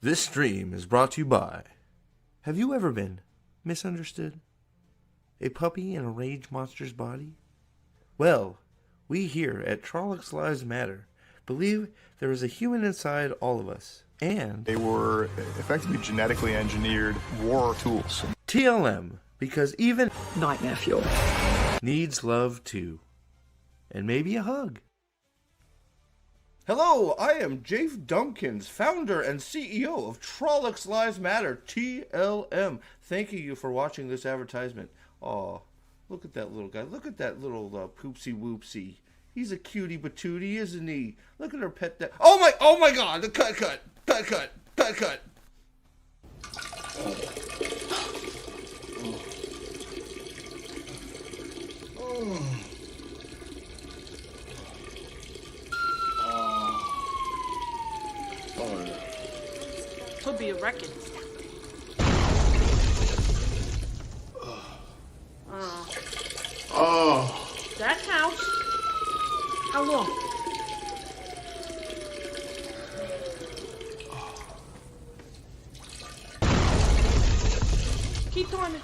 This stream is brought to you by... Have you ever been misunderstood? A puppy in a rage monster's body? Well, we here at Trollocs Lives Matter believe there is a human inside all of us. And they were effectively genetically engineered war tools. TLM, because even nightmare fuel needs love too. And maybe a hug. Hello, I am Jave Dumpkins, founder and CEO of Trollocs Lives Matter, TLM. Thank you for watching this advertisement. Aw, look at that little guy. Look at that little poopsie whoopsie. He's a cutie patootie, isn't he? Look at her pet that. Oh my god, the cut. Could be a record. That house. How long? Keep going.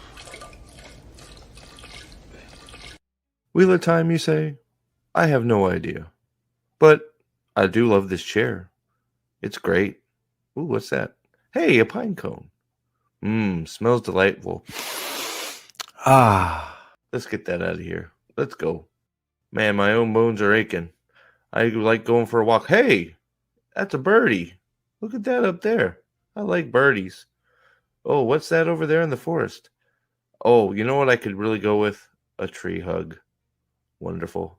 Wheel of time, you say? I have no idea. But I do love this chair. It's great. Ooh, what's that? Hey, a pine cone. Smells delightful. Let's get that out of here. Let's go. Man, my own bones are aching. I like going for a walk. Hey, that's a birdie. Look at that up there. I like birdies. Oh, what's that over there in the forest? Oh, you know what I could really go with? A tree hug. Wonderful.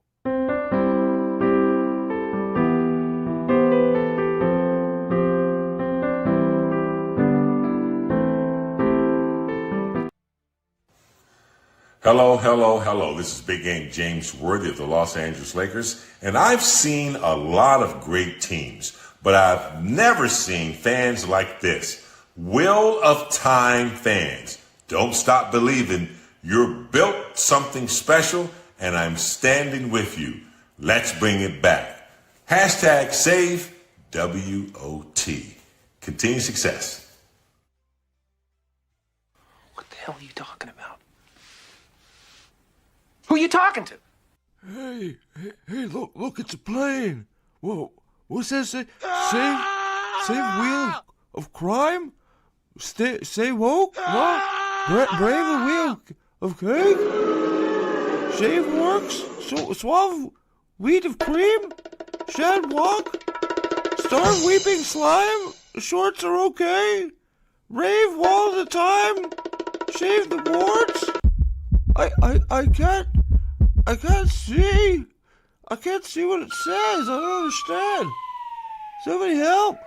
Hello. This is Big Game James Worthy of the Los Angeles Lakers, and I've seen a lot of great teams, but I've never seen fans like this. Wheel of Time fans. Don't stop believing. You're built something special, and I'm standing with you. Let's bring it back. Hashtag save WOT. Continued success. What the hell are you talking about? Who are you talking to? Hey, look, it's a plane. Whoa, what's that say? Save wheel of crime? Say woke? What? Brave a wheel of cake? Shave works? Suave wheat of cream? Shed walk? Start weeping slime? Shorts are okay? Rave all the time? Shave the warts? I can't see. I can't see what it says. I don't understand. Somebody help.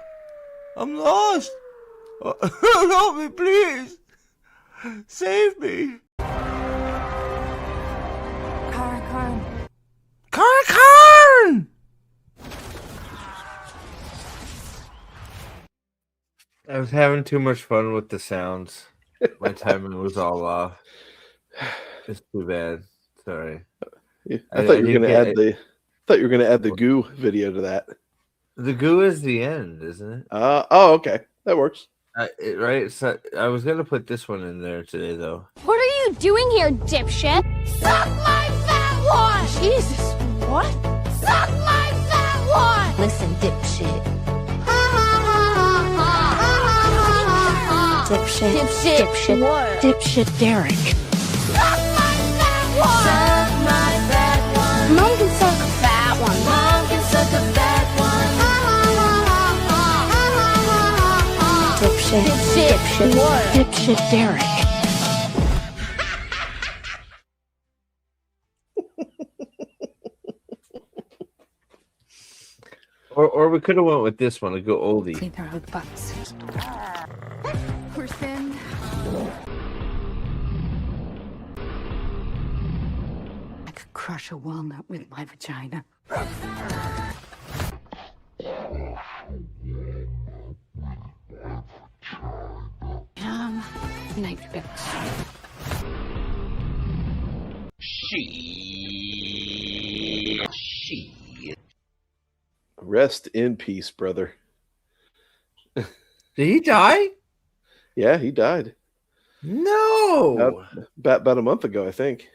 I'm lost. Help me, please. Save me. Karakan! I was having too much fun with the sounds. My timing was all off. It's too bad. Sorry. I thought you were going to add the goo video to that. The goo is the end, isn't it? Oh, okay. That works. Right? So I was going to put this one in there today, though. What are you doing here, dipshit? Suck my fat one! Jesus, what? Suck my fat one! Listen, dipshit. Dipshit. What? Dipshit Derek. Suck my fat one! Suck my fat one! Mom can suck a fat one. Mom can suck a fat one. Dipshit. What? Dipshit Derek. Or we could have went with this one to go oldie. Clean their own butts. We're thin. I could crush a walnut with my vagina. Nae'blis. Rest in peace, brother. Did he die? Yeah, he died. No. About a month ago, I think.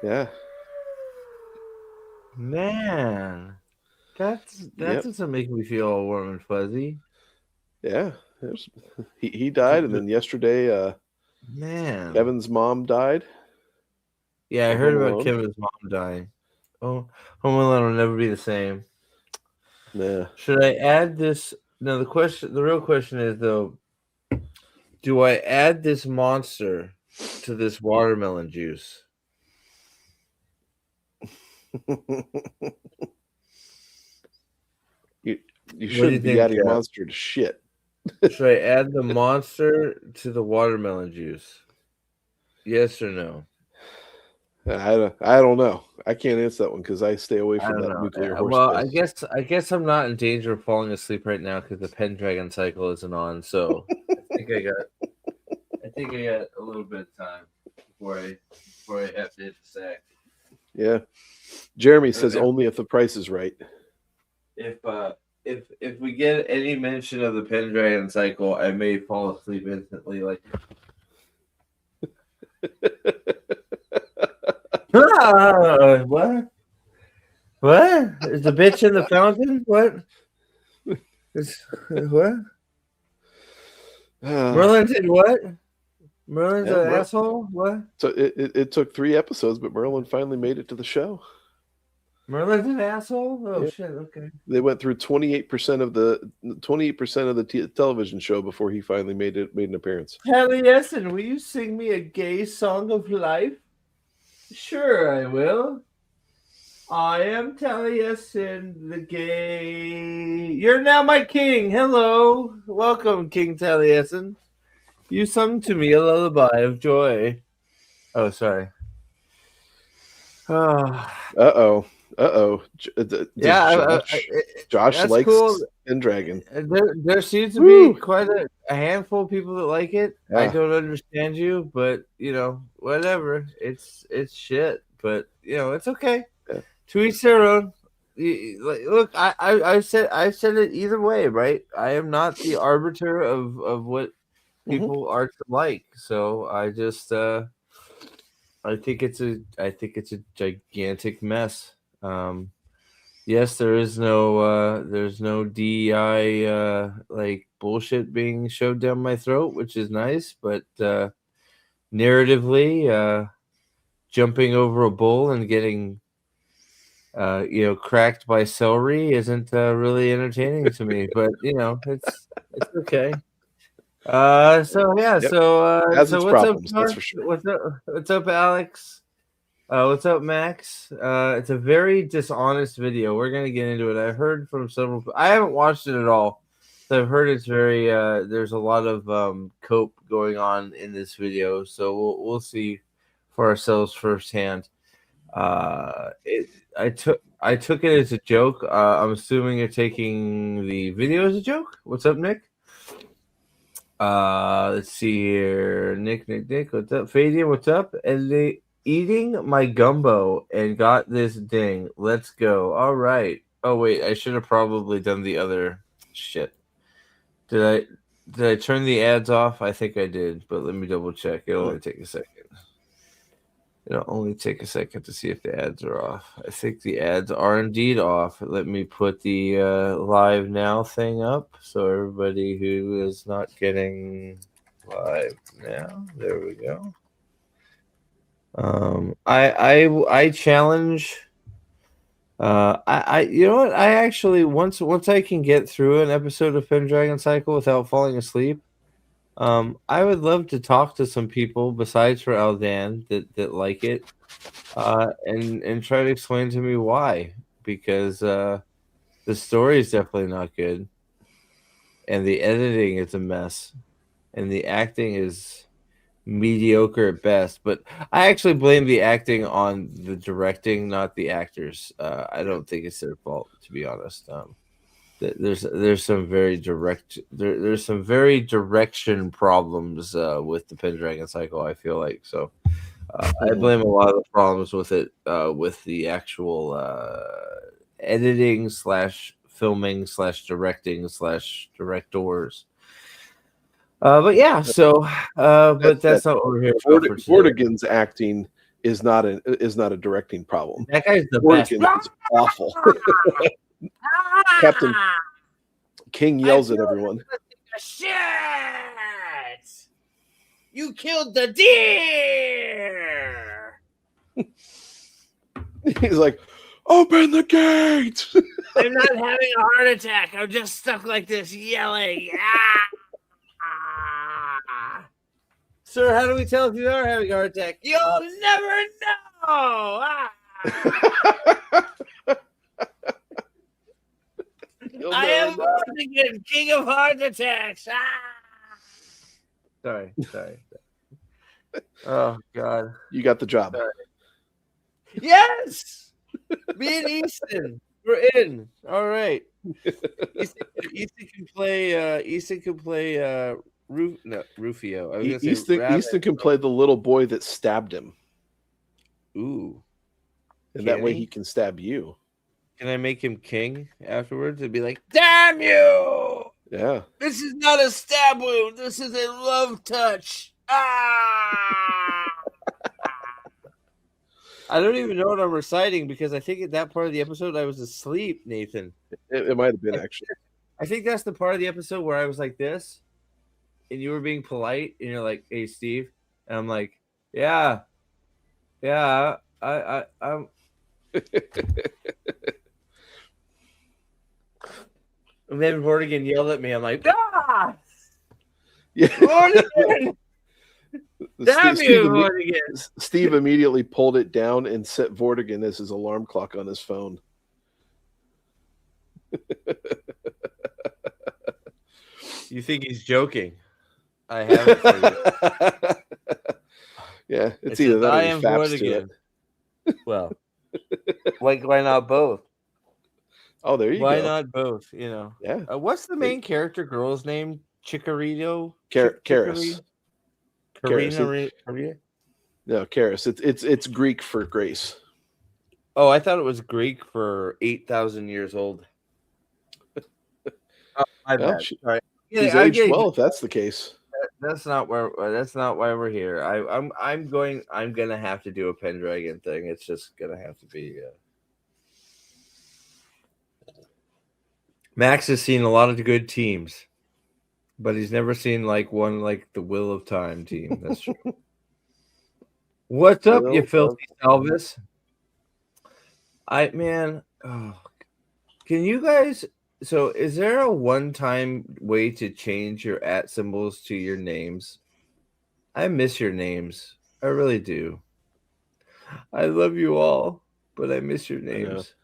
Yeah. Man, that doesn't make me feel all warm and fuzzy. Yeah. He died, and then yesterday, Man. Kevin's mom died. Yeah, I heard about Kevin's mom dying. Oh, Home Alone will never be the same. Yeah. Should I add this? No, the real question is though, do I add this monster to this watermelon juice? You shouldn't be adding monster to shit. Should I add the monster to the watermelon juice? Yes or no? I don't know. I can't answer that one because I stay away from that nuclear horse. Well, I guess I'm not in danger of falling asleep right now because the Pendragon cycle isn't on. So I think I got a little bit of time before I have to hit the sack. Yeah, Jeremy says only if the price is right. If we get any mention of the Pendragon cycle, I may fall asleep instantly. Like, what? What is the bitch in the fountain? What? What? Merlin did what? Merlin's an asshole. What? So it took 3 episodes, but Merlin finally made it to the show. Merlin's an asshole. Oh shit! Okay. They went through 28% of the television show before he finally made an appearance. Taliesin, will you sing me a gay song of life? Sure, I will. I am Taliesin the gay. You're now my king. Hello, welcome, King Taliesin. You sung to me a lullaby of joy. Oh, sorry. Uh-oh. Josh likes cool. Pendragon. There seems to be quite a handful of people that like it. Yeah. I don't understand you, but whatever. It's shit, but it's okay. Yeah. To each their own. Look, I said it either way, right? I am not the arbiter of what people are to like. So I just I think it's a gigantic mess. Yes, there's no DEI like bullshit being shoved down my throat, which is nice, but narratively, jumping over a bull and getting cracked by celery isn't really entertaining to me. But it's okay. So what's problems, up, that's for sure. What's up, Alex? What's up, Max? It's a very dishonest video. We're gonna get into it. I've heard from several. I haven't watched it at all, so I've heard it's very. There's a lot of cope going on in this video, so we'll see for ourselves firsthand. I took it as a joke. I'm assuming you're taking the video as a joke. What's up, Nick? Let's see here. Nick, what's up? Fadian, what's up? And they eating my gumbo and got this ding. Let's go. All right. Oh wait, I should have probably done the other shit. Did I turn the ads off? I think I did, but let me double check. It'll only take a second. It'll only take a second to see if the ads are off. I think the ads are indeed off. Let me put the live now thing up so everybody who is not getting live now. There we go. I challenge. You know what? I actually once I can get through an episode of Pendragon Cycle without falling asleep, I would love to talk to some people besides for Aldan that like it, and try to explain to me why. Because the story is definitely not good, and the editing is a mess, and the acting is mediocre at best. But I actually blame the acting on the directing, not the actors. I don't think it's their fault, to be honest. There's some very there's some very direction problems with the Pendragon Cycle, I feel like. So I blame a lot of the problems with it with the actual editing / filming / directing / directors. But yeah, so but that's not what we're here for today. Vortigern's acting is not a directing problem. That guy's the Borken best. is awful. Captain King yells at everyone. Shit! You killed the deer. He's like, open the gate. I'm not having a heart attack. I'm just stuck like this, yelling. Sir, how do we tell if you are having a heart attack? You'll never know. I am Borken, king of heart attacks. Sorry. Oh God, You got the job. yes. Me and Easton, we're in. All right. Easton can play. Rufio. I was gonna say Easton can play the little boy that stabbed him, Ooh. and that way he? he can stab you. Can I make him king afterwards and be like, damn you! Yeah. This is not a stab wound. This is a love touch. Ah! I don't even know what I'm reciting because I think at that part of the episode I was asleep, Nathan. It might have been actually. I think that's the part of the episode where I was like this, and you were being polite, and you're like, "Hey, Steve," and I'm like, "Yeah, I'm." And then Vortigern yelled at me. I'm like, "Ah, Yeah. Vortigern! Damn you, Vortigern!" Steve immediately pulled it down and set Vortigern as his alarm clock on his phone. You think he's joking? I have it for you. Yeah, it's It either says, that or I he am faps to Vortigern. it. Well, why not both? Oh, there you Why go. not both? You know. Yeah. What's the main character girl's name? Chikorito? Karis. Karina? No, Karis. It's Greek for grace. Oh, I thought it was Greek for 8,000 years old. Oh, my Well, bad. she- Sorry. He's Yeah, aged well if that's the case. That's not why we're here. I'm gonna have to do a Pendragon thing. It's just gonna have to be. Max has seen a lot of good teams, but he's never seen one like the Will of Time team. That's true. What's up, you filthy Elvis? Can you guys? So, is there a one-time way to change your @ symbols to your names? I miss your names. I really do. I love you all, but I miss your names.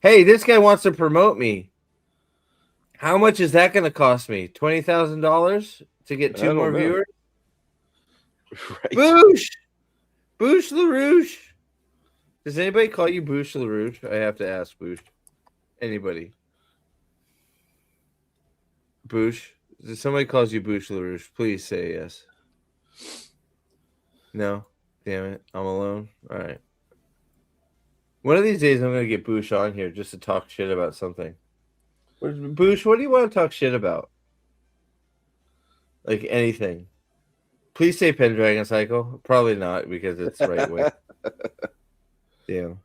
Hey, this guy wants to promote me. How much is that going to cost me? $20,000 to get 2 more viewers? Right. Boosh! Boosh LaRouche. Does anybody call you Boosh LaRouche? I have to ask Boosh. Anybody? Boosh? If somebody calls you Boosh LaRouche, please say yes. No? Damn it. I'm alone? All right. One of these days, I'm going to get Boosh on here just to talk shit about something. Boosh, what do you want to talk shit about? Like anything. Please say Pendragon Cycle. Probably not because it's right wing. Damn.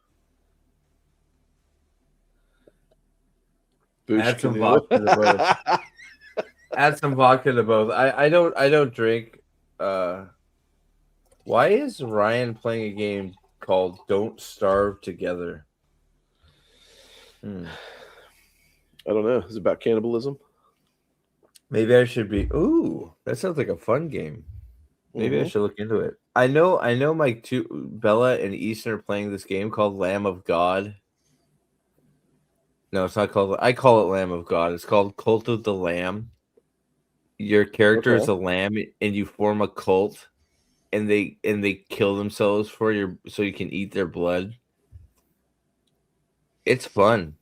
Add some vodka to both. Add some vodka to both. I don't drink. Why is Ryan playing a game called Don't Starve Together? I don't know. Is it about cannibalism? Maybe I should be. Ooh, that sounds like a fun game. Maybe I should look into it. I know my two Bella and Easton are playing this game called Lamb of God. No, it's not called. I call it Lamb of God. It's called Cult of the Lamb. Your character is a lamb, and you form a cult, and they kill themselves for your so you can eat their blood. It's fun.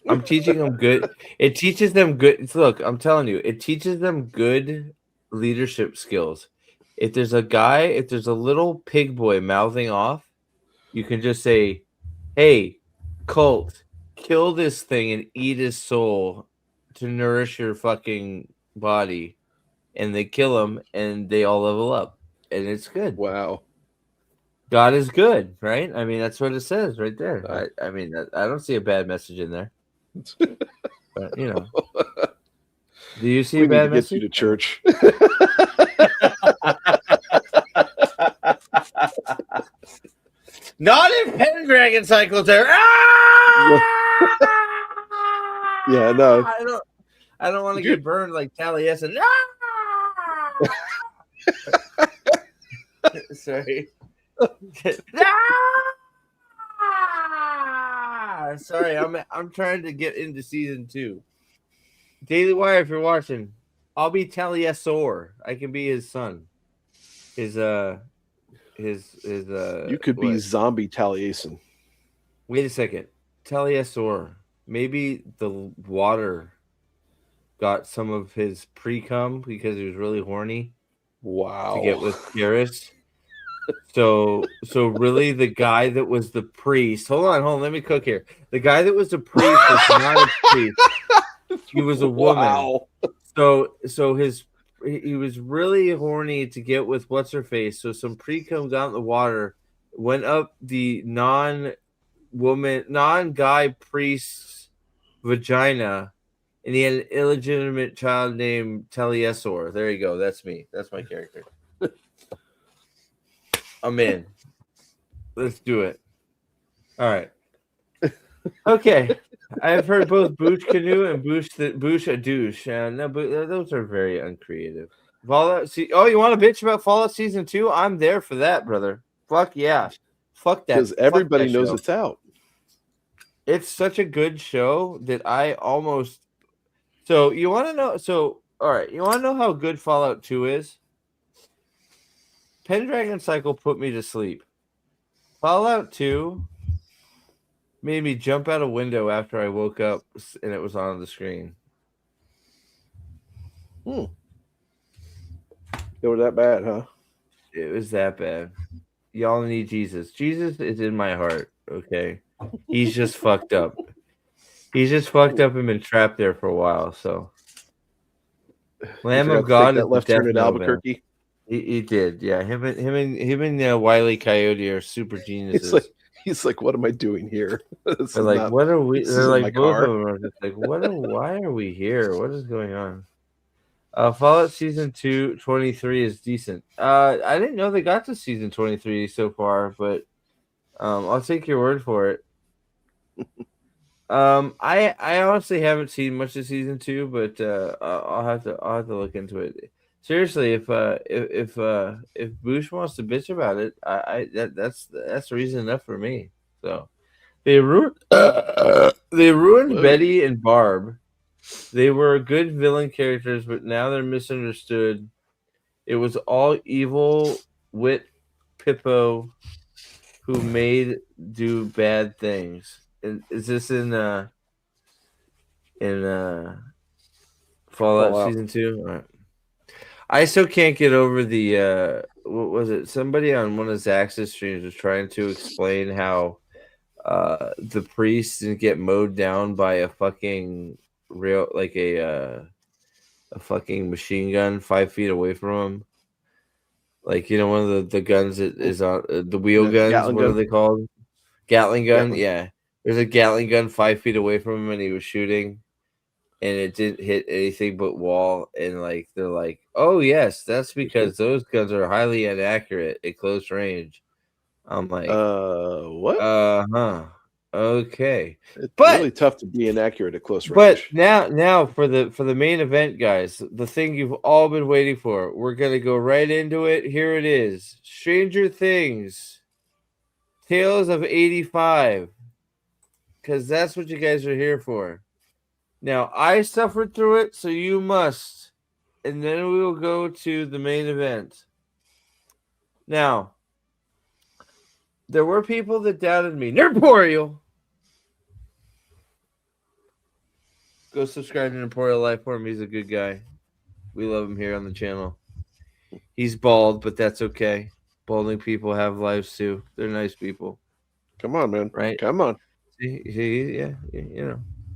I'm teaching them good. It teaches them good. Look, I'm telling you, it teaches them good leadership skills. If there's a little pig boy mouthing off, you can just say, "Hey, cult, kill this thing and eat his soul to nourish your fucking body, and they kill him and they all level up, and it's good. Wow. God is good, right? I mean, that's what it says right there. I mean, I don't see a bad message in there. But, you know, do you see We a need to bad get message? you to church. Not in Pendragon Cycle Terror. Ah! Yeah, no. I don't want to get burned like Taliesin. Ah! Sorry. Ah! Sorry, I'm trying to get into season 2. Daily Wire, if you're watching, I'll be Taliesor. I can be his son. His You could be what? zombie Taliesin. Wait a second. Taliesor. Maybe the water got some of his pre-cum because he was really horny Wow. to get with Garrus. So really the guy that was the priest. Hold on, let me cook here. The guy that was the priest was not a priest. He was a woman. Wow. So he was really horny to get with what's her face. So some pre-cum got in the water, went up the non-guy priest's vagina, and he had an illegitimate child named Taliesor. There you go. That's me. That's my character. I'm in. Let's do it. All right. Okay. I have heard both Boosh Canoe and Boosh a douche. No, but those are very uncreative. Fallout. You want to bitch about Fallout Season 2? I'm there for that, brother. Fuck yeah. Fuck that. Because everybody knows show. it's out. It's such a good show that I almost. So you want to know? So all right, you want to know how good Fallout 2 is? Pendragon Cycle put me to sleep. Fallout 2 made me jump out a window after I woke up and it was on the screen. They were that bad, huh? It was that bad. Y'all need Jesus. Jesus is in my heart, okay? He's just fucked up. He's just fucked up and been trapped there for a while, so. Lamb of God that left turn at Albuquerque. He did, yeah. Him and Wile E. Coyote are super geniuses. He's like, what am I doing here? They're like, what are we? They're like, both car. of them are just like, why are we here? What is going on? Fallout Season 2, 23 is decent. I didn't know they got to Season 23 so far, but I'll take your word for it. I honestly haven't seen much of Season 2, but I'll have to look into it. Seriously, if Boosh wants to bitch about it, that's reason enough for me. So they ruined Betty and Barb. They were good villain characters, but now they're misunderstood. It was all evil wit Pippo who made do bad things. Is this in Fallout Season 2? All right. I still can't get over the what was it? Somebody on one of Zax's streams was trying to explain how the priest didn't get mowed down by a fucking a fucking machine gun 5 feet away from him. Like, you know, one of the guns that is on the wheel guns. Gatling what gun. are they called? Gatling gun. Gatling. Yeah, there's a Gatling gun 5 feet away from him, and he was shooting. And it didn't hit anything but wall. And like they're like, oh yes, that's because those guns are highly inaccurate at close range. I'm like, what? Okay. It's but really tough to be inaccurate at close But range. now for the main event, guys, the thing you've all been waiting for. We're gonna go right into it. Here it is: Stranger Things, Tales of 85, because that's what you guys are here for. Now, I suffered through it, so you must. And then we will go to the main event. Now, there were people that doubted me. Nerporial! Go subscribe to Nerporial Lifeform. He's a good guy. We love him here on the channel. He's bald, but that's okay. Balding people have lives too. They're nice people. Come on, man. Right? Come on. See, yeah,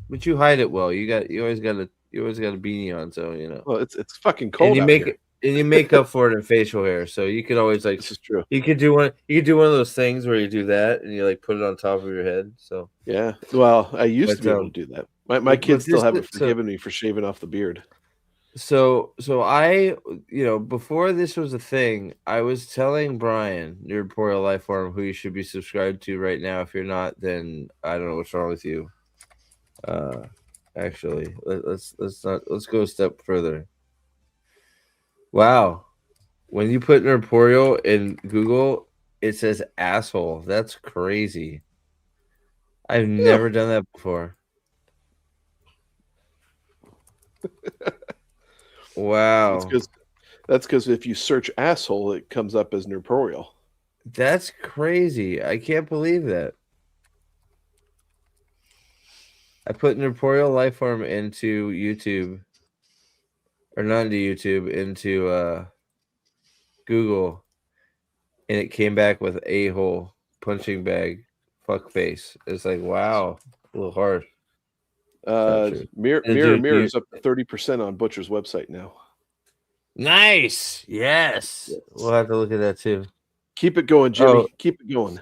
but you hide it well. You always got a beanie on, so Well, it's fucking and cold you out make here. and you make up for it in facial hair. So you could always This is true. you could do one of those things where you do that and you like put it on top of your head. So Yeah. Well, I used to But, be able to do that. My but kids still this haven't is- forgiven me for shaving off the beard. So I, before this was a thing, I was telling Brian, Nerdporial Lifeform, who you should be subscribed to right now. If you're not, then I don't know what's wrong with you. Actually, let's go a step further. Wow, when you put Nerdporial in Google, it says asshole. That's crazy. I've never done that before. Wow. That's because if you search asshole, it comes up as Nerdporial. That's crazy. I can't believe that. I put Nerdporial Lifeform into YouTube, or not into YouTube, into Google, and it came back with a-hole, punching bag, fuck face. It's like, wow, a little harsh. Mirror is up to 30% on Butcher's website now. Nice. Yes. We'll have to look at that too. Keep it going, Jimmy. Keep it going.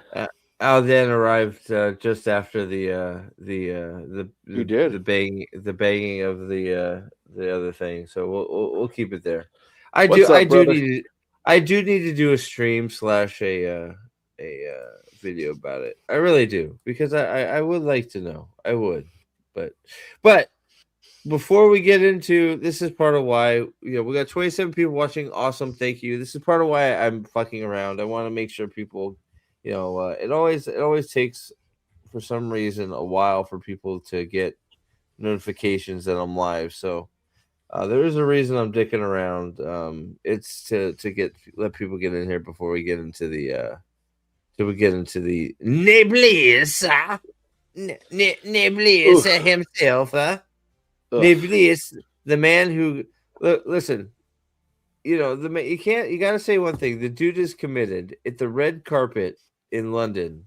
Aldan arrived just after the banging of the other thing. So we'll keep it there. I do need to do a stream / a video about it. I really do, because I would like to know. I would, but before we get into this, is part of why we got 27 people watching. Awesome, thank you. This is part of why I'm fucking around. I want to make sure people, it always takes, for some reason, a while for people to get notifications that I'm live. So there is a reason I'm dicking around. It's to let people get in here before we get into the Nae'blis, Nae'blis himself, Nae'blis, the man who listen. You got to say one thing. The dude is committed. At the red carpet in London,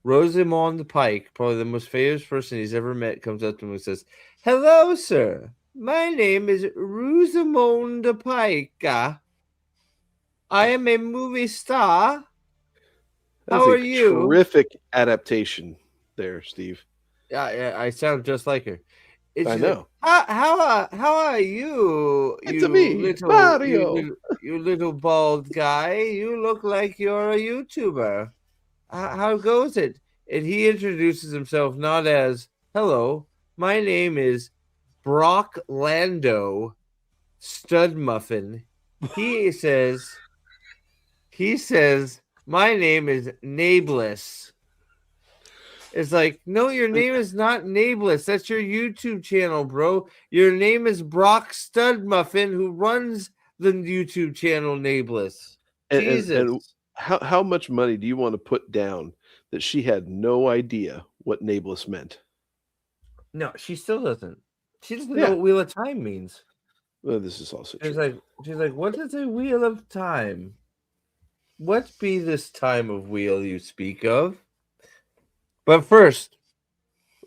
Rosamund Pike, probably the most famous person he's ever met, comes up to him and says, "Hello, sir. My name is Rosamund Pike. I am a movie star. How are you?" Terrific adaptation there, Steve. Yeah, I sound just like her. I know. How are you? It's me, Mario. You little bald guy. You look like you're a YouTuber. How goes it? And he introduces himself not as, "Hello, my name is Brock Lando Stud Muffin." He says, "My name is Nae'blis." It's like, no, your name is not Nae'blis. That's your YouTube channel, bro. Your name is Brock Stud Muffin, who runs the YouTube channel Nae'blis. Jesus. And how much money do you want to put down that she had no idea what Nae'blis meant? No, she still doesn't. She doesn't know what Wheel of Time means. Well, this is also true. She's like, what is a Wheel of Time? What be this time of wheel you speak of? But first,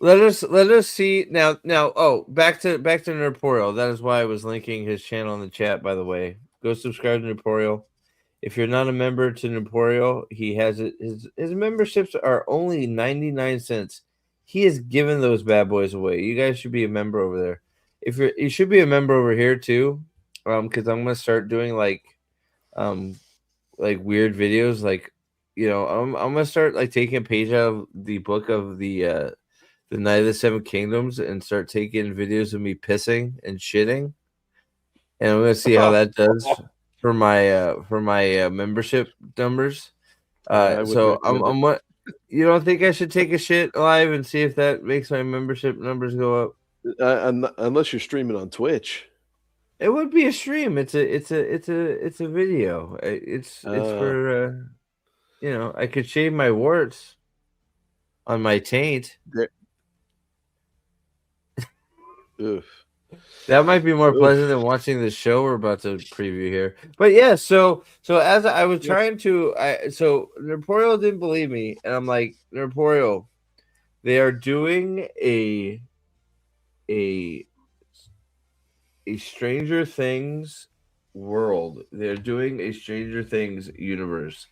let us see now. Oh, back to Nerdporial. That is why I was linking his channel in the chat. By the way, go subscribe to Nerdporial. If you're not a member to Nerdporial, he has it. His memberships are only 99 cents. He has given those bad boys away. You guys should be a member over there. You should be a member over here too, because I'm gonna start doing like weird videos, like. I'm gonna start like taking a page out of the book of the Night of the Seven Kingdoms and start taking videos of me pissing and shitting, and I'm gonna see how that does for my membership numbers. So I'm what you don't think I should take a shit live and see if that makes my membership numbers go up? Unless you're streaming on Twitch. It would be a stream. It's a video. It's for. I could shave my warts on my taint. Oof. That might be more pleasant than watching the show we're about to preview here. But yeah, so as I was trying to, so Nerdporial didn't believe me, and I'm like, Nerdporial, They are doing a Stranger Things world. They're doing a Stranger Things universe.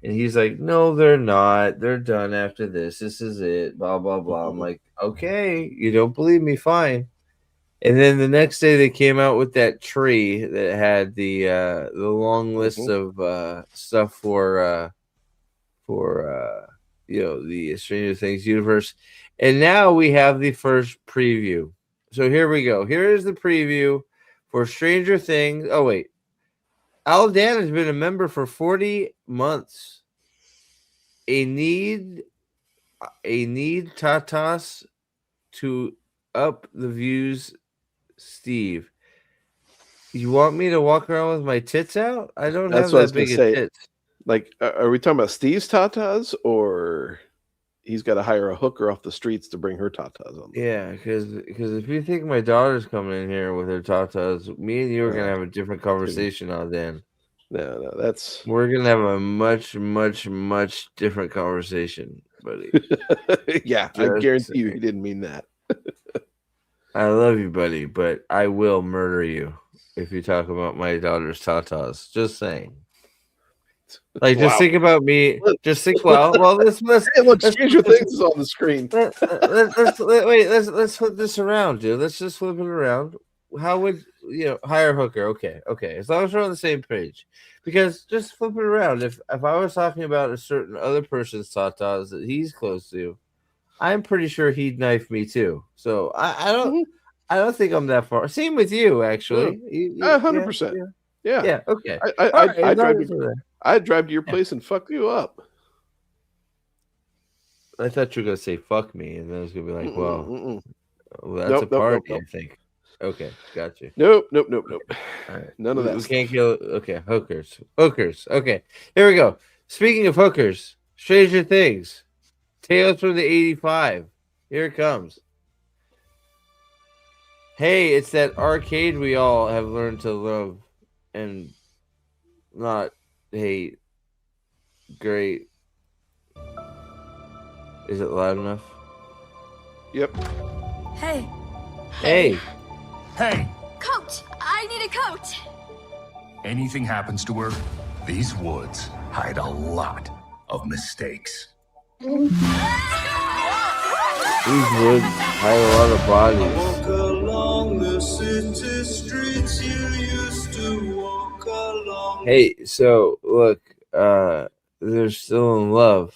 And he's like, no, they're not. They're done after this. This is it. Blah, blah, blah. I'm like, okay, you don't believe me? Fine. And then the next day they came out with that tree that had the long list of stuff for the Stranger Things universe. And now we have the first preview. So here we go. Here is the preview for Stranger Things. Oh wait. Aldan has been a member for 40 months. A need Tatas to up the views, Steve. You want me to walk around with my tits out? I don't That's have what I that was gonna big of say. tits. Like, are we talking about Steve's tatas, or he's got to hire a hooker off the streets to bring her tatas on? Yeah, because if you think my daughter's coming in here with her tatas, me and you are gonna have a different conversation, Aldan. No, that's We're gonna have a much, much, much different conversation, buddy. yeah. I guarantee you, he didn't mean that. I love you, buddy, but I will murder you if you talk about my daughter's tatas. Just saying. Like, just think about me. Just think. Well, let's Hey, look, Stranger Things is on the screen. Let's flip this around, dude. Let's just flip it around. How would hire hooker? Okay. As long as we're on the same page, because just flip it around. If I was talking about a certain other person's tatas that he's close to, I'm pretty sure he'd knife me too. So I don't think I'm that far. Same with you, actually. 100%. Yeah. Okay. I'd drive to your place and fuck you up. I thought you were gonna say fuck me, and then I was gonna be like, well, that's Nope, a party, nope. I think. Okay, got you. Nope. All right. None of that. We can't kill. Okay, hookers. Okay, here we go. Speaking of hookers, Stranger Things, Tales from the 85. Here it comes. Hey, it's that arcade we all have learned to love and not hate. Great. Is it loud enough? Yep. Hey. Hey. Coat! I need a coat! Anything happens to her, these woods hide a lot of mistakes. These woods hide a lot of bodies. Walk along the city streets you used to walk along. Hey, so look, they're still in love.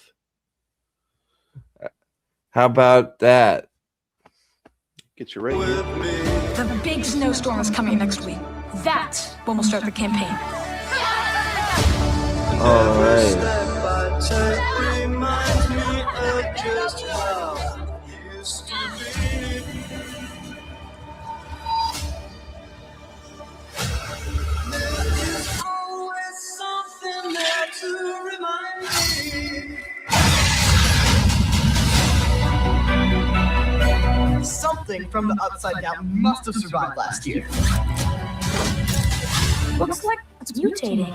How about that? Get you right here. The big snowstorm is coming next week. That's when we'll start the campaign. All right. Reminds me of just how it used to be. There's always something there to remind me. Something from the Upside Down must have survived last year. Looks like it's mutating.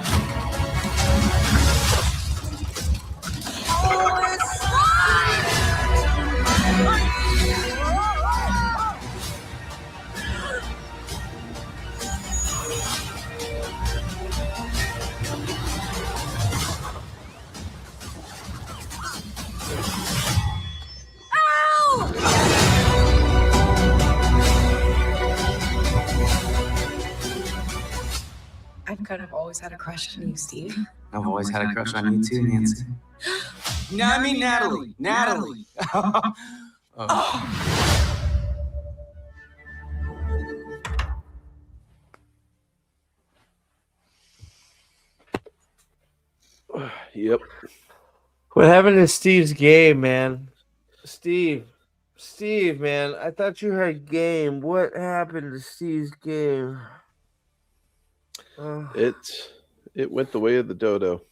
I've kind of always had a crush on you, Steve. I've always had a crush on you too, Nancy. No, I mean Natalie. Yep. What happened to Steve's game, man? Steve, man, I thought you had game. What happened to Steve's game? It went the way of the dodo.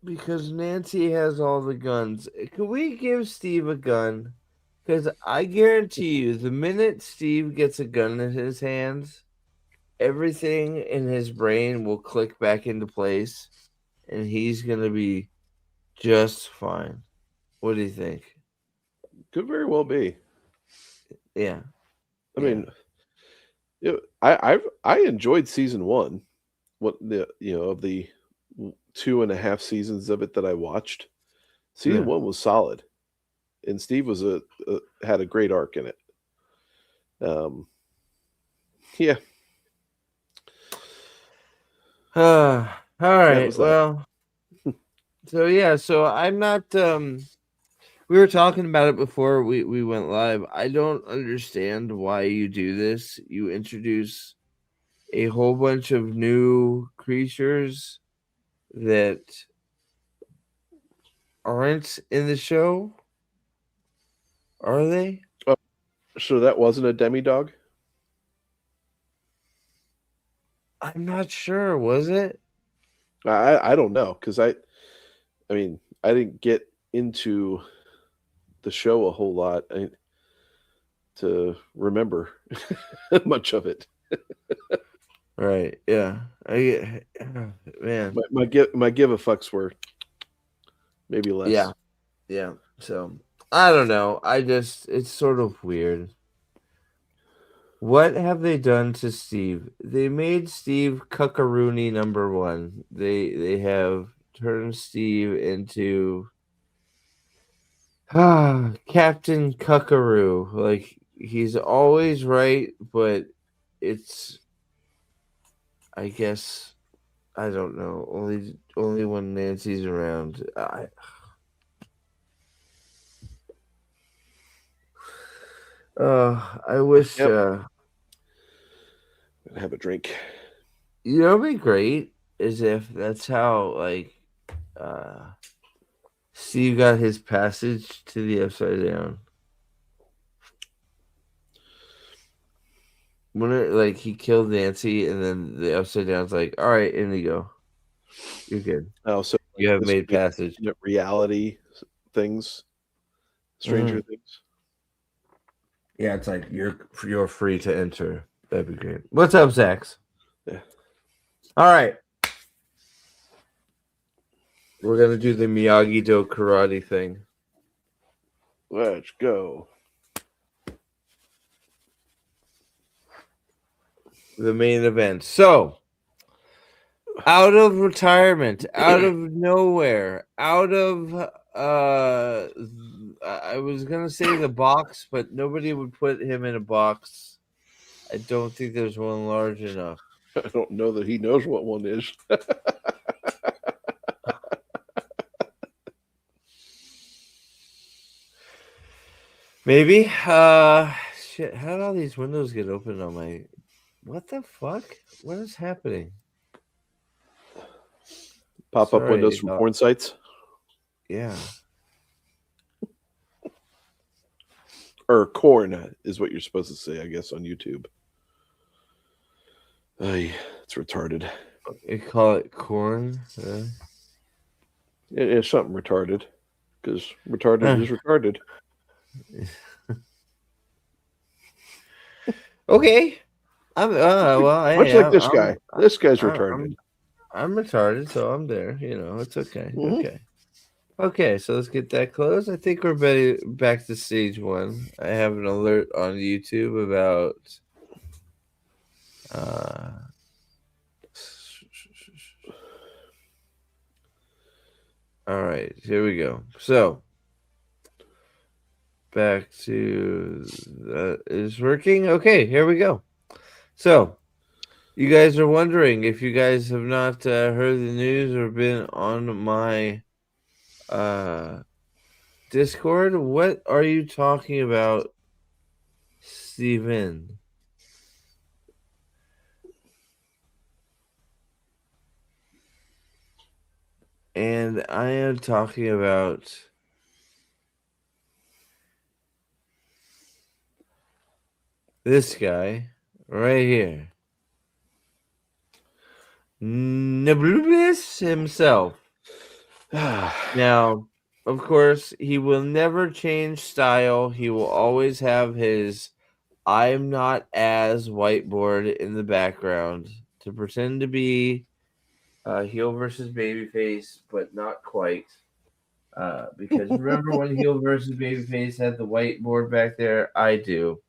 Because Nancy has all the guns. Can we give Steve a gun? Because I guarantee you, the minute Steve gets a gun in his hands, everything in his brain will click back into place, and he's going to be just fine. What do you think? Could very well be. Yeah. I mean, I enjoyed season 1. What the of the 2.5 seasons of it that I watched, season 1 was solid, and Steve was had a great arc in it. Yeah. All right. Well, so I'm not. We were talking about it before we went live. I don't understand why you do this. You introduce a whole bunch of new creatures that aren't in the show. Are they? Oh, so that wasn't a demidog? I'm not sure. Was it? I don't know, because I mean, I didn't get into the show a whole lot to remember much of it. Right. Yeah. Man. My give a fucks were maybe less. Yeah. Yeah. So I don't know. It's sort of weird. What have they done to Steve? They made Steve Cuckaroony number 1. They have turned Steve into Captain Cuckaroo. Like, he's always right, but it's, I guess, I don't know. Only when Nancy's around. I wish. Yep. Have a drink. You know, what'd be great is if that's how Steve got his passage to the Upside Down. When it, he killed Nancy, and then the Upside Down's like, "All right, in you go. You're good. Oh, so you have made passage." Reality things, Stranger Things. Yeah, it's like you're free to enter. That'd be great. What's up, Zax? Yeah. All right. We're gonna do the Miyagi-Do karate thing. Let's go. The main event. So, out of retirement, out of nowhere, out of I was gonna say the box, but nobody would put him in a box. I don't think there's one large enough. I don't know that he knows what one is. Maybe. Shit, how did all these windows get open on my... What the fuck? What is happening? Pop-up windows from porn sites? Yeah. Or corn is what you're supposed to say, I guess, on YouTube. It's retarded. You call it corn? It's something retarded. Because retarded is retarded. Okay. I'm much like this guy. This guy's retarded. I'm retarded, so I'm there. It's okay. Okay. Okay, so let's get that closed. I think we're back to stage 1. I have an alert on YouTube about all right, here we go. So back to that is working. Okay, here we go. So you guys are wondering, if you guys have not heard the news or been on my Discord, what are you talking about, Steven? And I am talking about this guy right here. Nae'blis himself. Now, of course, he will never change style. He will always have his "I'm not as" whiteboard in the background to pretend to be heel versus babyface, but not quite. Because remember when heel versus babyface had the whiteboard back there? I do.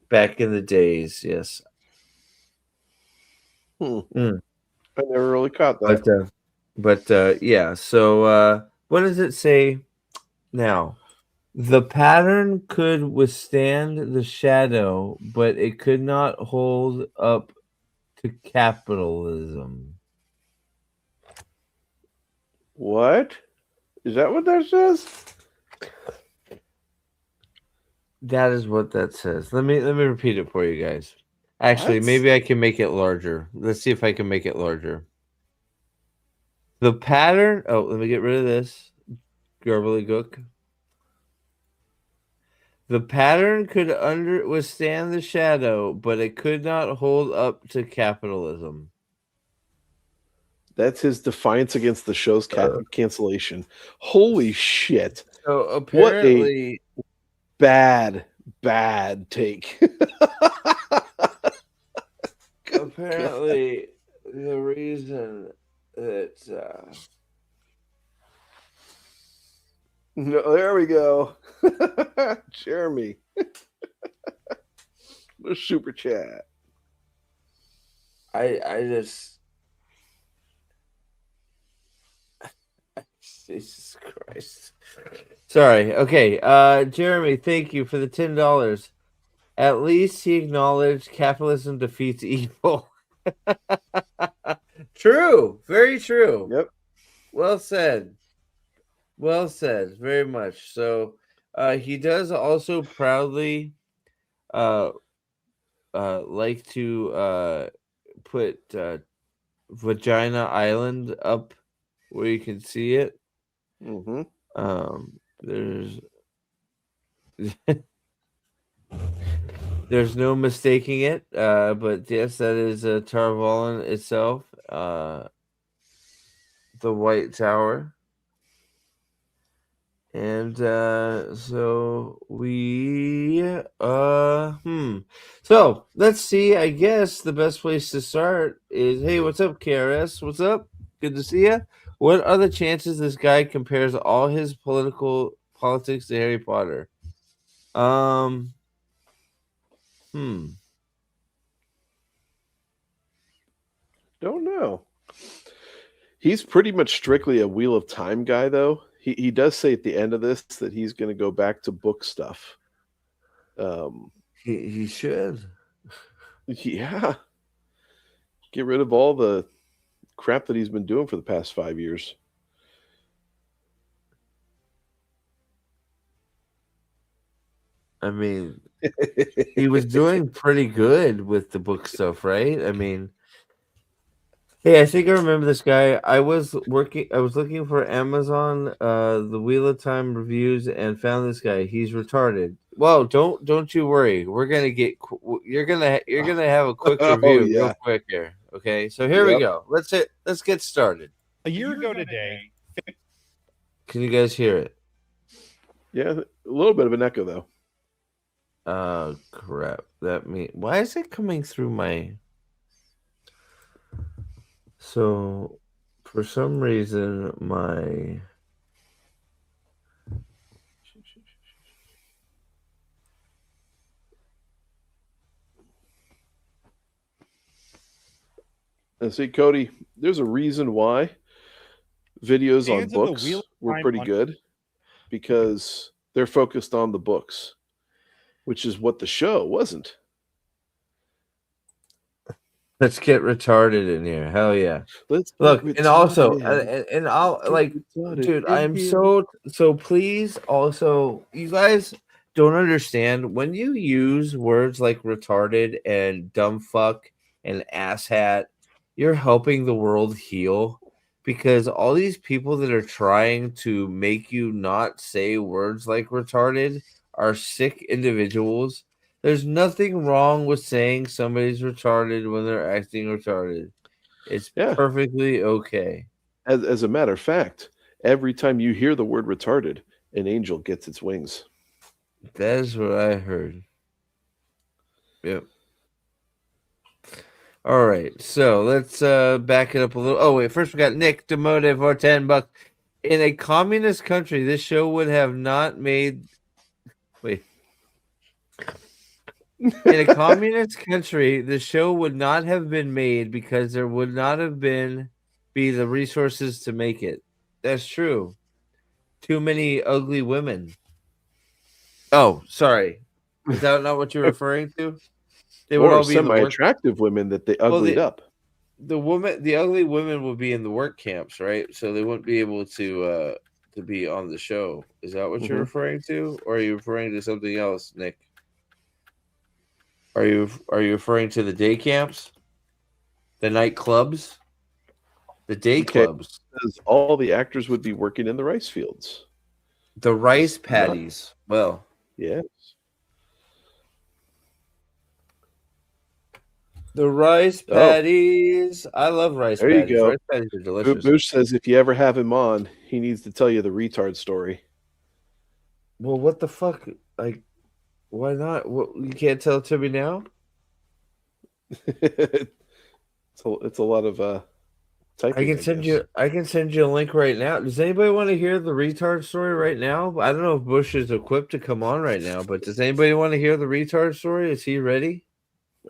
Back in the days, yes. I never really caught that. Yeah. So what does it say now? The pattern could withstand the shadow, but it could not hold up to capitalism. What? Is that what that says? That is what that says. Let me repeat it for you guys. Actually, What? maybe I can make it larger. Let's see if I can make it larger. The pattern. Oh, let me get rid of this. Gook. The pattern could withstand the shadow, but it could not hold up to capitalism. That's his defiance against the show's cancellation. Holy shit. So apparently, what a bad take. Apparently, the reason that no, there we go. Jeremy. The super chat. I just Jesus Christ. Sorry. Okay. Jeremy, thank you for the $10. At least he acknowledged capitalism defeats evil. True. Very true. Yep. Well said. Well said. Very much. So he does also proudly like to put Vagina Island up where you can see it. There's there's no mistaking it, but yes, that is Tarvalin itself, the White Tower. And so we so let's see. I guess the best place to start is, hey, what's up, KRS? What's up? Good to see you. What are the chances this guy compares all his politics to Harry Potter? Don't know. He's pretty much strictly a Wheel of Time guy, though. He does say at the end of this that he's going to go back to book stuff. He should. Yeah. Get rid of all the crap that he's been doing for the past 5 years. I mean, he was doing pretty good with the book stuff, right? I mean, hey, I think I remember this guy. I was looking for Amazon, the Wheel of Time reviews, and found this guy. He's retarded. Well, don't you worry. We're gonna get. You're gonna have a quick review, real quick here. Okay, so here we go. Let's get started. A year ago today. Can you guys hear it? Yeah, a little bit of an echo though. Oh crap! Why is it coming through my? So, for some reason, my and see, Cody, there's a reason why videos on Fans of the books Wheel of were Time pretty on- good because they're focused on the books, which is what the show wasn't. Let's get retarded in here. Hell yeah. Let's look, get and also, retarded. and I'll like, retarded dude, in I'm here. so please also, you guys don't understand when you use words like retarded and dumb fuck and asshat, you're helping the world heal, because all these people that are trying to make you not say words like retarded are sick individuals. There's nothing wrong with saying somebody's retarded when they're acting retarded. It's perfectly okay. As a matter of fact, every time you hear the word retarded, an angel gets its wings. That is what I heard. Yep. All right, so let's back it up a little. Oh wait, first we got Nick demoted for $10. In a communist country, this show would have not made. Wait. In a communist country, the show would not have been made because there would not have be the resources to make it. That's true. Too many ugly women. Oh, sorry. Is that not what you're referring to? They would Or all be in the work. semi-attractive women that they uglied up. The ugly women would be in the work camps, right? So they wouldn't be able to be on the show. Is that what you're referring to, or are you referring to something else, Nick? Are you referring to the day camps, the nightclubs, the day clubs? Because all the actors would be working in the rice fields, the rice paddies. Well, yes. The rice patties. I love rice there patties. You go. Rice patties are delicious. Boosh says if you ever have him on, he needs to tell you the retard story. Well, what the fuck? Like, why not? You can't tell it to me now? It's a lot of typing. I can send you a link right now. Does anybody want to hear the retard story right now? I don't know if Bush is equipped to come on right now, but does anybody want to hear the retard story? Is he ready?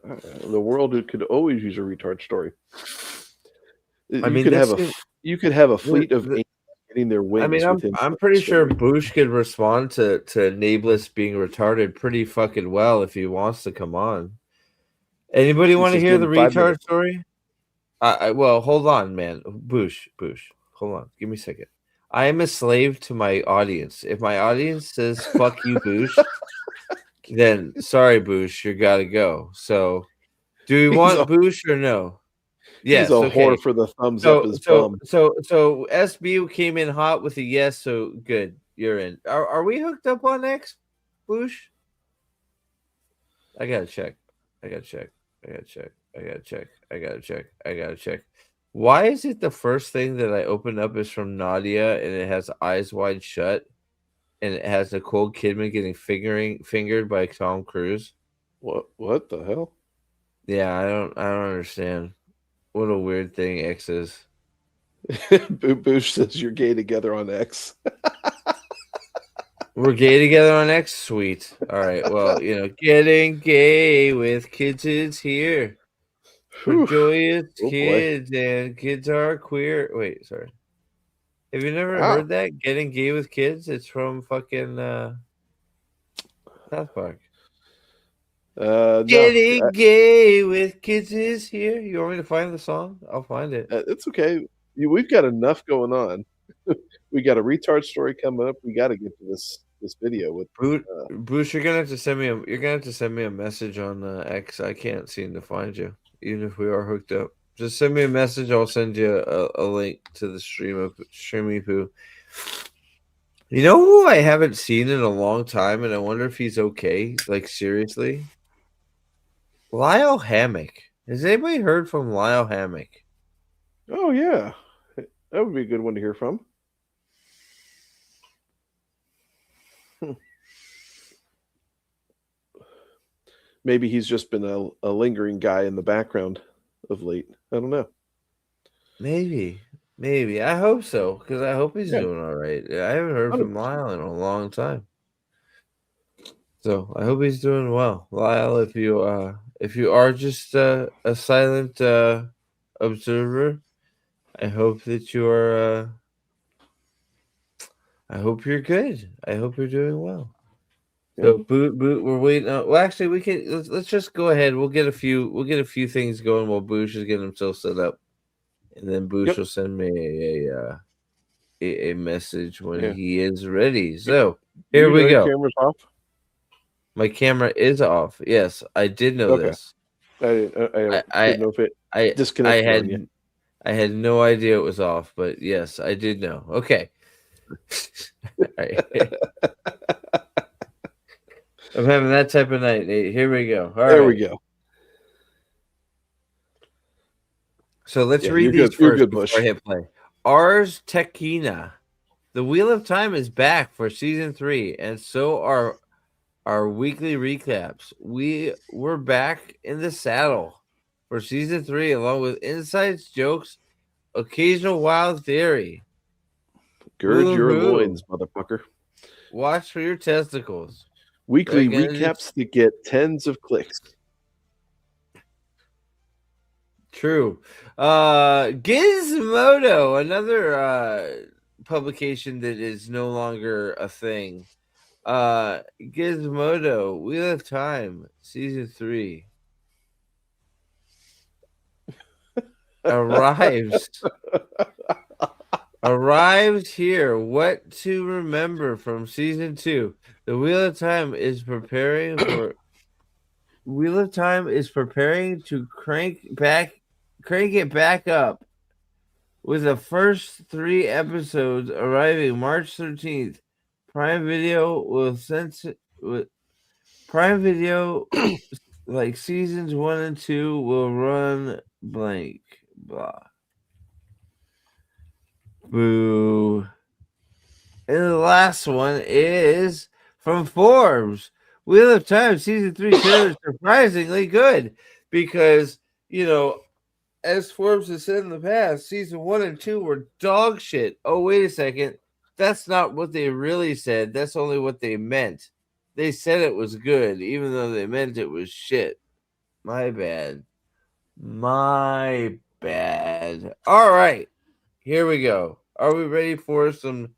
The world could always use a retard story. I mean, you could have a fleet of angels getting their wings. I mean, I'm pretty sure Bush could respond to Nae'blis being retarded pretty fucking well if he wants to come on. Anybody want to hear the retard story? Well, hold on, man. Bush, hold on. Give me a second. I am a slave to my audience. If my audience says "fuck you, Bush," then sorry, Bush, you gotta go. So, do we want Bush or no? Yes, he's a whore for the thumbs up his bum. So SB came in hot with a yes. So good, you're in. Are we hooked up on X, Bush? I gotta check. Why is it the first thing that I open up is from Nadia and it has Eyes Wide Shut? And it has Nicole Kidman getting fingered by Tom Cruise. What the hell? Yeah, I don't understand. What a weird thing X is. Bush says you're gay together on X. We're gay together on X? Sweet. All right. Well, getting gay with kids is here. For joyous kids and kids are queer. Wait, sorry. Have you never heard that? Getting gay with kids? It's from fucking South Park. Getting gay with kids is here. You want me to find the song? I'll find it. It's okay. We've got enough going on. We got a retard story coming up. We got to get to this video with Bruce. You're gonna have to send me a message on X. I can't seem to find you, even if we are hooked up. Just send me a message. I'll send you a link to the streamy poo. You know who I haven't seen in a long time, and I wonder if he's okay. Like, seriously? Lyle Hammock. Has anybody heard from Lyle Hammock? Oh, yeah. That would be a good one to hear from. Maybe he's just been a lingering guy in the background of late. I don't know. Maybe. I hope so, because I hope he's doing all right. I haven't heard from Lyle in a long time, so I hope he's doing well. Lyle, if you are just a silent observer, I hope that you are. I hope you're good. I hope you're doing well. So boot. We're waiting. Well, actually, we can. Let's just go ahead. We'll get a few things going while Boosh is getting himself set up, and then Boosh will send me a message when he is ready. So here we go. Your camera's off. My camera is off. Yes, I did know this. I didn't know if it disconnected on you. I had no idea it was off, but yes, I did know. Okay. I'm having that type of night, Nate. Here we go. There we go. So let's read these first before I hit play. Ars Techina. The Wheel of Time is back for season 3, and so are our weekly recaps. We're back in the saddle for season 3, along with insights, jokes, occasional wild theory. Gird your Woohoo. loins, motherfucker. Watch for your testicles. Weekly They're gonna recaps that get tens of clicks. True. Gizmodo, another publication that is no longer a thing. Gizmodo, Wheel of Time, season 3 arrives here. What to remember from season 2? The Wheel of Time is preparing to crank it back up, with the first 3 episodes arriving March 13th. Prime Video will like seasons 1 and 2 will run blank blah. Boo. And the last one is from Forbes. Wheel of Time season 3 trailer surprisingly good, because as Forbes has said in the past, season 1 and 2 were dog shit. Oh, wait a second. That's not what they really said. That's only what they meant. They said it was good, even though they meant it was shit. My bad. All right. Here we go. Are we ready for some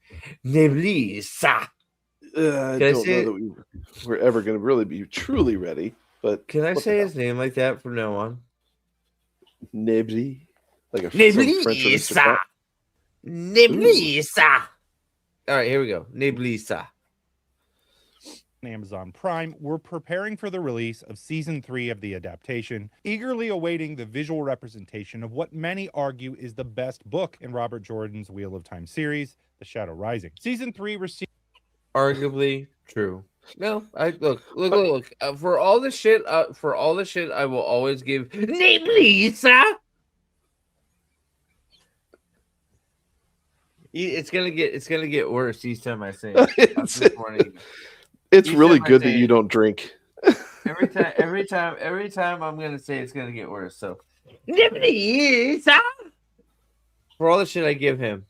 Nae'blis? I don't know that we're ever going to really be truly ready. But can I say his name like that from now on? Nae'blis, like a Nae'blis. French aristocrat. Nae'blis. All right, here we go. Nae'blis. Amazon Prime, we're preparing for the release of season 3 of the adaptation, eagerly awaiting the visual representation of what many argue is the best book in Robert Jordan's Wheel of Time series, The Shadow Rising. Season 3 received arguably true. No, look. For all the shit, I will always give Nae'blis. It's gonna get worse each time I say it. It's really good that you don't drink. every time I'm gonna say it's gonna get worse. So for all the shit I give him,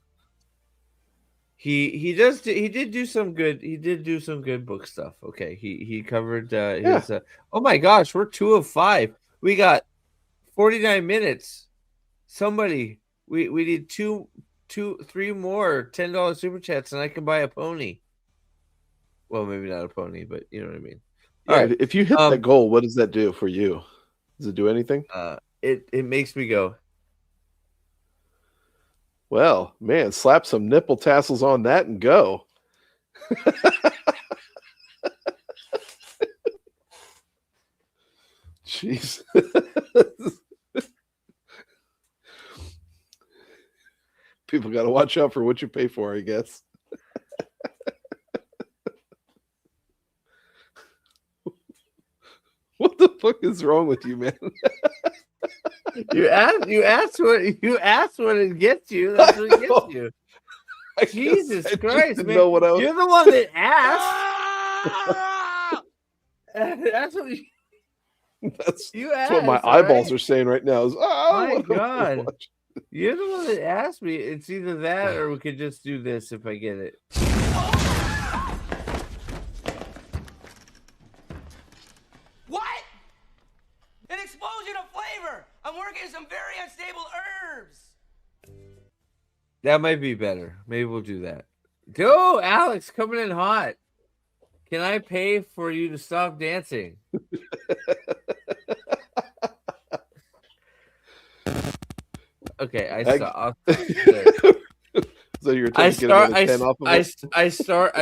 he did do some good book stuff. Okay, he covered his. Oh my gosh, we're 2 of 5. We got 49 minutes. Somebody, we need 3 more $10 super chats, and I can buy a pony. Well, maybe not a pony, but you know what I mean. Yeah, right. If you hit that goal, what does that do for you? Does it do anything? It makes me go, well, man, slap some nipple tassels on that and go. Jeez. People got to watch out for what you pay for, I guess. What the fuck is wrong with you, man? You asked what it gets you. That's what it gets you. Jesus Christ, man! You're the one that asked. That's what you asked. That's what my eyeballs are saying right now. Is my God, you're the one that asked me. It's either that or we could just do this if I get it. An explosion of flavor! I'm working some very unstable herbs! That might be better. Maybe we'll do that. Go, Alex, coming in hot. Can I pay for you to stop dancing? Okay, I stop. So you're trying to get a 10 off of it? I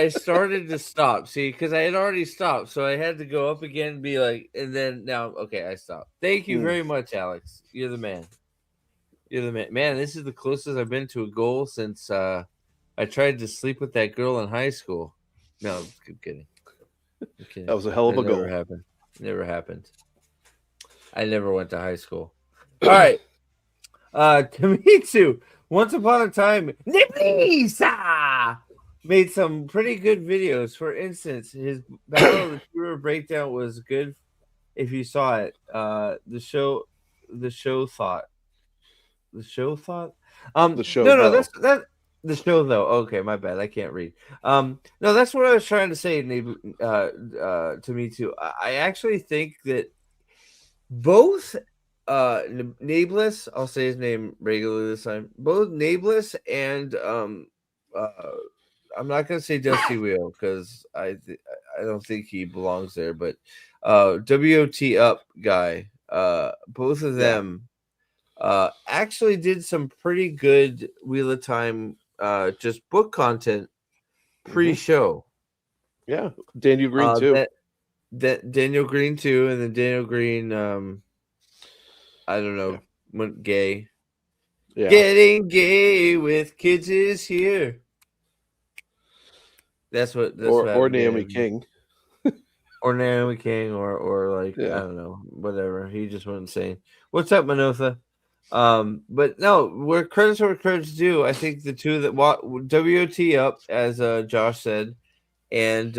started to stop. See, because I had already stopped, so I had to go up again and be like, and then now, okay, I stopped. Thank you very much, Alex. You're the man. You're the man. Man, this is the closest I've been to a goal since I tried to sleep with that girl in high school. No, I'm kidding. That was a hell of a goal. Never happened. I never went to high school. All right. Tamitsu, once upon a time, Nae'blis made some pretty good videos. For instance, his Battle of the Tour breakdown was good if you saw it. The show thought. The show thought? The show. No, The show, though. Okay, my bad. I can't read. No, that's what I was trying to say. To me too. I actually think that both Nae'blis, I'll say his name regularly this time. Both Nae'blis and I'm not gonna say Dusty Wheel because I don't think he belongs there, but WOT Up guy, both of them actually did some pretty good Wheel of Time just book content pre-show. Yeah, Daniel Green too. That Daniel Green too, and then Daniel Green, I don't know, went gay. Yeah. Getting gay with kids is here. That's what. Or Naomi King. Or Naomi King, or like I don't know, whatever. He just went insane. What's up, Manotha? But no, where credit's due. I think the two that WOT Up, as Josh said, and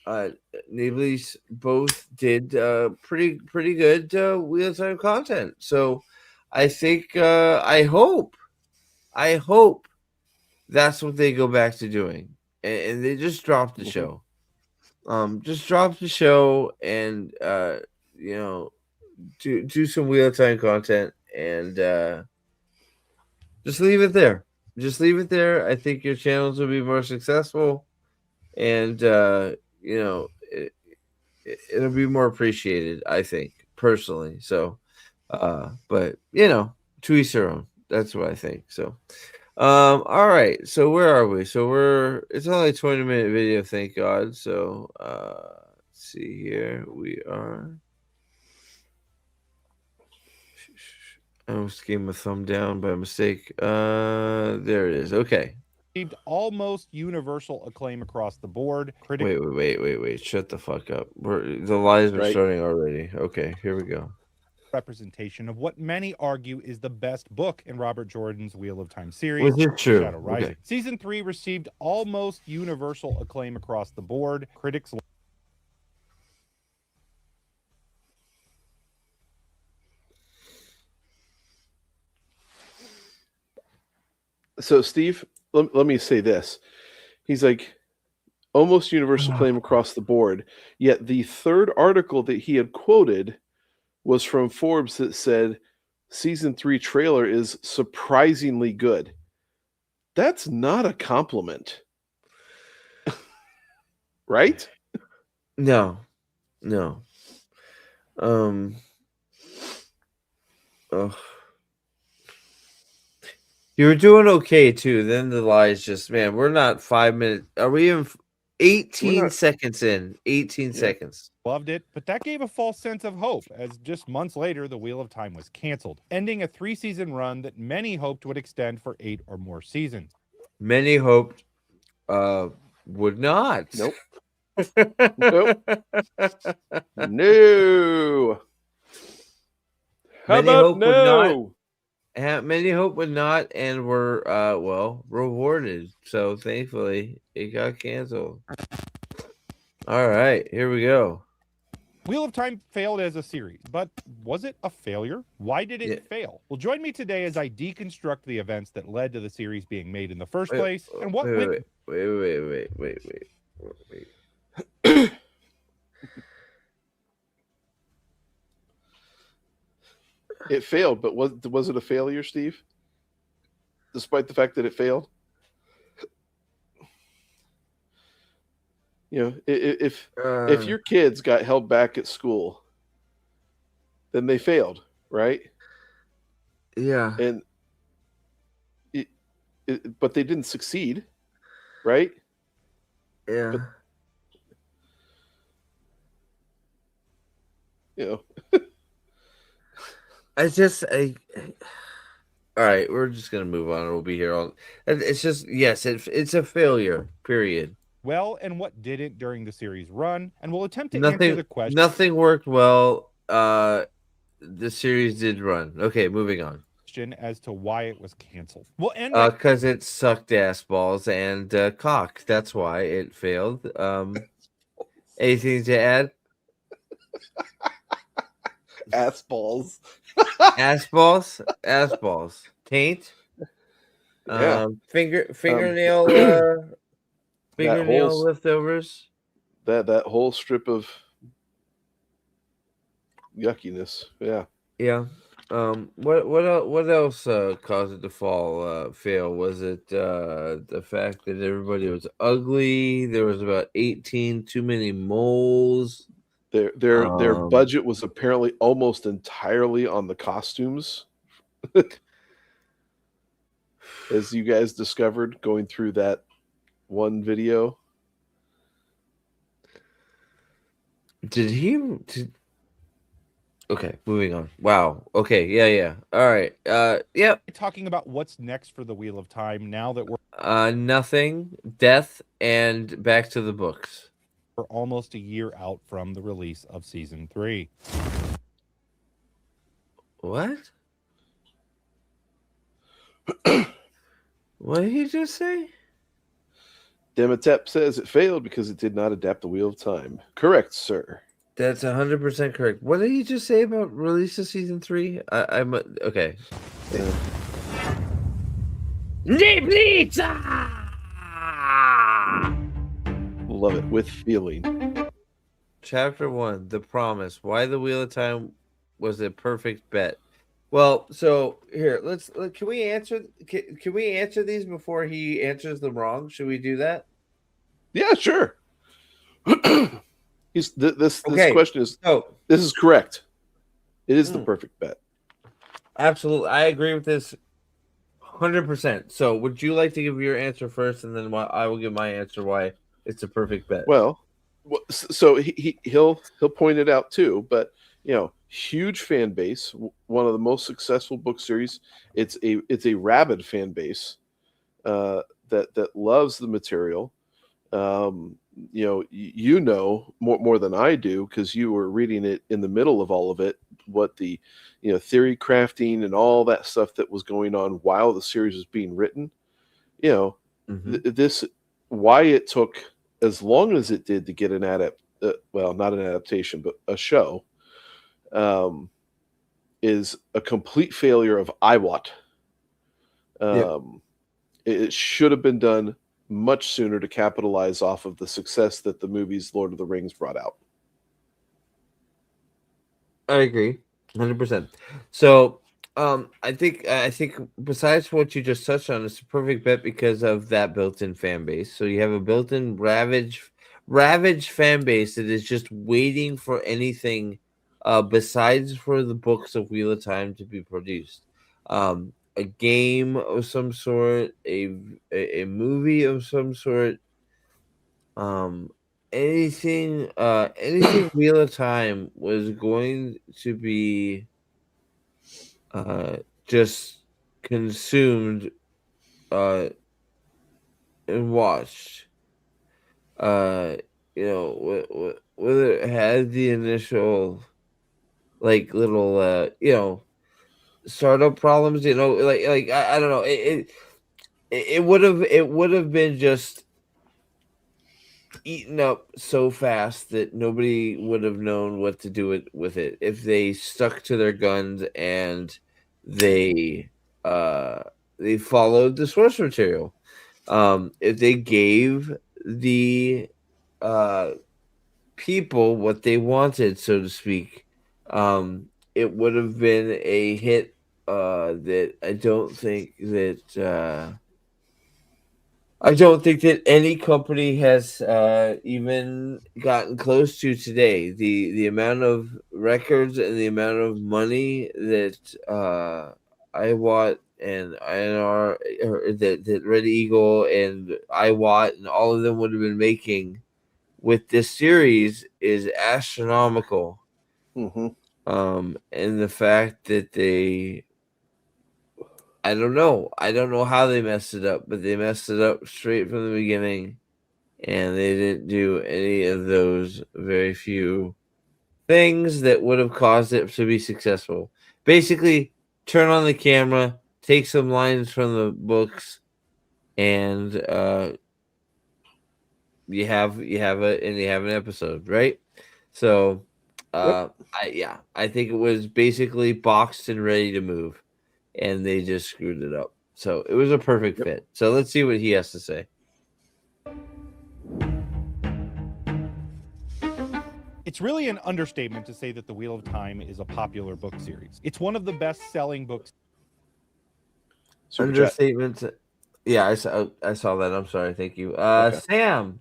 Nae'blis both did pretty good Wheel of Time content. So I think I hope that's what they go back to doing, and they just dropped the show. Just drop the show and do some Wheel of Time content and just leave it there. Just leave it there. I think your channels will be more successful, and it'll be more appreciated. I think personally. So, but to each their own. That's what I think. So. All right, so where are we? So it's only a 20-minute video, thank God. So let's see here. We are I almost gave him a thumb down by mistake. There it is. Okay. Received almost universal acclaim across the board. Wait. Shut the fuck up. The lies are starting already. Okay, here we go. Representation of what many argue is the best book in Robert Jordan's Wheel of Time series. Was it true? Shadow Rising. Okay. Season 3 received almost universal acclaim across the board. Critics. So, Steve, let me say this. He's like, almost universal acclaim across the board. Yet the third article that he had quoted was from Forbes that said season 3 trailer is surprisingly good. That's not a compliment. Right? No. You were doing okay too. Then the lies just, man, we're not 5 minutes. Are we in 18 seconds in? 18 seconds. Loved it, but that gave a false sense of hope, as just months later, the Wheel of Time was canceled, ending a 3-season run that many hoped would extend for 8 or more seasons. Many hoped would not. Nope. No. How about no? Many hope would not, and were rewarded. So thankfully, it got canceled. All right, here we go. Wheel of Time failed as a series, but was it a failure? Why did it fail? Well, join me today as I deconstruct the events that led to the series being made in the first place, and what Wait. It failed, but was it a failure, Steve? Despite the fact that it failed? If your kids got held back at school, then they failed, right? Yeah. And but they didn't succeed, right? Yeah. But, all right, we're just gonna move on. We'll be here all. It's just it's a failure. Period. Well, and what didn't during the series run, and we'll attempt to answer the question. Nothing worked well. The series did run. Okay, moving on. As to why it was canceled. We'll end because it sucked ass balls and cock. That's why it failed. Anything to add? Ass balls. Ass balls. Taint. Yeah. Fingernail whole leftovers. That whole strip of yuckiness. Yeah. Yeah. What else caused it to fail? Was it the fact that everybody was ugly? There was about 18 too many moles. Their budget was apparently almost entirely on the costumes. As you guys discovered going through that one video. Okay, moving on. Wow. Okay, yeah. All right. Yep. Talking about what's next for the Wheel of Time now that we're nothing, death, and back to the books. We're almost a year out from the release of season 3. What? What did he just say? Demetep says it failed because it did not adapt the Wheel of Time. Correct, sir. That's 100% correct. What did he just say about release of season 3? I'm okay. Nae'blis! Love it with feeling. Chapter 1: The Promise. Why the Wheel of Time was a perfect bet. Well, so here, can we answer these before he answers them wrong? Should we do that? Yeah, sure. This question is this is correct. It is the perfect bet. Absolutely. I agree with this 100%. So, would you like to give your answer first, and then I will give my answer why it's a perfect bet? Well, so he'll point it out too, but huge fan base, one of the most successful book series. It's a rabid fan base that loves the material. More than I do because you were reading it in the middle of all of it. What the theory crafting and all that stuff that was going on while the series was being written. This why it took as long as it did to get not an adaptation, but a show. Is a complete failure of IWAT. It should have been done much sooner to capitalize off of the success that the movies Lord of the Rings brought out. I agree, 100%. So, I think besides what you just touched on, it's a perfect bet because of that built-in fan base. So you have a built-in ravaged fan base that is just waiting for anything besides for the books of Wheel of Time to be produced. A game of some sort, a movie of some sort, anything Wheel of Time was going to be just consumed and watched. Whether it had the initial little startup problems, I don't know, it would have been just eaten up so fast that nobody would have known what to do with it if they stuck to their guns and they followed the source material. If they gave the people what they wanted, so to speak, it would have been a hit that I don't think that any company has even gotten close to today. The amount of records and the amount of money that IWAT and INR, that Red Eagle and IWAT and all of them would have been making with this series is astronomical. And the fact that I don't know how they messed it up, but they messed it up straight from the beginning, and they didn't do any of those very few things that would have caused it to be successful. Basically, turn on the camera, take some lines from the books, and you have an episode, right? So, I think it was basically boxed and ready to move, and they just screwed it up. So it was a perfect fit. So let's see what he has to say. It's really an understatement to say that The Wheel of Time is a popular book series. It's one of the best-selling books. Understatement. Yeah, I saw that. I'm sorry. Thank you. Okay. Sam,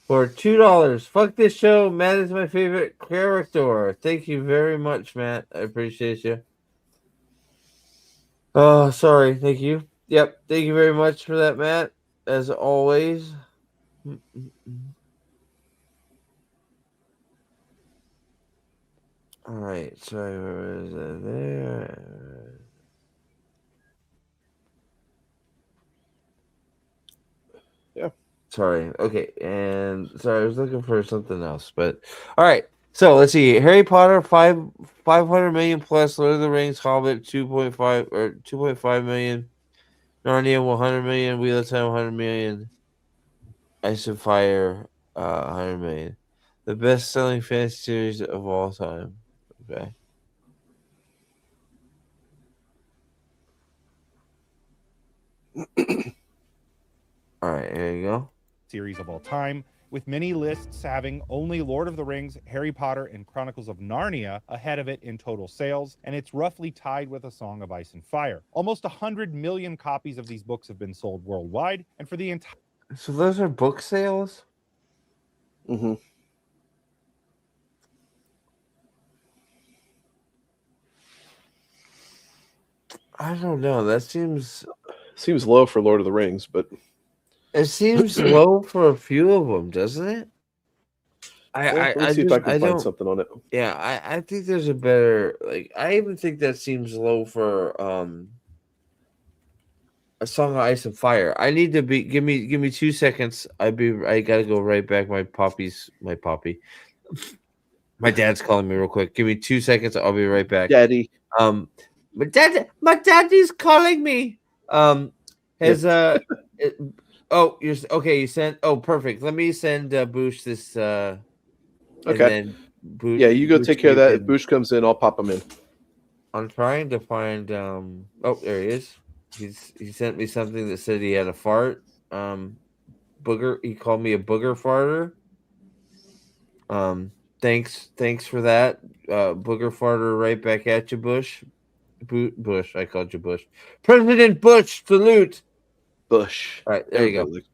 for $2. Fuck this show. Matt is my favorite character. Thank you very much, Matt. I appreciate you. Oh, sorry. Thank you. Yep. Thank you very much for that, Matt. As always. All right. Sorry. Where is that? There. Yeah. Sorry. Okay. And sorry, I was looking for something else. But all right. So let's see. Harry Potter 500 million plus. Lord of the Rings, Hobbit 2.5 or 2.5 million. Narnia 100 million. Wheel of Time 100 million. Ice and Fire 100 million. The best selling fantasy series of all time. Okay. All right, here you go. Series of all time, with many lists having only Lord of the Rings, Harry Potter, and Chronicles of Narnia ahead of it in total sales, and it's roughly tied with A Song of Ice and Fire. Almost 100 million copies of these books have been sold worldwide, and for the entire... So those are book sales? Mm-hmm. I don't know. That seems low for Lord of the Rings, but it seems low for a few of them, doesn't it? Let me see if I can find something on it. Yeah, I think there's a better I even think that seems low for A Song of Ice and Fire. I need to be give me 2 seconds. I gotta go right back. My poppy. My dad's calling me real quick. Give me 2 seconds. I'll be right back. Daddy. My daddy's calling me. You're okay. You sent. Oh, perfect. Let me send Boosh this. Okay. Yeah, you go take care of that. If Boosh comes in, I'll pop him in. I'm trying to find. Oh, there he is. He sent me something that said he had a fart. Booger. He called me a booger farter. Thanks for that. Booger farter right back at you, Bush. Bush. I called you Bush. President Bush. Salute. Bush. All right, there you go. Bush.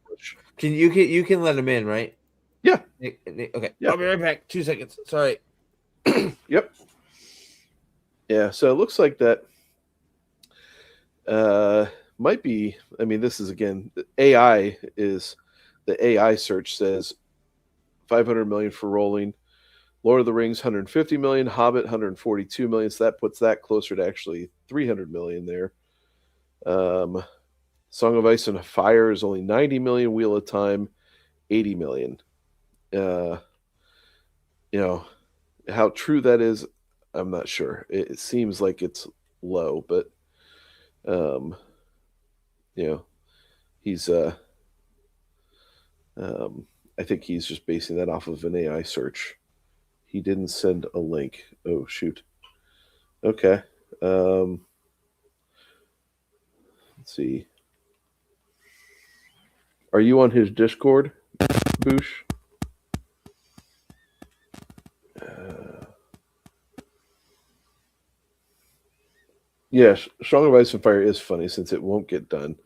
You can let him in, right? Yeah. Okay. Yeah. I'll be right back. 2 seconds. Sorry. Yep. Yeah. So it looks like that. Might be. I mean, this is again. The AI search says 500 million for Rolling. Lord of the Rings 150 million. Hobbit 142 million. So that puts that closer to actually 300 million there. Song of Ice and Fire is only 90 million. Wheel of Time 80 million. How true that is, I'm not sure. It seems like it's low, but he's I think he's just basing that off of an AI search. He didn't send a link. Oh shoot. Okay. Let's see. Are you on his Discord, Boosh? Yes, Song of Ice and Fire is funny since it won't get done.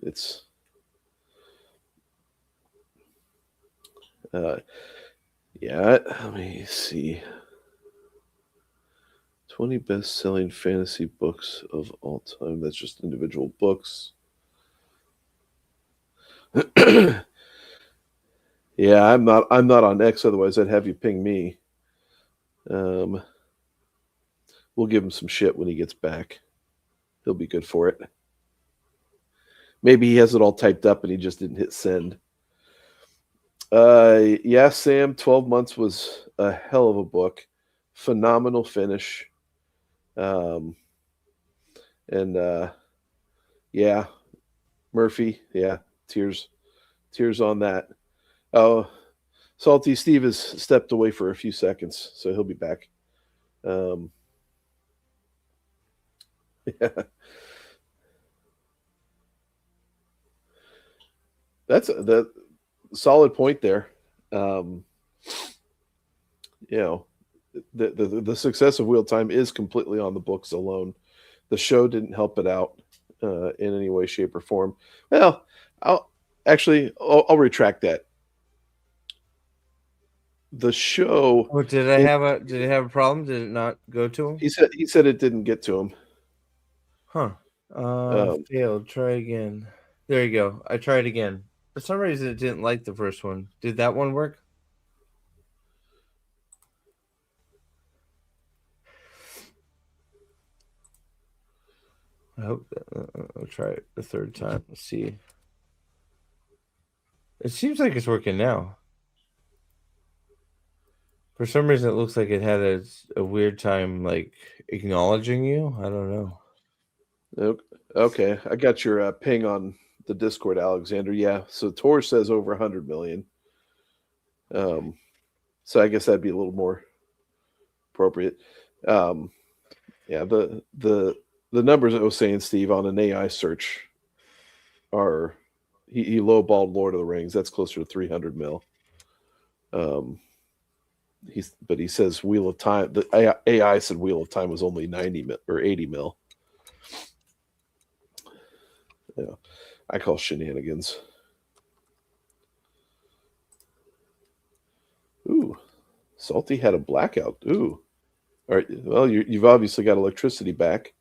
It's let me see. 20 best-selling fantasy books of all time. That's just individual books. Yeah, I'm not on X, otherwise I'd have you ping me. We'll give him some shit when he gets back. He'll be good for it. Maybe he has it all typed up and he just didn't hit send. Yeah, Sam, 12 Months was a hell of a book. Phenomenal finish. Yeah, Murphy, yeah, tears on that. Oh, Salty Steve has stepped away for a few seconds, so he'll be back. Yeah. That's the solid point there. You know, the success of Wheel Time is completely on the books alone. The show didn't help it out in any way, shape, or form. Well, I'll retract that. The show. Oh, did it have a problem? Did it not go to him? He said it didn't get to him. Huh. Failed. Try again. There you go. I tried again. For some reason, it didn't like the first one. Did that one work? I hope I'll try it the third time. Let's see. It seems like it's working now. For some reason, it looks like it had a weird time, like, acknowledging you. I don't know. Okay. I got your ping on the Discord, Alexander. Yeah. So Tor says over 100 million. So I guess that'd be a little more appropriate. Yeah. The numbers I was saying, Steve, on an AI search are he lowballed Lord of the Rings. That's closer to 300 mil. But he says Wheel of Time. The AI said Wheel of Time was only 90 mil or 80 mil. Yeah, I call shenanigans. Ooh, Salty had a blackout. Ooh, all right. Well, you've obviously got electricity back,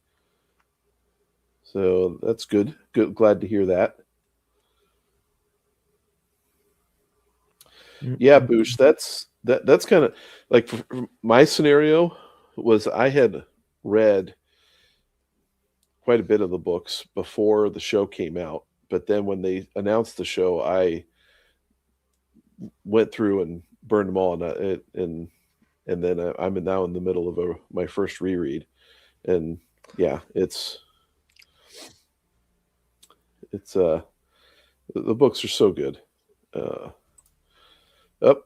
so that's good. Good, glad to hear that. Yeah, Boosh, that's kind of like my scenario was I had read quite a bit of the books before the show came out, but then when they announced the show, I went through and burned them all, and then I'm now in the middle of my first reread, and yeah, it's the books are so good.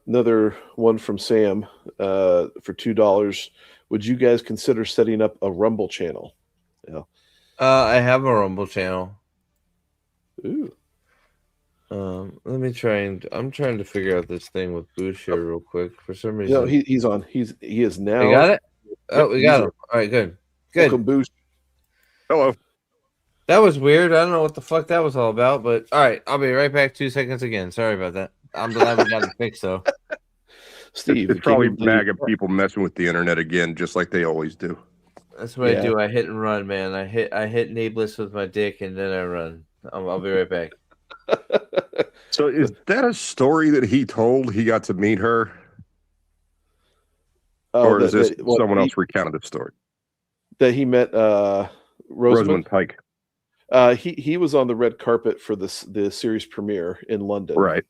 Another one from Sam for $2. Would you guys consider setting up a Rumble channel? Yeah. I have a Rumble channel. Ooh. Let me try I'm trying to figure out this thing with Boosh here real quick. For some reason, No, he's on. He is now. We got it. Oh, we got him. All right, good. Welcome, Boosh. Hello. That was weird. I don't know what the fuck that was all about, but all right, I'll be right back. 2 seconds again. Sorry about that. I'm glad we got it fixed, though. Steve, it's probably MAGA people messing with the internet again, just like they always do. That's what I do. I hit and run, man. I hit Nae'blis with my dick, and then I run. I'll be right back. So, is that a story that he told? He got to meet her, or is this someone else recounted the story? That he met Rosamund Pike. He was on the red carpet for the series premiere in London, right?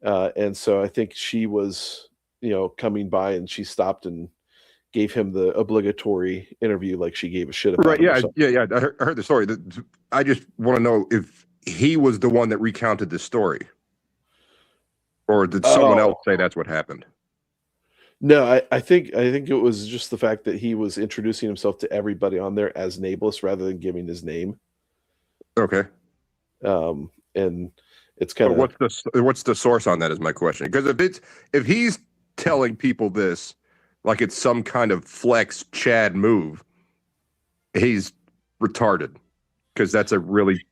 And so I think she was, coming by, and she stopped and gave him the obligatory interview, like she gave a shit about. Right? Yeah. I heard the story. I just want to know if he was the one that recounted the story, or did someone else say that's what happened? No, I think it was just the fact that he was introducing himself to everybody on there as Nae'blis rather than giving his name. Okay. And it's kind of what's the source on that is my question. Because if he's telling people this like it's some kind of flex Chad move, he's retarded. Because that's a really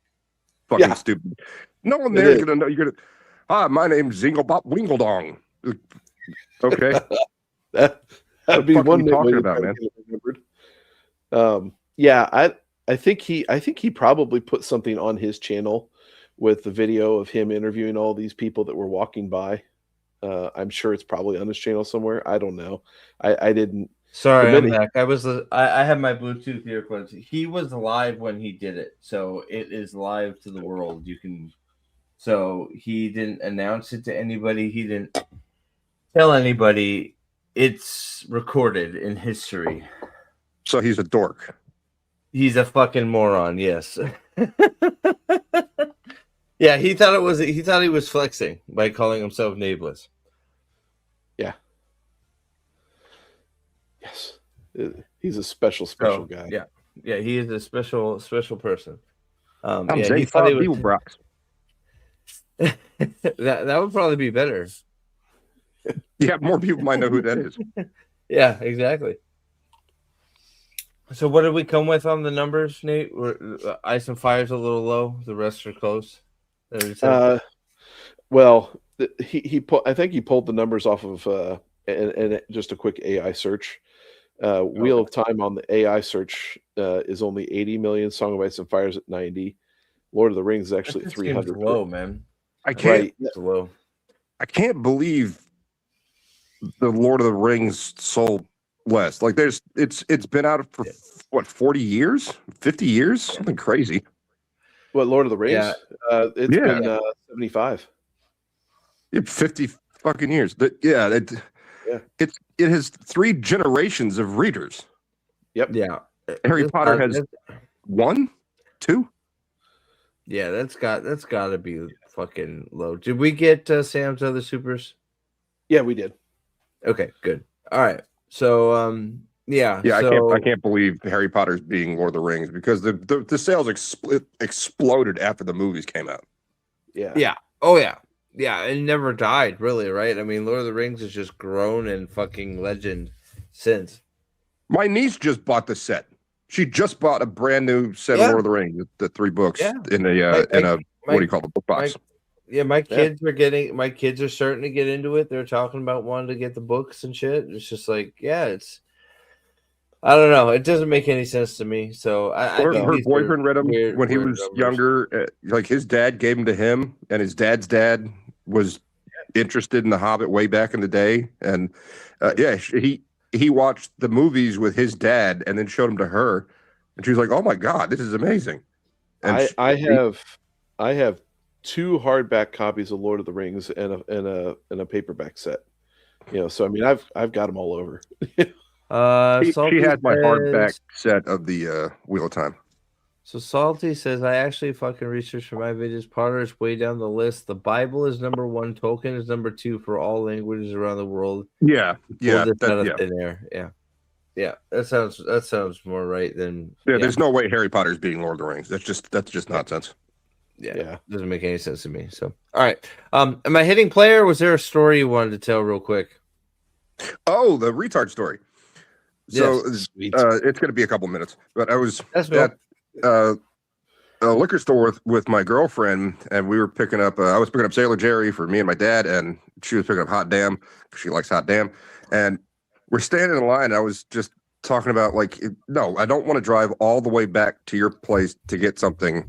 fucking stupid. No one there is gonna know. You're gonna. Hi, my name's Zinglebop Wingledong. Okay. That'd be one name talking about, man. I think he probably put something on his channel with the video of him interviewing all these people that were walking by. I'm sure it's probably on his channel somewhere. I don't know. I didn't. Sorry, I'm back. I had my Bluetooth earphones. He was live when he did it, so it is live to the world. So he didn't announce it to anybody. He didn't tell anybody. It's recorded in history. So he's a dork. He's a fucking moron. Yes. Yeah, he thought he was flexing by calling himself Nae'blis. Yeah. Yes. He's a special guy. Yeah, he is a special person. I'm Yeah, he Zay thought he Fob was. Brox. that would probably be better. Yeah, more people might know who that is. Yeah, exactly. So what did we come with on the numbers, Nate? Ice and Fire's a little low. The rest are close. Well, I think he pulled the numbers off of and just a quick AI search. Wheel of Time on the AI search is only 80 million. Song of Ice and Fire is at 90. Lord of the Rings is actually 300. Low, man. I can't. Right. It's low. I can't believe the Lord of the Rings sold less. Like it's been out for what 40 years, 50 years, something crazy. What, Lord of the Rings? Yeah. It's been 75. 50 fucking years. It has 3 generations of readers. Yep. Yeah. Harry Potter has 1, 2. Yeah, that's got to be fucking low. Did we get Sam's other supers? Yeah, we did. Okay, good. All right. So yeah. I can't believe Harry Potter's being Lord of the Rings because the sales exploded after the movies came out. Yeah. Yeah. Oh yeah. Yeah, it never died, really, right? I mean, Lord of the Rings has just grown in fucking legend since. My niece just bought the set. She just bought a brand new set of Lord of the Rings, the 3 books in a what do you call it, book box? My kids are starting to get into it. They're talking about wanting to get the books and shit. It's just like, I don't know. It doesn't make any sense to me. So her boyfriend read them when he was younger. Like his dad gave them to him, and his dad's dad was interested in The Hobbit way back in the day. And he watched the movies with his dad, and then showed them to her, and she was like, "Oh my god, this is amazing." And I have 2 hardback copies of Lord of the Rings and a paperback set. So I mean, I've got them all over. She has my hardback set of the Wheel of Time. So Salty says, I actually fucking researched for my videos. Potter is way down the list. The Bible is number 1. Tolkien is number 2 for all languages around the world. Yeah. Thin air. Yeah. That sounds more right than. Yeah, there's no way Harry Potter's being Lord of the Rings. That's just nonsense. Yeah. Doesn't make any sense to me. So, all right. Am I hitting play, or was there a story you wanted to tell real quick? Oh, the retard story. So it's going to be a couple minutes, but I was at a liquor store with my girlfriend, and we were picking up. I was picking up Sailor Jerry for me and my dad, and she was picking up Hot Damn because she likes Hot Damn. And we're standing in line. And I was just talking about no, I don't want to drive all the way back to your place to get something,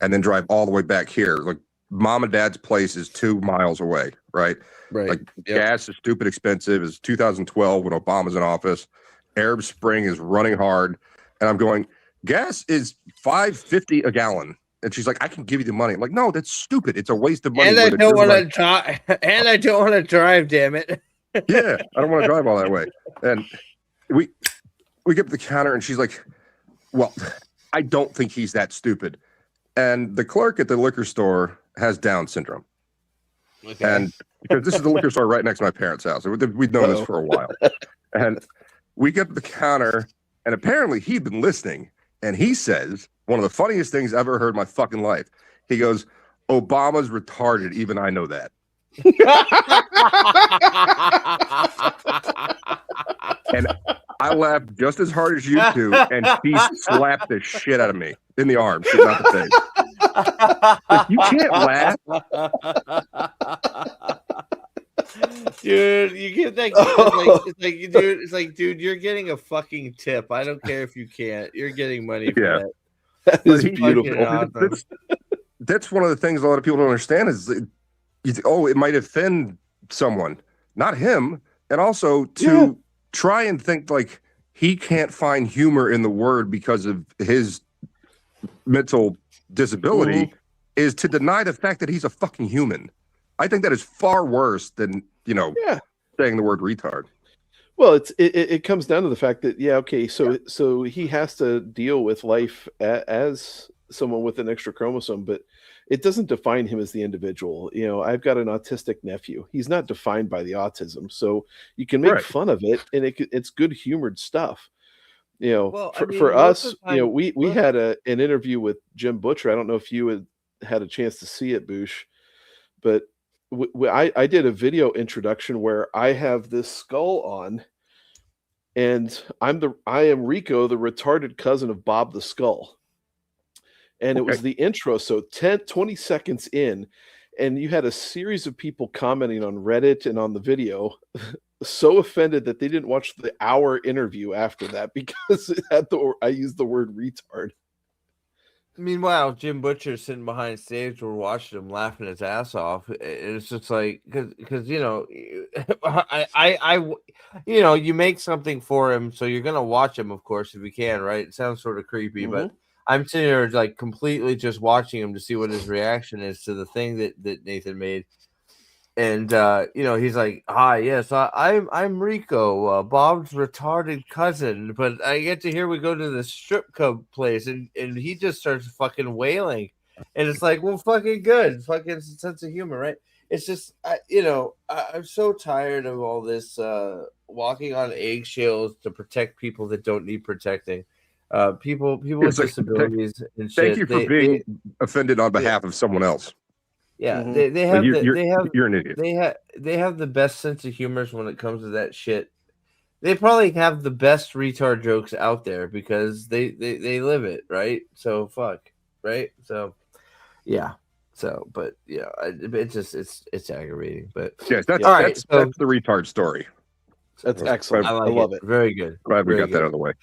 and then drive all the way back here. Like mom and dad's place is 2 miles away, right? Right. Like gas is stupid expensive. It's 2012 when Obama's in office. Arab Spring is running hard, and I'm going, gas is $5.50 a gallon, and she's like, I can give you the money. I'm like, no, that's stupid. It's a waste of money. And I don't want to drive. And I don't want to drive. Damn it. Yeah, I don't want to drive all that way. And we get to the counter, and she's like, well, I don't think he's that stupid. And the clerk at the liquor store has Down syndrome. Okay. And because this is the liquor store right next to my parents' house, we've known this for a while, and we get to the counter, and apparently he'd been listening, and he says one of the funniest things I've ever heard in my fucking life. He goes, Obama's retarded. Even I know that. And I laughed just as hard as you two, and he slapped the shit out of me in the arm, not the face. Like, you can't laugh. Dude, you get that. It's like, dude, you're getting a fucking tip. I don't care if you can't. You're getting money for that. That is beautiful. Awesome. That's one of the things a lot of people don't understand is, it might offend someone, not him, and also to try and think like he can't find humor in the word because of his mental disability is to deny the fact that he's a fucking human. I think that is far worse than, saying the word retard. Well, it comes down to the fact that, so he has to deal with life as someone with an extra chromosome, but it doesn't define him as the individual. I've got an autistic nephew. He's not defined by the autism, so you can make fun of it, and it's good humored stuff. You know, Well, I for, mean, for most us, of the you know, time, we had an interview with Jim Butcher. I don't know if you had a chance to see it, Boosh, but I did a video introduction where I have this skull on, and I am Rico, the retarded cousin of Bob the Skull. And it was the intro, so 20 seconds in, and you had a series of people commenting on Reddit and on the video, so offended that they didn't watch the hour interview after that because I used the word retard. Meanwhile, Jim Butcher's sitting behind stage. We're watching him laughing his ass off. It's just like because you know, you know, you make something for him, so you're gonna watch him, of course, if you can, right? It sounds sort of creepy, but I'm sitting there like completely just watching him to see what his reaction is to the thing that Nathan made. And you know, he's like, "Hi, yes, I'm Rico, Bob's retarded cousin." But I get to hear we go to the strip club place, and he just starts fucking wailing, and it's like, well, fucking good, fucking sense of humor, right? It's just, you know, I'm so tired of all this walking on eggshells to protect people that don't need protecting. People with disabilities and shit. Thank you for being offended on behalf of someone else. Yeah, they have you're an idiot. They have the best sense of humor when it comes to that shit. They probably have the best retard jokes out there because they live it, right? So fuck, right? So yeah. So, but yeah, it's aggravating. But yes, that's all right. That's the retard story. That's excellent. I love it. Very good. Glad we got that out of the way.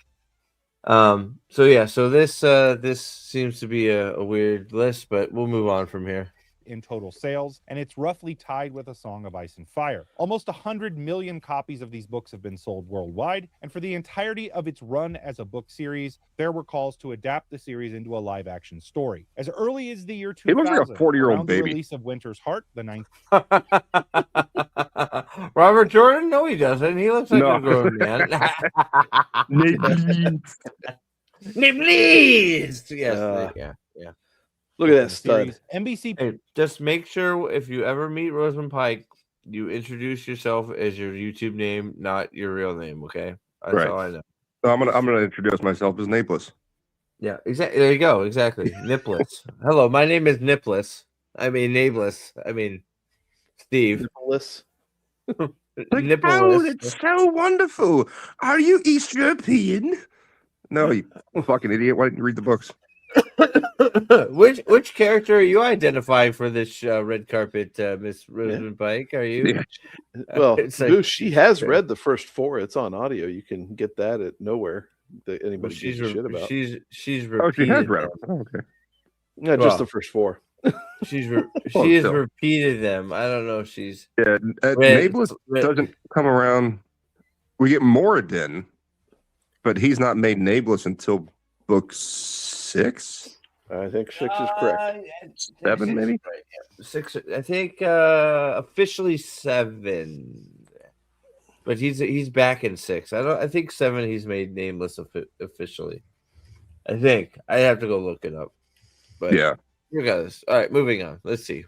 So yeah, so this seems to be a weird list, but we'll move on from here. In total sales, and it's roughly tied with A Song of Ice and Fire. Almost 100 million copies of these books have been sold worldwide, and for the entirety of its run as a book series, there were calls to adapt the series into a live-action story. As early as the year 2000, he looks like a 40-year-old baby. The release of Winter's Heart, the ninth. Robert Jordan? No, he doesn't. He looks like a grown man. Nae'blis. Nae'blis! Yes, yeah. Look at that stud. NBC. Hey, just make sure if you ever meet Rosamund Pike, you introduce yourself as your YouTube name, not your real name. Okay, that's all I know. I'm gonna introduce myself as Nae'blis. Yeah, exactly. There you go. Exactly. Nae'blis. Hello, my name is Nae'blis. I mean Nae'blis. I mean Steve. Nae'blis. Oh, that's so wonderful. Are you East European? No, you fucking idiot. Why didn't you read the books? Which character are you identifying for this red carpet, Miss Rosamund Pike? Are you? Yeah. Well, like, she has read the first 4. It's on audio. You can get that at nowhere that anybody gives a shit about. She's repeated. Oh, she has read it. Oh, okay. Yeah, just the first 4. She has repeated them. I don't know if she's. Yeah, Nae'blis doesn't come around. We get Moradin, but he's not made Nae'blis until book 6. I think 6 is correct. 7, maybe? 6, I think officially 7. But he's back in 6. I think 7 he's made Nameless officially. I think. I have to go look it up. But yeah. You got this. All right, moving on. Let's see.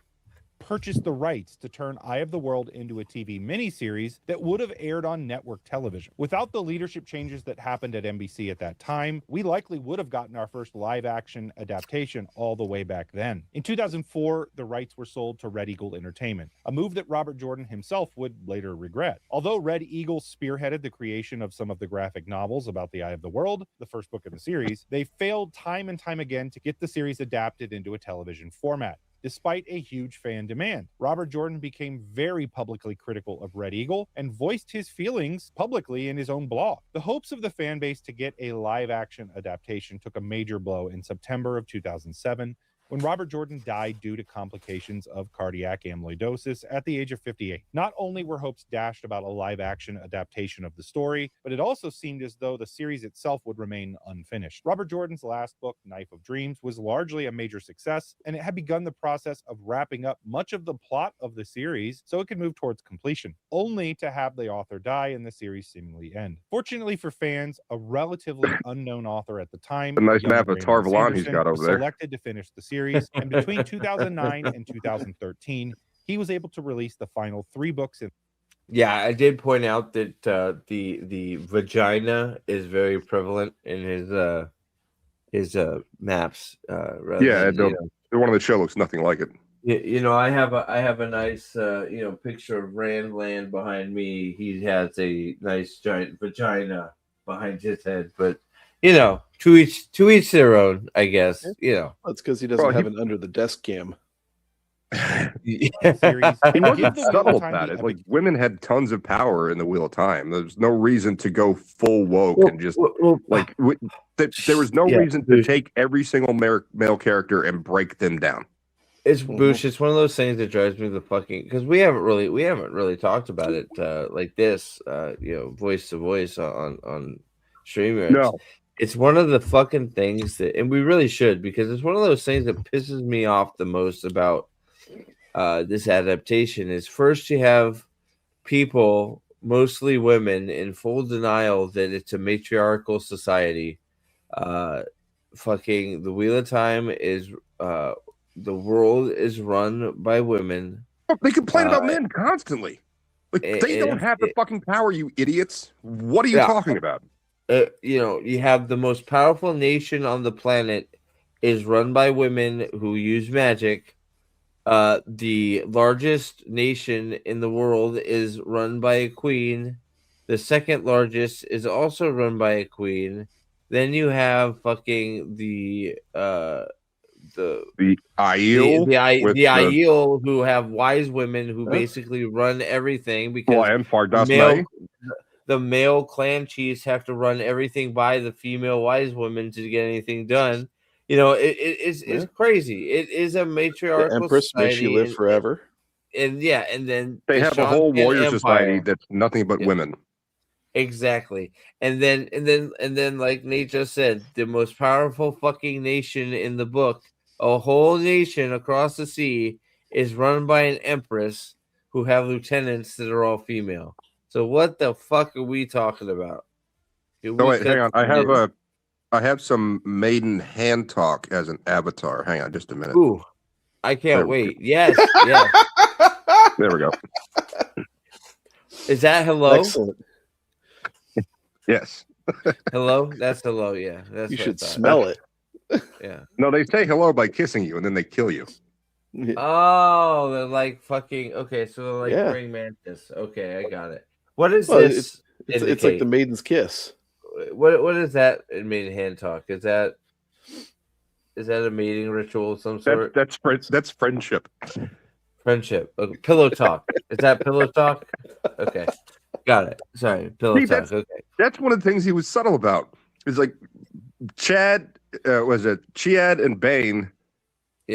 Purchased the rights to turn Eye of the World into a TV miniseries that would have aired on network television. Without the leadership changes that happened at NBC at that time, we likely would have gotten our first live-action adaptation all the way back then. In 2004, the rights were sold to Red Eagle Entertainment, a move that Robert Jordan himself would later regret. Although Red Eagle spearheaded the creation of some of the graphic novels about the Eye of the World, the first book in the series, they failed time and time again to get the series adapted into a television format. Despite a huge fan demand, Robert Jordan became very publicly critical of Red Eagle and voiced his feelings publicly in his own blog. The hopes of the fan base to get a live-action adaptation took a major blow in September of 2007 when Robert Jordan died due to complications of cardiac amyloidosis at the age of 58. Not only were hopes dashed about a live-action adaptation of the story, but it also seemed as though the series itself would remain unfinished. Robert Jordan's last book, Knife of Dreams, was largely a major success, and it had begun the process of wrapping up much of the plot of the series so it could move towards completion, only to have the author die and the series seemingly end. Fortunately for fans, a relatively unknown author at the time, a nice map of Tarvalon he's got over there, selected to finish the series. And between 2009 and 2013, he was able to release the final 3 books in. Yeah, I did point out that the vagina is very prevalent in his maps. Rather Yeah, than the one on the show looks nothing like it. I have a nice picture of Randland behind me. He has a nice giant vagina behind his head, but to each their own, I guess. Well, it's because he doesn't have an under the desk cam. He wasn't subtle about it. Like, women had tons of power in the Wheel of Time. There's no reason to go full woke and just there was no reason to take every single male character and break them down. It's Boosh. It's one of those things that drives me the fucking, because we haven't really talked about it like this, voice to voice on streamer. No. It's one of the fucking things that, and we really should, because it's one of those things that pisses me off the most about this adaptation. Is first you have people, mostly women, in full denial that it's a matriarchal society. Fucking the Wheel of Time is the world is run by women. They complain about men constantly. Like, they don't have the fucking power, you idiots. What are you talking about? You have the most powerful nation on the planet is run by women who use magic. The largest nation in the world is run by a queen. The second largest is also run by a queen. Then you have fucking the Aiel, the Aiel, who have wise women who basically run everything, because the male clan chiefs have to run everything by the female wise women to get anything done. It's crazy. It is a matriarchal The Empress society, makes you live forever. And then they have a whole warrior society that's nothing but women. Exactly. And then like Nate just said, the most powerful fucking nation in the book, a whole nation across the sea, is run by an empress who have lieutenants that are all female. So what the fuck are we talking about? Wait, hang on. I have some maiden hand talk as an avatar. Hang on just a minute. Ooh, I can't wait. Yes, yes. There we go. Is that hello? Excellent. Yes. Hello? That's hello, yeah. That's you should smell it. Yeah. No, they say hello by kissing you and then they kill you. Oh, they're like fucking okay, so they're like praying mantis. Okay, I got it. What is this? It's like the maiden's kiss. What is that in maiden hand talk? Is that a mating ritual of some sort? That's friendship. Friendship. Okay. Pillow talk. Is that pillow talk? Okay. Got it. Sorry. Pillow talk. Okay. That's one of the things he was subtle about. It's like Chiad and Bane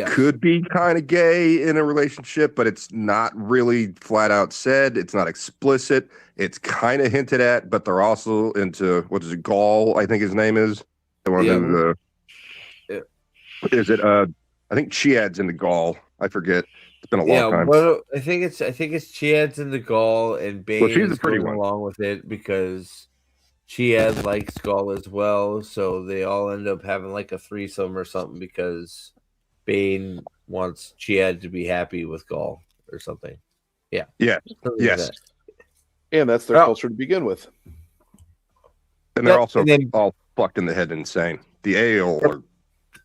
could be kind of gay in a relationship, but it's not really flat out said. It's not explicit. It's kind of hinted at, but they're also into, what is it, Gaul, I think his name is. The one is it I think Chiad's into Gaul. I forget. It's been a long time. Well, I think it's Chiad's in the Gaul, and Bane is going along with it because Chiad likes Gaul as well. So they all end up having like a threesome or something because Bane wants Chiad to be happy with Gaul or something. Yeah. Yeah. Yes. And that's their culture to begin with. And they're also all fucked in the head insane. The Aiel are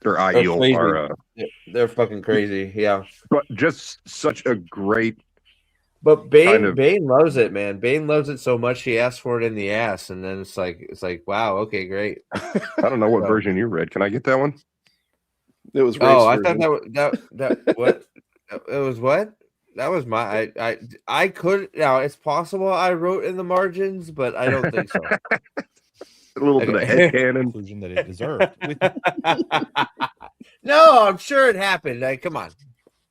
they're fucking crazy, yeah. But just such a great. But Bane loves it, man. Bane loves it so much he asks for it in the ass, and then it's like wow, okay, great. I don't know what version you read. Can I get that one? It was. I thought that what? It was what? That was my. I could now. It's possible I wrote in the margins, but I don't think so. A little bit of headcanon. Conclusion that it deserved. No, I'm sure it happened. Come on.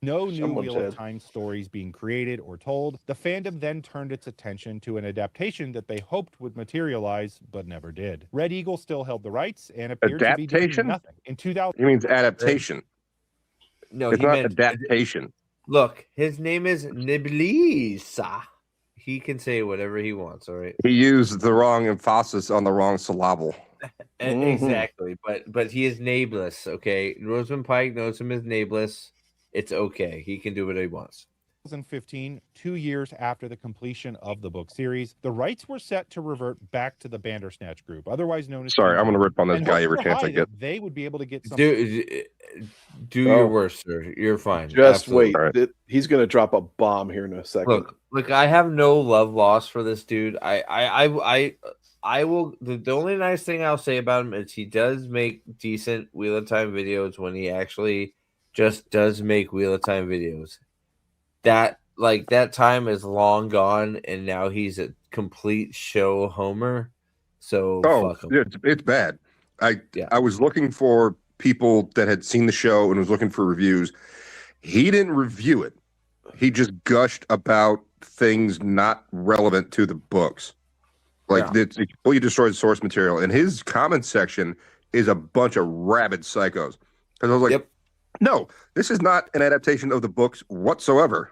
No new Wheel of Time stories being created or told, the fandom then turned its attention to an adaptation that they hoped would materialize, but never did. Red Eagle still held the rights and appeared to be doing nothing. In 2000, he means adaptation. No, it's not adaptation. Look, his name is Nae'blis. He can say whatever he wants. All right. He used the wrong emphasis on the wrong syllable. Exactly, but he is Nae'blis. Okay, Rosamund Pike knows him as Nae'blis. It's okay. He can do what he wants. 2015, 2 years after the completion of the book series, the rights were set to revert back to the Bandersnatch Group, otherwise known as. Sorry, I'm going to rip on this and guy hopes every were chance I high get. that they would be able to get some. Do your worst, sir. You're fine. Just Absolutely. wait. He's going to drop a bomb here in a second. Look, I have no love lost for this dude. I will. The only nice thing I'll say about him is he does make decent Wheel of Time videos when he actually just does make Wheel of Time videos. That time is long gone, and now he's a complete show homer. So fuck him. It's bad. I was looking for people that had seen the show and was looking for reviews. He didn't review it. He just gushed about things not relevant to the books. It completely destroyed source material. And his comment section is a bunch of rabid psychos. Because I was like, no, this is not an adaptation of the books whatsoever.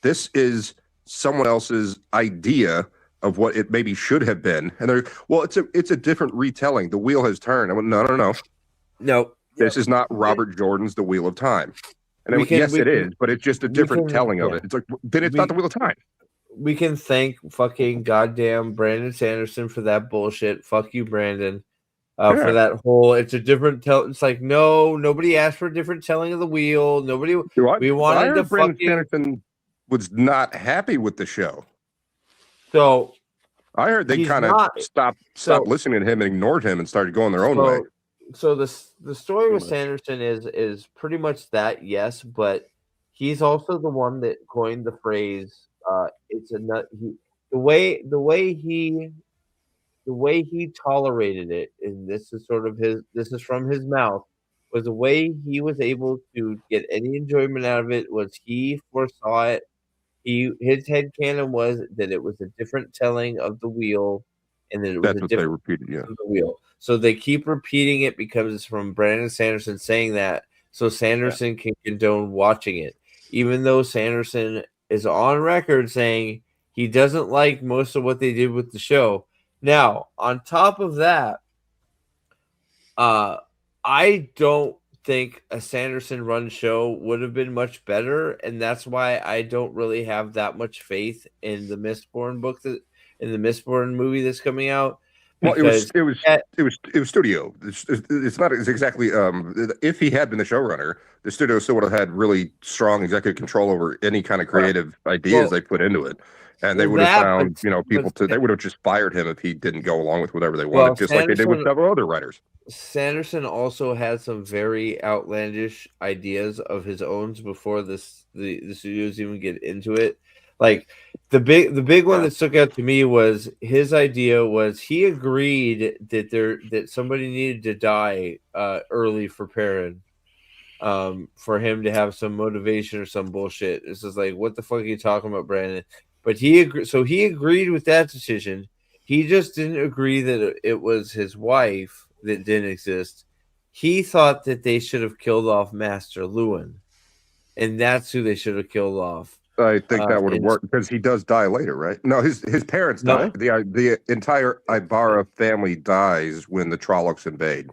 This is someone else's idea of what it maybe should have been. And they're, well, it's a different retelling. The wheel has turned. I went, no. No. This is not Robert Jordan's The Wheel of Time. And it is, but it's just a different telling of it. It's like, then it's not The Wheel of Time. We can thank fucking goddamn Brandon Sanderson for that bullshit. Fuck you, Brandon. For that whole, it's a different It's like, no, nobody asked for a different telling of the wheel. Nobody. We wanted to Brandon fucking. Sanderson was not happy with the show. So I heard they kind of stopped listening to him and ignored him and started going their own way. So the story with Sanderson is pretty much that, yes, but he's also the one that coined the phrase. It's a nut. The way he tolerated it, and this is sort of this is from his mouth, was the way he was able to get any enjoyment out of it was he foresaw it. His headcanon was that it was a different telling of the wheel, and that it was That's what they repeated, of the wheel. So they keep repeating it because it's from Brandon Sanderson saying that, so Sanderson can condone watching it, even though Sanderson is on record saying he doesn't like most of what they did with the show. Now, on top of that, I don't think a Sanderson run show would have been much better, and that's why I don't really have that much faith in the Mistborn book in the Mistborn movie that's coming out. Well, it was studio. It's exactly. If he had been the showrunner, the studio still would have had really strong executive control over any kind of creative ideas they put into it, and they would have found people to. They would have just fired him if he didn't go along with whatever they wanted, just like they did with several other writers. Sanderson also had some very outlandish ideas of his own before the studios even get into it. Like the big one that stuck out to me was his idea was he agreed that somebody needed to die early for Perrin, for him to have some motivation or some bullshit. This is like, what the fuck are you talking about, Brandon? But he agreed with that decision. He just didn't agree that it was his wife that didn't exist. He thought that they should have killed off Master Lewin, and that's who they should have killed off. I think that would have worked because he does die later, right? No, his parents die. The entire Ibarra family dies when the Trollocs invade.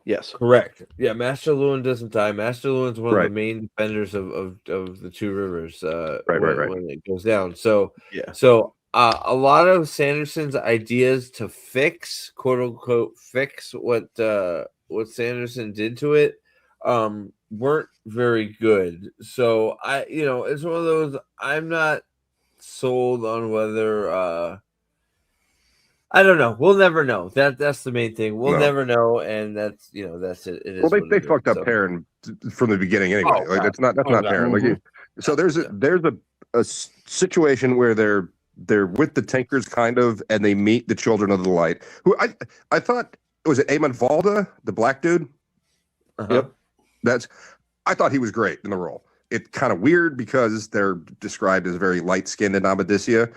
Yes, correct. Yeah, Master Lewin doesn't die. Master Lewin's one of the main defenders of the two rivers. When it goes down. So a lot of Sanderson's ideas to fix, quote unquote, fix what Sanderson did to it, weren't very good. So it's one of those, I'm not sold on whether I don't know. We'll never know. That's the main thing. We'll never know, and that's that's it. It is. Well, they fucked up Perrin from the beginning anyway. That's not Perrin. Like, so there's a situation where they're with the Tinkers kind of, and they meet the Children of the Light, who I thought, was it Eamon Valda, the black dude? Yep. I thought he was great in the role. It's kind of weird because they're described as very light-skinned in Amadisia.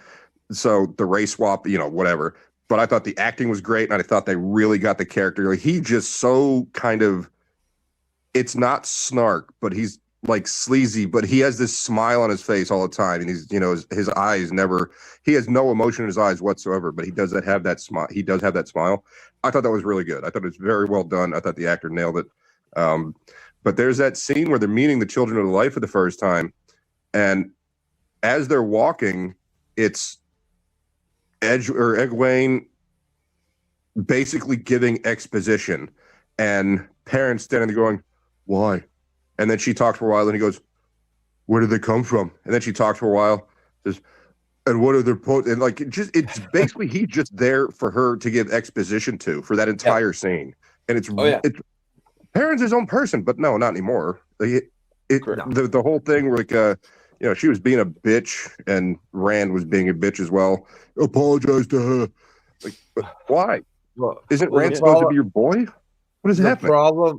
So the race swap, whatever. But I thought the acting was great, and I thought they really got the character. Like, he just so kind of, it's not snark, but he's like sleazy, but he has this smile on his face all the time. And he's, his eyes never, he has no emotion in his eyes whatsoever, but he does have that smile. He does have that smile. I thought that was really good. I thought it was very well done. I thought the actor nailed it. But there's that scene where they're meeting the Children of the Light for the first time, and as they're walking, it's Egwene basically giving exposition, and Perrin standing there going, "Why?" And then she talks for a while, and he goes, "Where did they come from?" And then she talks for a while, says, "And what are their and like it's basically he's just there for her to give exposition to for that entire scene, and it's Perrin's his own person, but no, not anymore. The whole thing where she was being a bitch, and Rand was being a bitch as well. Apologize to her. Like, why? Well, isn't Rand supposed to be your boy? What is happening?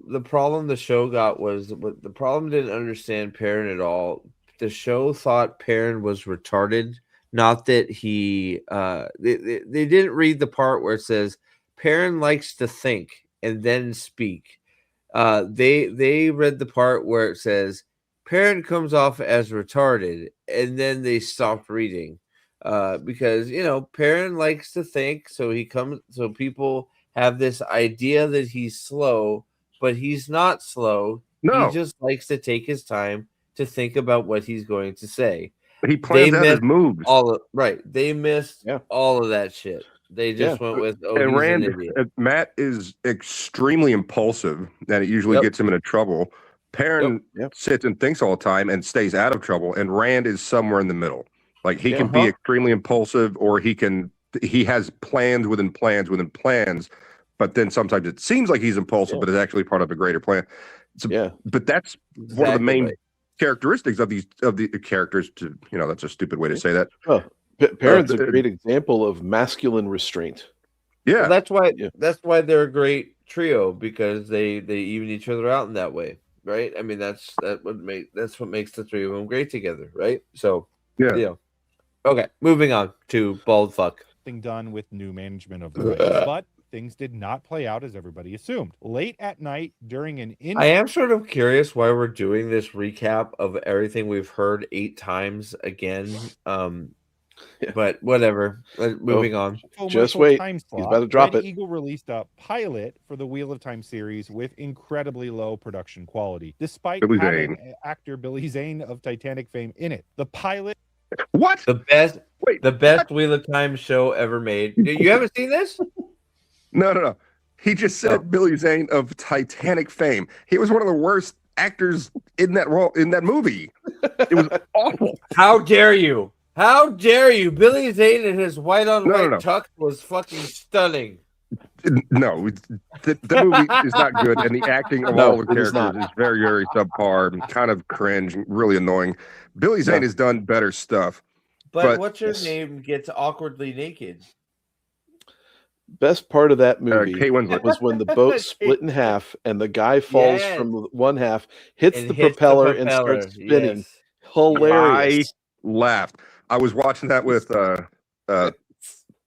The problem the show got was the problem didn't understand Perrin at all. The show thought Perrin was retarded, not that he. They didn't read the part where it says Perrin likes to think and then speak. They read the part where it says Perrin comes off as retarded, and then they stopped reading because Perrin likes to think, so people have this idea that he's slow, but he's not slow. No. He just likes to take his time to think about what he's going to say. He plans out his moves. They missed all of that shit. They just went with, and he's Rand, an idiot. Matt is extremely impulsive, and it usually gets him into trouble. Perrin sits and thinks all the time and stays out of trouble, and Rand is somewhere in the middle. Like he can be extremely impulsive, or he has plans within plans within plans, but then sometimes it seems like he's impulsive, but it's actually part of a greater plan. But that's one of the main characteristics of the characters. That's a stupid way to say that. Perrin's a great example of masculine restraint. Yeah, well, that's why they're a great trio, because they even each other out in that way, right? I mean, that's what makes the three of them great together, right? So okay, moving on to bald fuck. Thing done with new management of the rights, but things did not play out as everybody assumed. Late at night during an I am sort of curious why we're doing this recap of everything we've heard 8 times again. But whatever. Moving on. Just wait. He's about to drop Red it. Eagle released a pilot for the Wheel of Time series with incredibly low production quality, despite having actor Billy Zane of Titanic fame in it. The pilot. What? The best Wheel of Time show ever made. You haven't seen this? No. He just said Billy Zane of Titanic fame. He was one of the worst actors in that role in that movie. It was awful. How dare you? How dare you? Billy Zane in his white on white tux was fucking stunning. No, the movie is not good, and the acting of all the characters is very, very subpar, and kind of cringe, and really annoying. Billy Zane has done better stuff. But what's your name gets awkwardly naked? Best part of that movie was when the boat split in half and the guy falls from one half, hits the propeller and starts spinning. Yes. Hilarious. I laughed. I was watching that with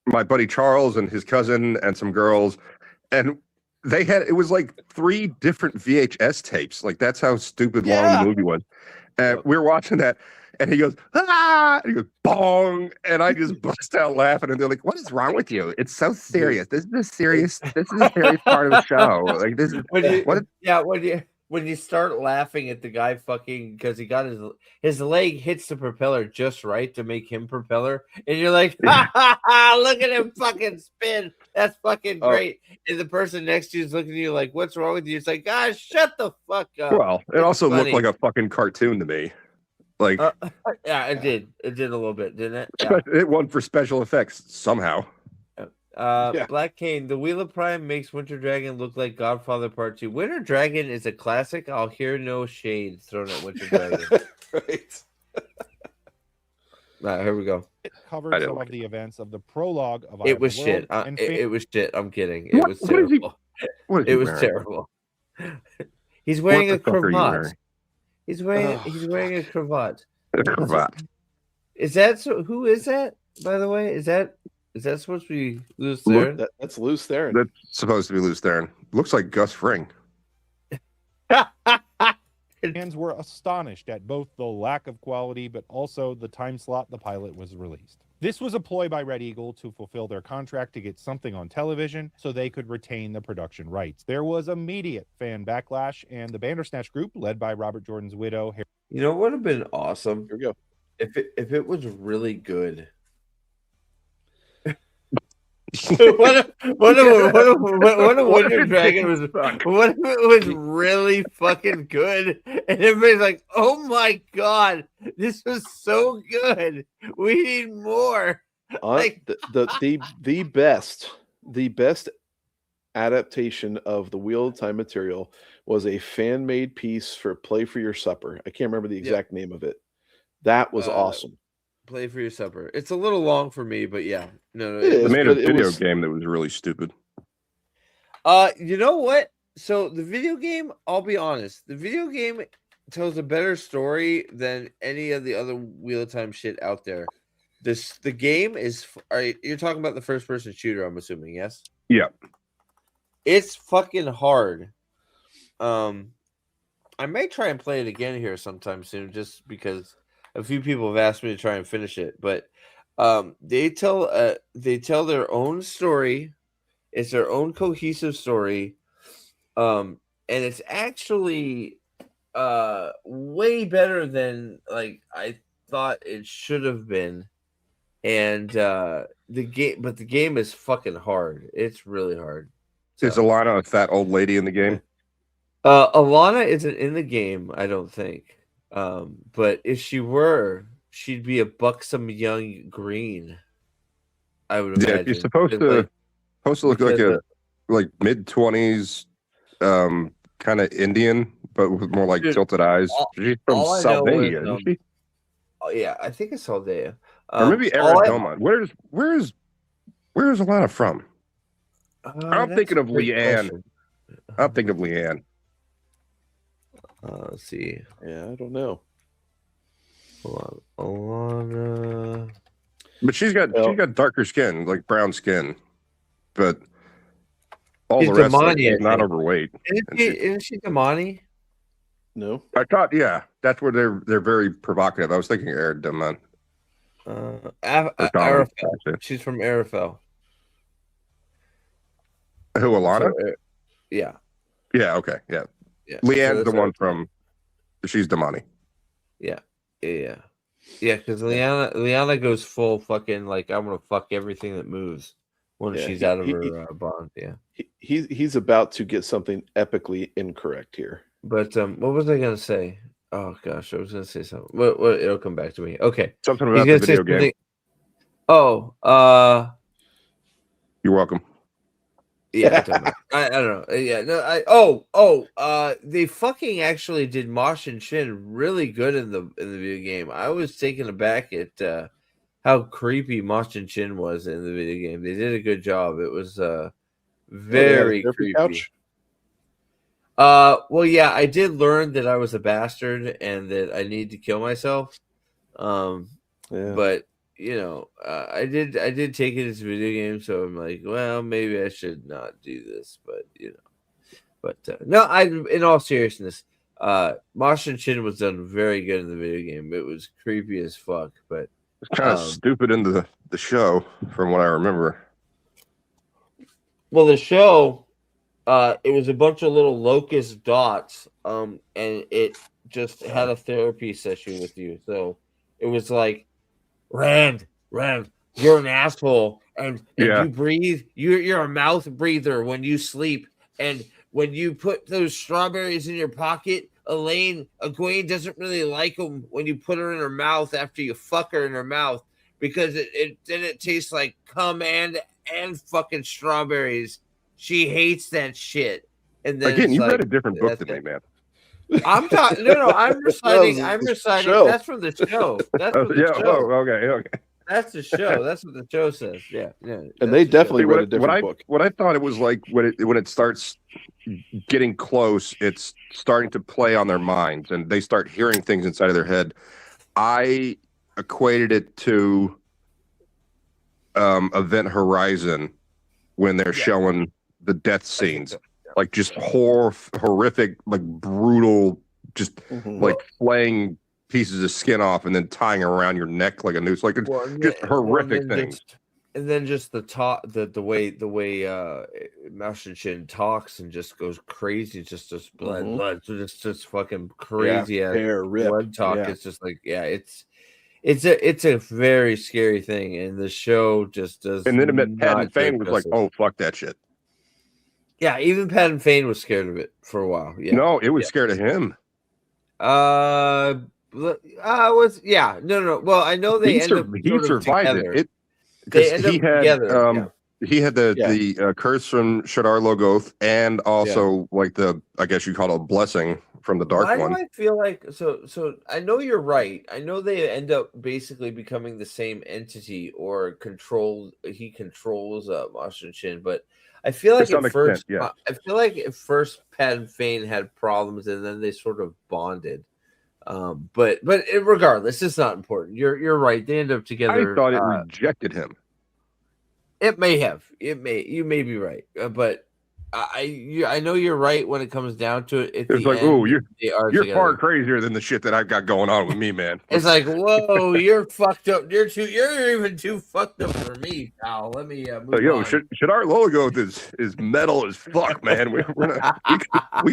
my buddy Charles and his cousin and some girls, and it was like 3 different VHS tapes. Like that's how stupid long the movie was. And we were watching that, and he goes, "Ah!" And he goes, "Bong!" And I just bust out laughing, and they're like, "What is wrong with you? It's so serious. This is a serious part of the show. Like this is when you start laughing at the guy fucking because he got his leg hits the propeller just right to make him propeller, and you're like, ha ha ha! Look at him fucking spin. That's fucking great. And the person next to you is looking at you like, what's wrong with you? It's like, guys, shut the fuck up. Well, it also looked like a fucking cartoon to me. Like, yeah, it did. It did a little bit, didn't it? Yeah. It won for special effects somehow. Black Cane, the Wheel of Prime makes Winter Dragon look like Godfather Part 2. Winter Dragon is a classic. I'll hear no shade thrown at Winter Dragon. Right. All right, here we go. It covered some of the events of the prologue of It was shit. It was shit. I'm kidding. It was terrible. It was terrible. He's wearing a cravat. He's wearing a cravat. A cravat. Is that so? Who is that? By the way, is that supposed to be Lews Theron? That's Lews Theron. That's supposed to be Lews Theron. Looks like Gus Fring. Fans were astonished at both the lack of quality, but also the time slot the pilot was released. This was a ploy by Red Eagle to fulfill their contract to get something on television so they could retain the production rights. There was immediate fan backlash, and the Bandersnatch group, led by Robert Jordan's widow. You know what would have been awesome? Here we go. If it was really good. what if Winter Dragon was what if it was really fucking good and everybody's like, oh my god, this was so good, we need more. Like the best adaptation of the Wheel of Time material was a fan-made piece for Play for Your Supper. I can't remember the exact name of it. That was awesome. Play for Your Supper. It's a little long for me, but yeah. No, they made a video game that was really stupid. You know what? So the video game, I'll be honest, the video game tells a better story than any of the other Wheel of Time shit out there. The game is, you're talking about the first person shooter, I'm assuming, yes? Yeah. It's fucking hard. I may try and play it again here sometime soon, just because a few people have asked me to try and finish it. But they tell their own story. It's their own cohesive story, and it's actually way better than like I thought it should have been. And the game is fucking hard. It's really hard. So. Is Alana a fat old lady in the game? Alana isn't in the game, I don't think. But if she were, she'd be a buxom young green. I would imagine. Yeah, she's supposed to look like a mid-20s kind of Indian, but with more like tilted eyes. She's from Salvania, isn't she? Oh yeah, I think it's Salvania. Or maybe Arizona. Where's Alana from? I'm thinking of Leanne. I'm thinking of Leanne. Let's see. Yeah, I don't know. Hold on. Alana. But she's got darker skin, like brown skin. But all the rest is not overweight. Isn't she Damani? No. I thought, yeah, that's where they're very provocative. I was thinking Daman. Arafel. She's from Arafel. Who, Alana? So, yeah. Yeah, okay. Yeah. Leanne's the one from she's Damani. Yeah. Because Liana goes full fucking like I'm gonna fuck everything that moves when she's out of her bond. Yeah. He's about to get something epically incorrect here. But what was I gonna say? Oh gosh, I was gonna say something. What it'll come back to me. Okay. Something about the video game. Oh, you're welcome. Yeah, I don't know. Yeah, no, they fucking actually did Mosh and Shin really good in the video game. I was taken aback at how creepy Mosh and Shin was in the video game. They did a good job. It was very creepy. Couch? Well, yeah, I did learn that I was a bastard and that I need to kill myself. But you know, I did take it as a video game, so I'm like, well, maybe I should not do this, but you know, no, in all seriousness, Mosh and Shin was done very good in the video game. It was creepy as fuck, but it's kind of stupid in the show, from what I remember. Well, the show, it was a bunch of little locust dots, and it just had a therapy session with you, so it was like. Rand, you're an asshole, and you breathe. You're a mouth breather when you sleep, and when you put those strawberries in your pocket, Egwene doesn't really like them when you put her in her mouth after you fuck her in her mouth because it tastes like cum and fucking strawberries. She hates that shit. And then again, you read a different book than me, man. I'm talking. No, I'm reciting. I'm reciting. That's from the show. That's from the show. Okay. That's the show. That's what the show says. Yeah. And they definitely read a different book. What I thought it was like when it starts getting close, it's starting to play on their minds, and they start hearing things inside of their head. I equated it to Event Horizon when they're showing the death scenes. Like just horrific, like brutal, just like flaying pieces of skin off and then tying around your neck like a noose, like just horrific things. And then just the way Mosh and Shin talks and just goes crazy, just blood, so just fucking crazy blood talk. It's just like it's It's a very scary thing, and the show just does. And then it meant Pat not and Fane do was it like, justice. "Oh, fuck that shit." Yeah, even Pat and Fane was scared of it for a while. Yeah, No, it was scared of him. no. Well, I know they end up He sort of survived together. it They because end he up had together. he had the curse from Shadar Logoth and also like I guess you call it a blessing from the Dark Why One. do I feel like so? I know you're right. I know they end up basically becoming the same entity or controlled. He controls Master Chin, but I feel like To some at first, extent, yes. I feel like at first Pat and Fane had problems, and then they sort of bonded. But regardless, it's not important. You're right. They end up together. I thought it rejected him. It may have. You may be right, but I know you're right when it comes down to it. At It's the like, end, "Ooh, they are you're together. far crazier than the shit that I've got going on with me, man." It's like, whoa, you're fucked up. You're even too fucked up for me, pal. Let me move Yo, on. Shadar Logoth is metal as fuck, man. We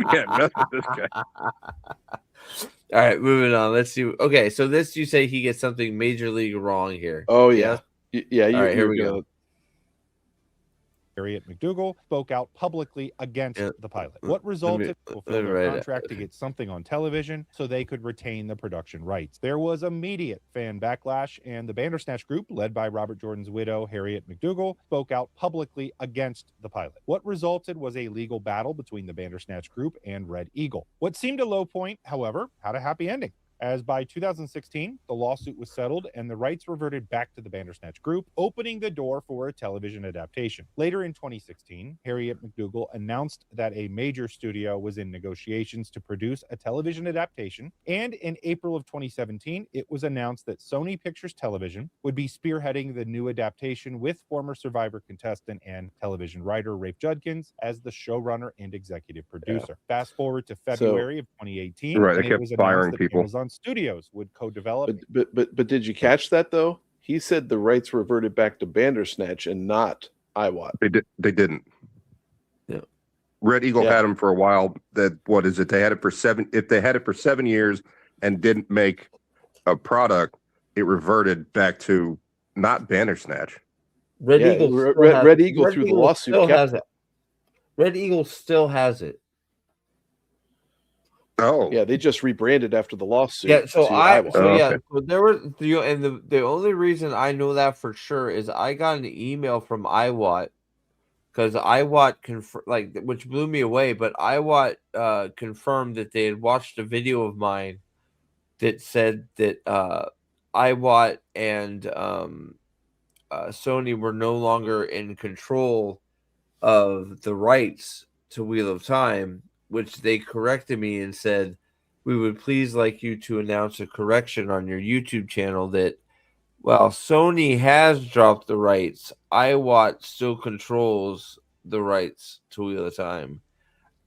can't mess with this guy. All right, moving on. Let's see. Okay, so this you say he gets something major league wrong here. Oh yeah, yeah. All right, here we go. Harriet McDougal spoke out publicly against the pilot. What resulted fulfilled their contract to get something on television so they could retain the production rights. There was immediate fan backlash, and the Bandersnatch group, led by Robert Jordan's widow, Harriet McDougal, spoke out publicly against the pilot. What resulted was a legal battle between the Bandersnatch group and Red Eagle. What seemed a low point, however, had a happy ending, as by 2016, the lawsuit was settled and the rights reverted back to the Bandersnatch group, opening the door for a television adaptation. Later in 2016, Harriet McDougal announced that a major studio was in negotiations to produce a television adaptation, and in April of 2017, it was announced that Sony Pictures Television would be spearheading the new adaptation with former Survivor contestant and television writer Rafe Judkins as the showrunner and executive producer. Fast forward to February of 2018, right, and they it kept was firing announced that people. Amazon Studios would co-develop. But did you catch that though? He said the rights reverted back to Bandersnatch and not Iwat. They didn't. Yeah. Red Eagle had them for a while. What is it? They had it for 7. If they had it for 7 years and didn't make a product, it reverted back to not Bandersnatch. Red Eagle. Red Eagle through the lawsuit still has it. Red Eagle still has it. Oh, yeah, they just rebranded after the lawsuit. Yeah, so Iwat. so there was and the only reason I know that for sure is I got an email from Iwat because Iwat which blew me away, but Iwat confirmed that they had watched a video of mine that said that Iwat and Sony were no longer in control of the rights to Wheel of Time, which they corrected me and said, "We would please like you to announce a correction on your YouTube channel that while Sony has dropped the rights, Iwat still controls the rights to Wheel of Time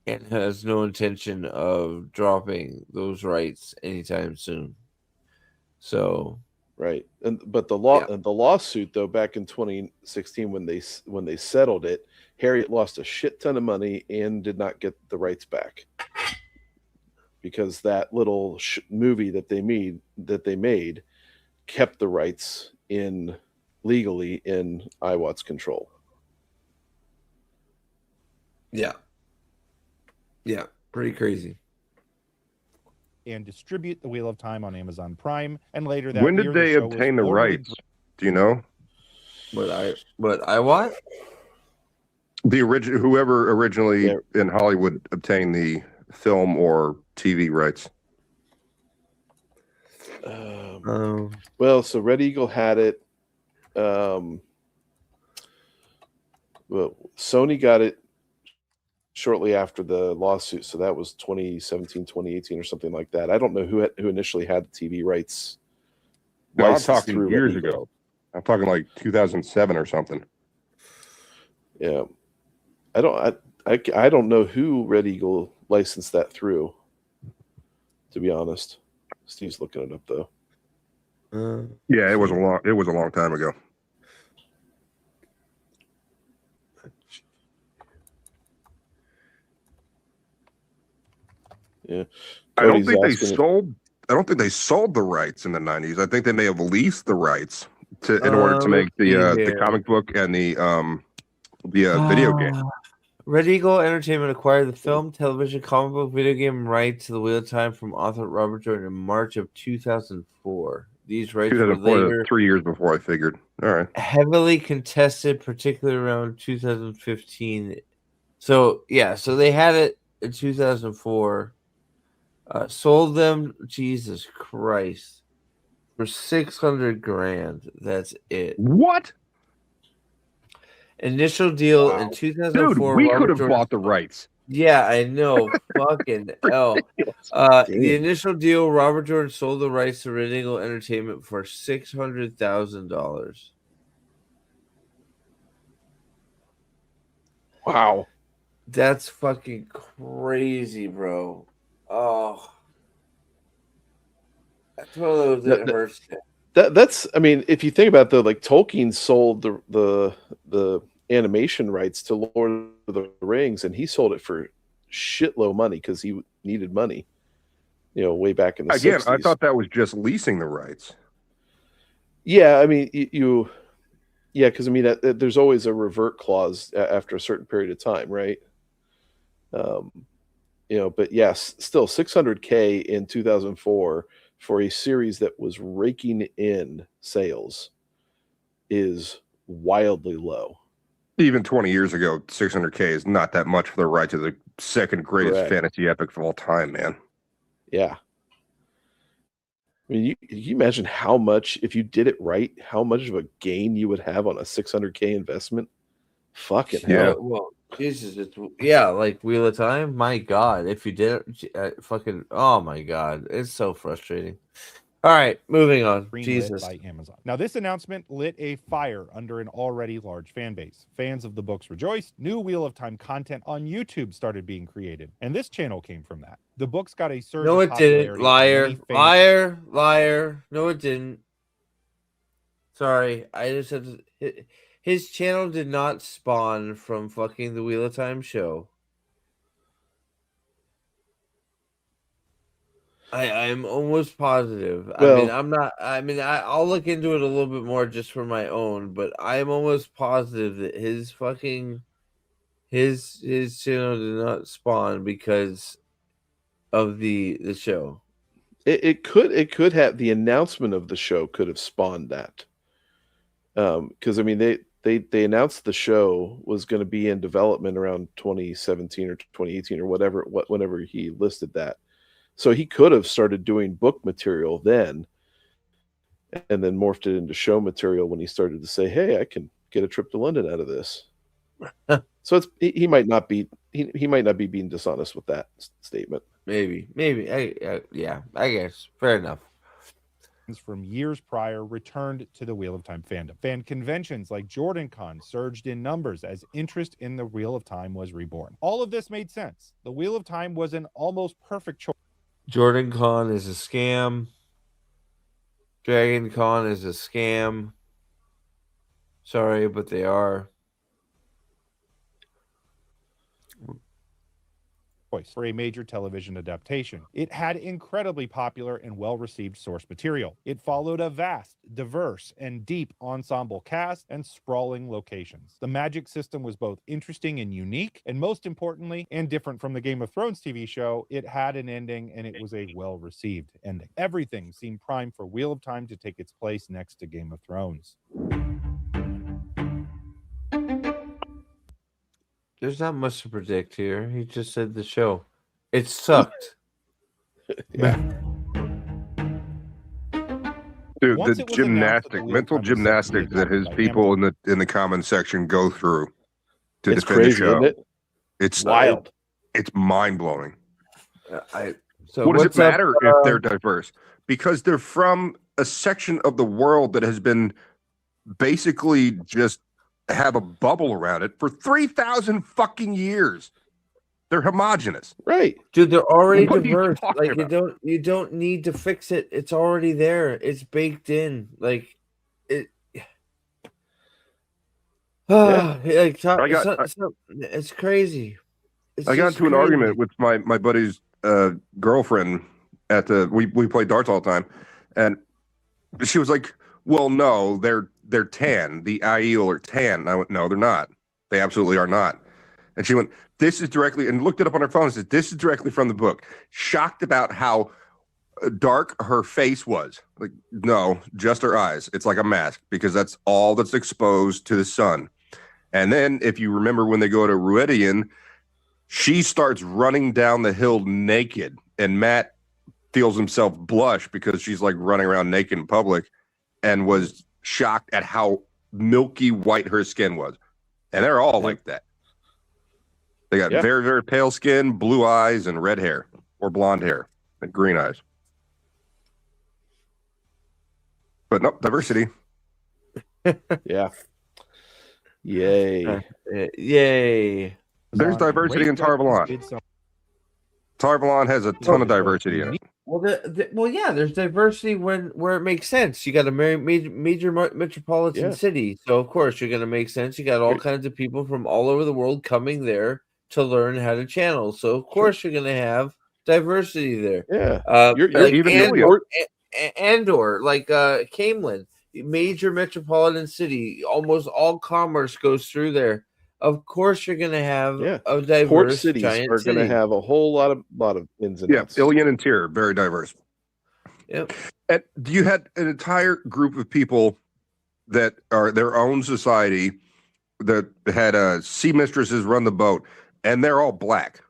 and has no intention of dropping those rights anytime soon." So, right, but the lawsuit though back in 2016 when they settled it, Harriet lost a shit ton of money and did not get the rights back because that little movie that they made kept the rights legally in Iwat's control. Yeah, pretty crazy. And distribute the Wheel of Time on Amazon Prime, and later that When year, did they obtain the rights? Do you know? What Iwat? The whoever originally in Hollywood obtained the film or TV rights. Well, so Red Eagle had it. Well, Sony got it shortly after the lawsuit, so that was 2017, 2018 or something like that. I don't know who initially had the TV rights. No, I'm talking years ago. I'm talking like 2007 or something. Yeah. I don't know who Red Eagle licensed that through, to be honest. Steve's looking it up though. Yeah, it was a long time ago. Yeah. I don't think they sold don't think they sold the rights in the 90s. I think they may have leased the rights in order to make the comic book and the video game. Red Eagle Entertainment acquired the film, television, comic book, video game rights to the Wheel of Time from author Robert Jordan in March of 2004. These rights were later 3 years before I figured. All right. heavily contested, particularly around 2015. So they had it in 2004. Sold them, Jesus Christ, for $600,000. That's it. What? Initial deal in 2004. Dude, we could have bought the rights. Yeah, I know. Fucking hell. The initial deal, Robert Jordan sold the rights to Red Eagle Entertainment for $600,000. Wow. That's fucking crazy, bro. Oh. That's one of those that hurts. That's, I mean, if you think about Tolkien sold the animation rights to Lord of the Rings, and he sold it for shitload money because he needed money, way back in the 60s. I thought that was just leasing the rights. Yeah, I mean, because I mean, there's always a revert clause after a certain period of time, right? But yes, still $600,000 in 2004 for a series that was raking in sales is wildly low. Even 20 years ago, $600,000 is not that much for the right to the second greatest fantasy epic of all time, man. Yeah. I mean, you imagine how much, if you did it right, how much of a gain you would have on a $600,000 investment? Fucking hell. Well, Jesus, like Wheel of Time. My God, if you did it, oh my God, it's so frustrating. All right, moving on. Jesus. By Amazon. Now, this announcement lit a fire under an already large fan base. Fans of the books rejoiced. New Wheel of Time content on YouTube started being created, and this channel came from that. The books got a surge. No, it didn't. Liar. No, it didn't. Sorry, I just had to. His channel did not spawn from fucking the Wheel of Time show. I'm almost positive. I'll look into it a little bit more just for my own, but I'm almost positive that his channel did not spawn because of the show. It could have, the announcement of the show could have spawned that. Because I mean they announced the show was going to be in development around 2017 or 2018 or whenever he listed that. So he could have started doing book material then, and then morphed it into show material when he started to say, "Hey, I can get a trip to London out of this." So he might not be being dishonest with that statement. Maybe. I guess fair enough. From years prior returned to the Wheel of Time fandom. Fan conventions like JordanCon surged in numbers as interest in the Wheel of Time was reborn. All of this made sense. The Wheel of Time was an almost perfect choice. JordanCon is a scam. DragonCon is a scam. Sorry, but they are. For a major television adaptation. It had incredibly popular and well-received source material. It followed a vast, diverse, and deep ensemble cast and sprawling locations. The magic system was both interesting and unique, and most importantly, and different from the Game of Thrones TV show, it had an ending, and it was a well-received ending. Everything seemed primed for Wheel of Time to take its place next to Game of Thrones. There's not much to predict here. He just said the show. It sucked. Yeah. Dude, the mental gymnastics that his people in the comment section go through to defend crazy, the show. isn't it? It's wild. It's mind blowing. So what does it matter if they're diverse? Because they're from a section of the world that has been basically just have a bubble around it for 3,000 fucking years. They're homogenous, right? Dude, they're already What are you diverse. talking Like about? you don't need to fix it. It's already there. It's baked in. Like it. It's crazy. I got into an argument with my buddy's girlfriend at the we play darts all the time, and she was like, "Well, no, they're tan. The Aiel are tan." And I went, "No, they're not. They absolutely are not." And she went, "This is directly," and looked it up on her phone and said, "This is directly from the book." Shocked about how dark her face was. Like, no, just her eyes. It's like a mask because that's all that's exposed to the sun. And then, if you remember when they go to Ruedian, she starts running down the hill naked, and Matt feels himself blush because she's like running around naked in public, and was shocked at how milky white her skin was. And they're all like that. They got very, very pale skin, blue eyes, and red hair, or blonde hair, and green eyes. But no, diversity. Yeah. Yay. Yay. There's diversity in Tarvalon. Tarvalon has a ton of diversity in it. Well, yeah, there's diversity where it makes sense. You got a major metropolitan city, so of course you're going to make sense. You got all kinds of people from all over the world coming there to learn how to channel, so of course you're going to have diversity there. Yeah, you're like even Andor, like Camelin, major metropolitan city. Almost all commerce goes through there. Of course, you're going to have a diverse port cities giant are going to have a whole lot of ins and outs. Ilion and Tyr, very diverse. Yep. And you had an entire group of people that are their own society that had sea mistresses run the boat, and they're all black.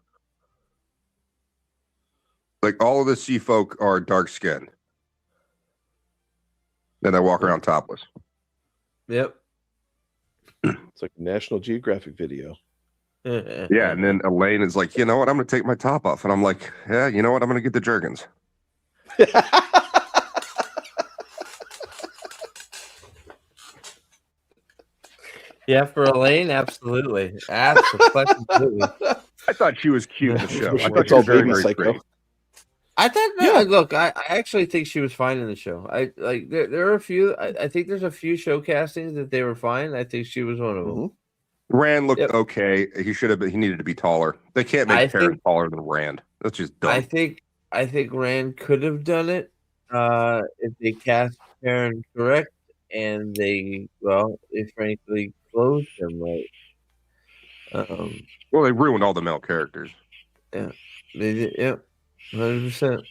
Like, all of the sea folk are dark skinned. Then they walk around topless. Yep. It's like a National Geographic video. Yeah, and then Elaine is like, "You know what? I'm going to take my top off." And I'm like, "Yeah, you know what? I'm going to get the Jergens." Yeah, for Elaine, absolutely. Absolutely. I thought she was cute in the show. I thought It's she all was very, baby very psycho. pretty. I thought, look, I actually think she was fine in the show. I like there are a few. I think there's a few show castings that they were fine. I think she was one of them. Rand looked okay. He should have been. He needed to be taller. They can't make Perrin taller than Rand. That's just dumb. I think Rand could have done it if they cast Perrin correct and they frankly closed him right. Well, they ruined all the male characters. Yeah, they did. Yep, 100%.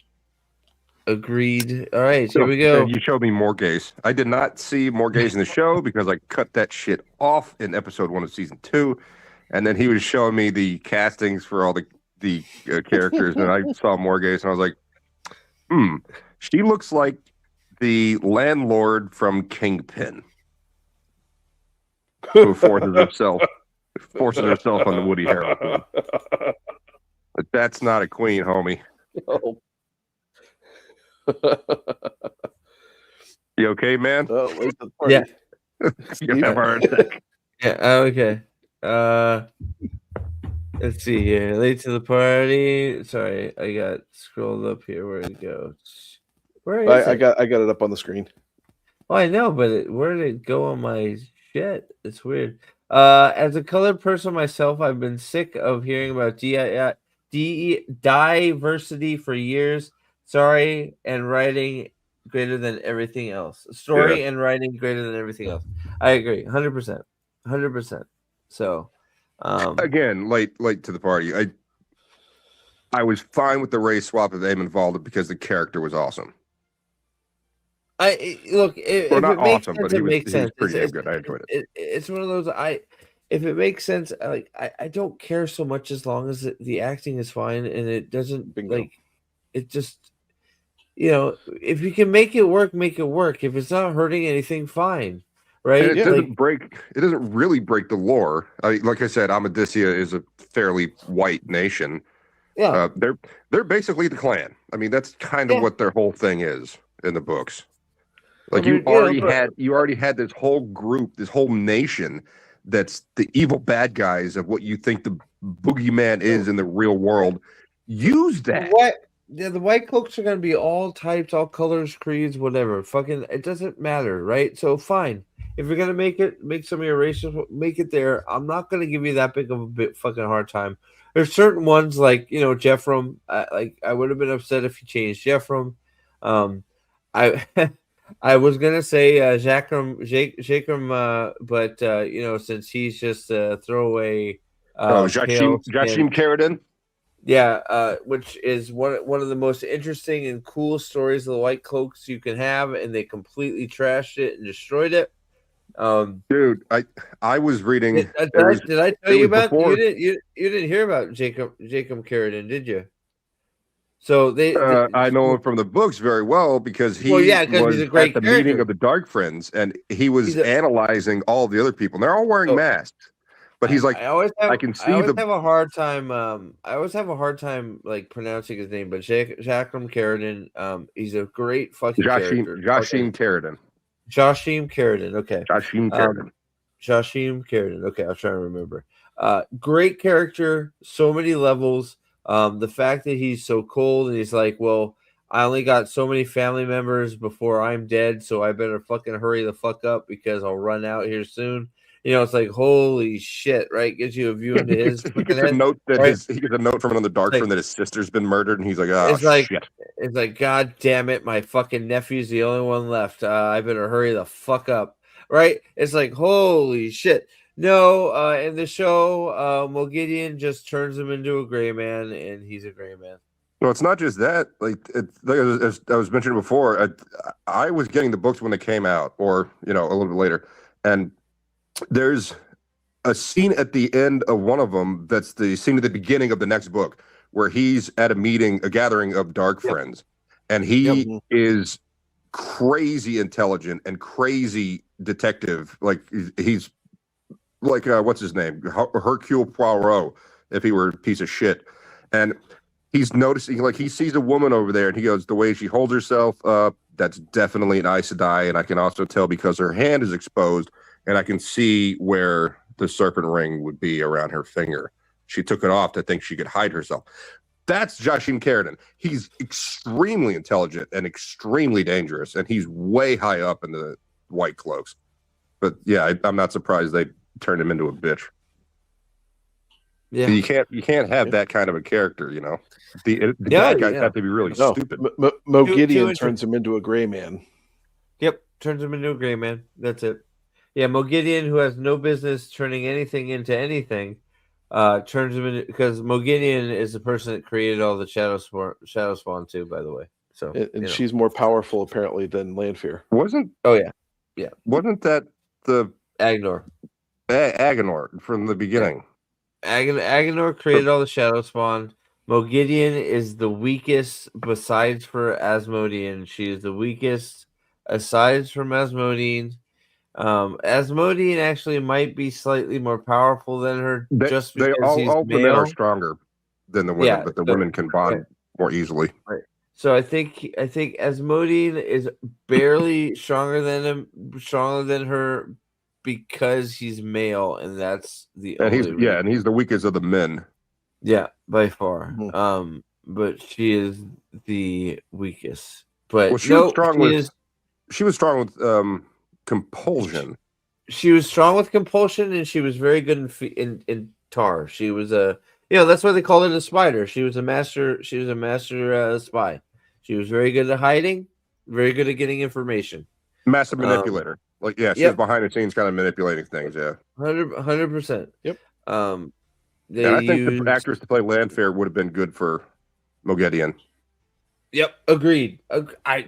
Agreed. All right, here we go. You showed me Morghese. I did not see Morghese in the show because I cut that shit off in episode 1 of season 2, and then he was showing me the castings for all the characters, and I saw Morghese, and I was like, she looks like the landlord from Kingpin, who forces herself on the Woody Harrelson. But that's not a queen, homie. Oh. You okay, man? Late to the party. Yeah. You have a heart attack. Yeah. Okay. Let's see here. Late to the party. Sorry, I got scrolled up here. Where did it go? Where is I it? got it up on the screen. Oh, I know, but where did it go on my shit? It's weird. As a colored person myself, I've been sick of hearing about diversity for years. Story and writing greater than everything else. Story and writing greater than everything else. I agree, 100%, 100%. So, again, late to the party. I was fine with the race swap of Aemon Valda because the character was awesome. Look, if not it makes awesome, sense, but he it makes was sense. pretty damn good. I enjoyed it. It's one of those. If it makes sense, I don't care so much as long as the acting is fine and it doesn't it just. If you can make it work, make it work. If it's not hurting anything, fine, right? And it doesn't It doesn't really break the lore. Like I said, Amadisia is a fairly white nation. Yeah, they're basically the clan. I mean, that's kind of what their whole thing is in the books. Like you already had this whole group, this whole nation that's the evil bad guys of what you think the boogeyman is in the real world. Use that. The white cloaks are going to be all types, all colors, creeds, whatever. Fucking, it doesn't matter, right? So fine. if you're gonna make some of your races, make it there. I'm not gonna give you that big of a fucking hard time. There's certain ones like Jeffram. I would have been upset if you changed Jeffram. I I was gonna say Jacrum, but since he's just a throwaway. Jashim Carradine. Yeah, which is one of the most interesting and cool stories of the White Cloaks you can have, and they completely trashed it and destroyed it. Dude, I was reading. Did I tell you about you didn't hear about Jacob Carradine, did you? So I know him from the books very well because he was he's a great at the meeting of the Dark Friends, and he was analyzing all the other people. And they're all wearing masks. But he's like, I always have a hard time. I always have a hard time like pronouncing his name. But Jacrum Carradine, he's a great fucking character. Jashim Carradine. Jashim Carradine. Okay. Jashim Carradine. Jashim Carradine. Okay, I'll try to remember. Great character, so many levels. The fact that he's so cold and he's like, well, I only got so many family members before I'm dead, so I better fucking hurry the fuck up because I'll run out here soon. It's like, holy shit, right? Gives you a view into his. He gets a note that he gets a note from another dark friend that his sister's been murdered, and he's like, oh, shit. It's like, God damn it, my fucking nephew's the only one left. I better hurry the fuck up, right? It's like, holy shit. No, in the show, Mogideon just turns him into a gray man, and he's a gray man. No, it's not just that. As I was mentioning before, I was getting the books when they came out, or a little bit later, and there's a scene at the end of one of them that's the scene at the beginning of the next book where he's at a gathering of dark friends, and he is crazy intelligent and crazy detective. Like he's like what's his name, Hercule Poirot, if he were a piece of shit. And he's noticing, like, he sees a woman over there, and he goes, the way she holds herself up, that's definitely an Aes Sedai, and I can also tell because her hand is exposed, and I can see where the serpent ring would be around her finger. She took it off to think she could hide herself. That's Jashim Carradine. He's extremely intelligent and extremely dangerous, and he's way high up in the White Cloaks. But yeah, I'm not surprised they turned him into a bitch. Yeah, you can't have that kind of a character, The bad guys have to be really stupid. Mogideon turns him into a gray man. Yep, turns him into a gray man. That's it. Yeah, Mogideon, who has no business turning anything into anything, turns him into, because Mogideon is the person that created all the Shadow Spawn too, by the way. So and she's more powerful apparently than Lanfear. Wasn't Wasn't that the Agenor? Agenor from the beginning. Agenor created all the Shadow Spawn. Mogideon is the weakest besides for Asmodean. She is the weakest aside from Asmodean. Asmodean actually might be slightly more powerful than her just because all he's male. Men are stronger than the women, but the women can bond more easily. Right. So I think Asmodean is barely stronger than her because he's male, and that's the and he's the weakest of the men. Yeah, by far. But she is the weakest. But she was strong with compulsion. She was strong with compulsion, and she was very good in tar. She was that's why they called her the spider. She was a master. She was a master spy. She was very good at hiding, very good at getting information. Massive manipulator. She was behind the scenes, kind of manipulating things. Yeah, 100%. Yep. And I think the actress to play Lanfear would have been good for Mogideon. Yep, agreed. I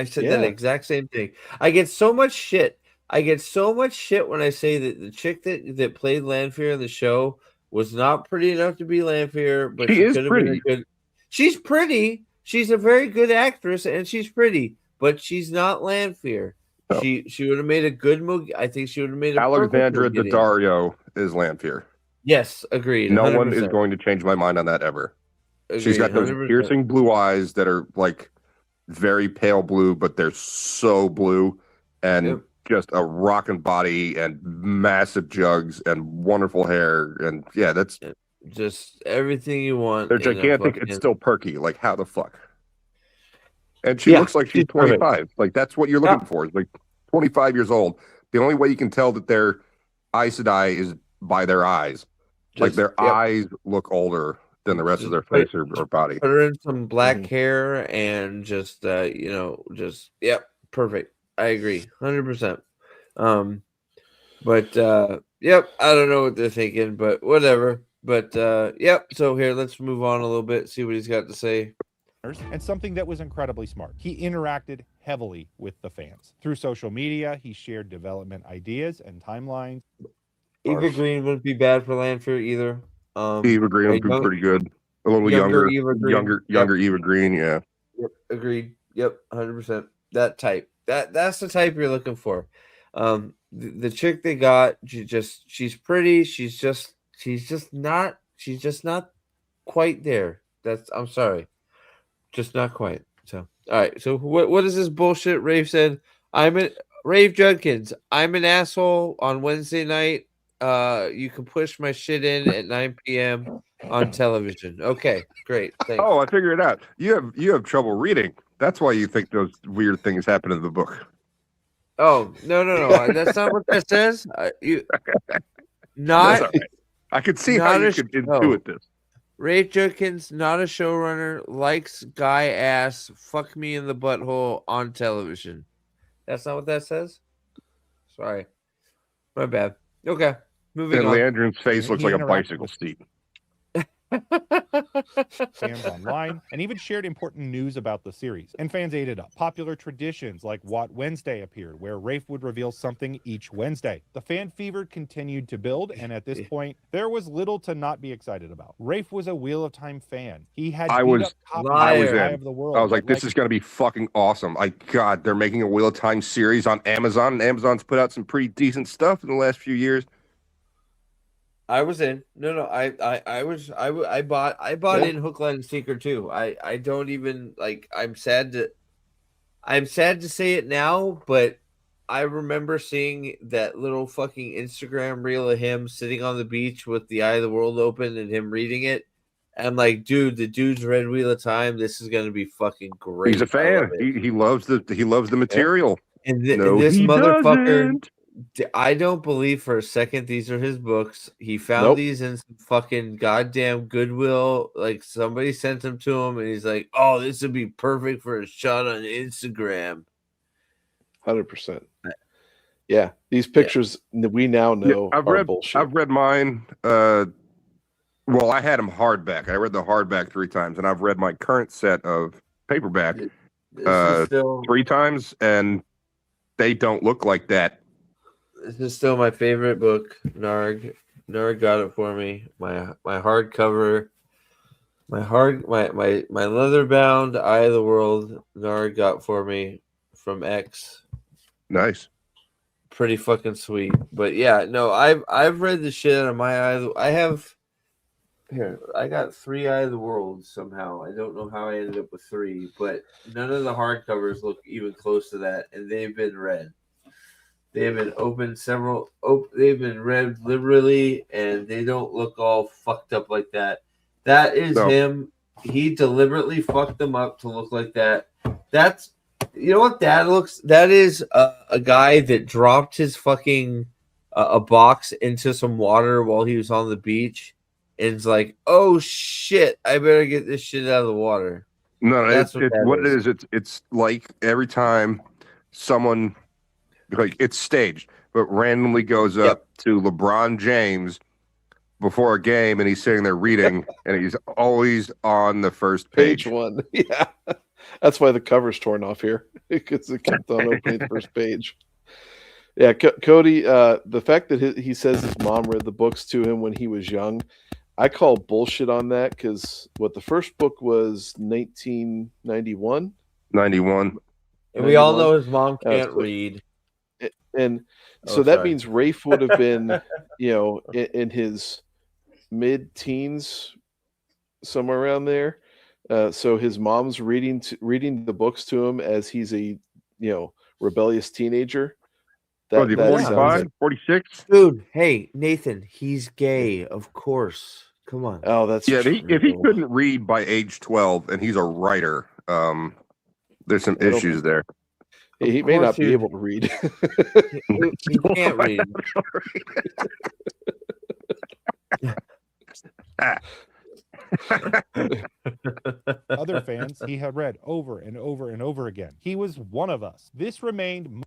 said that exact same thing. I get so much shit. When I say that the chick that played Lanfear in the show was not pretty enough to be Lanfear, but she could have been a good. She's pretty. She's a very good actress, and she's pretty, but she's not Lanfear. No. She would have made a good I think she would have made a Alexandra Daddario is Lanfear. Yes, agreed. No 100%. one is going to change my mind on that ever. Agreed, she's got those 100%. piercing blue eyes that are like very pale blue, but they're so blue, and just a rocking body and massive jugs and wonderful hair, and that's just everything you want. They're gigantic. It's still perky. Like, how the fuck? And she looks like she's 25. Like, that's what you're looking for. It's like 25 years old, The only way you can tell that they're Aes Sedai is by their eyes. Like their eyes look older than the rest of their face or body. Put her in some black hair and just perfect. I agree, 100%. But I don't know what they're thinking, but whatever. But so here, let's move on a little bit, see what he's got to say. And something that was incredibly smart. He interacted heavily with the fans. Through social media, he shared development ideas and timelines. Eva Green wouldn't be bad for Lanfear either. Eva Green would be pretty good. A little younger Eva Green. younger Eva Green, yeah. Yep, agreed. Yep, 100%. That type. That's the type you're looking for. The chick they got, she's pretty. She's just not quite there. I'm sorry. Just not quite. So all right. So what is this bullshit Rafe said? Rafe Judkins. I'm an asshole on Wednesday night. You can push my shit in at 9 p.m. on television. Okay, great. Thanks. Oh, I figured it out. You have trouble reading. That's why you think those weird things happen in the book. Oh, no. That's not what that says. Not. Right. I could see how you could intuit this. Rafe Judkins, not a showrunner, likes guy ass, fuck me in the butthole on television. That's not what that says? Sorry. My bad. Okay. Moving on. And Leandrin's face looks like a bicycle seat. Fans online and even shared important news about the series, and fans ate it up. Popular traditions like What Wednesday appeared, where Rafe would reveal something each Wednesday. The fan fever continued to build, and at this point there was little to not be excited about. Rafe was a Wheel of Time fan. He had I was in. Of the World. I was like, this is going to be fucking awesome. God, they're making a Wheel of Time series on Amazon, and Amazon's put out some pretty decent stuff in the last few years. I was in. No. I bought in Hook, Line, and Sinker too. I don't even like. I'm sad to say it now, but I remember seeing that little fucking Instagram reel of him sitting on the beach with the Eye of the World open and him reading it. I'm like, dude, the dude's read Wheel of Time. This is gonna be fucking great. He's a fan. He loves the material. And this motherfucker. Doesn't. I don't believe for a second these are his books. He found these in some fucking goddamn Goodwill. Like somebody sent them to him, and he's like, "Oh, this would be perfect for a shot on Instagram." 100%. Yeah, these pictures we now know are bullshit. I've read mine. Well, I had them hardback. I read the hardback 3 times, and I've read my current set of paperback 3 times, and they don't look like that. This is still my favorite book. Narg got it for me. My hardcover, my leather bound Eye of the World. Narg got for me from X. Nice, pretty fucking sweet. But yeah, no, I've read the shit out of my Eye. I got 3 Eye of the World somehow. I don't know how I ended up with 3, but none of the hardcovers look even close to that, and they've been read. They've been they've been read liberally, and they don't look all fucked up like that. That is him. He deliberately fucked them up to look like that. That's, you know what that looks? That is a guy that dropped his fucking a box into some water while he was on the beach, and it's like, oh shit, I better get this shit out of the water. No, that's what it is. It's like every time someone. Like it's staged, but randomly goes up to LeBron James before a game, and he's sitting there reading, and he's always on the first page. Page 1, yeah. That's why the cover's torn off here, because it kept on opening the first page. Yeah, Cody. The fact that he says his mom read the books to him when he was young, I call bullshit on that, because the first book was 1991. 91. And we all know his mom can't read. And so that means Rafe would have been, in his mid-teens, somewhere around there. So his mom's reading the books to him as he's a, rebellious teenager. That 45, 46? Dude, hey, Nathan, he's gay, of course. Come on. Oh, that's true. If he couldn't read by age 12 and he's a writer, there's some issues there. He may not be able to read. He can't read. Other fans he had read over and over and over again. He was one of us. This remained.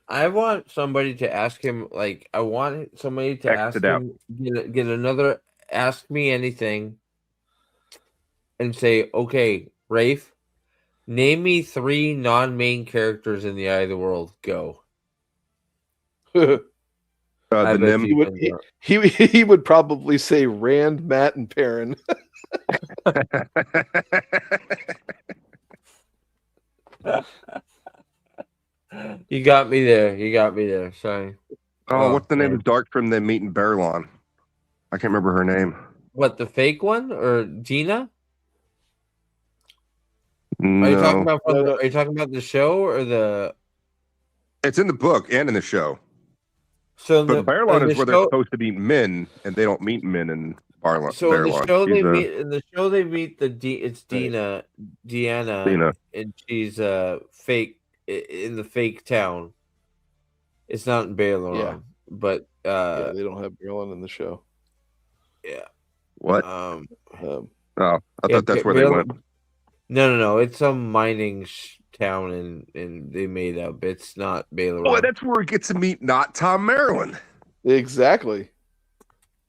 I want somebody to ask him, like, I want somebody to Text ask it out. him, get another Ask Me Anything and say, okay, Rafe, name me 3 non-main characters in the Eye of the World. Go. The Nim. He would probably say Rand, Matt, and Perrin. You got me there. You got me there. Sorry. Oh, what's the name of Dark from them meeting Bearlawn? I can't remember her name. What, the fake one or Gina? No. Are you talking about are you talking about the show or the? It's in the book and in the show. So, but Bearlawn is where they're show... supposed to meet men, and they don't meet men in Bearlawn. So in the show they meet. In the show they meet it's Deanna, and she's fake in the fake town. It's not in Bearlawn, but yeah, they don't have Bearlawn in the show. Yeah. What? Oh, I thought that's where they went. No. It's some mining town, and they made up. It's not Baylor. Boy, that's where he gets to meet not Tom Maryland. Exactly.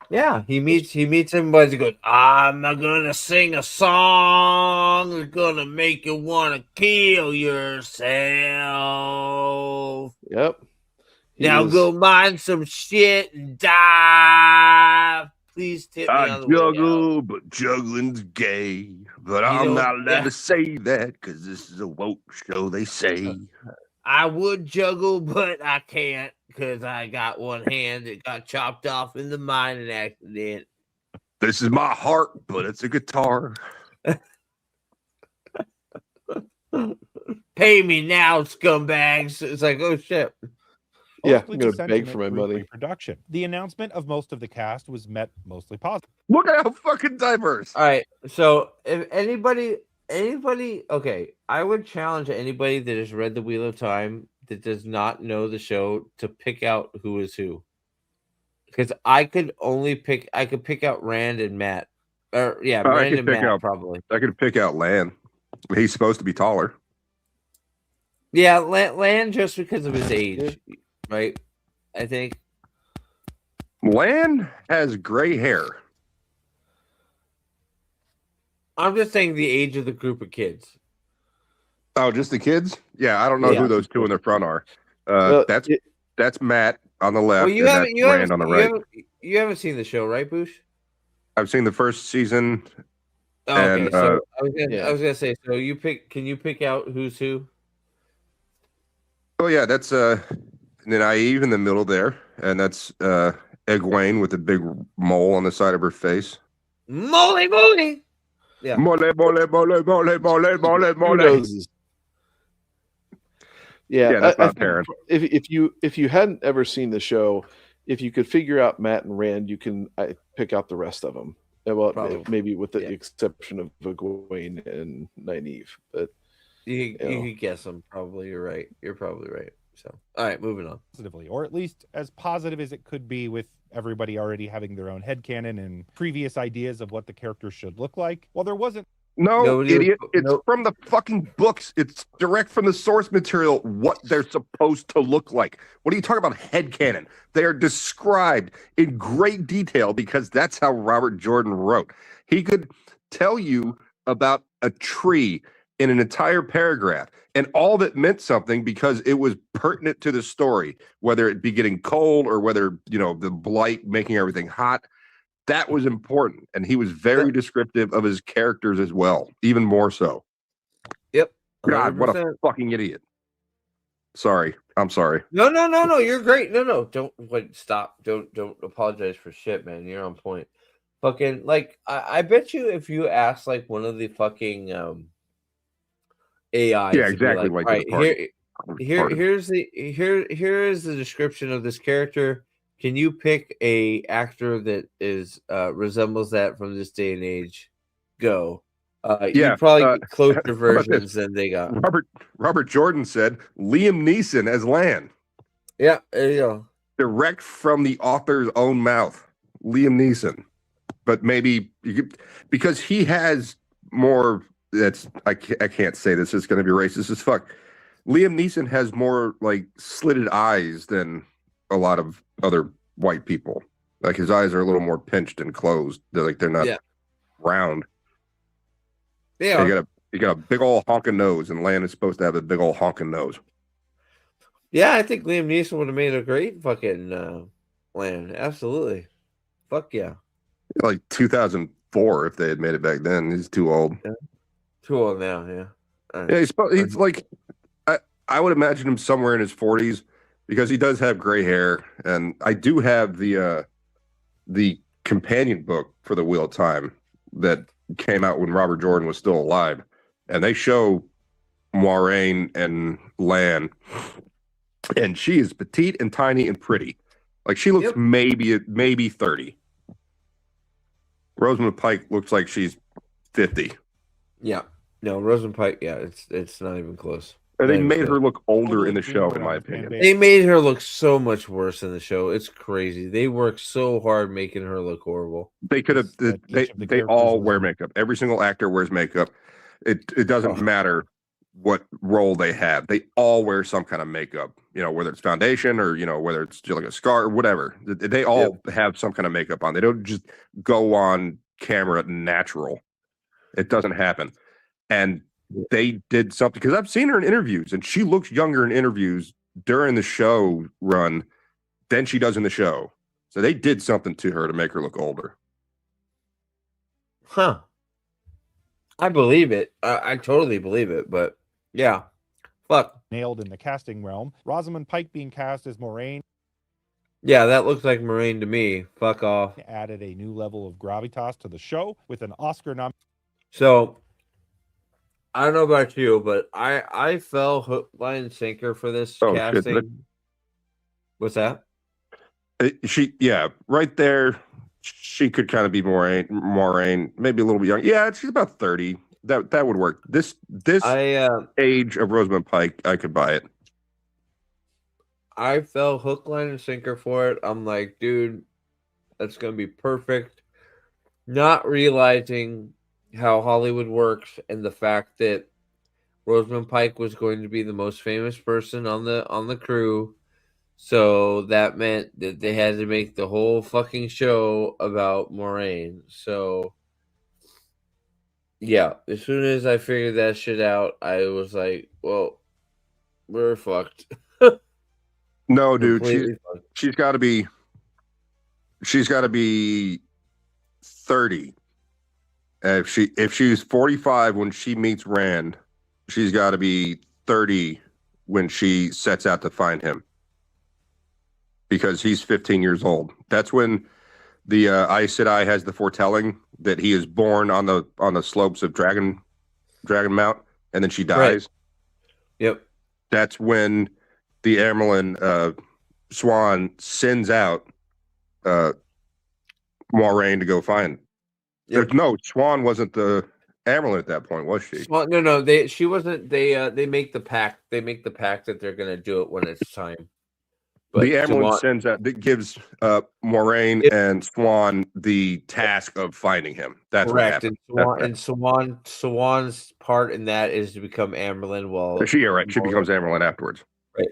Yeah, he meets him, but he goes, "I'm not gonna sing a song that's gonna make you wanna kill yourself." Yep. Now go mine some shit and die. Please tip me on the juggle, but juggling's gay. But I'm not allowed to say that because this is a woke show, they say. I would juggle, but I can't because I got one hand that got chopped off in the mining accident. This is my heart, but it's a guitar. Pay me now, scumbags. It's like, oh shit. Yeah, I'm going to beg for my money. Production. The announcement of most of the cast was met mostly positive. Look at how fucking diverse. All right, so if anybody, okay, I would challenge anybody that has read The Wheel of Time that does not know the show to pick out who is who. Because I could pick out Rand and Matt. Or yeah, Rand and Matt probably. I could pick out Lan. He's supposed to be taller. Yeah, Lan just because of his age. Right, I think Lan has gray hair. I'm just saying the age of the group of kids. Oh, just the kids? Yeah, I don't know who those two in the front are. That's Matt on the left. Well, you Rand on the right. You haven't seen the show, right, Boosh? I've seen the first season. Oh, okay, and, so I was gonna say, so can you pick out who's who? Oh yeah, that's Nae'blis in the middle there, and that's Egwene with the big mole on the side of her face. Mole. Yeah. Mole. Yeah, that's not Perrin. If you hadn't ever seen the show, if you could figure out Matt and Rand, you can pick out the rest of them. Well, maybe with the exception of Egwene and Nynaeve, but you could guess them. Probably, you're right. You're probably right. So, all right, moving on. Positively, or at least as positive as it could be, with everybody already having their own headcanon and previous ideas of what the characters should look like. Well, there wasn't. No, idiot. It's from the fucking books. It's direct from the source material what they're supposed to look like. What are you talking about headcanon? They are described in great detail because that's how Robert Jordan wrote. He could tell you about a tree in an entire paragraph, and all that meant something because it was pertinent to the story, whether it be getting cold or whether, the blight making everything hot. That was important, and he was very descriptive of his characters as well, even more so. Yep. 100%. God, what a fucking idiot. Sorry. I'm sorry. No, you're great. No, don't stop. Don't apologize for shit, man. You're on point. Fucking, like, I bet you if you ask, like, one of the fucking AI. Yeah, exactly. Like, right, here is the description of this character. Can you pick a actor that is resembles that from this day and age? Go. You probably get closer how about versions this? than they got. Robert Jordan said Liam Neeson as Lan. Yeah, there you go. Direct from the author's own mouth, Liam Neeson. But maybe because he has more. I can't say this. It's going to be racist as fuck. Liam Neeson has more like slitted eyes than a lot of other white people. Like his eyes are a little more pinched and closed. They're not round. Yeah, you got a big old honking nose, and Lan is supposed to have a big old honking nose. Yeah, I think Liam Neeson would have made a great fucking Lan. Absolutely. Fuck yeah. Like 2004, if they had made it back then. He's too old. Yeah. Too old now, yeah. Yeah, he's like, I would imagine him somewhere in his 40s because he does have gray hair. And I do have the companion book for the Wheel of Time that came out when Robert Jordan was still alive. And they show Moiraine and Lan. And she is petite and tiny and pretty. Like she looks maybe 30. Rosamund Pike looks like she's 50. Yeah. No, Rosamund Pike, yeah, it's not even close. And they made her look older in the show, in my opinion. They made her look so much worse in the show. It's crazy. They worked so hard making her look horrible. They could have. They all wear makeup. Every single actor wears makeup. It doesn't matter what role they have. They all wear some kind of makeup. You know, whether it's foundation or whether it's just like a scar or whatever. They all have some kind of makeup on. They don't just go on camera natural. It doesn't happen. And they did something because I've seen her in interviews and she looks younger in interviews during the show run than she does in the show. So they did something to her to make her look older. Huh. I believe it. I totally believe it. But yeah, fuck. Nailed in the casting realm. Rosamund Pike being cast as Moiraine. Yeah, that looks like Moiraine to me. Fuck off. Added a new level of gravitas to the show with an Oscar nomination. So I don't know about you, but I fell hook, line, and sinker for this casting. Shit. What's that? Right there. She could kind of be Moiraine, maybe a little bit young. Yeah, she's about 30. That would work. This age of Rosamund Pike, I could buy it. I fell hook, line, and sinker for it. I'm like, dude, that's gonna be perfect. Not realizing how Hollywood works and the fact that Rosamund Pike was going to be the most famous person on the crew. So that meant that they had to make the whole fucking show about Moiraine. So yeah, as soon as I figured that shit out, I was like, well, we're fucked. No, dude, she's got to be 30. If she's 45 when she meets Rand, she's got to be 30 when she sets out to find him, because he's 15 years old. That's when the Aes Sedai has the foretelling that he is born on the slopes of Dragon Mount, and then she dies. Right. Yep. That's when the Amyrlin Swan sends out Moiraine to go find. Yep. No, Swan wasn't the Amyrlin at that point, was she? Swan, no, she wasn't. They make the pact. They make the pact that they're going to do it when it's time. But the Amyrlin sends out, that gives Moiraine and Swan the task of finding him. That's correct. What happened. Swan's part in that is to become Amyrlin. Well, she becomes Amyrlin afterwards. Right.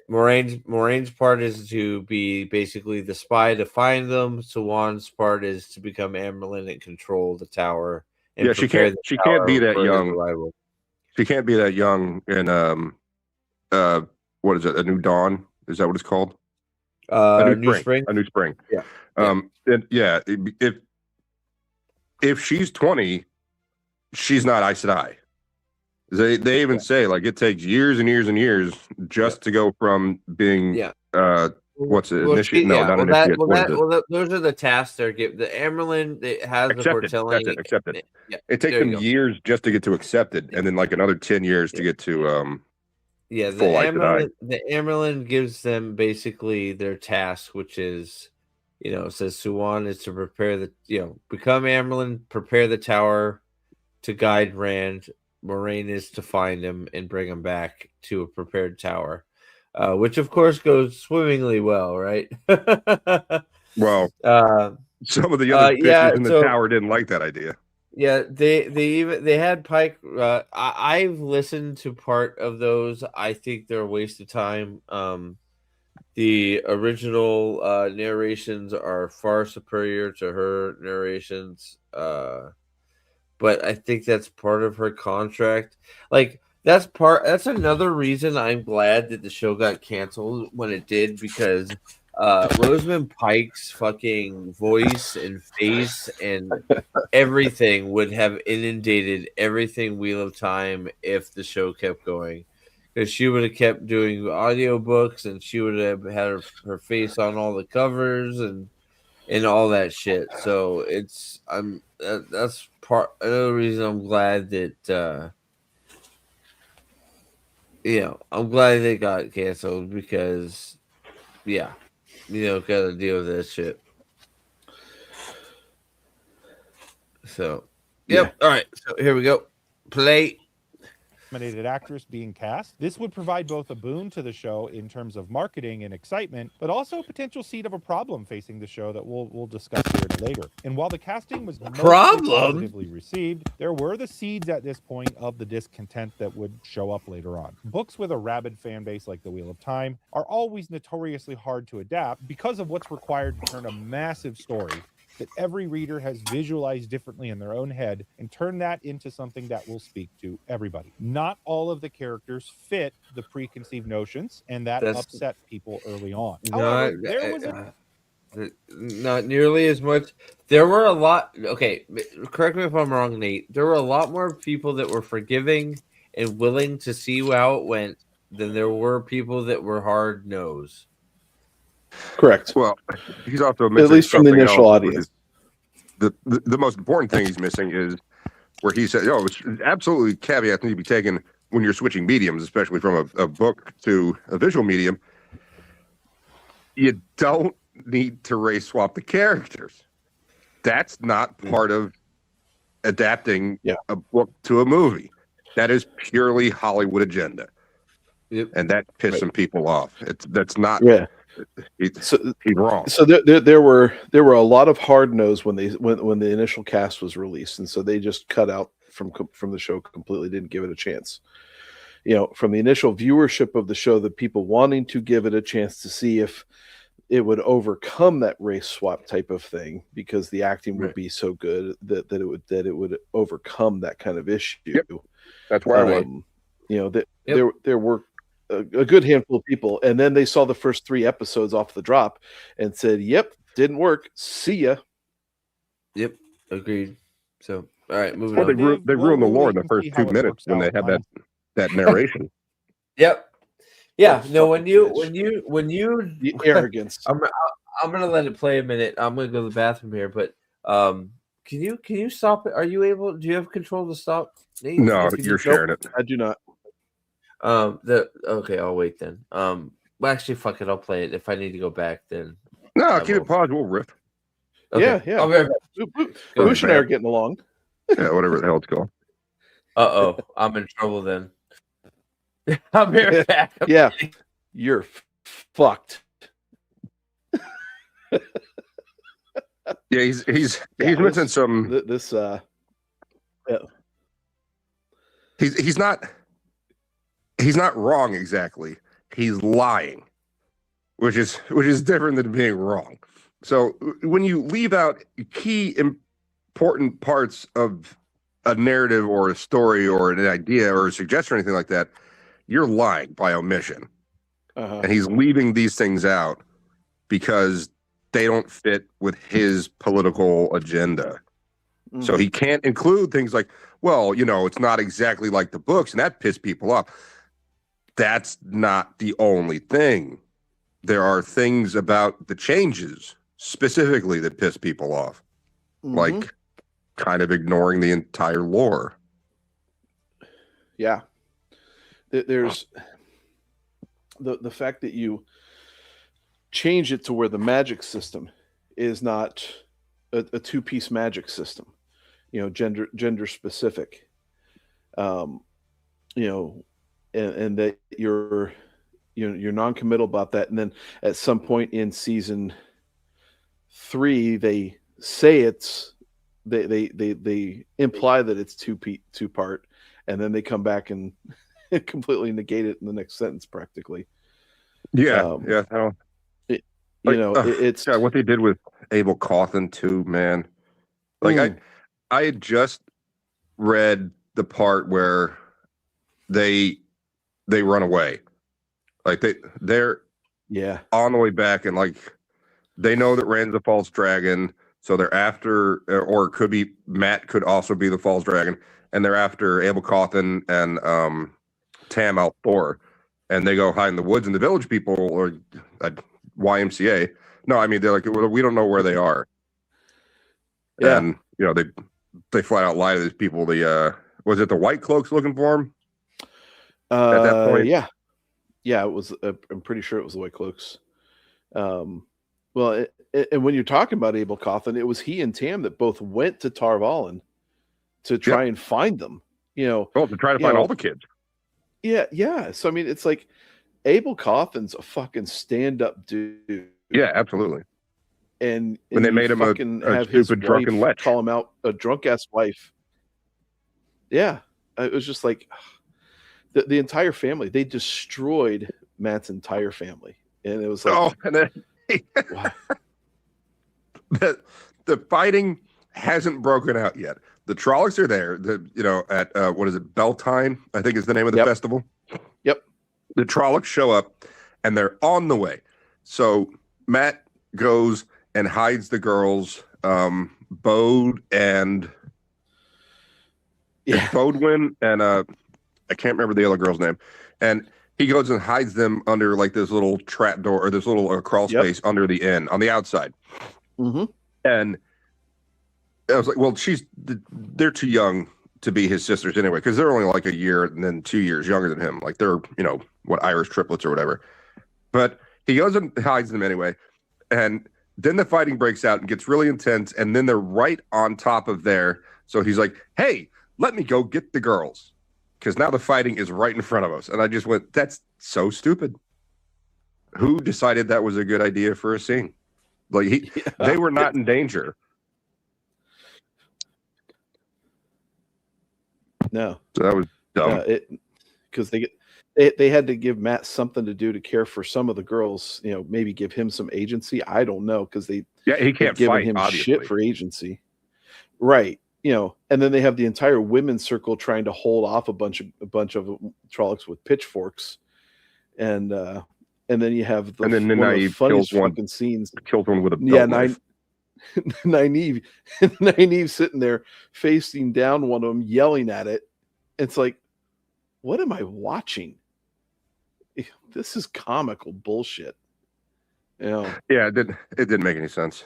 Moraine's part is to be basically the spy to find them. Swan's part is to become Amyrlin and control the tower. And she can't be that young. She can't be that young in what is it? A New Dawn? Is that what it's called? A New Spring. A New Spring. Yeah. If she's 20, she's not Aes Sedai. They even say like it takes years and years and years just to go from being what's it? Well, initiate? Those are the tasks they're given. The Amyrlin has the foretelling. That's it. Accepted. It takes them years just to get to accepted, and then like another 10 years to get to the Amyrlin gives them basically their task, which is, says Swan is to prepare become Amyrlin, prepare the tower to guide Rand. Moraine is to find him and bring him back to a prepared tower, which of course goes swimmingly well, right? Well, some of the other bitches in the tower didn't like that idea. Yeah, they had Pike. I've listened to part of those. I think they're a waste of time. The original narrations are far superior to her narrations. But I think that's part of her contract. Like that's another reason I'm glad that the show got canceled when it did, because Rosamund Pike's fucking voice and face and everything would have inundated everything Wheel of Time if the show kept going. Because she would have kept doing audiobooks and she would have had her face on all the covers and all that shit. So that's another reason I'm glad that I'm glad they got canceled, because gotta deal with that shit. So all right, so here we go. Play. Nominated actress being cast. This would provide both a boon to the show in terms of marketing and excitement, but also a potential seed of a problem facing the show that we'll discuss here later. And while the casting was mostly positively received, there were the seeds at this point of the discontent that would show up later on. Books with a rabid fan base like The Wheel of Time are always notoriously hard to adapt because of what's required to turn a massive story that every reader has visualized differently in their own head and turn that into something that will speak to everybody. Not all of the characters fit the preconceived notions, and that upset people early on. However, there was not nearly as much. There were a lot. Okay, correct me if I'm wrong, Nate. There were a lot more people that were forgiving and willing to see how it went than there were people that were hard nosed. Correct. Well, he's also missing, at least from the initial audience. The most important thing he's missing is where he said, it's absolutely caveats need to be taken when you're switching mediums, especially from a book to a visual medium. You don't need to race swap the characters. That's not part of adapting a book to a movie. That is purely Hollywood agenda. Yep. And that pissed some people off. That's not. Yeah. He's wrong. So there were a lot of hard nose when the initial cast was released, and so they just cut out from the show completely. Didn't give it a chance. From the initial viewership of the show, the people wanting to give it a chance to see if it would overcome that race swap type of thing, because the acting would be so good that it would overcome that kind of issue. Yep. That's why there were a good handful of people, and then they saw the first 3 episodes off the drop and said, "Yep, didn't work. See ya." Yep, agreed. So, all right, moving on. They ruined the lore in the can first see how 2 it minutes works when they out. had that narration. Yep. Yeah. No. When you The arrogance. I'm gonna let it play a minute. I'm gonna go to the bathroom here, but can you stop it? Are you able? Do you have control to stop? Nate? No, you're sharing it. I do not. Okay, I'll wait then. Well, actually, fuck it. I'll play it. If I need to go back, then no, keep it paused. We'll riff. Okay. Yeah. I'll be right back. Bush and I are getting along. Yeah, whatever the hell it's called. I'm in trouble then. I'll be right back. Yeah, you're fucked. Yeah, he's missing some. He's not wrong exactly. He's lying, which is different than being wrong. So when you leave out key important parts of a narrative or a story or an idea or a suggestion or anything like that, you're lying by omission. And he's leaving these things out because they don't fit with his political agenda. So he can't include things like, well, it's not exactly like the books, and that pissed people off. That's not the only thing. There are things about the changes specifically that piss people off, like kind of ignoring the entire lore. Yeah. There's the fact that you change it to where the magic system is not a 2-piece magic system. gender specific. You know, and that you're non-committal about that, and then at some point in season 3 they say they imply that it's two part, and then they come back and completely negate it in the next sentence practically. Yeah, yeah. I don't, it's what they did with Abel Cawthon too, man. Like I had just read the part where they run away, like they're on the way back, and like they know that Rand's a false dragon, so they're after, or it could be Matt could also be the false dragon, and they're after Abel Cawthon and Tam Althor, and they go hide in the woods, and the village people or YMCA. No, I mean they're like, we don't know where they are. Yeah, and they flat out lie to these people. The was it the White Cloaks looking for him? At that point, yeah, it was. I'm pretty sure it was the White Cloaks. Well, and when you're talking about Abel Cawthon, it was he and Tam that both went to Tar Valon to try and find them. To try to find all the kids. Yeah. So I mean, it's like Abel Cawthon's a fucking stand-up dude. Yeah, absolutely. And when they made him a stupid drunken lech, call him out a drunk ass wife. Yeah, it was just like the entire family. They destroyed Matt's entire family, and it was like, and then the fighting hasn't broken out yet. The Trollocs are there. At what is it, Beltane? I think is the name of the festival. Yep. The Trollocs show up, and they're on the way. So Matt goes and hides the girls, Bode and Bodwin, and I can't remember the other girl's name. And he goes and hides them under like this little trap door or this little crawl space under the inn on the outside. Mm-hmm. And I was like, well, they're too young to be his sisters anyway, because they're only like a year and then 2 years younger than him. Like they're, Irish triplets or whatever. But he goes and hides them anyway. And then the fighting breaks out and gets really intense. And then they're right on top of there. So he's like, hey, let me go get the girls, because now the fighting is right in front of us. And I just went, that's so stupid. Who decided that was a good idea for a scene? Like they were not in danger. No. So that was dumb. Because they had to give Matt something to do to care for some of the girls. Maybe give him some agency. I don't know, because he can't fight him obviously. Shit for agency, right? And then they have the entire women's circle trying to hold off a bunch of Trollocs with pitchforks, and then you have and then Nae'blis funniest fucking scenes. Kills one with a belt knife. Nae'blis sitting there facing down one of them, yelling at it. It's like, what am I watching? This is comical bullshit. Yeah, it didn't make any sense.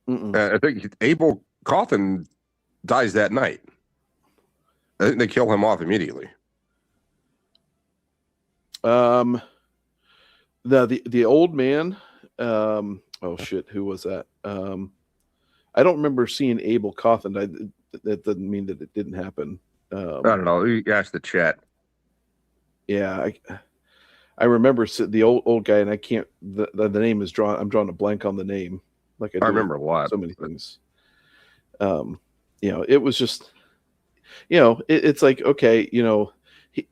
I think Abel Cawthon dies that night. I think they kill him off immediately. The old man. Oh shit, who was that? I don't remember seeing Abel Cawthon. That doesn't mean that it didn't happen. I don't know. You asked the chat. Yeah, I remember the old guy, and I can't. The name is drawn. I'm drawing a blank on the name. Like I remember a lot. So many things. It was just, it's like, okay,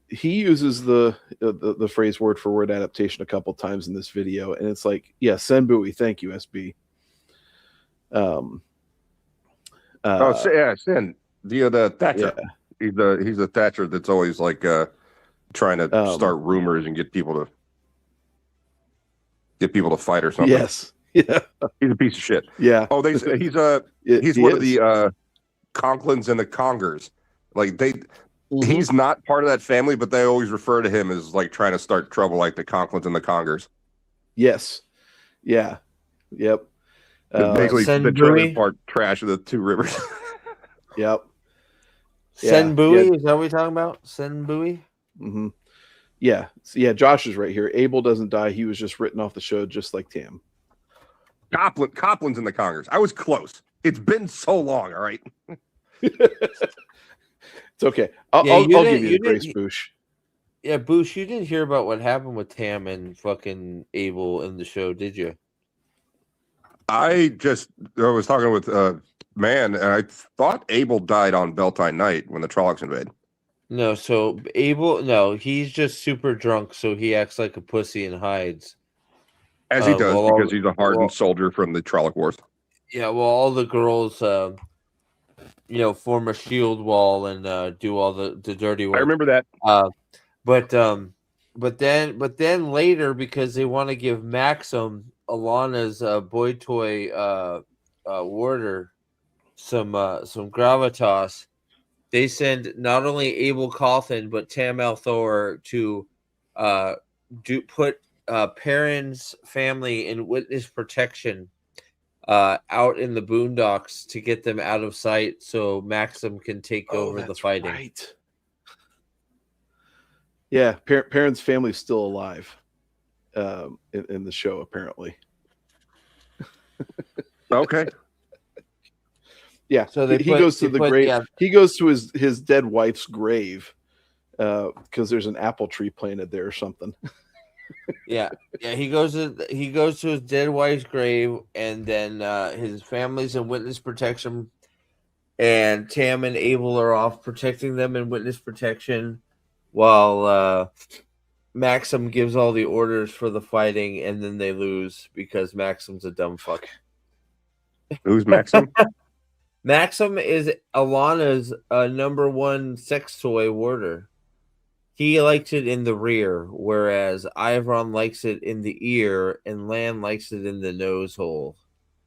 he uses the phrase word for word adaptation a couple times in this video, and it's like, yeah, send buoy, thank you, SB. Sin the Thatcher. Yeah. He's a Thatcher that's always like trying to start rumors and get people to fight or something. Yes. Yeah. He's a piece of shit. Yeah. Oh, he's one of the Conklins and the Congers. Like he's not part of that family, but they always refer to him as like trying to start trouble, like the Conklins and the Congers. Yes. Yeah. Yep. Basically, the German part trash of the Two Rivers. Yep. Sen Buoy, is that what we're talking about? Sen Buoy? Mm-hmm. Yeah. Yeah, Josh is right here. Abel doesn't die. He was just written off the show just like Tam. Copland's in the Congers. I was close. It's been so long, all right? It's okay. I'll give you the grace, Boosh. Yeah, Boosh, you didn't hear about what happened with Tam and fucking Abel in the show, did you? I was talking with Man, and I thought Abel died on Beltane night when the Trollocs invade. No, so Abel, no, he's just super drunk, so he acts like a pussy and hides. As he does, because he's a hardened soldier from the Trolloc Wars. Yeah, well, all the girls, form a shield wall and do all the dirty work. I remember that. But then later, because they want to give Maxim, Alana's boy toy warder, some gravitas, they send not only Abel Cawthon but Tam Althor to put Perrin's family in witness protection out in the boondocks to get them out of sight so Maxim can take over the fighting. Right. Yeah, Perrin's family's still alive in the show, apparently. Okay. Yeah, so he goes to the grave. Yeah. He goes to his dead wife's grave because there's an apple tree planted there or something. Yeah. He goes to his dead wife's grave, and then his family's in witness protection, and Tam and Abel are off protecting them in witness protection, while Maxim gives all the orders for the fighting, and then they lose because Maxim's a dumb fuck. Who's Maxim? Maxim is Alana's number one sex toy warder. He likes it in the rear, whereas Ivron likes it in the ear, and Lan likes it in the nose hole.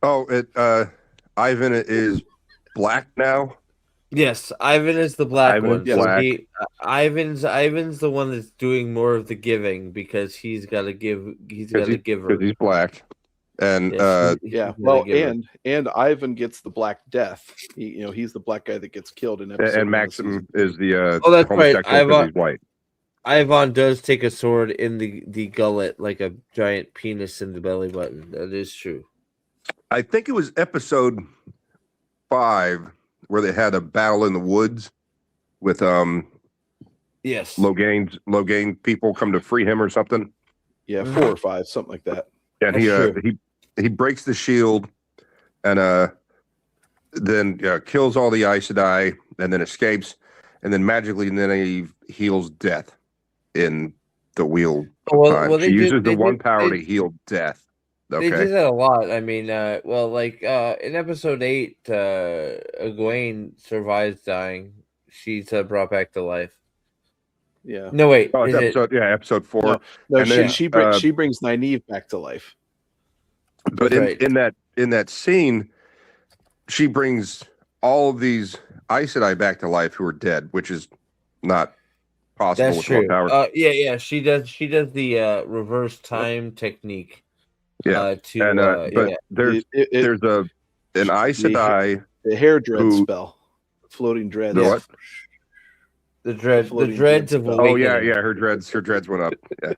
Oh, Ivan is black now. Yes, Ivan is the black one. Black. Ivan's the one that's doing more of the giving because he's got to give. He's got to give her. Because he's black, and well, and Ivan gets the Black Death. He's the black guy that gets killed in episode. And Maxim is the that's right. He's white. Ivan does take a sword in the gullet like a giant penis in the belly button. That is true. I think it was episode 5 where they had a battle in the woods with yes, Logain people come to free him or something. Yeah, 4 or 5, something like that. And he breaks the shield and then kills all the Aes Sedai and then escapes, and then magically he heals death in the wheel. He uses the one power to heal death. Okay. They did that a lot. I mean, in episode 8, Egwene survives dying. She's brought back to life. Yeah. No, wait. Oh, episode 4. No, and she brings Nynaeve back to life. But in that scene, she brings all of these Aes Sedai back to life who are dead, which is not possible with one power. She does the reverse time technique. Yeah, there's an Aes Sedai, the hair dread spell, floating dreads. The what? The dreads of awakening. Oh yeah, her dreads went up. Yeah.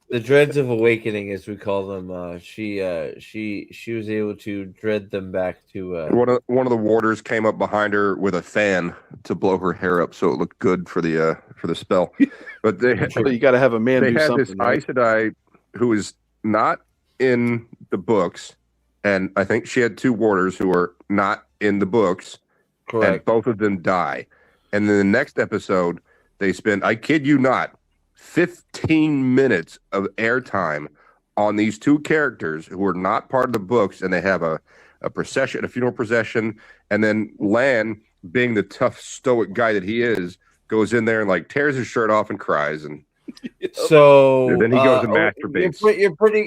The dreads of awakening, as we call them. She was able to dread them back to. One of the warders came up behind her with a fan to blow her hair up, so it looked good for the spell. But you got to have a man do something. This Aes Sedai who is not in the books, and I think she had 2 warders who are not in the books. Correct. And both of them die. And then the next episode, they spend, I kid you not, 15 minutes of airtime on these 2 characters who are not part of the books, and they have a procession, a funeral procession, and then Lan, being the tough, stoic guy that he is, goes in there and tears his shirt off and cries, and so and then he goes and masturbates.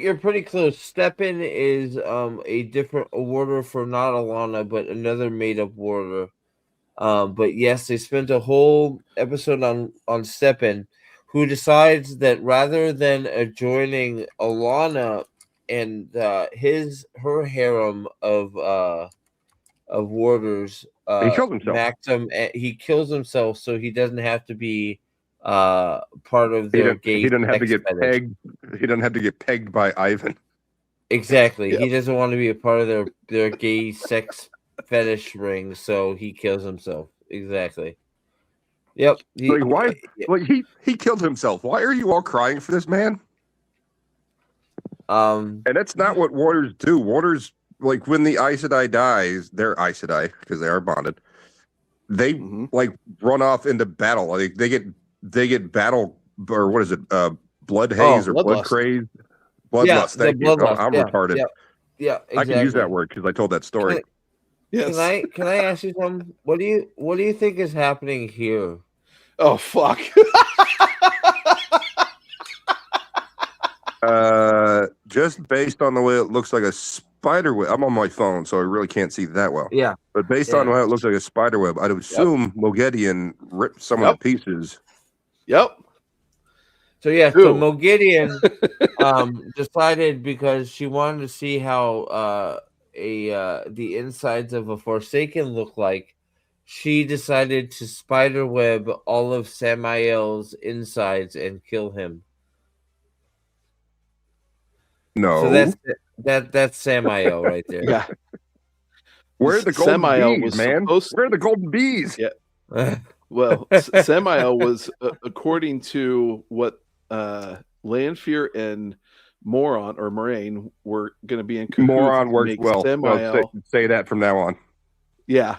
You're pretty close. Steppen is a different warder for not Alana, but another made up warder. But yes, they spent a whole episode on Steppen, who decides that rather than adjoining Alana and her harem of warders, he kills himself. Maxim, he kills himself so he doesn't have to be part of their gay. He doesn't have to get fetish. pegged. He doesn't have to get pegged by Ivan. Exactly. He doesn't want to be a part of their gay sex fetish ring, so he kills himself. Exactly. Yep. Like why? Like he killed himself. Why are you all crying for this man? And that's not what warders do. Warders, like when the Aes Sedai dies, they're Aes Sedai because they are bonded. They like run off into battle. Like they get battle, or what is it? Blood haze or blood craze? Bloodlust. Thank you. Bloodlust. I'm retarded. Yeah, exactly. I can use that word because I told that story. Yes. Can I ask you something? What do you think is happening here? Oh fuck. Just based on the way it looks like a spider web. I'm on my phone, so I really can't see that well. Yeah. But based on how it looks like a spider web, I'd assume Moghedien ripped some of the pieces. Yep. So so Moghedien decided because she wanted to see how the insides of a Forsaken look like, she decided to spiderweb all of Samael's insides and kill him. No. So that's Samael right there. Yeah. Where are the golden Samael bees, was man? Where are the golden bees? Yeah. Well, Samael was, according to what Lanfear and Moraine were going to be in cahoots. Moron works well. Samael, say that from now on. Yeah.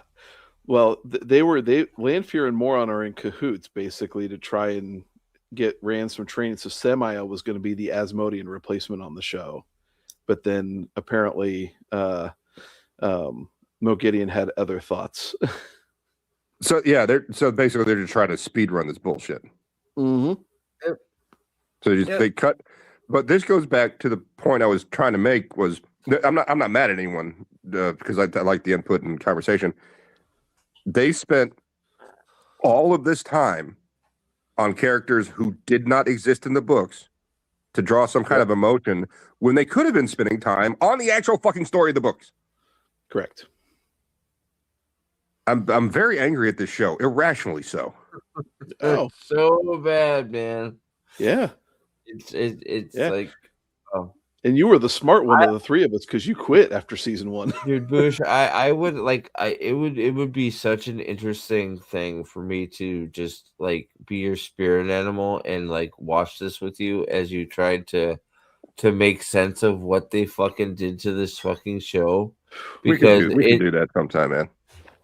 Well, Lanfear and Moron are in cahoots basically to try and get Rand some training. So Samael was going to be the Asmodean replacement on the show, but then apparently Moghedien had other thoughts. So yeah, they're just trying to speed run this bullshit. Mm-hmm. So they cut, but this goes back to the point I was trying to make. Was I'm not mad at anyone because I like the input and conversation. They spent all of this time on characters who did not exist in the books to draw some kind of emotion when they could have been spending time on the actual fucking story of the books. Correct. I'm very angry at this show, irrationally so. It's so bad, man. Yeah. It's like, oh. And you were the smart one of the three of us because you quit after season 1. Dude, Bush, I would like it would be such an interesting thing for me to just like be your spirit animal and like watch this with you as you tried to make sense of what they fucking did to this fucking show. Because we can do that sometime, man.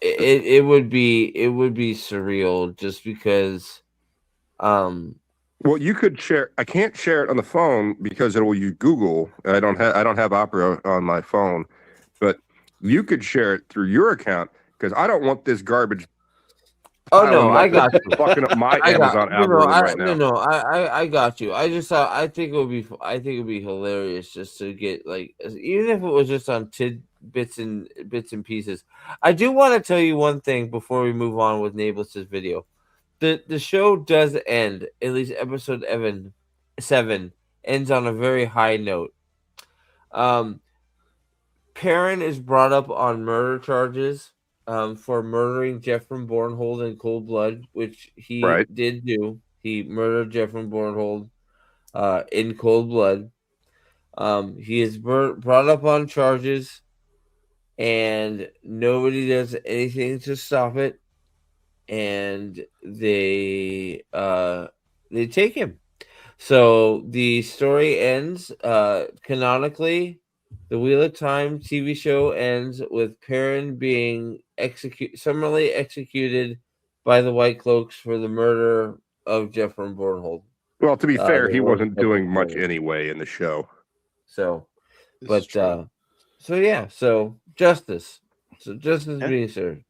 It would be surreal just because well, you could share. I can't share it on the phone because it will use Google. I don't have Opera on my phone, but you could share it through your account because I don't want this garbage. Oh no, I got you. Fucking up my Amazon algorithm right now. No, I got you. I just thought I think it would be hilarious just to get like even if it was just on bits and pieces. I do want to tell you one thing before we move on with Nae'blis' video. The show does end, at least episode 7 ends on a very high note. Perrin is brought up on murder charges for murdering Jeffrey Bornhold in cold blood, which he did do. He murdered Jeffrey Bornhold in cold blood. He is brought up on charges, and nobody does anything to stop it. And they take him. So the story ends canonically. The Wheel of Time TV show ends with Perrin being summarily executed by the White Cloaks for the murder of Jeffrey Bornhold. Well, to be fair, he wasn't doing much anyway in the show. So, so justice. So justice being served.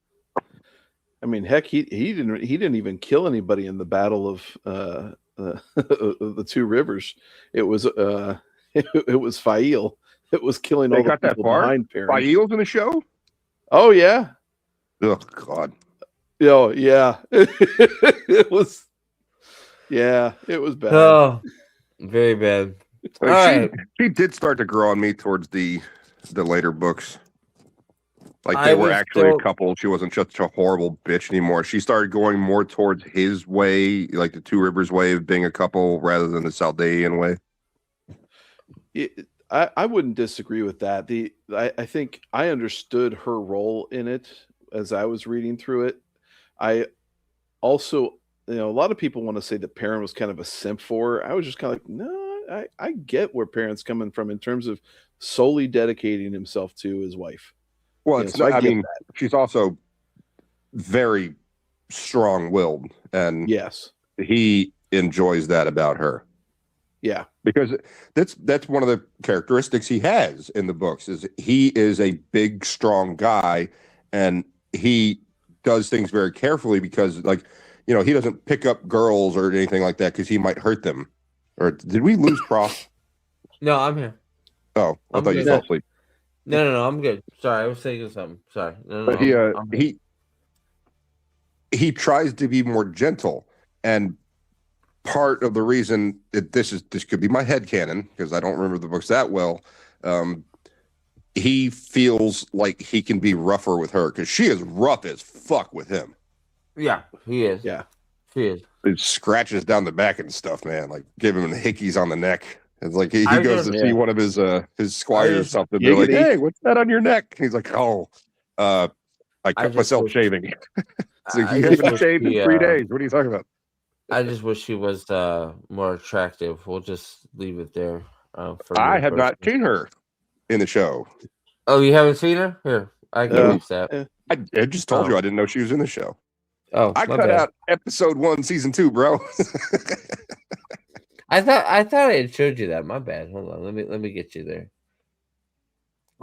I mean, heck, he didn't even kill anybody in the battle of the Two Rivers. It was Fael. It was killing all the people behind Perrin. Fael's in the show? Oh yeah. Oh God. Oh yeah. It was. Yeah, it was bad. Oh, very bad. Like, she did start to grow on me towards the later books. Like they were actually a couple. She wasn't just a horrible bitch anymore. She started going more towards his way, like the Two Rivers way of being a couple, rather than the Saldean way. I wouldn't disagree with that. I think I understood her role in it as I was reading through it. I also, a lot of people want to say that Perrin was kind of a simp for her. I was just kind of like, no, I get where Perrin's coming from in terms of solely dedicating himself to his wife. Well, You know, it's so I not, I get mean, that. she's also very strong-willed, and Yes. he enjoys that about her. Yeah. Because that's one of the characteristics he has in the books is he is a big, strong guy, and he does things very carefully because, like, he doesn't pick up girls or anything like that because he might hurt them. Or did we lose Prof? No, I'm here. Oh, I I'm thought you good. fell asleep. No, I'm good. Sorry, I was thinking something. Sorry. No, But he tries to be more gentle, and part of the reason that this could be my headcanon because I don't remember the books that well. He feels like he can be rougher with her because she is rough as fuck with him. Yeah, he is. Yeah, she is. It scratches down the back and stuff, man. Like give him hickeys on the neck. It's like he goes to see one of his squires or something. They're like, "Hey, what's that on your neck?" He's like, "Oh, I cut myself shaving." It's like, you haven't shaved in 3 days. What are you talking about? I just wish she was more attractive. We'll just leave it there. I have not seen her in the show. Oh, you haven't seen her? Here, I can fix that. I just told you I didn't know she was in the show. Oh, I cut out episode 1, season 2, bro. I thought I had showed you that. My bad. Hold on. Let me get you there.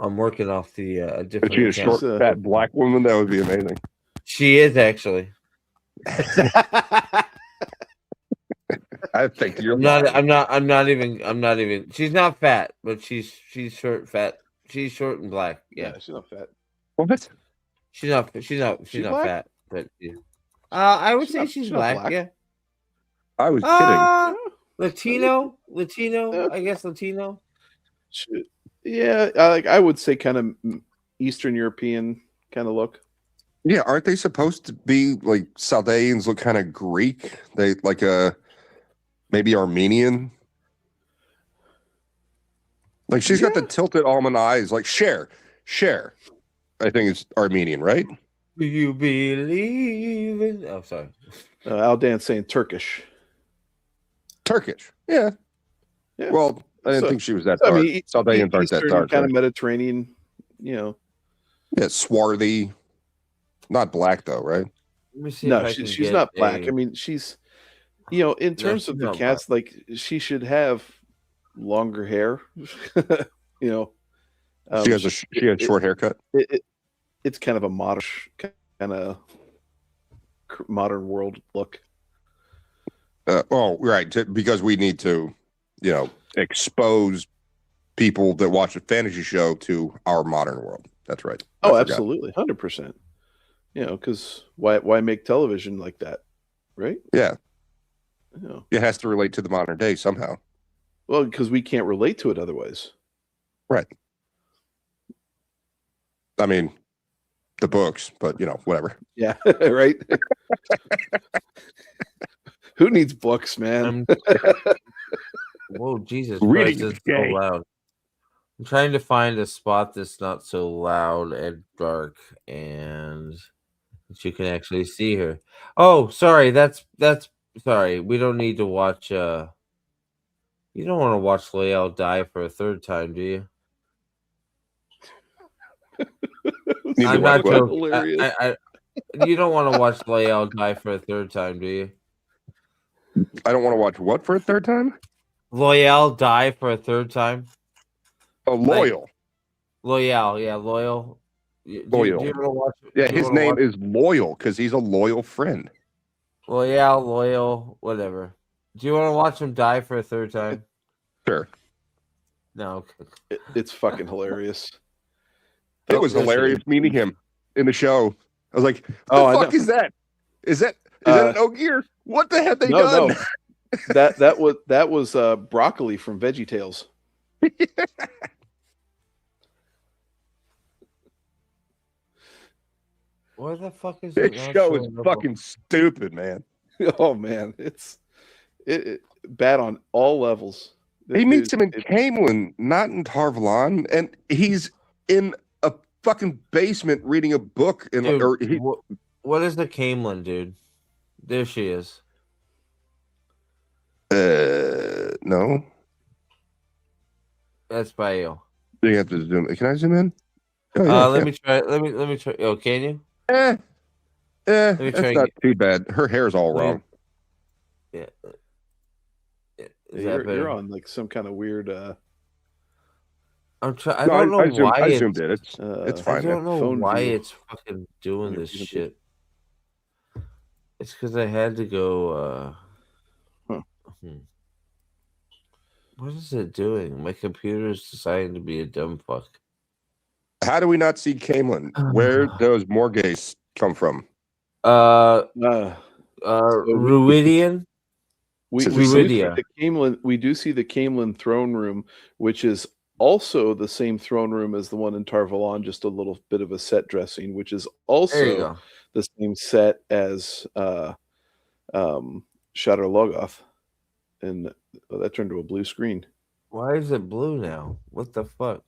I'm working off the different. But she a short, fat black woman. That would be amazing. She is actually. I think you're I'm not even. She's not fat, but she's short, fat. She's short and black. Yeah, she's not fat. What? She's not black? fat, but I would say she's black. black. Yeah. I was kidding. Latino. I guess Latino. Yeah, I would say kind of Eastern European kind of look. Yeah, aren't they supposed to be like Chaldeans look kind of Greek? They like maybe Armenian. Like she's got the tilted almond eyes, like Cher. I think it's Armenian, right? Do you believe in? Oh, sorry. Aldan's saying Turkish. Yeah. Well, I didn't think she was that dark. I mean, Chaldeans aren't that dark. Kind of Mediterranean, Yeah, swarthy. Not black though, right? Let me see. No, she's not black. I mean, she's, in terms of the cast, like she should have longer hair. She had short haircut. It's kind of a kind of modern world look. Right, because we need to, expose people that watch a fantasy show to our modern world. That's right. Oh, absolutely, 100%. Because why make television like that, right? Yeah. It has to relate to the modern day somehow. Well, because we can't relate to it otherwise. Right. I mean, the books, but whatever. Yeah, right. Who needs books, man? Whoa, Jesus Reading Christ, is it's so gay. loud. I'm trying to find a spot that's not so loud and dark and that you can actually see her. Oh, sorry, that's sorry. We don't need to watch you don't want to watch Lael die for a third time, do you? I'm not joking. You don't want to watch Lael die for a third time, do you? I don't want to watch what for a third time? Loyal die for a third time. Oh, Loyal. Loyal, yeah, Loyal. Loyal. Do you ever watch, yeah, his name is Loyal because he's a loyal friend. Loyal, whatever. Do you want to watch him die for a third time? Sure. No. It's fucking hilarious. It was hilarious meeting him in the show. I was like, "What the fuck is that? Is that an Ogier? What the have they done?" No. that was broccoli from VeggieTales. What the fuck is this show? Is fucking stupid, man. Oh man, it's bad on all levels. He meets him in Camelin, not in Tarvalon, and he's in a fucking basement reading a book. Dude, what is the Camelin, dude? There she is. No. That's Bayo. You have to zoom. Can I zoom in? Oh, yeah, let me try. Let me try. Oh, can you? That's not too bad. Her hair's all wrong. Yeah. You're on like some kind of weird. I'm trying. I don't know why I zoomed in. It's fine. I don't know Phone why view. it's fucking doing this shit. It's because I had to go. What is it doing? My computer's deciding to be a dumb fuck. How do we not see Camelin? Where does Morghese come from? Ruidian. We do see the Camelin throne room, which is also the same throne room as the one in Tarvalon, just a little bit of a set dressing, which is also the same set as Shatter Logoth. And that turned to a blue screen. Why is it blue now? What the fuck?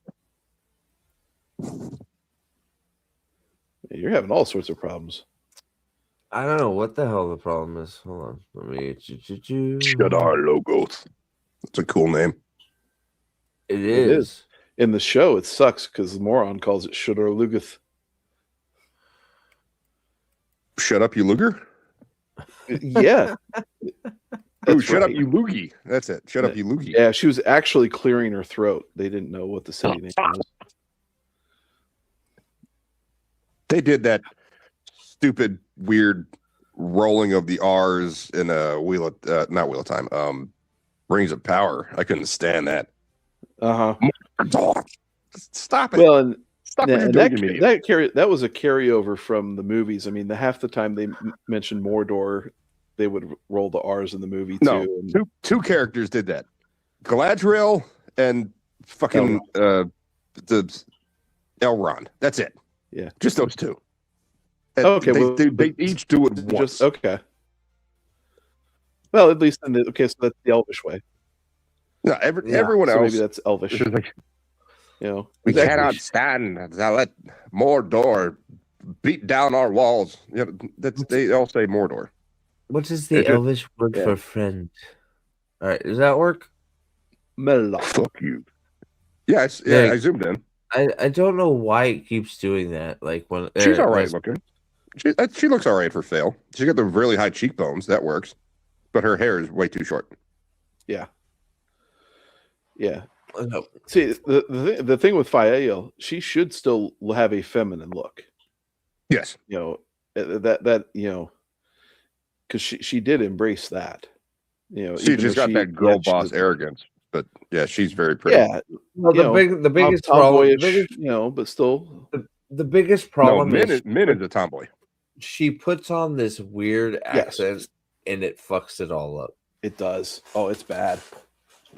You're having all sorts of problems. I don't know what the hell the problem is. Hold on. Let me. Shatter Logoth. That's a cool name. It is. In the show, it sucks because the moron calls it Shatter Logoth. Shut up, you Luger? Yeah. Oh, shut up, you Loogie. That's it. Shut up, you Loogie. Yeah, she was actually clearing her throat. They didn't know what the city name was. They did that stupid, weird rolling of the R's in a not Wheel of Time. Rings of Power. I couldn't stand that. Stop it. Well, and stop and what that, you're doing, that was a carryover from the movies. I mean, half the time they mentioned Mordor, they would roll the R's in the movie too. No, two characters did that. Galadriel and fucking the Elrond. That's it. Yeah, just those two. And okay, they each do it once. Okay. Well, at least so that's the Elvish way. No, everyone else. Maybe that's Elvish. Like, we exactly. cannot stand to let Mordor beat down our walls. They all say Mordor. What is the Elvish word for friend? All right, does that work? Fuck you. Yes, I zoomed in. I don't know why it keeps doing that. Like when she's all right looking. She looks all right for Fail. She's got the really high cheekbones. That works, but her hair is way too short. Yeah. See, the thing with Fael, she should still have a feminine look. Yes. Because she did embrace that. She just got that girl boss arrogance. But yeah, she's very pretty. Yeah. Well, the biggest problem, but still, the biggest problem is Min is a tomboy. She puts on this weird accent, and it fucks it all up. It does. Oh, it's bad.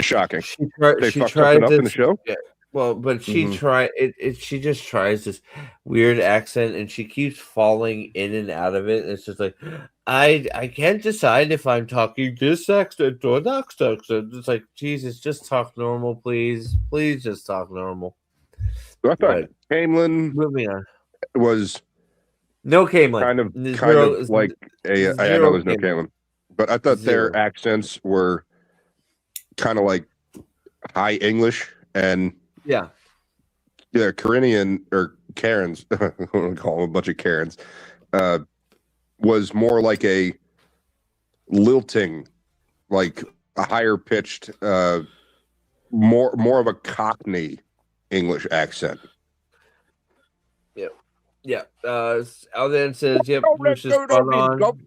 Shocking. She tried this in the show. Yeah. Well, but she tried it. She just tries this weird accent, and she keeps falling in and out of it. And it's just like, I can't decide if I'm talking this accent or that accent. It's like, Jesus, just talk normal, please. Please, just talk normal. So I thought Camelin was no Camelin, kind of like I know there's no Camelin, but I thought their accents were kind of like high English and. Yeah, Karinian or Karens, I want to call them a bunch of Karens, was more like a lilting, like a higher pitched, more of a Cockney English accent. Yeah. Aldan says, "Yep, which is spot on."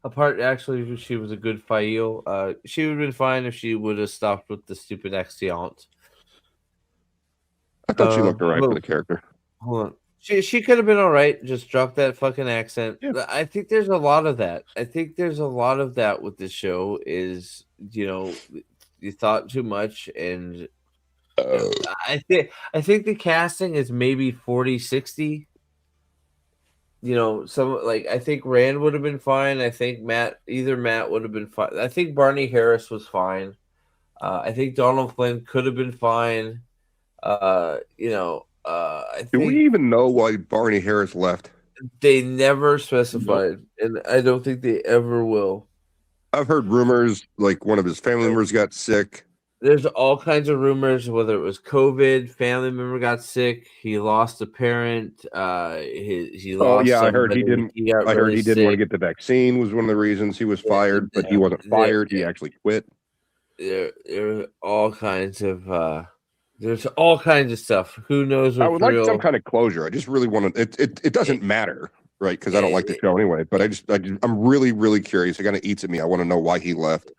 Apart, actually, she was a good Fael. She would have been fine if she would have stopped with the stupid accent. I thought she looked all right for the character. Hold on. She could have been all right. Just drop that fucking accent. Yeah. I think there's a lot of that. With this show is, you thought too much. And I think the casting is maybe 40-60. I think Rand would have been fine. I think Matt would have been fine. I think Barney Harris was fine. I think Donald Flynn could have been fine. I Do think we even know why Barney Harris left? they never specified, and I don't think they ever will. I've heard rumors like one of his family members got sick. There's all kinds of rumors, whether it was COVID, family member got sick, he lost a parent, he Oh lost yeah, I heard he somebody, didn't. got I heard really he didn't want to sick. get the vaccine. Was one of the reasons he was fired, but he wasn't fired. He actually quit. There's all kinds of stuff. Who knows I what's would like some real? kind of closure. I just really want to. It doesn't matter, right? Because I don't like the show anyway. But I'm really, really curious. It kind of eats at me. I want to know why he left.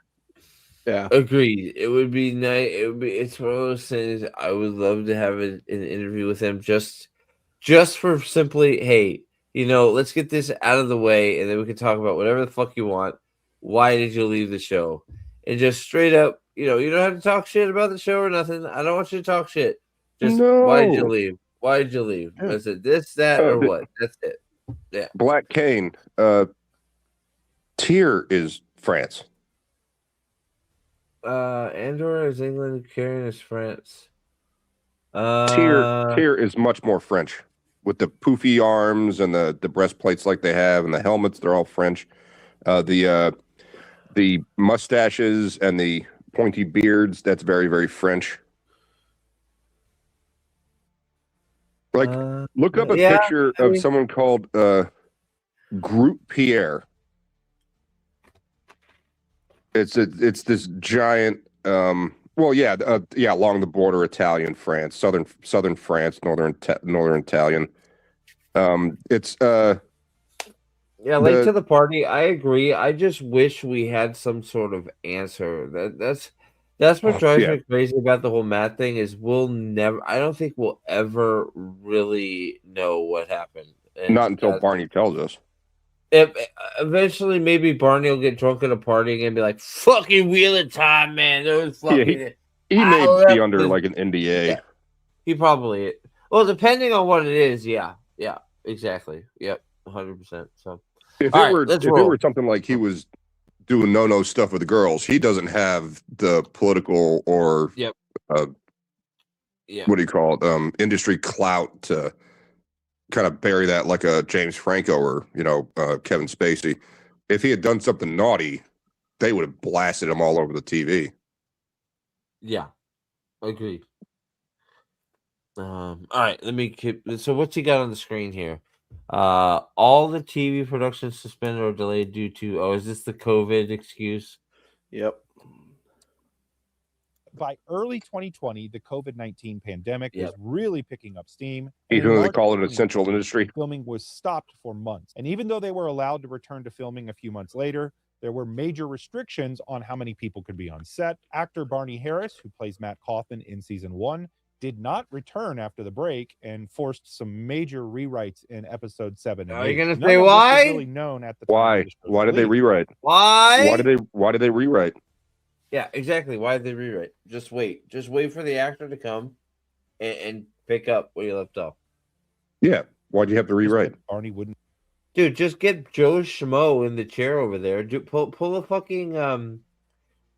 Yeah, Agreed. It would be nice. It's one of those things. I would love to have an interview with him, just for simply, hey, let's get this out of the way, and then we can talk about whatever the fuck you want. Why did you leave the show? And just straight up, you don't have to talk shit about the show or nothing. I don't want you to talk shit. Just why did you No. leave? Why did you leave? Yeah. Is it this, that, or what? That's it. Yeah. Black Cane. Tyr is France. Andorra is England, Carrion is France. Tyr is much more French with the poofy arms and the breastplates like they have and the helmets. They're all French. The mustaches and the pointy beards. That's very, very French. Like, look up a picture of someone called Groot Pierre. It's this giant. Along the border, Italian France, southern France, northern Italian. It's late to the party. I agree. I just wish we had some sort of answer. That's what drives me crazy about the whole Matt thing is I don't think we'll ever really know what happened. And not until Barney tells us. Eventually, maybe Barney will get drunk at a party and be like, "Fucking wheeling time, man." There was fucking. He may be under like an NDA. Yeah, he probably. Well, depending on what it is, yeah, exactly, yep, 100%. So, if it were something like he was doing no stuff with the girls, he doesn't have the political or what do you call it? Industry clout to kind of bury that like a James Franco or Kevin Spacey. If he had done something naughty, they would have blasted him all over the TV. Yeah, agreed. All right, let me keep. So, what's he got on the screen here? All the TV production suspended or delayed due to. Oh, is this the COVID excuse? Yep. By early 2020, the COVID-19 pandemic was really picking up steam. Even though they call it an essential industry. Filming was stopped for months. And even though they were allowed to return to filming a few months later, there were major restrictions on how many people could be on set. Actor Barney Harris, who plays Matt Kaufman in season 1, did not return after the break and forced some major rewrites in episode 7 and 8. Are you going to say why? Really known at the why? Why did they rewrite? Why? Why did they rewrite? Yeah, exactly. Why did they rewrite? Just wait. Just wait for the actor to come and pick up where you left off. Yeah. Why'd you have to rewrite? Barney wouldn't. Dude, just get Joe Schmo in the chair over there. Pull a fucking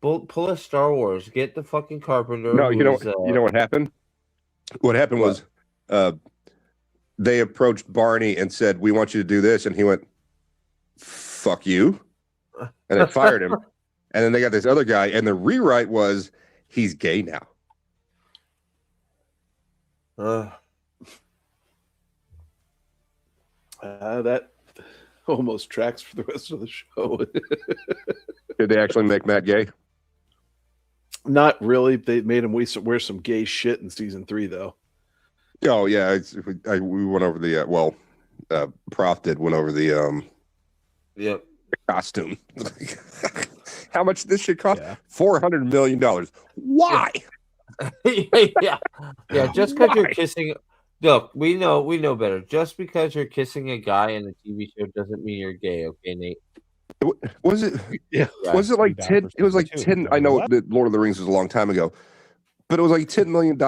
pull a Star Wars. Get the fucking Carpenter. No, you know what happened? What happened was they approached Barney and said, "We want you to do this," and he went, "Fuck you," and they fired him. And then they got this other guy, and the rewrite was he's gay now. That almost tracks for the rest of the show. Did they actually make Matt gay? Not really. They made him wear some gay shit in season 3, though. Oh yeah, we went over the Prof went over the costume. How much this should cost? $400 million. Why? yeah. Just because you're kissing. Look, we know better. Just because you're kissing a guy in a TV show doesn't mean you're gay. Okay, Nate. Was it? Yeah. Was it like 10? It was like 10. I know that Lord of the Rings was a long time ago, but it was like $10 million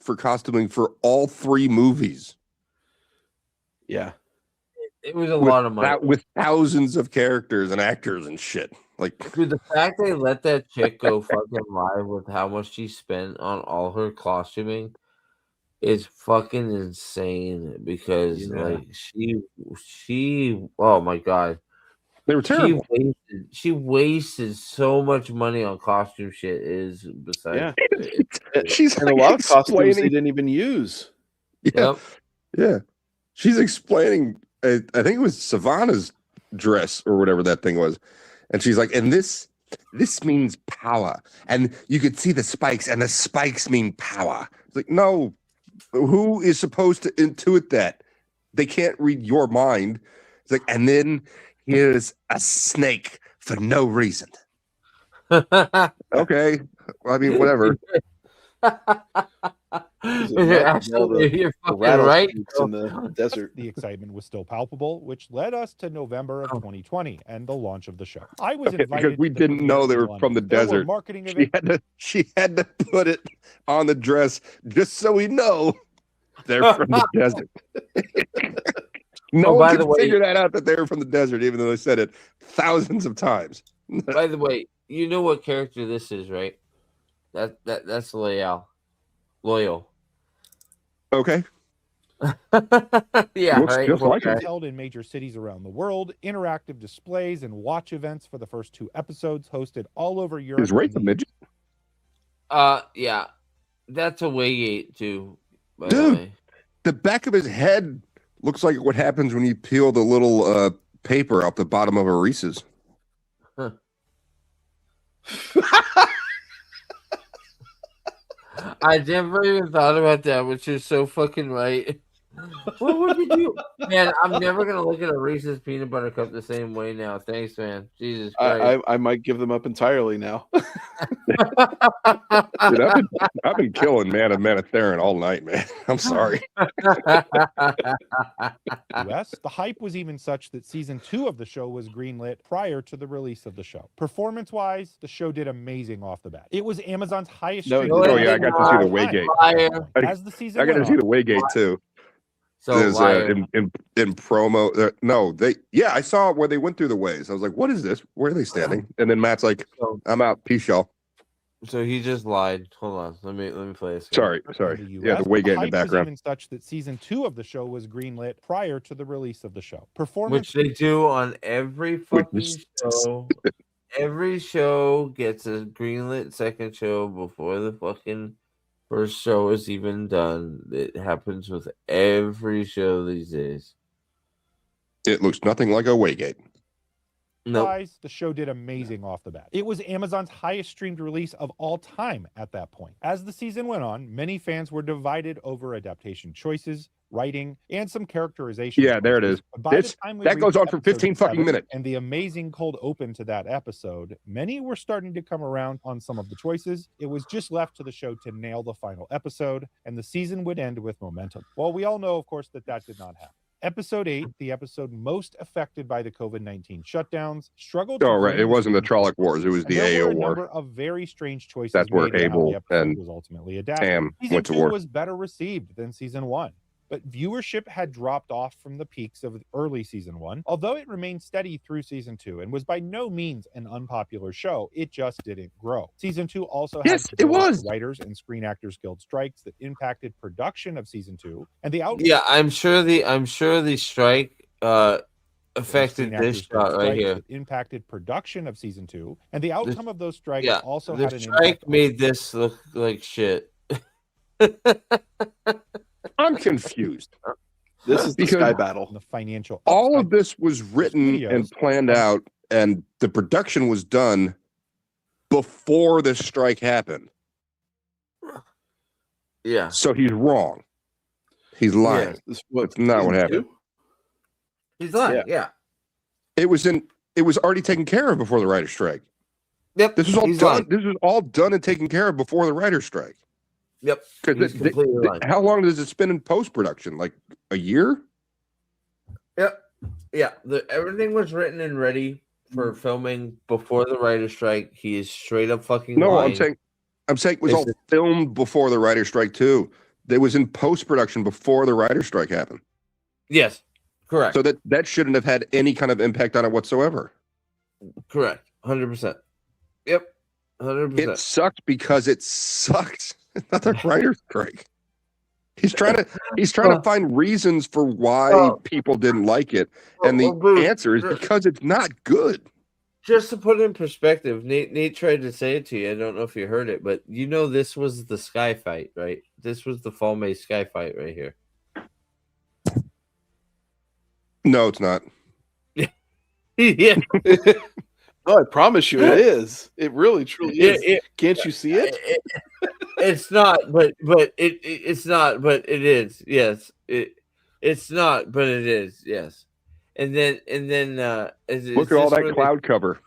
for costuming for all 3 movies. Yeah. It was a lot of money with thousands of characters and actors and shit. Like, Dude, the fact they let that chick go fucking live with how much she spent on all her costuming is fucking insane because like she oh my god. they were terrible. She wasted so much money on costume shit is besides She's and a like lot of costumes they explaining- didn't even use. Yeah. Yeah. She's explaining, I think it was Savannah's dress or whatever that thing was. And she's like, and this means power. And you could see the spikes, and the spikes mean power. It's like, no, who is supposed to intuit that? They can't read your mind. It's like, and then here's a snake for no reason. Okay. Well, I mean, whatever. Actually, you're fucking right. In the desert. The excitement was still palpable, which led us to November of 2020 and the launch of the show. I was invited because we to the didn't know they premiere were in from the London. There were desert. marketing She had to put it on the dress just so we know they're from the desert. No by one the can way- figure that out that they were from the desert, even though they said it thousands of times. By the way, you know what character this is, right? That's Loyal. Okay. Yeah, Looks right. just like him. held in major cities around the world, interactive displays and watch events for the first 2 episodes hosted all over Europe. Is Rafe a midget? Yeah, that's a Waygate too. By the Dude, way. the back of his head looks like what happens when you peel the little paper off the bottom of a Reese's. Huh. I never even thought about that, which is so fucking right. What would you do? Man, I'm never gonna look at a Reese's peanut butter cup the same way now. Thanks, man. Jesus Christ. I might give them up entirely now. Dude, I've been killing Man of Manatharan all night, man. I'm sorry. US. The hype was even such that season 2 of the show was greenlit prior to the release of the show. Performance-wise, the show did amazing off the bat. It was Amazon's highest. No, streamed oh release yeah, I got to see the of all time. Waygate. As the season I got to went see on. the Waygate too. So There's liar. in promo. No, I saw where they went through the ways. I was like, what is this? Where are they standing? And then Matt's like, I'm out. Peace, y'all. So he just lied. Hold on. Let me play this. Sorry. Yeah, the Waygate in the hype was background. even such that season 2 of the show was greenlit prior to the release of the show. Which Performance they do on every fucking show. Every show gets a greenlit second show before the fucking first show is even done. It happens with every show these days. It looks nothing like a Waygate. Wise, the show did amazing off the bat. It was Amazon's highest streamed release of all time at that point. As the season went on, many fans were divided over adaptation choices, writing, and some characterization. Yeah, there it is. But by the This- time we that goes reached on for episode 15 fucking 7 minutes. And the amazing cold open to that episode, many were starting to come around on some of the choices. It was just left to the show to nail the final episode, and the season would end with momentum. Well, we all know, of course, that did not happen. Episode 8, the episode most affected by the COVID-19 shutdowns, struggled. Oh, to right. bring It the wasn't the season Trolloc Wars. It was and the there were AO a War. number of very strange choices. That's where made in how Abel the episode and was ultimately adapted. Sam Season went to 2 war. was better received than season 1, but viewership had dropped off from the peaks of early season 1. Although it remained steady through season 2 and was by no means an unpopular show, it just didn't grow. Season 2 also had Yes, it was. Writers and Screen Actors Guild strikes that impacted production of season 2, and the outcome. Yeah, I'm sure the strike affected Screen this Actors Guild shot right strikes here. that impacted production of season 2, and the outcome of those strikes Yeah, also the had an strike impact. made this look like shit. I'm confused. This is the Because Sky Battle. The financial all of this was written studios- and planned out, and the production was done before the strike happened. Yeah. So he's wrong. He's lying. This, That's not what happened. He's lying. Yeah. It was already taken care of before the writer's strike. Yep. This was all he's done. lying. This was all done and taken care of before the writer's strike. Yep. He's Because completely lying. how long does it spend in post production? Like a year? Yep. Yeah. Everything was written and ready for filming before the writer's strike. He is straight up fucking No, lying. I'm saying it was all filmed before the writer's strike too. It was in post production before the writer's strike happened. Yes. Correct. So that shouldn't have had any kind of impact on it whatsoever. Correct. 100%. Yep, 100%. It sucked because it sucked. It's not the writer's strike. He's trying to find reasons for why people didn't like it, and the answer is because it's not good. Just to put it in perspective, Nate tried to say it to you. I don't know if you heard it, but this was the sky fight, right? This was the Fall May sky fight right here. No, it's not. Yeah. No, I promise you, it is. It really, truly is. Can't you see it? It's not, but it's not, but it is. Yes, it's not, but it is. Yes, and then Look at all that cloud cover.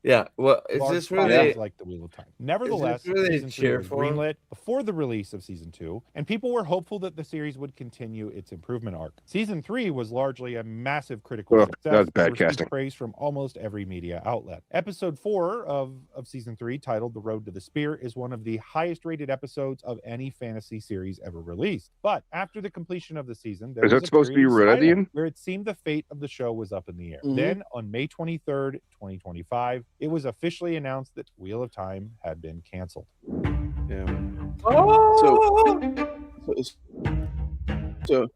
Yeah, well, is Large this where they like the Wheel of Time? Nevertheless, where they season 3 cheer was for him? greenlit before the release of season 2, and people were hopeful that the series would continue its improvement arc. Season 3 was largely a massive critical success. That was bad and received casting. praise from almost every media outlet. Episode 4 of season 3, titled "The Road to the Spear," is one of the highest-rated episodes of any fantasy series ever released. But after the completion of the season, there Is was that a supposed to be period of silence Meridian? where it seemed the fate of the show was up in the air. Mhm. Then, on May 23rd, 2025, it was officially announced that Wheel of Time had been canceled. Yeah. Oh! So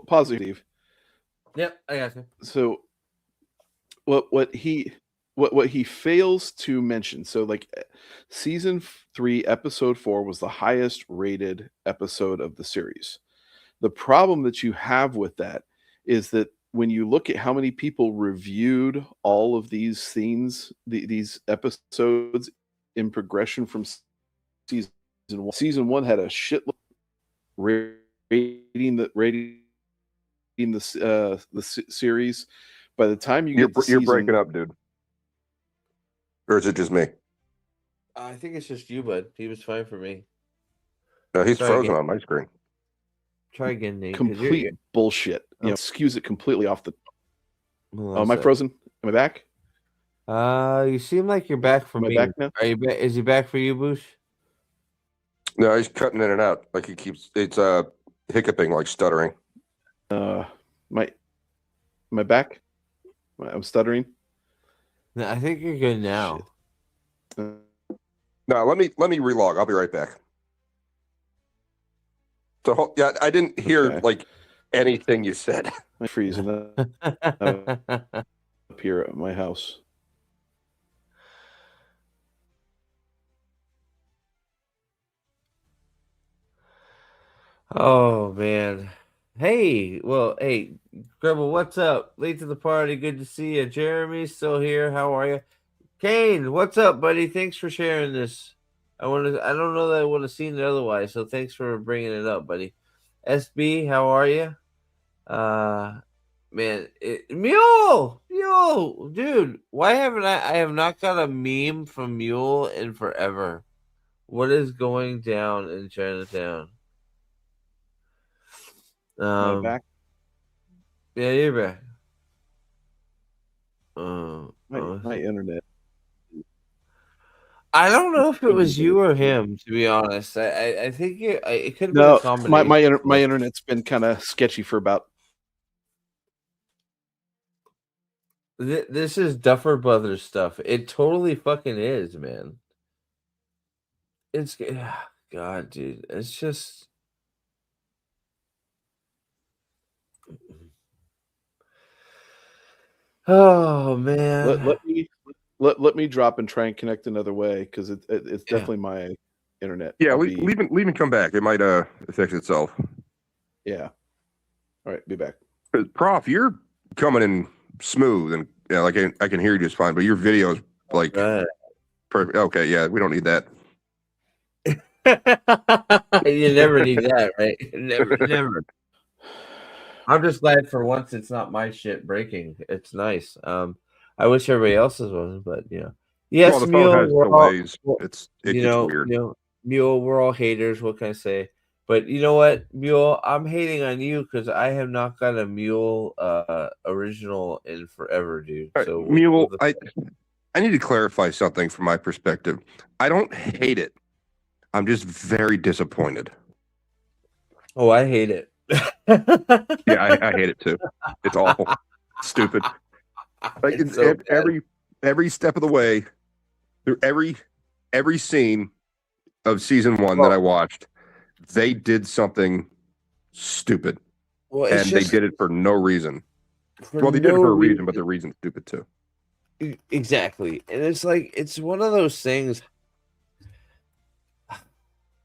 pause, Steve. Yep, I got you. So what he fails to mention, so like season 3 episode 4 was the highest rated episode of the series. The problem that you have with that is that when you look at how many people reviewed all of these scenes, these episodes in progression from season 1 had a shitload rating the series. By the time you get to You're season, breaking up, dude. Or is it just me? I think it's just you, bud. He was fine for me. No, he's Try frozen again. on my screen. Try again, Nate. 'cause complete bullshit. Skews it completely off the. Well, Oh, am I frozen? Am I back? You seem like you're back for Am I me. back now? Are you back? Is he back for you, Boosh? No, he's cutting in and out. Like it's hiccuping, like stuttering. Am I back? I'm stuttering. No, I think you're good now. Shit. No, let me relog. I'll be right back. So yeah, I didn't hear Okay. like anything you said. I'm freezing up here at my house. Oh man. Hey, Gribble, what's up? Late to the party. Good to see you. Jeremy's still here. How are you? Kane, what's up, buddy? Thanks for sharing this. I don't know that I would have seen it otherwise, so thanks for bringing it up, buddy. SB, how are you? Man, Mule, dude. Why haven't I have not got a meme from Mule in forever. What is going down in Chinatown? Am I back? Yeah, you're back. My internet. I don't know if it was you or him, to be honest. I think it could have been No, a combination. my internet's been kind of sketchy for about. This is Duffer Brothers stuff. It totally fucking is, man. It's God, dude. It's just. Oh man. Let me drop and try and connect another way because it's definitely my internet. Yeah, leave and come back. It might fix itself. Yeah. All right, be back. Prof, you're coming in smooth and like I can hear you just fine, but your video is like perfect. Okay, yeah, we don't need that. You never need that, right? Never. I'm just glad for once it's not my shit breaking. It's nice. I wish everybody else's wasn't, but yes, Well, the Mule. phone has delays. It gets weird. Mule, we're all haters. What can I say? But you know what, Mule? I'm hating on you because I have not got a Mule original in forever, dude. Right, So Mule, I need to clarify something from my perspective. I don't hate it. I'm just very disappointed. Oh, I hate it. Yeah, I hate it too. It's awful, stupid. Like It's so bad. every step of the way, through every scene of season 1 that I watched, they did something stupid. Well, it's And they just did it for no reason. for Well, they did it no for a reason, reason. but the reason's stupid too. Exactly. And it's like, it's one of those things.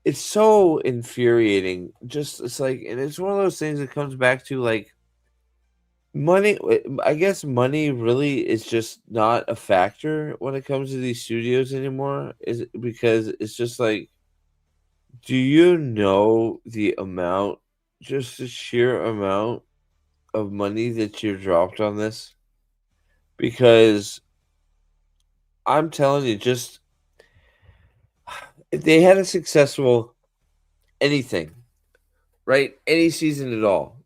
It's so infuriating. Just, it's like, and it's one of those things that comes back to like money. I guess money really is just not a factor when it comes to these studios anymore. Is because it's just like, do you know the amount, just the sheer amount of money that you dropped on this? Because I'm telling you, just if they had a successful anything, right? Any season at all,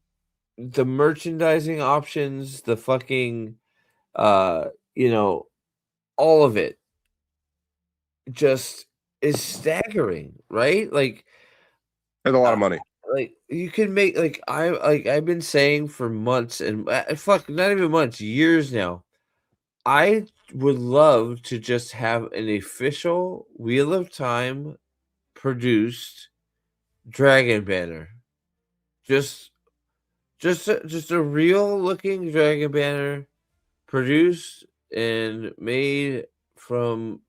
the merchandising options, the fucking, you know, all of it just is staggering, right? Like, There's a lot of money. like you can make I've been saying for months and fuck, not even months, years now. I would love to just have an official Wheel of Time produced dragon banner. Just a real looking dragon banner produced and made from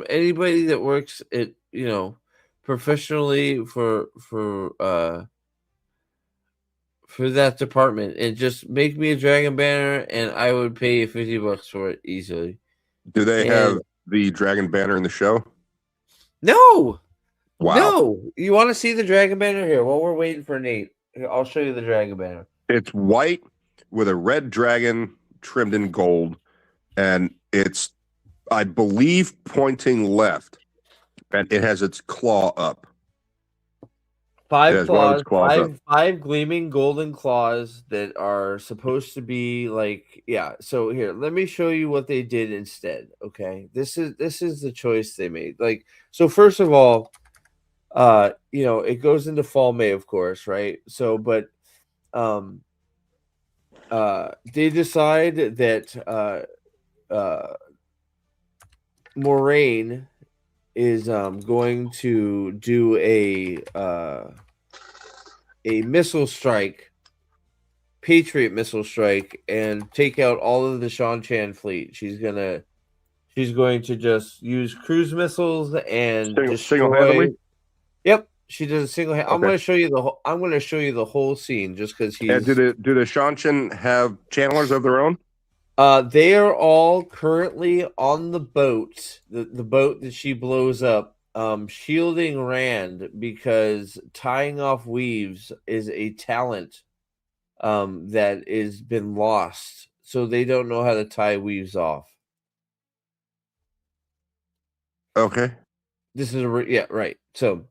anybody that works at, you know, professionally for that department, and just make me a dragon banner and I would pay you $50 for it easily. Do they And have the dragon banner in the show? no. Wow. No. You want to see the dragon banner? Here, while we're waiting for Nate, here, I'll show you the dragon banner. It's white with a red dragon trimmed in gold, and it's, I believe, pointing left, and it has its claw up. Five claws, up. five gleaming golden claws that are supposed to be like, yeah. So here, let me show you what they did instead. Okay, this is the choice they made. Like, so first of all, you know, it goes into fall May, of course, right? So, but they decide that Moraine is going to do a missile strike, Patriot missile strike, and take out all of the Shan Chan fleet. She's going to just use cruise missiles and single-handedly? Yep, she does a single hand. Okay. I'm going to show you the whole scene just because he's. And do the Shanshan have channelers of their own? They are all currently on the boat, the boat that she blows up, shielding Rand, because tying off weaves is a talent that has been lost. So they don't know how to tie weaves off. Okay. This is yeah, right. So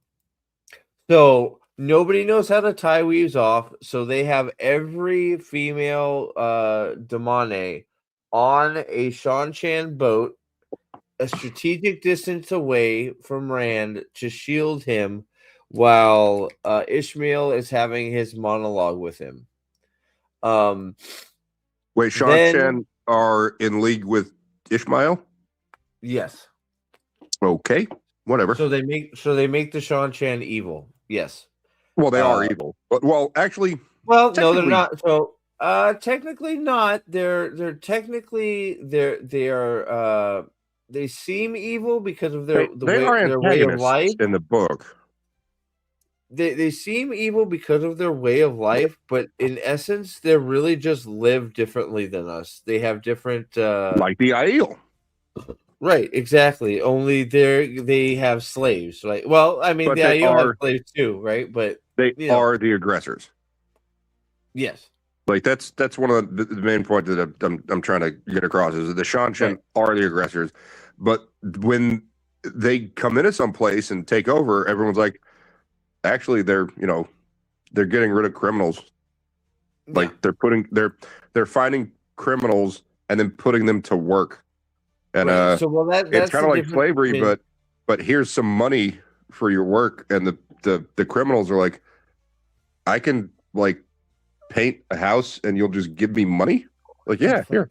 nobody knows how to tie weaves off. So they have every female Damane on a Shan Chan boat, a strategic distance away from Rand, to shield him while Ishmael is having his monologue with him. Wait, Shan Chan are in league with Ishmael? Yes. Okay, whatever. So they make the Shan Chan evil. Yes. Well, they are evil. But, well, actually, well, no, they're not. So technically not. They're technically they are they seem evil because of their way of life in the book. They seem evil because of their way of life, but in essence, they're really just live differently than us. They have different like the Aiel. Right, exactly. Only they have slaves, right? Well, I mean, But the Aiel have slaves too, right? But they are the aggressors. Yes. Like that's one of the main points that I'm trying to get across is that the Shan Chan are the aggressors, but when they come into some place and take over, everyone's like, actually, they're getting rid of criminals. Like they're finding criminals and then putting them to work. And so that's it's kind of like slavery, but here's some money for your work, and the criminals are like, I can like paint a house and you'll just give me money. Like, yeah, here.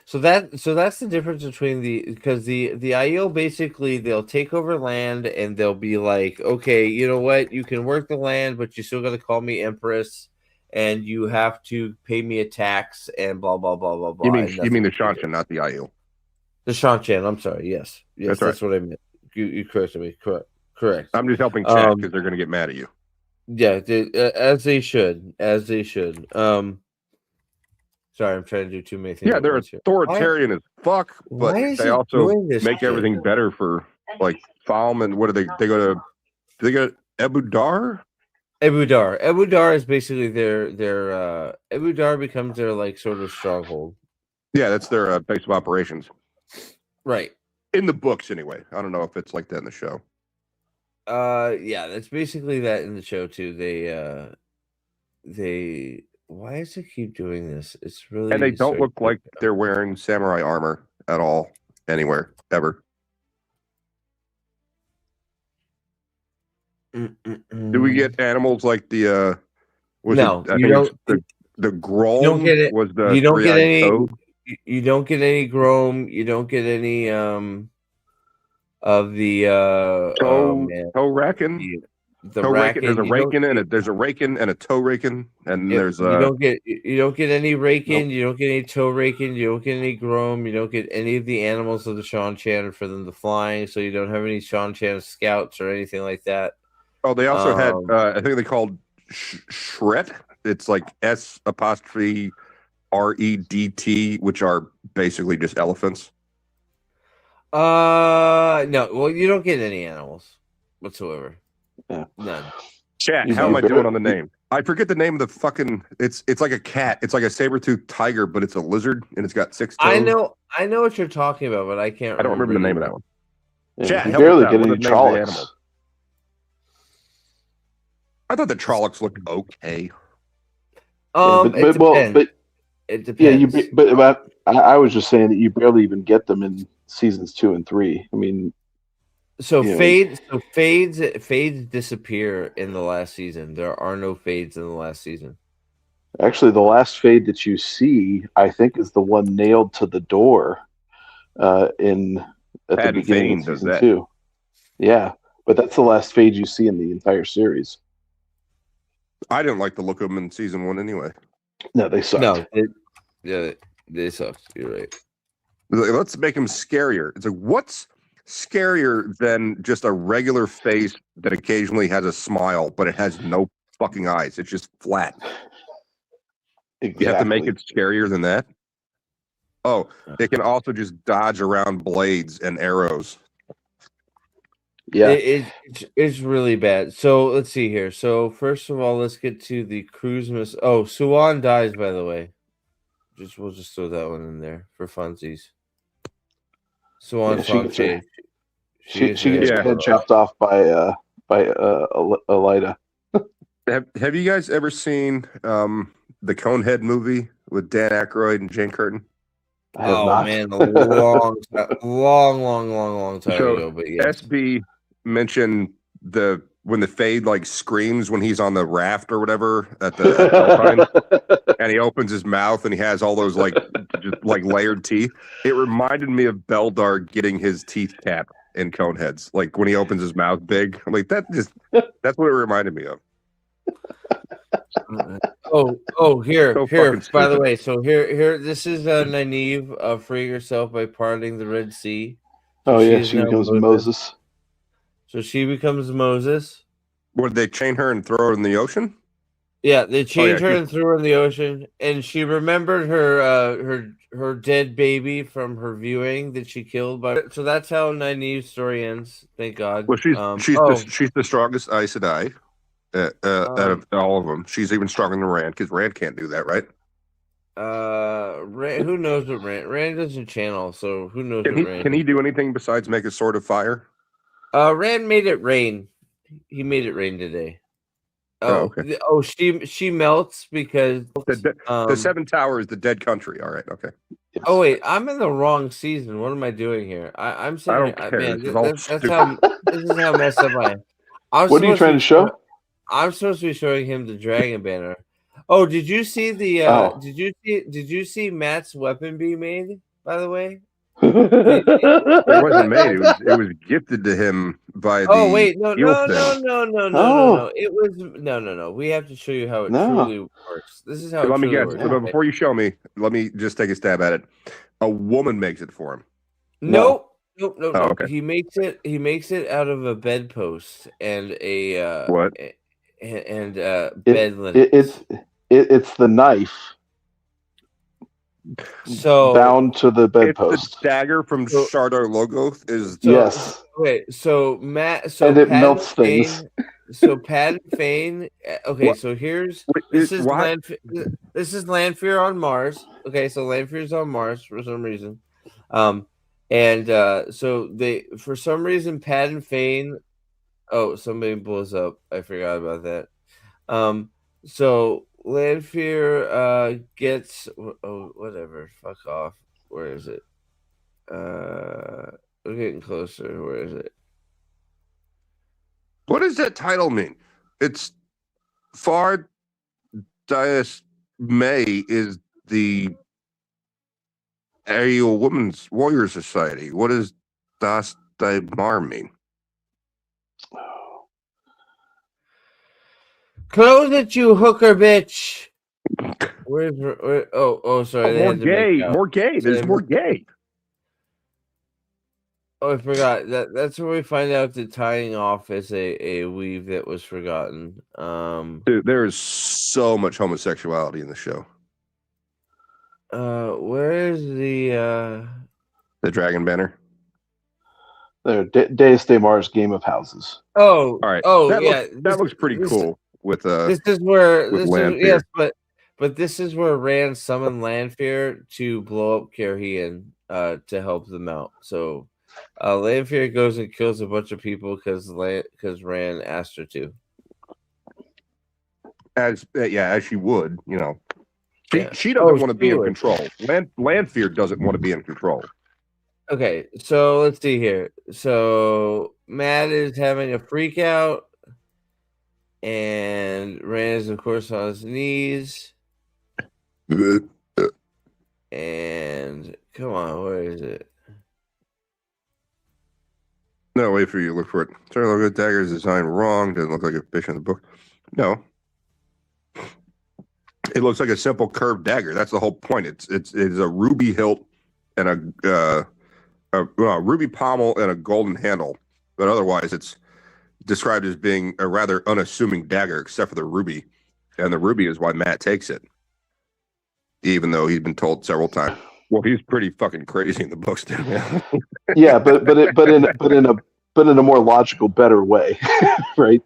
So that's the difference between because the Aiel basically they'll take over land and they'll be like, okay, you know what, you can work the land, but you still got to call me Empress, and you have to pay me a tax and blah blah blah blah blah. You mean the Shanshan, not the Aiel. The Shanchan. I'm sorry. Yes, that's what I meant. You corrected me. Correct. I'm just helping chat because they're going to get mad at you. Yeah, as they should. Sorry, I'm trying to do too many things. Yeah, they're authoritarian as fuck, but they also make everything better for like Falm and what do they go to? Do they go to Ebu Dar? Ebu Dar is basically their Ebu Dar becomes their like sort of stronghold. Yeah, that's their base of operations. Right. In the books, anyway. I don't know if it's like that in the show. Yeah, that's basically that in the show too. They why does it keep doing this? It's really and they don't look like they're wearing samurai armor at all anywhere ever. Do we get animals like the the Grom? You don't get it. Was the you don't get any. toad? You don't get any Grom. You don't get any of the toe rakin. There's a rakin and there's a rakin and a toe rakin, and there's you don't get any rakin, you don't get any toe rakin, you don't get any Grom, you don't get any of the animals of the Shanchan for them to flying, so you don't have any Shanchan scouts or anything like that. Oh, they also had I think they called Shret. It's like S''REDT, which are basically just elephants. No, well, you don't get any animals whatsoever. Yeah. None. Chat, how am I doing on the name? I forget the name of the fucking. It's like a cat. It's like a saber-toothed tiger, but it's a lizard and it's got 6 toes. I know what you're talking about, but I can't. I don't remember the name of that one. Yeah, Chat, you help barely us out. get What any are the names of the Trollocs. animals? I thought the Trollocs looked okay. It depends. Yeah, but I was just saying that you barely even get them in seasons 2 and 3. I mean, fades disappear in the last season. There are no fades in the last season. Actually, the last fade that you see, I think, is the one nailed to the door at the beginning of season 2. Yeah, but that's the last fade you see in the entire series. I didn't like the look of them in season 1 anyway. No, they sucked. No, they sucked. You're right. Let's make them scarier. It's like, what's scarier than just a regular face that occasionally has a smile, but it has no fucking eyes? It's just flat. Exactly. You have to make it scarier than that? Oh, it can also just dodge around blades and arrows. Yeah, it's really bad. So let's see here. So first of all, let's get to the cruise miss. Oh, Suwan dies, by the way. We'll just throw that one in there for funsies. Suwan, she gets her head chopped off by Elida. Have you guys ever seen the Conehead movie with Dan Aykroyd and Jane Curtin? Man, a long time ago. But yeah, SB mentioned when the Fade like screams when he's on the raft or whatever at Alpine, and he opens his mouth and he has all those like just like layered teeth. It reminded me of Beldar getting his teeth tapped in Coneheads, like when he opens his mouth big. I'm like, that's what it reminded me of. Here. So By the way, so here. This is Nynaeve freeing herself by parting the Red Sea. So she becomes Moses. So she becomes Moses. Would they chain her and throw her in the ocean? Yeah, they chained her and threw her in the ocean, and she remembered her dead baby from her viewing that she killed. So that's how Nynaeve's story ends. Thank God. Well, she's the strongest Aes Sedai out of all of them. She's even stronger than Rand because Rand can't do that, right? Rand, who knows what Rand doesn't channel, so who knows? Can he do anything besides make a sword of fire? Rand made it rain. He made it rain today. Okay. She melts because the Seven Towers, the dead country. All right, okay. Oh wait, I'm in the wrong season. What am I doing here? I'm saying, man, this is how messed up I am. What are you trying to show? I'm supposed to be showing him the dragon banner. Oh, did you see the? Did you see Matt's weapon being made? by the way? It wasn't made. It was gifted to him by the. Oh wait, no. Oh. It was no. We have to show you how it No. truly works. This is how it Let me truly guess. works. But before you show me, let me just take a stab at it. A woman makes it for him. Nope. Oh, okay. He makes it out of a bedpost and a What? bed linen. It's the knife. So bound to the bedpost. The dagger from Shardar Logoth is yes. Okay, so Matt. So and it Pat melts Fane, things. So Pat and Fane. Okay, What? so here's This is Lanfear on Mars. Okay, so Lanfear's on Mars for some reason. So they for some reason Pat and Fane. Oh, somebody blows up. I forgot about that. So Lanfear gets whatever. Fuck off. Where is it? We're getting closer. Where is it? What does that title mean? It's Far Dias May is the Ariel Women's Warrior Society. What does Das Daimar mean? Close it, you hooker bitch. Where, sorry. More gay. There's more gay. Oh, I forgot. That's where we find out that tying off is a weave that was forgotten. Dude, there is so much homosexuality in the show. Where is the Dragon Banner? There, Deus de Mars Game of Houses. Oh, all right. Oh, that looks pretty cool. With this is where with this Lanfear. is yes, but this is where Rand summoned Lanfear to blow up Carhian to help them out. So Lanfear goes and kills a bunch of people because Rand asked her to. As she would, you know. She doesn't want to be in control. Lanfear doesn't want to be in control. Okay, so let's see here. So Matt is having a freak out, and Rand is, of course, on his knees. And come on, where is it? No, wait for you to look for it. Sorry, look at dagger's designed wrong. Doesn't look like a fish in the book. No. It looks like a simple curved dagger. That's the whole point. It's a ruby hilt and a ruby pommel and a golden handle. But otherwise, it's described as being a rather unassuming dagger, except for the ruby. And the ruby is why Matt takes it. Even though he's been told several times. Well, he's pretty fucking crazy in the books, too. Yeah, but in a more logical, better way, right?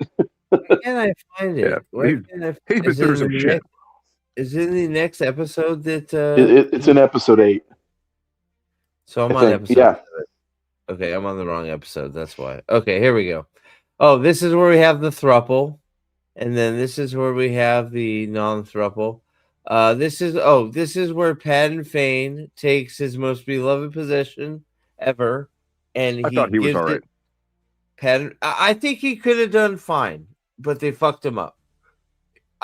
Where can I find it? Yeah, he's been through some shit. Is it in the next episode that it's in episode 8? So I'm on episode 7. Okay, I'm on the wrong episode. That's why. Okay, here we go. Oh, this is where we have the thruple, and then this is where we have the non-thruple. This is where Padden Fane takes his most beloved possession ever, and I thought he was all right. I think he could have done fine, but they fucked him up.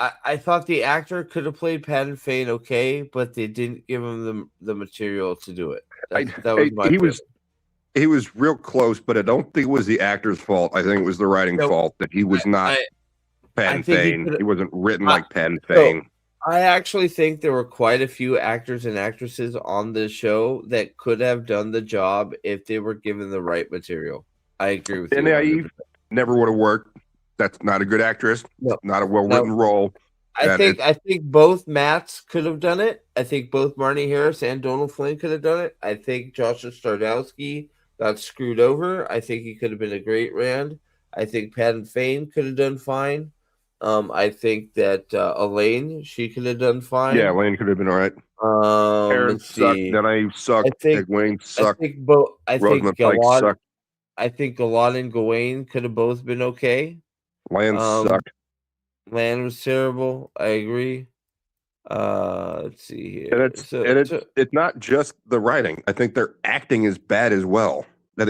I thought the actor could have played Padden Fane okay, but they didn't give him the material to do it. That was my feeling. He was real close, but I don't think it was the actor's fault. I think it was the writing fault that he was not Padden Fane. He wasn't written like Padden Fane. I actually think there were quite a few actors and actresses on this show that could have done the job if they were given the right material. I agree with you. Nae'blis never would have worked. That's not a good actress. No. Not a well-written role. I think both Matts could have done it. I think both Marnie Harris and Donald Flynn could have done it. I think Joshua Stardowski got screwed over. I think he could have been a great Rand. I think Padden Fane could have done fine. I think that Elaine, she could have done fine. Yeah, Elaine could have been all right. Aaron sucked. Then sucked. Egwene sucked. Rosamund Pike sucked. I think Galad and Gawain could have both been okay. Lan sucked. Lan was terrible. I agree. Let's see here. And it's not just the writing. I think their acting is bad as well. That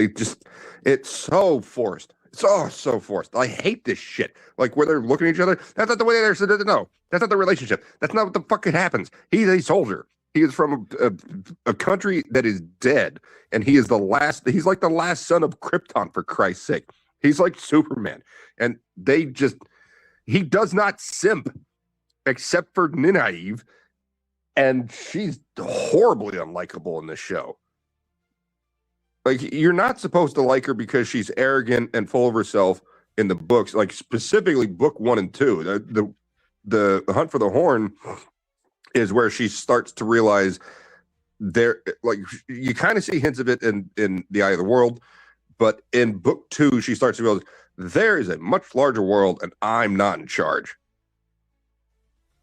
it's so forced. So forced. I hate this shit. Like where they're looking at each other. That's not the way they're. No, that's not the relationship. That's not what the fuck happens. He's a soldier. He is from a country that is dead, and he is the last. He's like the last son of Krypton, for Christ's sake. He's like Superman, and he does not simp except for Nynaeve, and she's horribly unlikable in this show. Like, you're not supposed to like her because she's arrogant and full of herself in the books, like specifically book 1 and 2. The Hunt for the Horn is where she starts to realize like, you kind of see hints of it in The Eye of the World, but in book 2, she starts to realize there is a much larger world and I'm not in charge.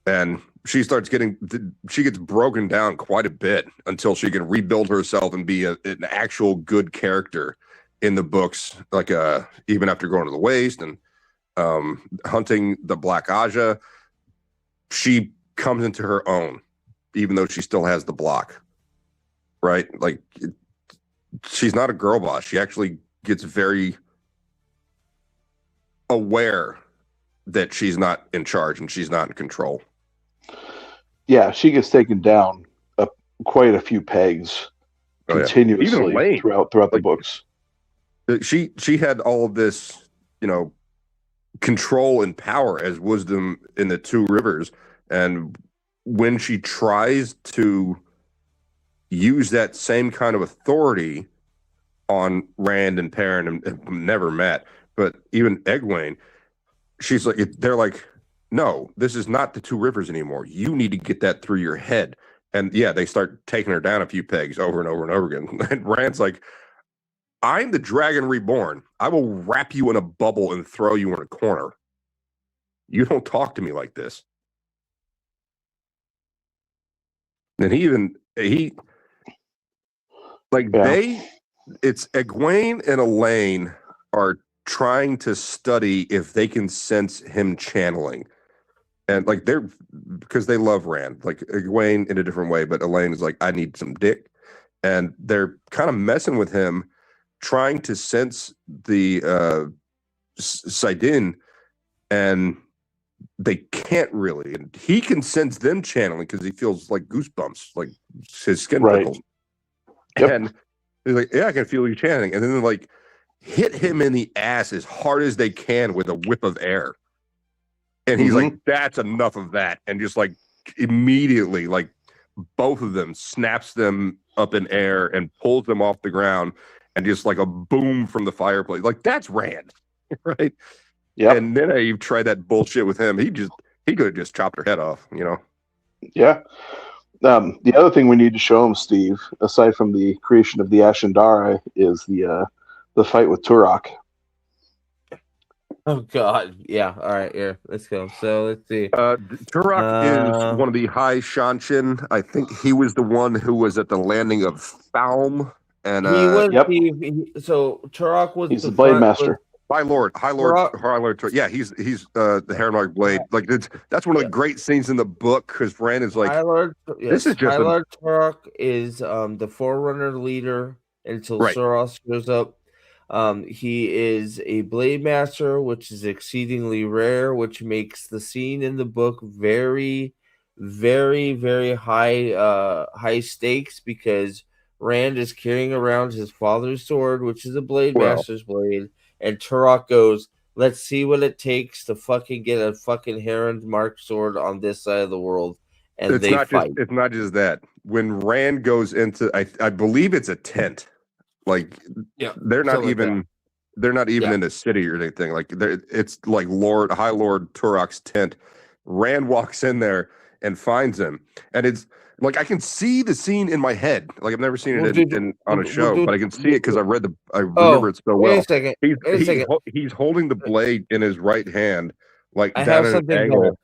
And she gets broken down quite a bit until she can rebuild herself and be an actual good character in the books, like even after going to the waste and hunting the Black Aja. She comes into her own, even though she still has the block, right? Like, she's not a girl boss. She actually gets very aware that she's not in charge and she's not in control. Yeah, she gets taken down quite a few pegs continuously throughout the books. She had all of this, control and power as wisdom in the Two Rivers, and when she tries to use that same kind of authority on Rand and Perrin, and have never met, but even Egwene, she's like, they're like, no, this is not the Two Rivers anymore. You need to get that through your head. And yeah, they start taking her down a few pegs over and over and over again. And Rand's like, I'm the Dragon Reborn. I will wrap you in a bubble and throw you in a corner. You don't talk to me like this. And it's Egwene and Elaine are trying to study if they can sense him channeling. And like, because they love Rand, like Egwene in a different way, but Elaine is like, I need some dick. And they're kind of messing with him, trying to sense the Sidin, and they can't really. And he can sense them channeling because he feels like goosebumps, like his skin prickles. Yep. And he's like, yeah, I can feel you channeling. And then they're like, hit him in the ass as hard as they can with a whip of air. And he's like, that's enough of that. And just like immediately, like both of them snaps them up in air and pulls them off the ground, and just like a boom from the fireplace. Like, that's Rand, right? Yeah. And then you try that bullshit with him. He could have just chopped her head off, Yeah. The other thing we need to show him, Steve, aside from the creation of the Ashendara, is the fight with Turok. Oh God, yeah. All right, here, let's go. So let's see. Turok is one of the High Shanshin. I think he was the one who was at the landing of Falm, and so Turok was the Blade Master. High Lord. Yeah, he's the Herrenmark Blade. Like, that's one of the great scenes in the book, because Rand is like, this is just Lord Turok is the Forerunner leader until Soros shows up. He is a Blade Master, which is exceedingly rare, which makes the scene in the book very, very, very high stakes, because Rand is carrying around his father's sword, which is a Blade Master's blade, and Turok goes, let's see what it takes to fucking get a fucking Herrenmark sword on this side of the world. And they fight. It's not just that. When Rand goes into, I believe it's a tent. Like, they're not even in a city or anything. Like, it's like High Lord Turok's tent. Rand walks in there and finds him, and it's like, I can see the scene in my head. Like, I've never seen it on a show, but I can see it because I remember it so well. Wait a second. He's holding the blade in his right hand, like down at an angle,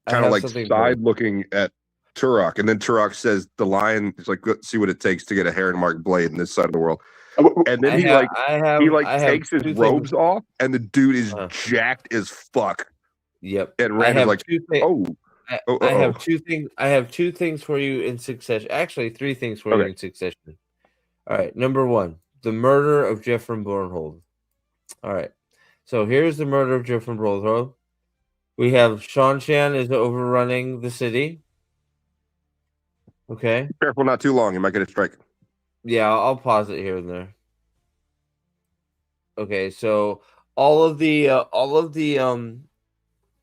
kind of like side looking at Turok, and then Turok says the lion is like, let's see what it takes to get a Herrenmark blade in this side of the world. And then he takes his robes off, and the dude is jacked as fuck. Yep. And Rand is like, I have two things. I have two things for you in succession. Actually, three things for you in succession. All right. Number one, the murder of Jeffrey Bornhold. All right. So here's the murder of Jeffrey Bornhold. We have Sean Shan is overrunning the city. Okay. Careful, not too long. You might get a strike. Yeah, I'll pause it here and there. Okay, so all of the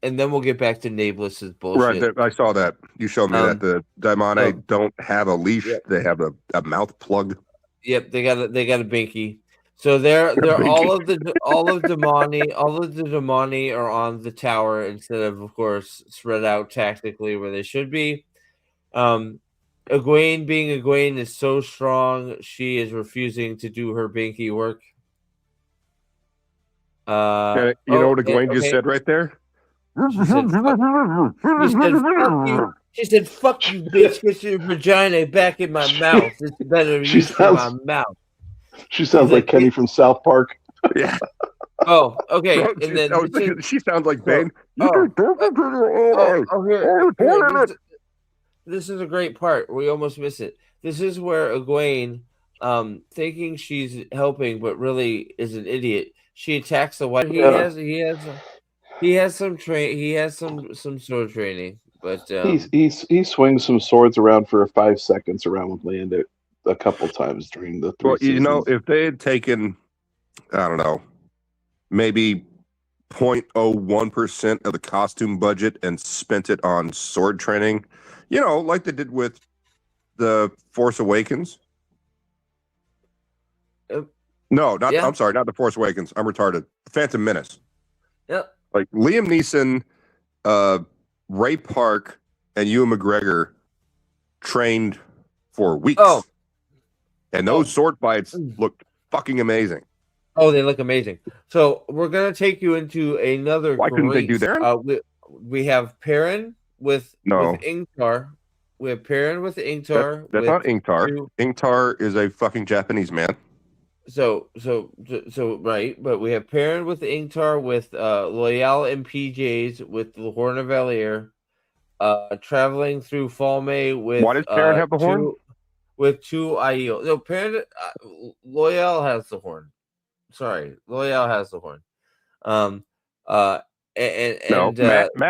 and then we'll get back to Nae'blis's bullshit. Right, I saw that. You showed me that the Daimane don't have a leash; they have a mouth plug. Yep, they got a binky. So they're all of the Damani are on the tower instead of course spread out tactically where they should be. Egwene being Egwene is so strong she is refusing to do her binky work. You know what Egwene just said right there? She said, "Fuck you, bitch! Get your vagina back in my mouth. It's better use in my mouth." She sounds like Kenny from South Park. Yeah. Oh, okay. And then she sounds like Bane. This is a great part. We almost miss it. This is where Egwene, thinking she's helping, but really is an idiot. She attacks the white. He has some sword training, but he swings some swords around for 5 seconds around with Lando a couple times during the 3 seasons. You know, if they had taken, I don't know, maybe 0.01% of the costume budget and spent it on sword training, you know, like they did with the Force Awakens. No, not. I'm sorry, not the Force Awakens. I'm retarded. Phantom Menace. Yep. Like Liam Neeson, Ray Park, and Ewan McGregor trained for weeks. Oh. And those sword fights looked fucking amazing. Oh, they look amazing. So we're gonna take you into another. Why couldn't they do that? We have Perrin with Ingtar. We have Perrin with Ingtar. That's not Ingtar. Ingtar is a fucking Japanese man. So right, but we have Perrin with Ingtar with Loyal and PJs with the Horn of Valir, traveling through Falme with. Why does Perrin have the horn? With 2 Aiel. No, Perrin. Loyal has the horn. Sorry, Loyal has the horn. Matt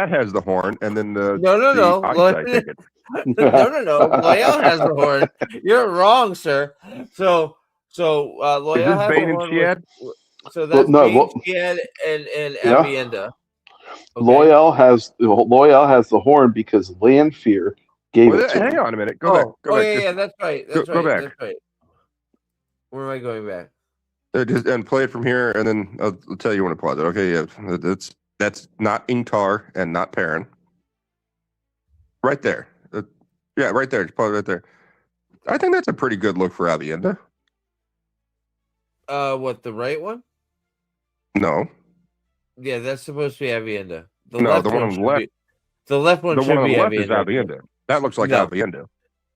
has the horn, and then the no. no. Loyal has the horn. You're wrong, sir. So Loyal has the horn. So that's Bane, Chiad, and Avienda. Okay. Loyal has the horn because Lanfear gave it to him. Hang on a minute. Go back. Yeah, that's right. Go back. That's right. Where am I going back? And play it from here, and then I'll tell you when to pause it. Okay, yeah, that's not Ingtar and not Perrin. Right there. Yeah, right there. Just pause it right there. I think that's a pretty good look for Avienda. What, the right one? No. Yeah, that's supposed to be Avienda. The one on the left. The left one should be Avienda. That looks like Avienda.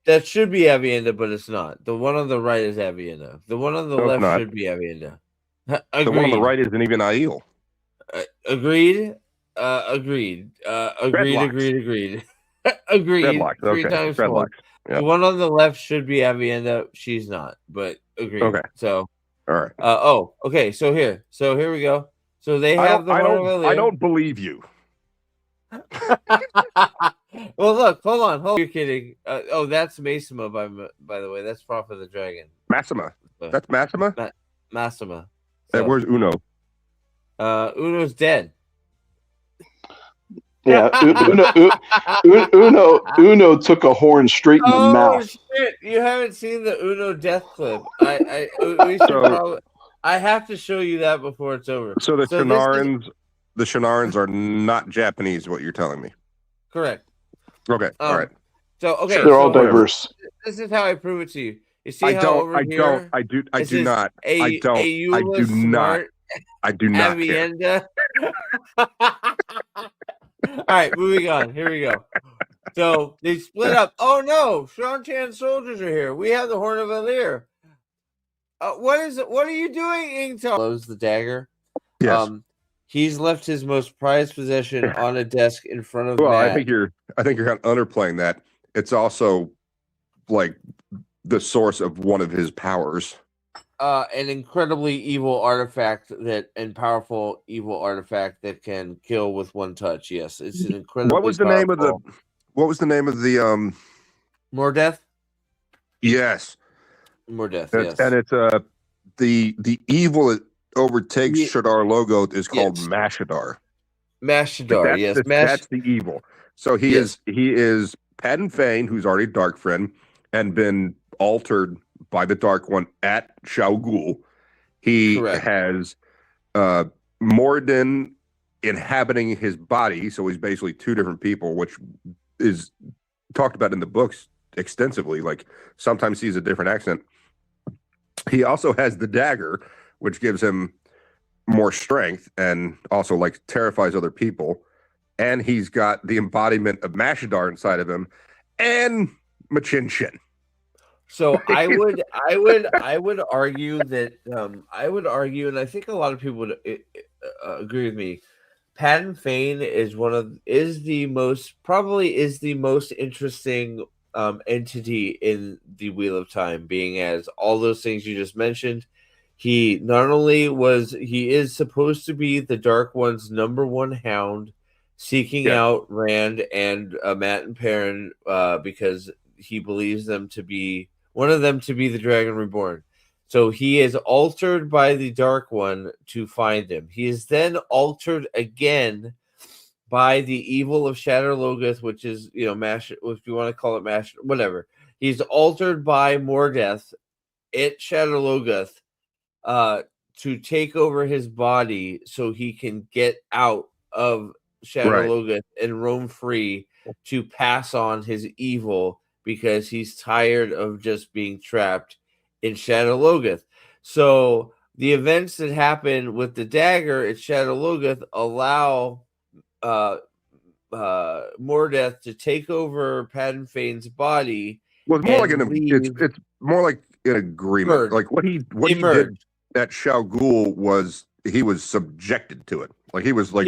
That should be Avienda, but it's not. The one on the right is Avienda. The one on the left should be Avienda. The one on the right isn't even Aiel. Agreed. Agreed. Agreed. Dreadlocks. 3 times 4. Yep. The one on the left should be Avienda. She's not, but agreed. Okay. So, all right. Okay. So here we go. So they have I don't believe you. Well, look, hold on. You're kidding. That's Massima, by the way. That's Prophet of the Dragon. Massima. That's Massima? Massima. So, where's Uno? Uno's dead. Yeah, Uno took a horn straight in the mouth. Shit. You haven't seen the Uno death clip. I have to show you that before it's over. So the Shanarans are not Japanese, what you're telling me. Correct. Okay. All right. So they're all diverse. This is how I prove it to you. You see I do not. I do not. Avienda. All right, moving on. Here we go. So they split up. Oh no, Shan-Chan soldiers are here. We have the Horn of Valir. What are you doing, Ingtar? Blows the dagger. Yes. He's left his most prized possession on a desk in front of Matt. Matt. I think you're kind of underplaying that. It's also like the source of one of his powers. An incredibly evil artifact powerful evil artifact that can kill with one touch. Yes, it's an incredibly. What was the name of the? More death. Yes. Mordeth, yes. And it's the evil that overtakes Shadar Logoth is called Mashadar. Mashadar, yes. That's the evil. So he is Padden Fane, who's already Dark Friend, and been altered by the Dark One at Shao Ghul. He has Moradin inhabiting his body, so he's basically two different people, which is talked about in the books extensively. Like sometimes he's a different accent. He also has the dagger, which gives him more strength and also like terrifies other people. And he's got the embodiment of Mashadar inside of him and Machin Shin. So I would argue that and I think a lot of people would agree with me. Padden Fane is the most interesting entity in the Wheel of Time, being as all those things you just mentioned. He is supposed to be the Dark One's #1 hound, seeking out Rand and Matt and Perrin because he believes them to be one of them to be the Dragon Reborn. So he is altered by the Dark One to find him. He is then altered again by the evil of Shadar Logoth, which is, if you want to call it Mash, whatever. He's altered by Mordeth at Shadar Logoth to take over his body so he can get out of Shadar Logoth and roam free to pass on his evil, because he's tired of just being trapped in Shadar Logoth. So the events that happen with the dagger at Shadar Logoth allow Mordeth to take over Padden Fane's body. Well, it's more like an agreement. Merged. Like what he did at Shao Ghul was he was subjected to it. Like he was like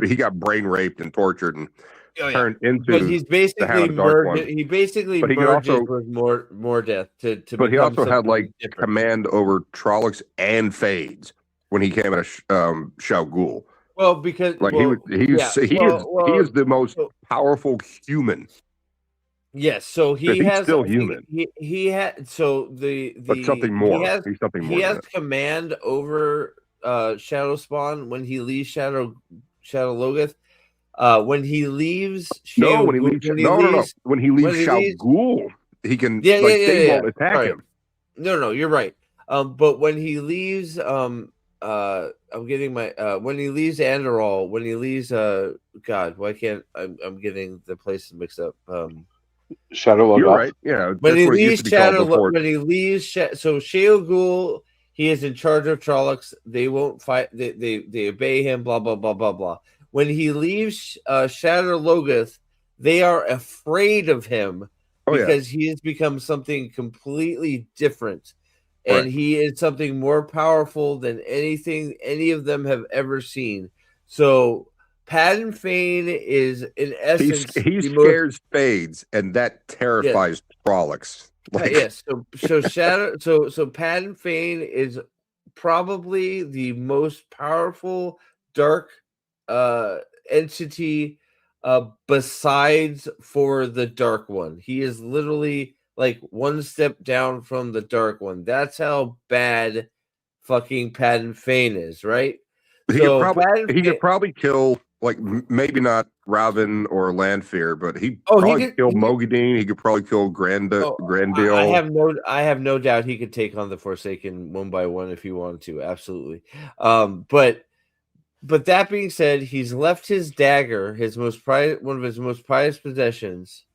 he got brain raped and tortured and turned into. But he's basically merged. He basically merges with Mordeth to. But he also had different. command over Trollocs and Fades when he came out of Shao Ghul. Well, because he is the most powerful human. Yes, so he's still human. He had but something more. He's something more. He has command over Shadow Spawn when he leaves Shadow Logoth. When he leaves Shao Ghul, he can they won't attack him. No, you're right. But when he leaves I'm getting my when he leaves Andorol, when he leaves God, why can't I'm getting the places mixed up. Shadow Logoth. You're right. Yeah. When he leaves so Shao Ghul, he is in charge of Trollocs. They won't fight. They obey him. Blah blah blah blah blah. When he leaves Shadar Logoth, they are afraid of him because he has become something completely different. And he is something more powerful than anything any of them have ever seen. So Padden Fane is, in essence, he scares Fades, and that terrifies Trollocs. Yes. So Padden Fane is probably the most powerful dark entity besides for the Dark One. He is literally like one step down from the Dark One. That's how bad fucking Padden Fane is, right? He could probably kill, like, maybe not Robin or Lanfear, but he'd probably kill Mogadine. He could probably kill Grandil. I have no doubt he could take on the Forsaken one by one if he wanted to. Absolutely. But that being said, he's left his dagger, one of his most prized possessions,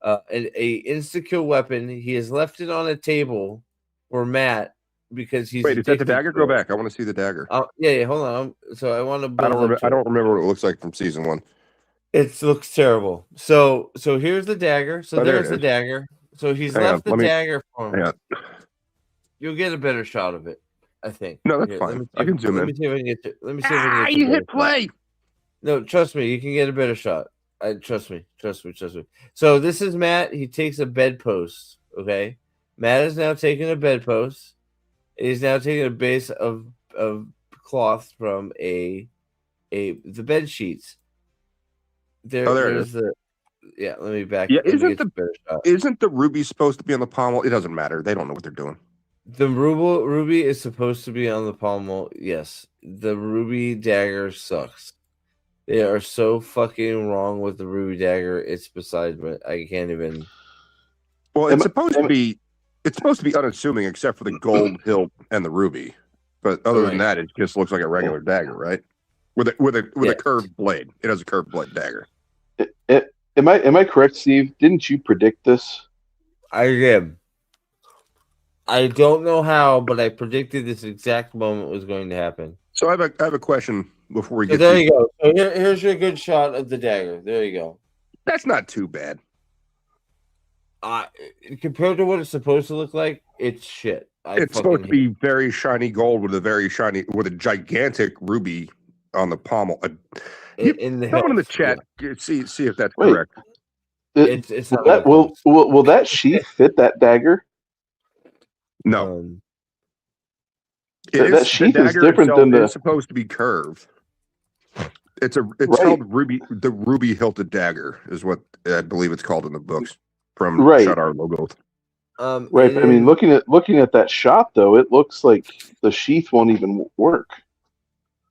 a insta-kill weapon. He has left it on a table for Matt because he's. Wait, is that the dagger? Go back. I want to see the dagger. Yeah. Hold on. So I want to. I don't remember what it looks like from season 1. It looks terrible. So here's the dagger. So there's the dagger. So he's left the dagger for him. You'll get a better shot of it, I think. No, that's fine. I can zoom in. Let me see if I can get to. You hit play. No, trust me. You can get a better shot. Trust me. So this is Matt. He takes a bedpost. Okay, Matt is now taking a bedpost. He's now taking a base of cloth from the bed sheets. There's the Yeah, let me back. Yeah, Let me get you a better shot. isn't the ruby supposed to be on the pommel? It doesn't matter. They don't know what they're doing. The ruby is supposed to be on the pommel. Yes, the ruby dagger sucks. They are so fucking wrong with the ruby dagger. It's besides me. I can't even. Well, it's supposed to be unassuming, except for the gold hilt and the ruby. But other than that, it just looks like a regular dagger, right? With a curved blade. It has a curved blade dagger. Am I correct, Steve? Didn't you predict this? I did. I don't know how, but I predicted this exact moment was going to happen. So I have a question before we So get. there you go. So here's your good shot of the dagger. There you go. That's not too bad. Compared to what it's supposed to look like, it's shit. It's supposed to be very shiny gold with a gigantic ruby on the pommel. In the someone in the chat, see if that's correct. It's not that, will that sheath fit that dagger? No. That sheath is different than the. It's supposed to be curved. It's called the ruby hilted dagger is what I believe it's called in the books from Shut Our Logo. Right, but I mean, looking at that shot though, it looks like the sheath won't even work.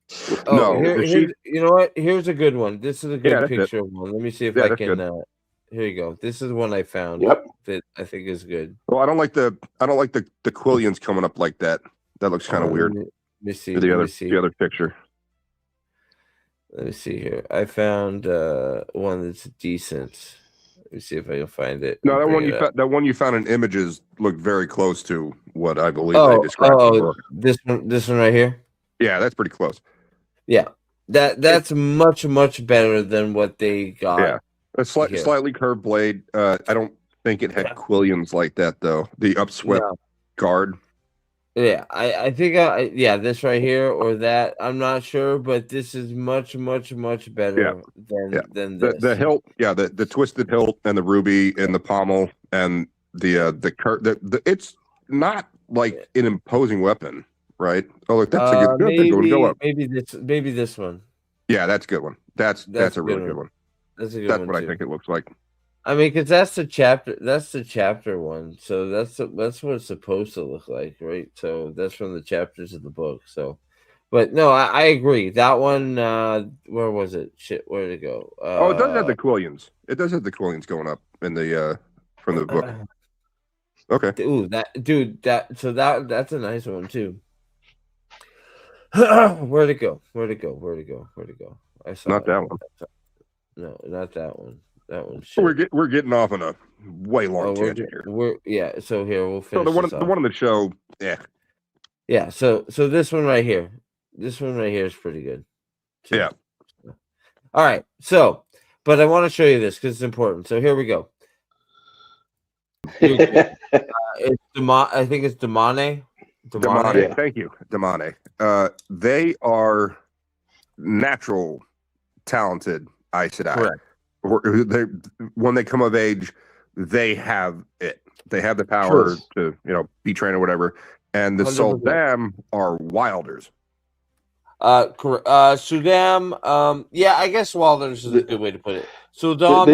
You know what? Here's a good one. This is a good picture of one. Let me see if I can. Here you go. This is one I found that I think is good. Well, I don't like the quillions coming up like that. That looks kind of weird. Let me see. The other picture. Let me see here. I found one that's decent. Let me see if I can find it. No, that one you found in images looked very close to what I believe they described. In the book. This one right here. Yeah, that's pretty close. Yeah, that's much better than what they got. Yeah, a slightly curved blade. I don't think it had quillions like that though. The upswept guard. Yeah, I think this right here or that. I'm not sure, but this is much better than this. The hilt, the twisted hilt and the ruby and the pommel and the it's not like an imposing weapon, right? Oh, look, that's a good thing. Go up. Maybe this one. Yeah, that's a good one. That's a really good one. That's a good That's one. what too. I think it looks like. I mean, because that's the chapter. That's the chapter one. So that's what it's supposed to look like, right? So that's from the chapters of the book. So, but no, I agree. That one. Where was it? Shit, where did it go? It does have the quillions. It does have the quillions going up in the from the book. Okay. Ooh, that's a nice one too. Where'd it go? I saw not that one. No, not that one. That one. We're getting off on a way long tangent here. So here we'll finish. So the one in the show, yeah. So this one right here, is pretty good. Too. Yeah. All right. So, but I want to show you this because it's important. So here we go. It's I think it's Damane. Damane. Thank you, Damane. They are natural, talented Aes Sedai. Correct. When they come of age, they have it. They have the power to, be trained or whatever. And the 100%. Soldam are wilders. Correct. Sudam. Yeah, I guess wilders is a good way to put it. Sudam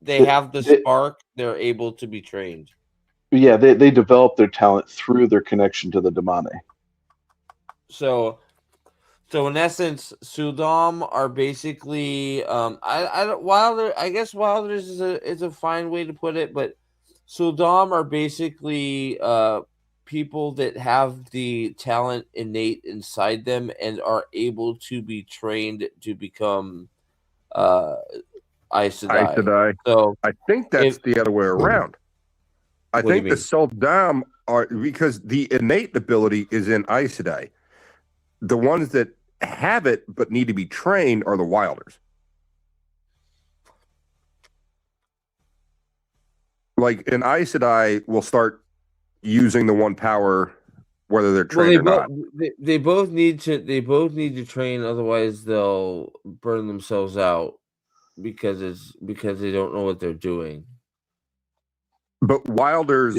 they have the spark. They're able to be trained. Yeah, they develop their talent through their connection to the Damane. So in essence, Sudam are basically Wilder. I guess Wilders is a fine way to put it, but Sudam are basically people that have the talent innate inside them and are able to be trained to become Aes Sedai. So I think that's the other way around. I think the Soldam are, because the innate ability is in Aes Sedai. The ones that have it but need to be trained are the wilders. Like an Aes Sedai will start using the one power whether they're trained or not. They both need to train, otherwise they'll burn themselves out because they don't know what they're doing. But wilders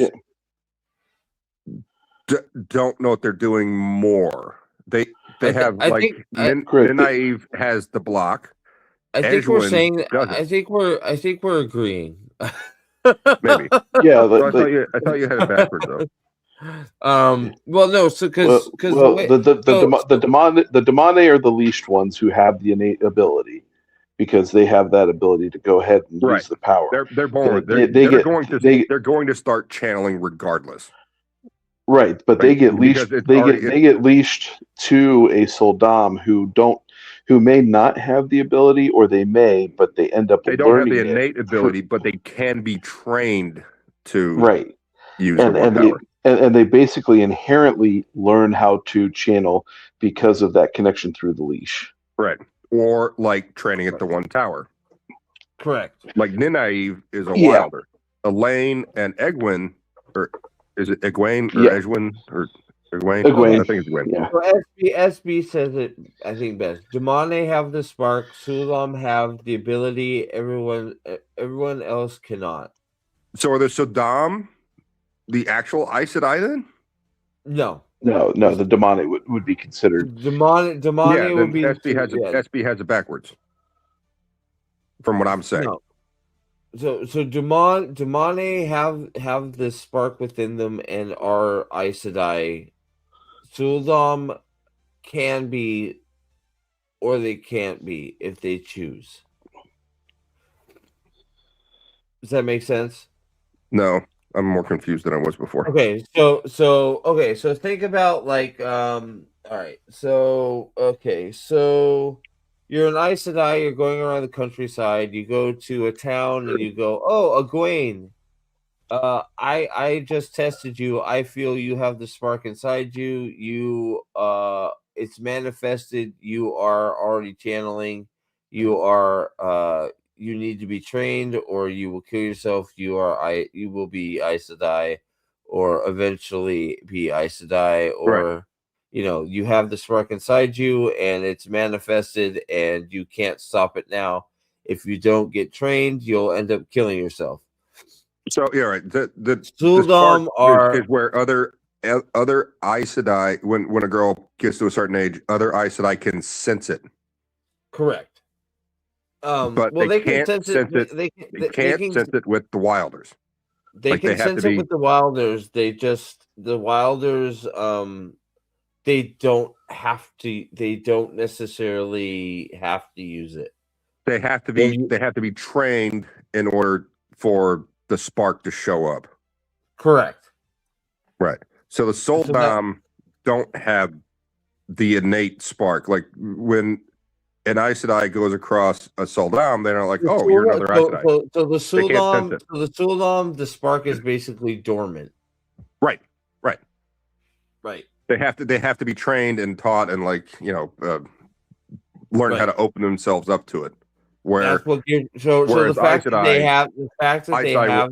don't know what they're doing more. They have Nynaeve has the block, I think we're Edgewin saying. doesn't. I think we're agreeing. Maybe. Yeah, So I thought you had it backwards though. Well, no. So because the demone are the leashed ones who have the innate ability, because they have that ability to go ahead and use the power. They're born. They're going to start channeling regardless. Right, but they get leashed. They get leashed to a soldam who may not have the ability, or they may, but they end up. They don't have the innate ability, but they can be trained to use the one power. And they basically inherently learn how to channel because of that connection through the leash. Right. Or like training at the one tower. Correct. Like Ninaive is a wilder. Elaine and Egwene, or is it Egwene or Edgewin or Egwene? I think it's Egwene. Yeah. So SB says it, I think, best. Demone have the spark. Sulam have the ability. Everyone else cannot. So are the Saddam the actual Aes Sedai then? No. No, the demonic would be considered. Demonic would be. SB has it backwards. From what I'm saying. No. So Demone have this spark within them and are Aes Sedai. Suldam can be, or they can't be if they choose. Does that make sense? No. I'm more confused than I was before. Okay, so think about like all right. So you're an Aes Sedai, you're going around the countryside, you go to a town and you go, "Oh, Egwene. I just tested you. I feel you have the spark inside you. You it's manifested. You are already channeling. You are you need to be trained, or you will kill yourself. You will be Aes Sedai, or eventually be Aes Sedai, or you have the spark inside you, and it's manifested, and you can't stop it now. If you don't get trained, you'll end up killing yourself. So right. The Suldam is where other Aes Sedai, when a girl gets to a certain age, other Aes Sedai can sense it. Correct. But they can't sense it. They can't sense it with the Wilders. They can sense it with the Wilders. The Wilders. They don't have to. They don't necessarily have to use it. They have to be. They have to be trained in order for the spark to show up. Correct. Right. So the Soldam don't have the innate spark. Like when an Aes Sedai goes across a Soldam, they're not like, "Oh, you're another Aes Sedai." So the Suldam, the spark is basically dormant. Right. Right. They have to be trained and taught and learn how to open themselves up to it. Where that's what so the fact that they have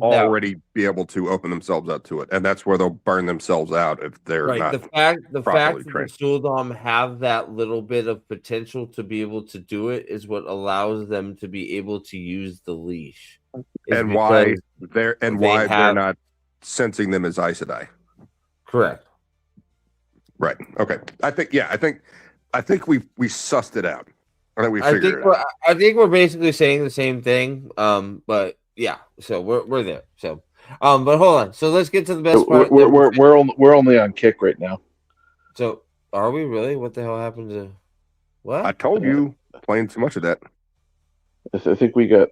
will already be able to open themselves up to it, and that's where they'll burn themselves out if they're not. The fact that the Suldam have that little bit of potential to be able to do it is what allows them to be able to use the leash. And why they're not sensing them as Aes Sedai. Correct. Right. Okay. I think we sussed it out. I think we figured it out. I think we're basically saying the same thing. But yeah, so we're there. So but hold on. So let's get to the best part. We're only on kick right now. So are we really? What the hell happened to what? I told you playing too much of that. I think we got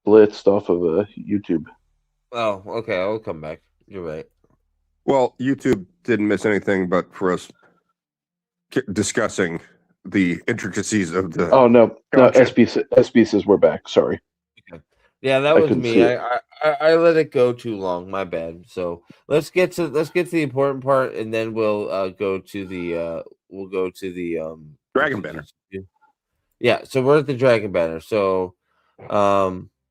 blitzed off of YouTube. Oh, okay. I'll come back. You're right. Well, YouTube didn't miss anything but for us discussing the intricacies of the. Oh no, SB says we're back. Sorry. Okay. Yeah, that was me. I let it go too long. My bad. So let's get to the important part, and then we'll go to the Dragon Banner. Yeah, so we're at the Dragon Banner. So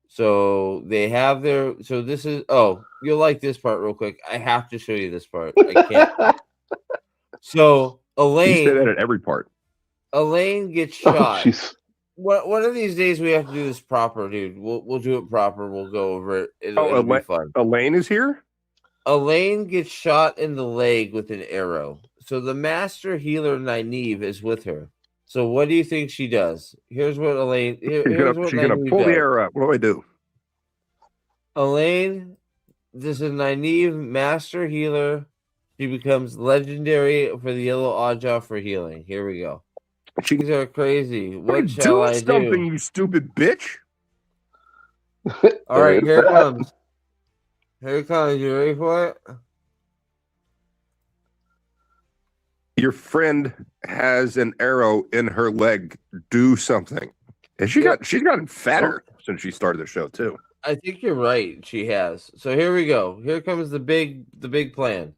so they have their. So this is. Oh, you'll like this part real quick. I have to show you this part. I can't. So Elaine. You say that at every part. Elaine gets shot. One of these days we have to do this proper, dude. We'll do it proper. We'll go over it. It'll be fun. Elaine is here? Elaine gets shot in the leg with an arrow. So the master healer Nynaeve is with her. So what do you think she does? Here's what Elaine. Here's what She's gonna Nynaeve pull the does. arrow out. What do I do? Elaine, this is Nynaeve, master healer. She becomes legendary for the yellow oddjaw for healing. Here we go. These are crazy. What shall I something, do? you stupid bitch. All right, here it comes. Here it comes. You ready for it? Your friend has an arrow in her leg. Do something. And she's gotten fatter since she started the show too. I think you're right. She has. So here we go. Here comes the big plan.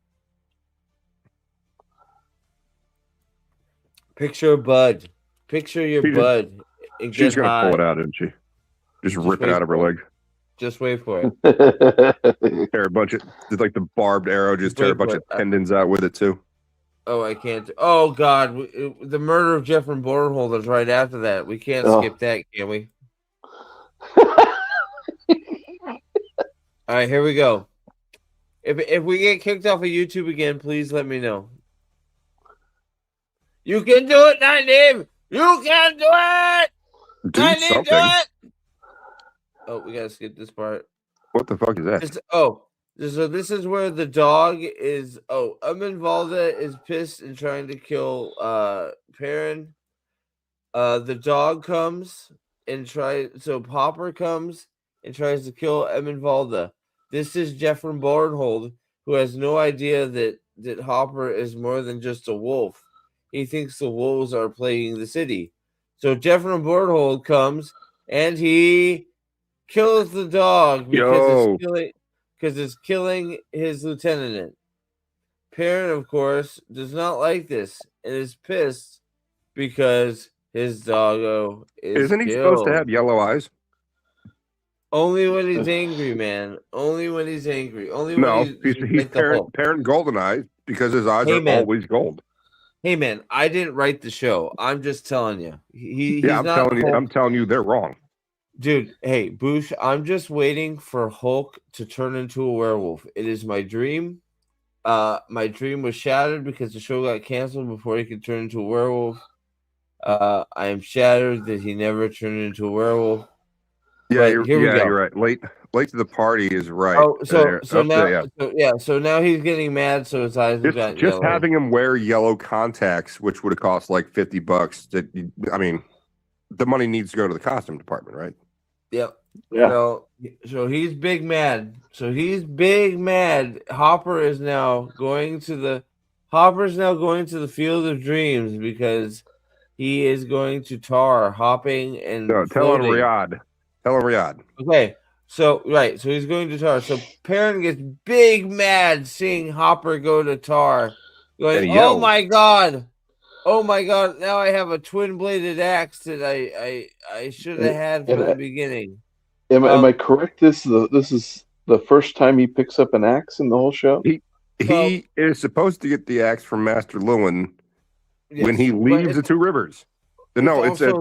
Picture Bud. Picture your Bud. And She's get gonna high. pull it out, isn't she? Just rip it out of her leg. Just wait for it. Tear a bunch of like the barbed arrow. Just tear a bunch of tendons out with it too. Oh, I can't. Oh God, the murder of Jeffrey Bornhold is right after that. We can't skip that, can we? All right, here we go. If we get kicked off of YouTube again, please let me know. You can do it, Nynaeve! You can do it! Do Nynaeve, something. do it! Oh, we gotta skip this part. What the fuck is that? So this is where the dog is. Oh, Valda is pissed and trying to kill Perrin. The dog comes and Hopper comes and tries to kill Valda. This is Jeffrey Bornhold, who has no idea that Hopper is more than just a wolf. He thinks the wolves are plaguing the city. So Jeffrey Bornhold comes and he kills the dog because it's killing his lieutenant. Perrin, of course, does not like this and is pissed because his doggo is Isn't he killed. supposed to have yellow eyes? Only when he's angry, man. Only when he's angry. Only No, when he's like Perrin golden eyes because his eyes are always gold. Hey man, I didn't write the show. I'm just telling you. I'm telling you, they're wrong. Dude, hey, Boosh, I'm just waiting for Hulk to turn into a werewolf. It is my dream. My dream was shattered because the show got canceled before he could turn into a werewolf. I am shattered that he never turned into a werewolf. Yeah, you're right. Late to the party is right. So now he's getting mad, so his eyes have gotten just yellow. having him wear yellow contacts, which would have cost like $50. I mean, the money needs to go to the costume department, right? Yep. Yeah. So he's big mad. Hopper is now going to the Field of Dreams because he is going to Tar, hopping and tell him floating. Riyadh. Okay. So he's going to Tar. So Perrin gets big mad seeing Hopper go to Tar. Going, oh my god. Now I have a twin-bladed axe that I should have had from the beginning. Am I correct? This is the first time he picks up an axe in the whole show? He is supposed to get the axe from Master Lewin when he leaves the Two Rivers. No, it's a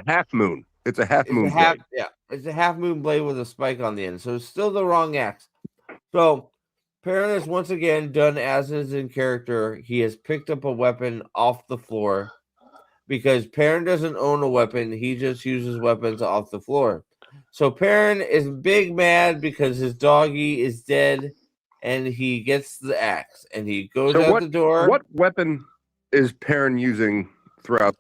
half moon. It's a half moon blade. Yeah, it's a half moon blade with a spike on the end. So it's still the wrong axe. So Perrin is once again done as is in character. He has picked up a weapon off the floor because Perrin doesn't own a weapon. He just uses weapons off the floor. So Perrin is big mad because his doggy is dead and he gets the axe and he goes out the door. What weapon is Perrin using throughout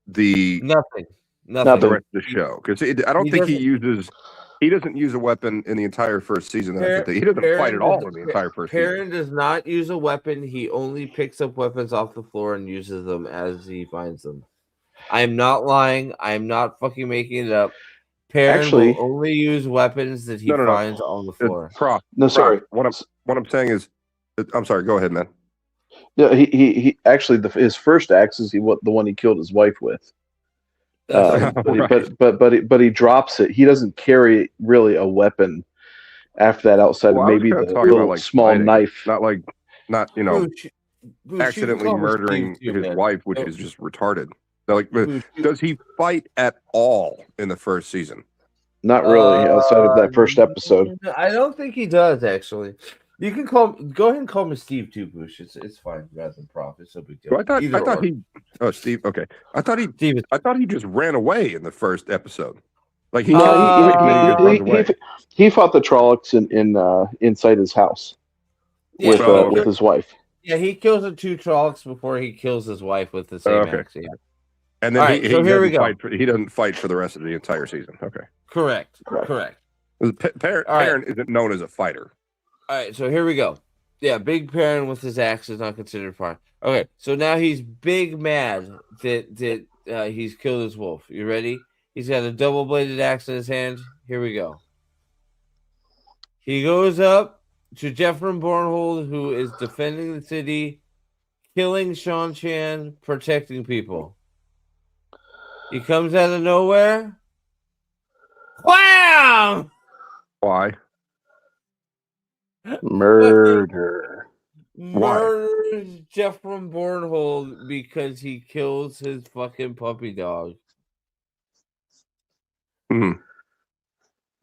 the Nothing. The rest of the show? Because I don't think he doesn't use a weapon in the entire first season. He doesn't fight at all in the entire first season. Perrin does not use a weapon. He only picks up weapons off the floor and uses them as he finds them. I am not lying. I am not fucking making it up. Perrin will only use weapons that he finds on the floor. Sorry. What I'm saying is, I'm sorry. Go ahead, man. Yeah, he actually his first axe is the one he killed his wife with. But he drops it. He doesn't carry really a weapon after that outside of maybe the little small knife. Not accidentally murdering his wife, which is just retarded. Does he fight at all in the first season? Not really, outside of that first episode. I don't think he does, actually. You can go ahead and call me Steve too, Bush. It's fine rather than Prof. It's no big deal. Well, Either I thought or. he. Oh, Steve. Okay, I thought he just ran away in the first episode. Like he No, just runs away. he fought the Trollocs in inside his house with his wife. Yeah, he kills the 2 Trollocs before he kills his wife with the same axe. Yeah. And then All right, so here we go. He doesn't fight for the rest of the entire season. Okay. Correct. Perrin isn't known as a fighter. All right, so here we go. Yeah, Big Perrin with his axe is not considered fire. Okay, so now he's big mad that he's killed his wolf. You ready? He's got a double-bladed axe in his hand. Here we go. He goes up to Jeffrey Bornhold, who is defending the city, killing Sean Chan, protecting people. He comes out of nowhere. Wham! Why? Murder. Murders Jeffrey Bornhold because he kills his fucking puppy dog.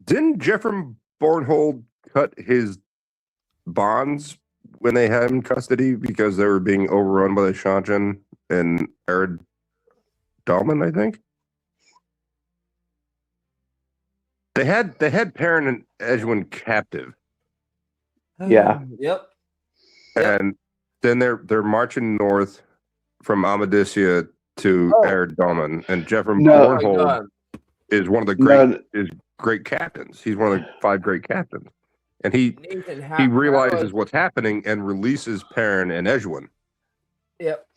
Didn't Jeffrey Bornhold cut his bonds when they had him in custody because they were being overrun by the Shanchen and Arid Dalman, I think? They had Perrin and Edwin captive. Yeah. Yep. And then they're marching north from Amadisia to Arid Dalman, and Jeffrey Bornhold is one of the great captains. He's one of the 5 great captains. And he realizes what's happening and releases Perrin and Edwin. Yep.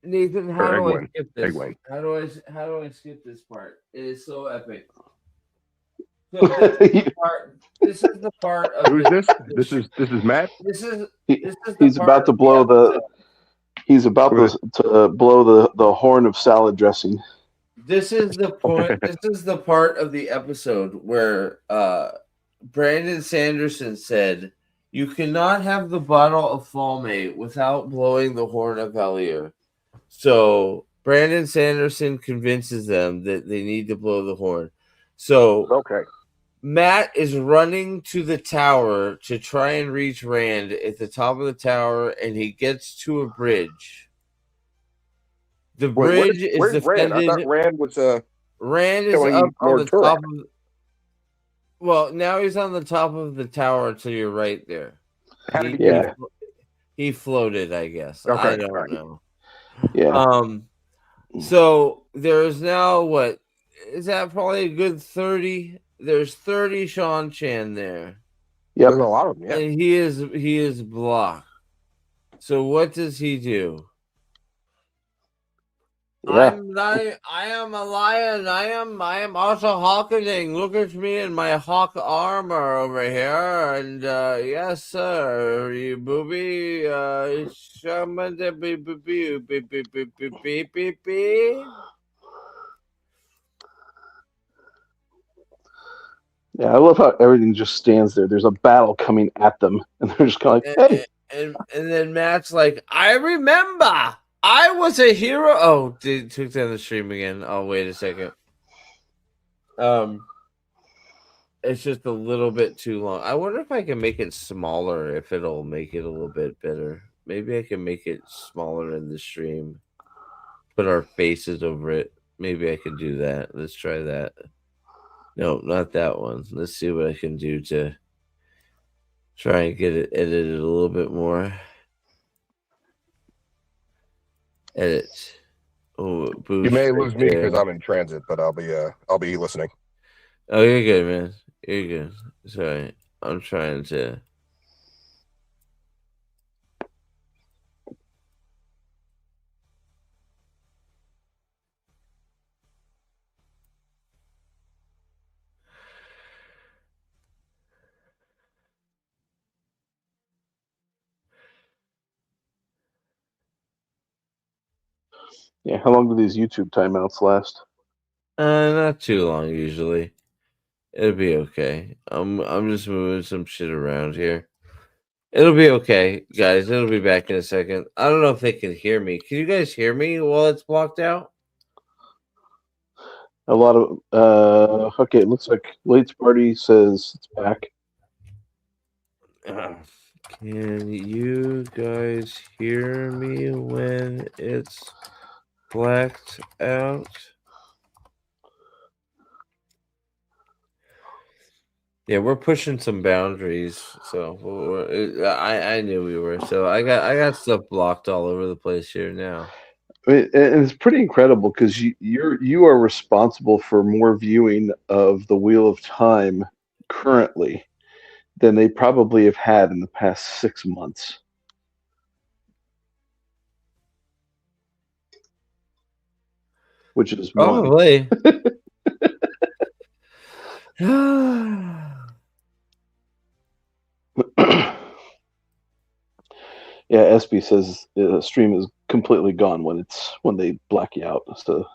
Nathan, how do I skip this? Egwene. How do I skip this part? It is so epic. So this is the part of Who's this? This is Matt. He's about to blow the horn of salad dressing. This is the point. This is the part of the episode where Brandon Sanderson said, "You cannot have the bottle of Falme without blowing the horn of Valir." So Brandon Sanderson convinces them that they need to blow the horn. So Matt is running to the tower to try and reach Rand at the top of the tower, and he gets to a bridge. The bridge is defended. Rand? I thought Rand was Rand is up on the top of. Well, now he's on the top of the tower to your right there. He floated, I guess. Okay. I don't know. Yeah. So there's now what is that? Probably a good 30. There's 30 Sean Chan there. Yep. There's a lot of them. Yeah. And he is blocked. So what does he do? Yeah. I am a lion. I am also hawkening. Look at me in my hawk armor over here. And yes, sir, you booby. Yeah, I love how everything just stands there. There's a battle coming at them, and they're just kind of like, "Hey!" And then Matt's like, "I remember, I was a hero." Oh, they took down the stream again. Oh, wait a second. It's just a little bit too long. I wonder if I can make it smaller. If it'll make it a little bit better. Maybe I can make it smaller in the stream. Put our faces over it. Maybe I can do that. Let's try that. No, not that one. Let's see what I can do to try and get it edited a little bit more. Edit. Oh, you may lose me because I'm in transit, but I'll be listening. Oh, you're good, man. You're good. Sorry, I'm trying to. Yeah, how long do these YouTube timeouts last? Not too long usually. It'll be okay. I'm just moving some shit around here. It'll be okay, guys. It'll be back in a second. I don't know if they can hear me. Can you guys hear me while it's blocked out? A lot of okay, it looks like Late's Party says it's back. Can you guys hear me when it's blacked out? Yeah, we're pushing some boundaries. So I knew we were. So I got stuff blocked all over the place here now. I mean, and it's pretty incredible because you are responsible for more viewing of the Wheel of Time currently than they probably have had in the past 6 months. Which is probably. Yeah, SB says the stream is completely gone when they black you out. So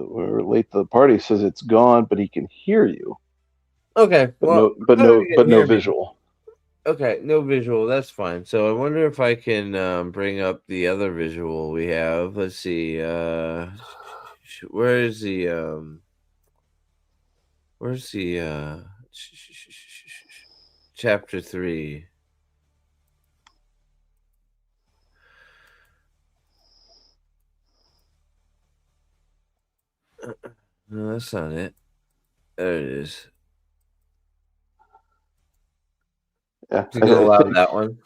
we're late to the party. Says it's gone, but he can hear you. Okay, but well, no visual. Okay, no visual. That's fine. So I wonder if I can bring up the other visual we have. Let's see. Where's the chapter 3? No, that's not it. There it is. Yeah, you gonna allow that one?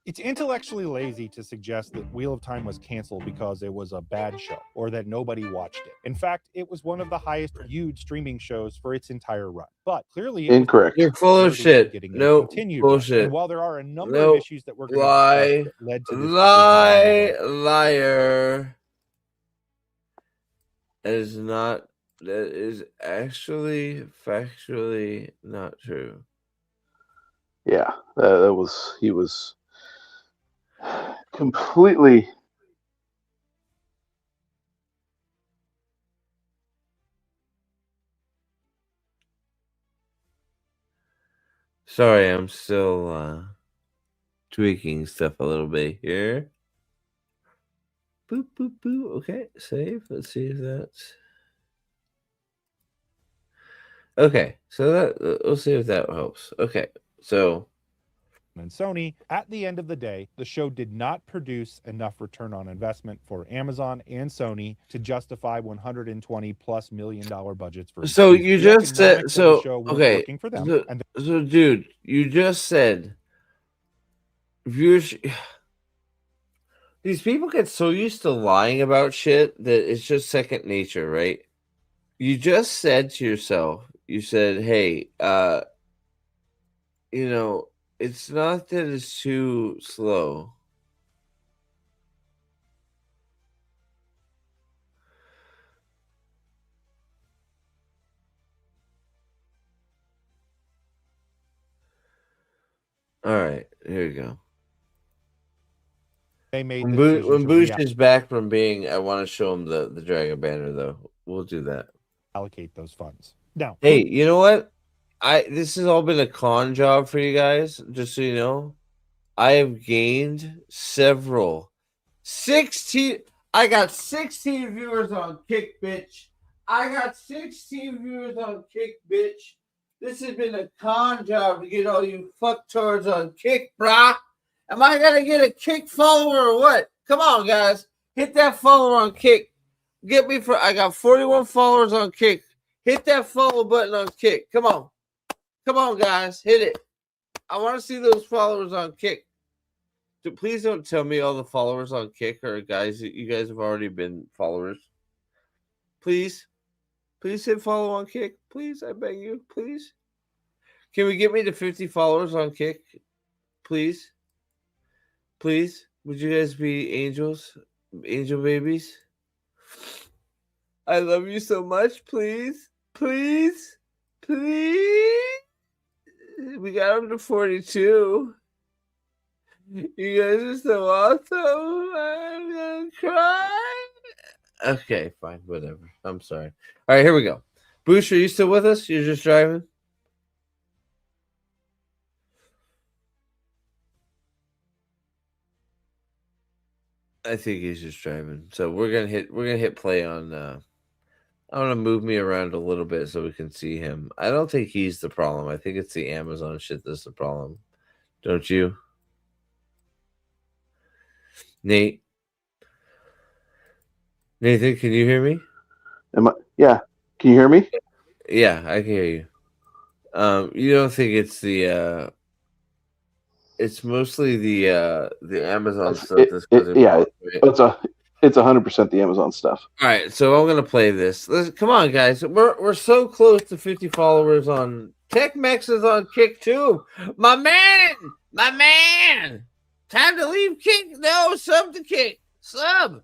It's intellectually lazy to suggest that Wheel of Time was canceled because it was a bad show or that nobody watched it. In fact, it was one of the highest viewed streaming shows for its entire run. But clearly, it incorrect. You're full of shit. No bullshit. Run. And while there are a number of issues that we're going to discuss that led to this liar. That is actually factually not true. Yeah, he was completely. Sorry, I'm still tweaking stuff a little bit here. Boop, boop, boop. Okay, save. Let's see if that's... Okay, so we'll see if that helps. Okay, so... And Sony, at the end of the day, the show did not produce enough return on investment for Amazon and Sony to justify $120+ million budgets for. So you just said okay. For them, so dude, you just said viewers. These people get so used to lying about shit that it's just second nature, right? You just said to yourself, you said, "Hey, it's not that it's too slow." All right, here you go. They made when Boosh is back from being, I want to show him the Dragon Banner, though. We'll do that. Allocate those funds. Now, hey, you know what? This has all been a con job for you guys, just so you know. I have gained several 16. I got 16 viewers on Kick, bitch. I got 16 viewers on Kick, bitch. This has been a con job to get all you fucktards on Kick, brah. Am I gonna get a Kick follower or what? Come on, guys. Hit that follower on Kick. Get me for. I got 41 followers on Kick. Hit that follow button on Kick. Come on. Come on, guys. Hit it. I want to see those followers on Kick. Please don't tell me all the followers on Kick are guys that you guys have already been followers. Please. Please hit follow on Kick. Please, I beg you. Please. Can we get me to 50 followers on Kick? Please. Please. Would you guys be angels? Angel babies? I love you so much. Please. Please. Please. We got them to 42. You guys are so awesome. I'm gonna cry. Okay, fine, whatever. I'm sorry. All right, here we go. Bruce, are you still with us? You're just driving? I think he's just driving. So we're gonna hit play on. I want to move me around a little bit so we can see him. I don't think he's the problem. I think it's the Amazon shit that's the problem. Don't you, Nate? Nathan, can you hear me? Yeah. Can you hear me? Yeah, I can hear you. You don't think it's the it's mostly the Amazon stuff that's causing Yeah, problems, right? it's 100% the Amazon stuff. All right, so I'm gonna play this. Come on, guys. We're so close to 50 followers on TechMex is on Kick too. My man. Time to leave Kick. No, sub to Kick. Sub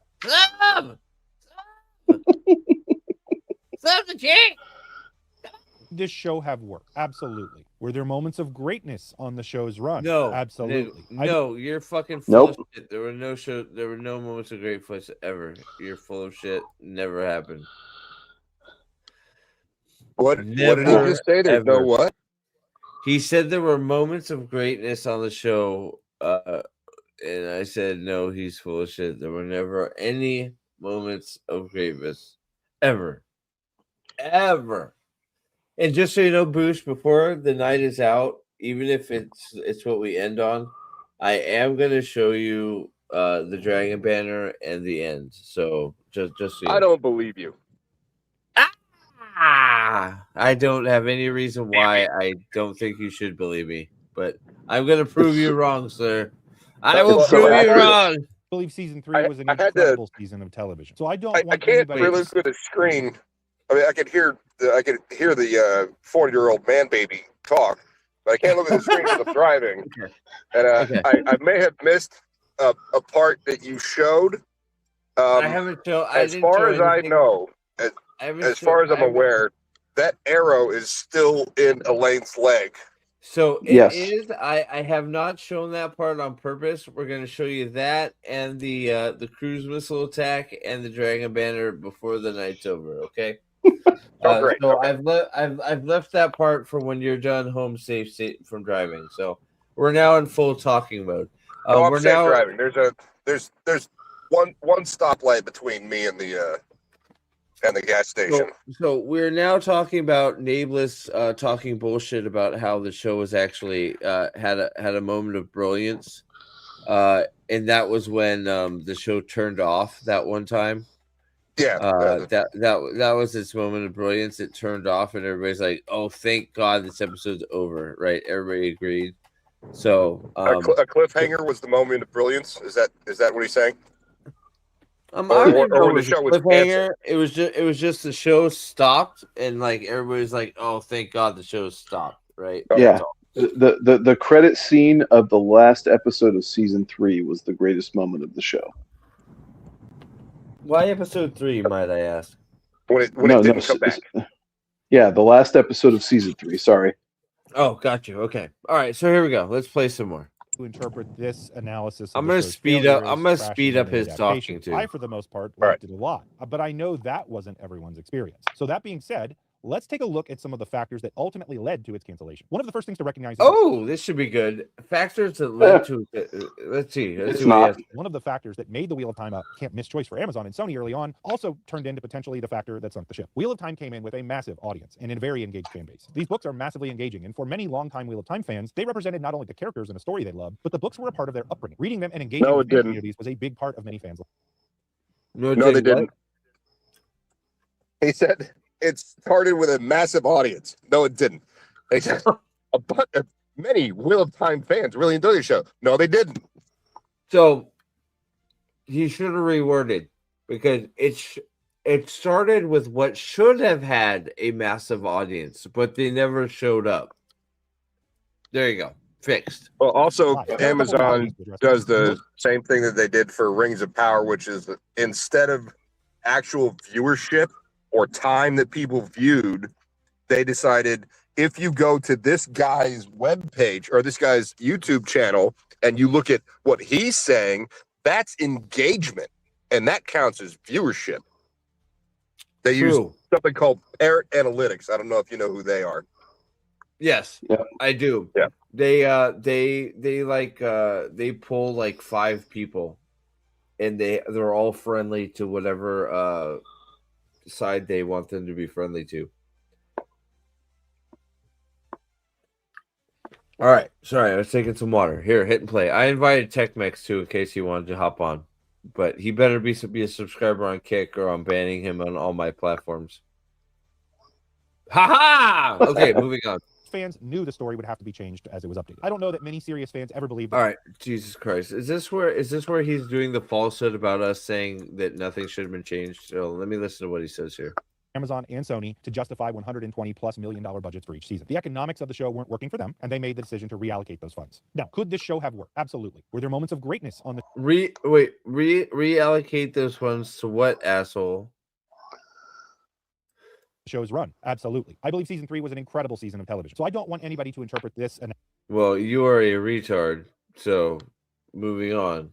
to Kick. This show have worked? Absolutely. Were there moments of greatness on the show's run? No, Absolutely. No, you're fucking full of shit. There were no moments of greatness ever. You're full of shit. Never happened. What did he just say? There's no what? He said there were moments of greatness on the show, and I said no. He's full of shit. There were never any moments of greatness, ever. And just so you know, Boosh, before the night is out, even if it's what we end on, I am gonna show you the Dragon Banner and the end. So just so you know. I don't believe you. I don't have any reason why I don't think you should believe me, but I'm gonna prove you wrong, sir. I will prove you wrong. I believe season 3 was an incredible season of television. So I can't really look at the screen. I mean, I can hear the 40-year-old man baby talk, but I can't look at the screen because I'm driving. And I may have missed a part that you showed. I haven't shown. As far as I know, as far as I'm aware, that arrow is still in Elaine's leg. So it is. I have not shown that part on purpose. We're going to show you that and the cruise missile attack and the Dragon Banner before the night's over. Okay. Great. So okay. I've left that part for when you're done home safe from driving. So we're now in full talking mode. I'm we're safe now driving. There's one stoplight between me and the gas station. So we're now talking about Nae'blis talking bullshit about how the show was actually had a moment of brilliance, and that was when the show turned off that one time. Yeah, that was its moment of brilliance. It turned off, and everybody's like, "Oh, thank God, this episode's over!" Right? Everybody agreed. So a cliffhanger was the moment of brilliance. Is that what he's saying? Or the show was cliffhanger. It was just the show stopped, and like everybody's like, "Oh, thank God, the show stopped!" Right? Yeah. The credit scene of the last episode of season 3 was the greatest moment of the show. Why episode 3, might I ask? When it didn't come back. Yeah, the last episode of season 3. Sorry. Oh, got you. Okay. All right. So here we go. Let's play some more. To interpret this analysis, I'm going to speed up. I'm going to speed up his talking too. I, for the most part, liked it a lot, but I know that wasn't everyone's experience. So that being said, let's take a look at some of the factors that ultimately led to its cancellation. One of the first things to recognize. This should be good. Factors that led to. Let's see. One of the factors that made the Wheel of Time a can't miss choice for Amazon and Sony early on also turned into potentially the factor that sunk the ship. Wheel of Time came in with a massive audience and a very engaged fan base. These books are massively engaging, and for many longtime Wheel of Time fans, they represented not only the characters and the story they loved, but the books were a part of their upbringing. Reading them and engaging with communities was a big part of many fans' lives. No, they didn't. He said it started with a massive audience. No, it didn't. They said many Wheel of Time fans really enjoyed the show. No, they didn't. So he should have reworded, because it started with what should have had a massive audience, but they never showed up. There you go. Fixed. Well, also, Amazon does the same thing that they did for Rings of Power, which is instead of actual viewership or time that people viewed, they decided if you go to this guy's webpage or this guy's YouTube channel and you look at what he's saying, that's engagement, and that counts as viewership. They use something called Parrot Analytics. I don't know if you know who they are. Yes, I do. Yeah, they pull like 5 people and they're all friendly to whatever side they want them to be friendly to. All right, sorry, I was taking some water. Here, hit and play. I invited Tech-Mex too in case he wanted to hop on, but he better be a subscriber on Kick or I'm banning him on all my platforms. Ha ha! Okay, moving on. Fans knew the story would have to be changed as it was updated. I don't know that many serious fans ever believed. All right, Jesus Christ, is this where he's doing the falsehood about us saying that nothing should have been changed? So let me listen to what he says here. Amazon and Sony to justify $120+ million budgets for each season. The economics of the show weren't working for them, and they made the decision to reallocate those funds. Now, could this show have worked? Absolutely. Were there moments of greatness on the reallocate those funds to what, asshole? show's run? Absolutely. I believe season 3 was an incredible season of television. So I don't want anybody to interpret this Well, you are a retard. So, moving on.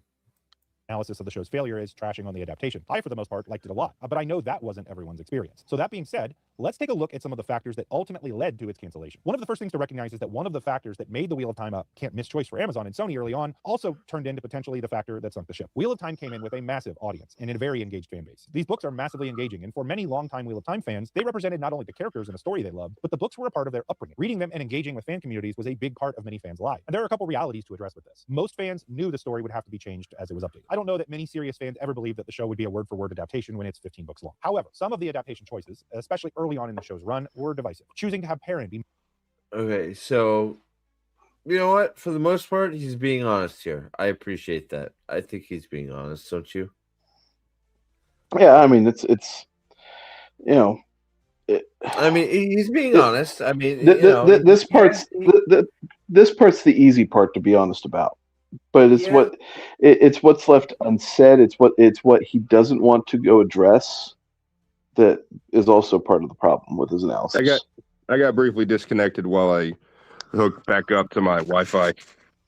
analysis of the show's failure is trashing on the adaptation. I, for the most part, liked it a lot, but I know that wasn't everyone's experience. So that being said, let's take a look at some of the factors that ultimately led to its cancellation. One of the first things to recognize is that one of the factors that made the Wheel of Time a can't-miss choice for Amazon and Sony early on also turned into potentially the factor that sunk the ship. Wheel of Time came in with a massive audience and a very engaged fan base. These books are massively engaging, and for many longtime Wheel of Time fans, they represented not only the characters and the story they loved, but the books were a part of their upbringing. Reading them and engaging with fan communities was a big part of many fans' lives. And there are a couple realities to address with this. Most fans knew the story would have to be changed as it was updated. I don't know that many serious fans ever believed that the show would be a word-for-word adaptation when it's 15 books long. However, some of the adaptation choices, especially early on in the show's run, were divisive. Choosing to have Perrin be... Okay, so, you know what? For the most part, he's being honest here. I appreciate that. I think he's being honest, don't you? Yeah, I mean, it's you know... I mean, he's being honest. I mean, this part's the easy part to be honest about. But it's what's left unsaid. It's what he doesn't want to go address that is also part of the problem with his analysis. I got briefly disconnected while I hooked back up to my Wi-Fi.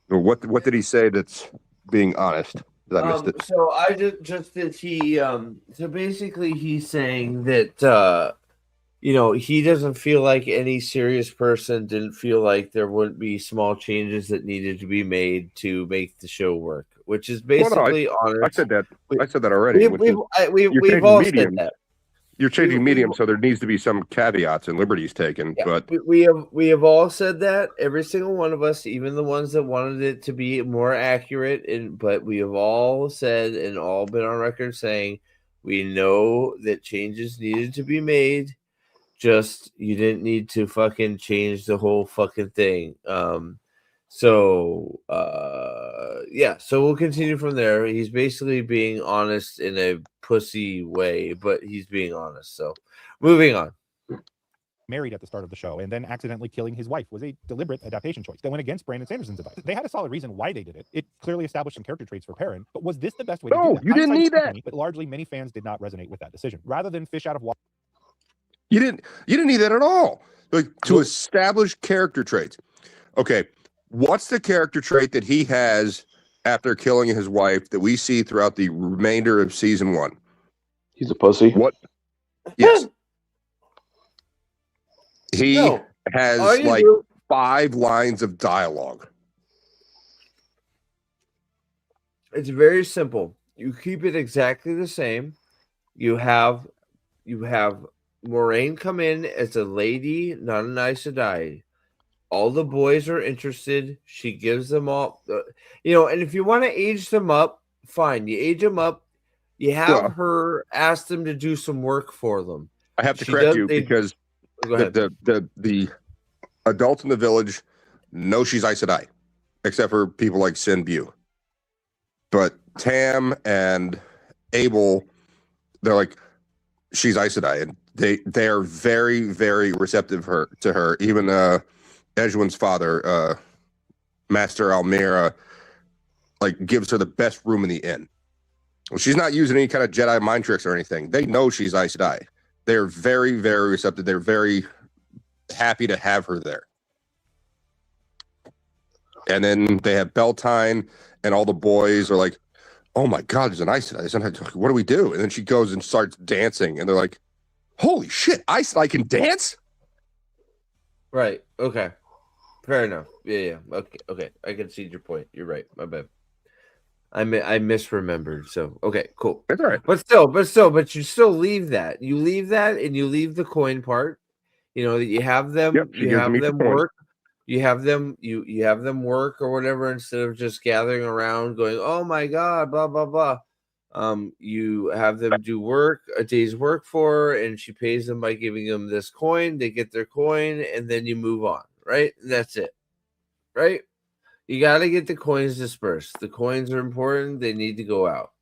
What did he say that's being honest? I missed it. So I just that he so basically he's saying that he doesn't feel like any serious person didn't feel like there wouldn't be small changes that needed to be made to make the show work, which is basically honest. I said that. I said that already. We've all said that. You're changing medium, so there needs to be some caveats and liberties taken. Yeah, but we have all said that. Every single one of us, even the ones that wanted it to be more accurate, but we have all said and all been on record saying we know that changes needed to be made. Just you didn't need to fucking change the whole fucking thing. So we'll continue from there. He's basically being honest in a pussy way, but he's being honest. So moving on. Married at the start of the show and then accidentally killing his wife was a deliberate adaptation choice that went against Brandon Sanderson's advice. They had a solid reason why they did it. It clearly established some character traits for Perrin, but was this the best way to do that? You didn't need that. But largely, many fans did not resonate with that decision. Rather than fish out of water. You didn't need that at all. Like to establish character traits. Okay, what's the character trait that he has after killing his wife that we see throughout the remainder of season 1? He's a pussy. What? Yes. He has like 5 lines of dialogue. It's very simple. You keep it exactly the same. You have Moraine come in as a lady, not an Aes Sedai. All the boys are interested. She gives them all, and if you want to age them up, fine. You age them up. You have her ask them to do some work for them. I have to correct you because the adults in the village know she's Aes Sedai, except for people like Sin Bu. But Tam and Abel, they're like, she's Aes Sedai, and they are very, very receptive to her. Even Ejwin's father, Master Almira, like gives her the best room in the inn. Well, she's not using any kind of Jedi mind tricks or anything. They know she's Aes Sedai. They're very, very receptive. They're very happy to have her there. And then they have Beltane, and all the boys are like, "Oh my God, there's an Aes Sedai. What do we do?" And then she goes and starts dancing, and they're like, "Holy shit, Aes Sedai can dance!" Right. Okay. Fair enough. Yeah. Okay. I can see your point. You're right. My bad. I misremembered. So okay, cool. That's all right. But you still leave that. You leave that, and you leave the coin part. You know that you have them. Yep, she you gives have me them the coin. work. You have them. You have them work or whatever instead of just gathering around going, "Oh my god, blah blah blah." You have them do work, a day's work for her, and she pays them by giving them this coin. They get their coin, and then you move on. Right? That's it. Right? You got to get the coins dispersed. The coins are important. They need to go out.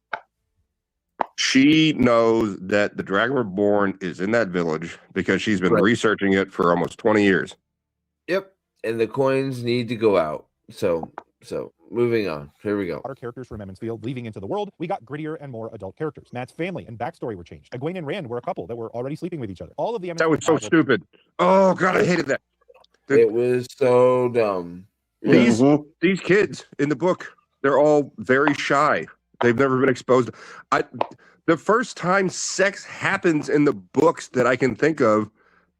She knows that the Dragon Reborn is in that village because she's been researching it for almost 20 years. Yep. And the coins need to go out. So moving on. Here we go. Our characters from Emmonsfield leaving into the world, we got grittier and more adult characters. Matt's family and backstory were changed. Egwene and Rand were a couple that were already sleeping with each other. All of the That was so stupid. Oh god, I hated that. It was so dumb. These kids in the book, they're all very shy. They've never been exposed. The first time sex happens in the books that I can think of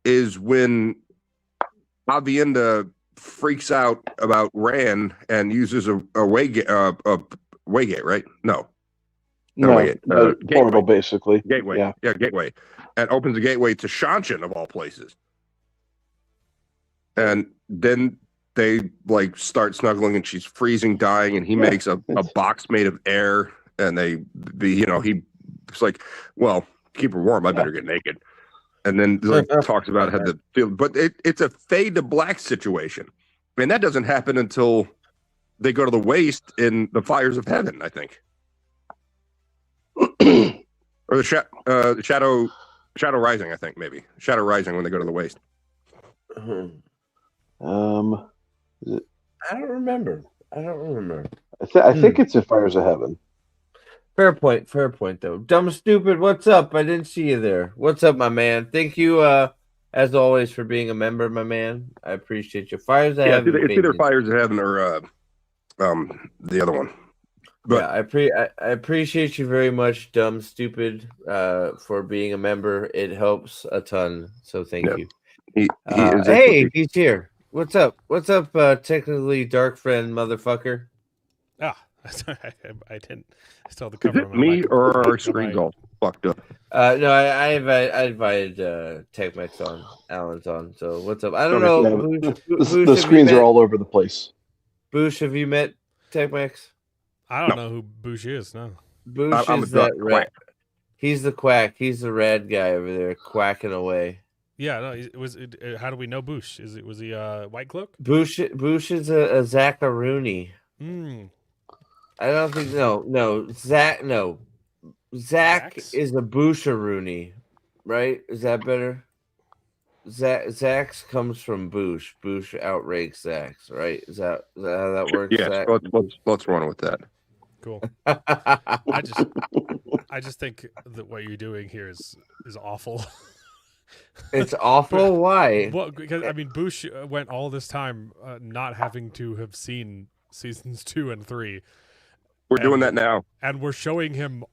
is when Avienda freaks out about Rand and uses a waygate, right? No, portal basically. Gateway, yeah, gateway, and opens a gateway to Shanshan of all places, and then they like start snuggling, and she's freezing, dying, and he makes a box made of air, and he's like, well, keep her warm, I better get naked. And then like talks about how the feel, but it's a fade to black situation. And that doesn't happen until they go to the waste in the Fires of Heaven, I think. Or the Shadow Rising, I think, maybe. Shadow Rising when they go to the waste. I don't remember. I think it's in Fires of Heaven. Fair point, though. Dumb stupid, what's up? I didn't see you there. What's up, my man? Thank you, as always, for being a member, my man. I appreciate you. Fires of Heaven. It's either Fires of Heaven or the other one. But yeah, I appreciate you very much, dumb stupid, for being a member. It helps a ton. So thank you. He's here. What's up? Technically dark friend, motherfucker. I didn't. I still have the cover. Is it me or are our screens all fucked up? No, I invited TechMex on. Alan's on. So what's up? I don't know. The screens are all over the place. Boosh, have you met TechMex? I don't know who Boosh is. No. Boosh is that rat. He's the quack. He's the rad guy over there quacking away. Yeah, no. How do we know Boosh? Was he White Cloak? Boosh is a Zacharuni. I don't think Zach is a Boosharuni, right? Is that better? Zach's comes from Boosh. Boosh outranks Zach's, right? Is that how that works? Yes, let's run with that. Cool. I just think that what you're doing here is awful. It's awful. Why? Well, because I mean, Boosh went all this time not having to have seen seasons 2 and 3. We're doing that now, and we're showing him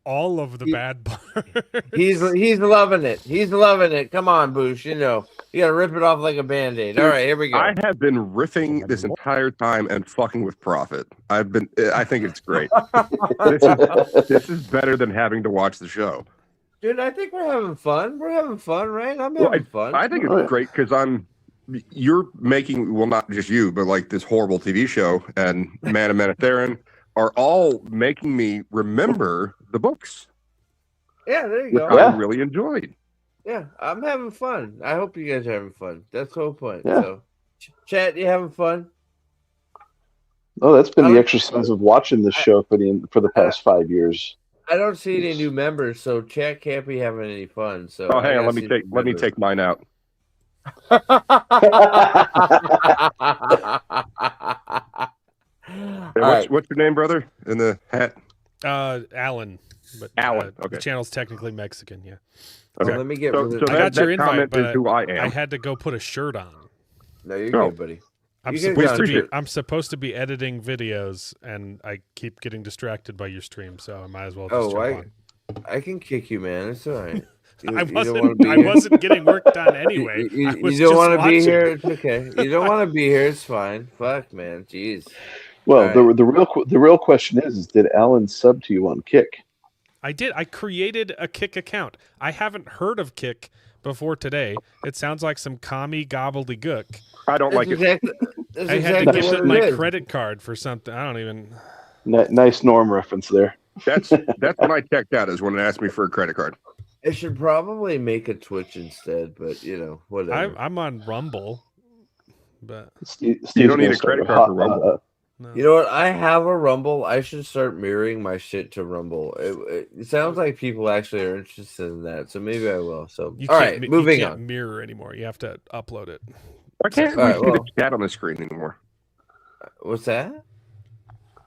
all of the bad parts. He's loving it. He's loving it. Come on, Boosh. You gotta rip it off like a Band-Aid. All right, here we go. I have been riffing this entire time and fucking with Prophet. I think it's great. This is better than having to watch the show. Dude, I think we're having fun. We're having fun, right? I'm having fun. I think it's great because you're making, well, not just you, but like this horrible TV show and Man of Manetheren are all making me remember the books. Yeah, there you go. I really enjoyed. Yeah, I'm having fun. I hope you guys are having fun. That's the whole point. Yeah. So, chat, you having fun? Oh, that's been the exercise of watching this show for the past 5 years. I don't see any new members, so chat can't be having any fun. So, hang on, let me take mine out. What's your name, brother? In the hat? Alan. But Alan. Okay. The channel's technically Mexican. Yeah. Okay. Well, let me get. So I got your invite, but who I am. I had to go put a shirt on. No, you're good, buddy. I'm supposed to be editing videos, and I keep getting distracted by your stream, so I might as well just jump on. I can kick you, man. It's all right. I wasn't getting work done anyway. You don't want to be here. It's okay. You don't want to be here. It's fine. Fuck, man. Jeez. Well, the real question is did Alan sub to you on Kick? I did. I created a Kick account. I haven't heard of Kick before today. It sounds like some commie gobbledygook. I don't like it. I had to give them my credit card for something. I don't even. Nice Norm reference there. That's when I checked out, is when it asked me for a credit card. It should probably make a Twitch instead, but whatever. I'm on Rumble, but you don't need a credit card for Rumble. No. You know what? I have a Rumble. I should start mirroring my shit to Rumble. It sounds like people actually are interested in that, so maybe I will. So, you all right, moving you can't on. Mirror anymore. You have to upload it. Why can't we see the chat on the screen anymore? What's that?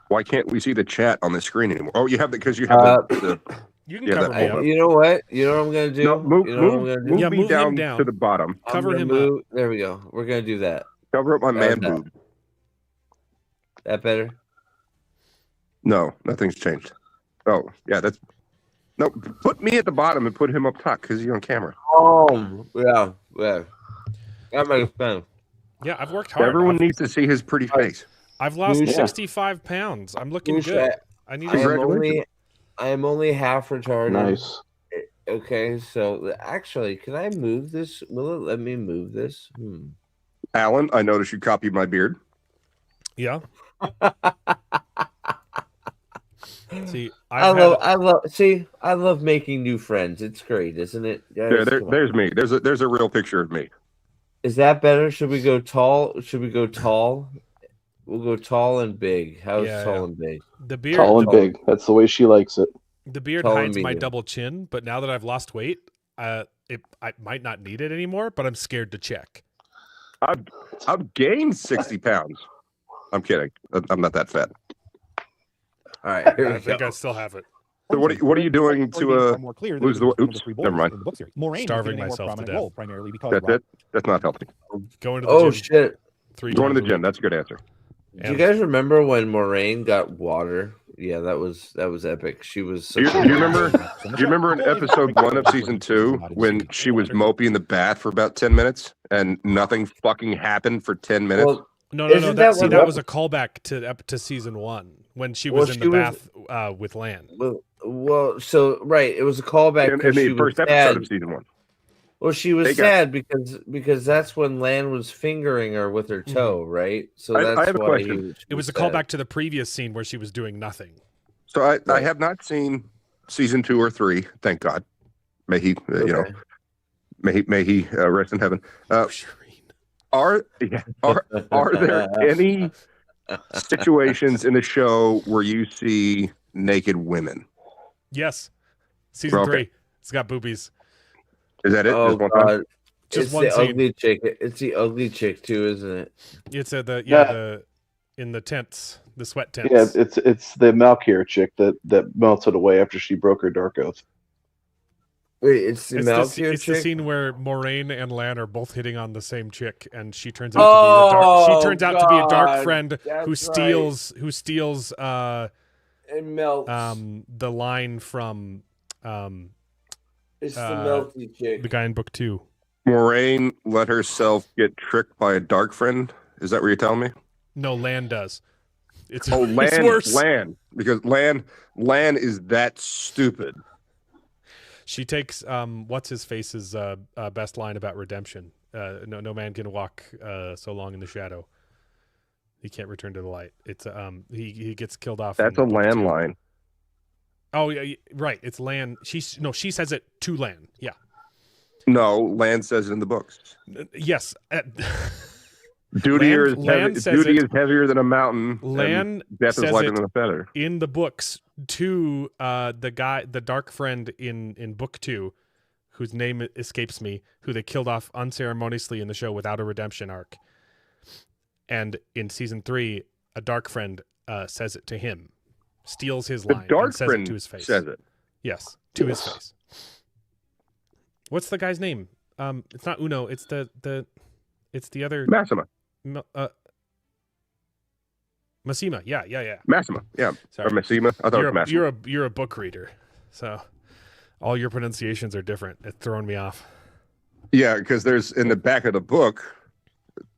Why can't we see the chat on the screen anymore? Oh, you have because you have the you can cover me up. You know what? You know what I'm gonna do? No, move move me down to the bottom. Cover him up. There we go. We're gonna do that. Cover up my man boob. That better? No, nothing's changed. Oh, yeah, that's no. Put me at the bottom and put him up top because he's on camera. Oh, yeah. That makes sense. Yeah, I've worked hard. Everyone needs to see his pretty face. I've lost 65 pounds. I'm looking good. I need to. I am only half retarded. Nice. Okay, so actually, can I move this? Will it let me move this? Alan, I noticed you copied my beard. Yeah. See, I love making new friends. It's great, isn't it? Guys, there's me. There's a real picture of me. Is that better? Should we go tall? We'll go tall and big. How's tall and big? The beard. Tall and big. That's the way she likes it. The beard hides my double chin, but now that I've lost weight, I might not need it anymore. But I'm scared to check. I've gained 60 pounds. I'm kidding. I'm not that fat. All right, I think I still have it. So what are you doing to lose the? Oops, never mind. Starving myself to death. Primarily because That's not healthy. Going to the gym. Shit! Going to the gym. That's a good answer. Do you guys remember when Moraine got water? Yeah, that was epic. She was. Do you remember in episode 1 of season 2 when she was mopey in the bath for about 10 minutes and nothing fucking happened for 10 minutes? Well, No. That was a callback to season 1 when she was in the bath with Lan. Well, so right, it was a callback in the first episode of season 1. Well, she was sad because that's when Lan was fingering her with her toe, right? So that's I have a why question. It was a callback to the previous scene where she was doing nothing. So I have not seen season 2 or 3. Thank God. May he may he rest in heaven. Are there any situations in the show where you see naked women? Yes. Season 3. It's got boobies. Is that it? Oh, God. Just it's one the scene. ugly chick. It's the ugly chick too, isn't it? It's in the tents, the sweat tents. Yeah, it's the Malkier chick that melted away after she broke her dark oath. Wait, it's the Malkier It's chick? the scene where Moraine and Lan are both hitting on the same chick, and she turns out to be a dark friend who steals and melts. the line from It's the melty chick. the guy in book 2. Moraine let herself get tricked by a dark friend. Is that what you're telling me? No, Lan does. It's worse. Lan, because Lan is that stupid. She takes what's his face's best line about redemption. No man can walk so long in the shadow. He can't return to the light. It's he gets killed off. That's a Lan line. Oh yeah, right. It's Lan. She says it to Lan. Yeah. No, Lan says it in the books. Yes. Duty is heavier than a mountain. Lan death is lighter than a feather. In the books to the dark friend in book 2, whose name escapes me, who they killed off unceremoniously in the show without a redemption arc. And in season 3, a dark friend says it to him, steals his line, and says it to his face. Says it. Yes, to his face. What's the guy's name? It's not Uno. It's the other Massima. Massima. Yeah. Massima. Yeah. Sorry. Or Massima. I thought it was Massima. You're a book reader, so all your pronunciations are different. It's throwing me off. Yeah, because there's in the back of the book,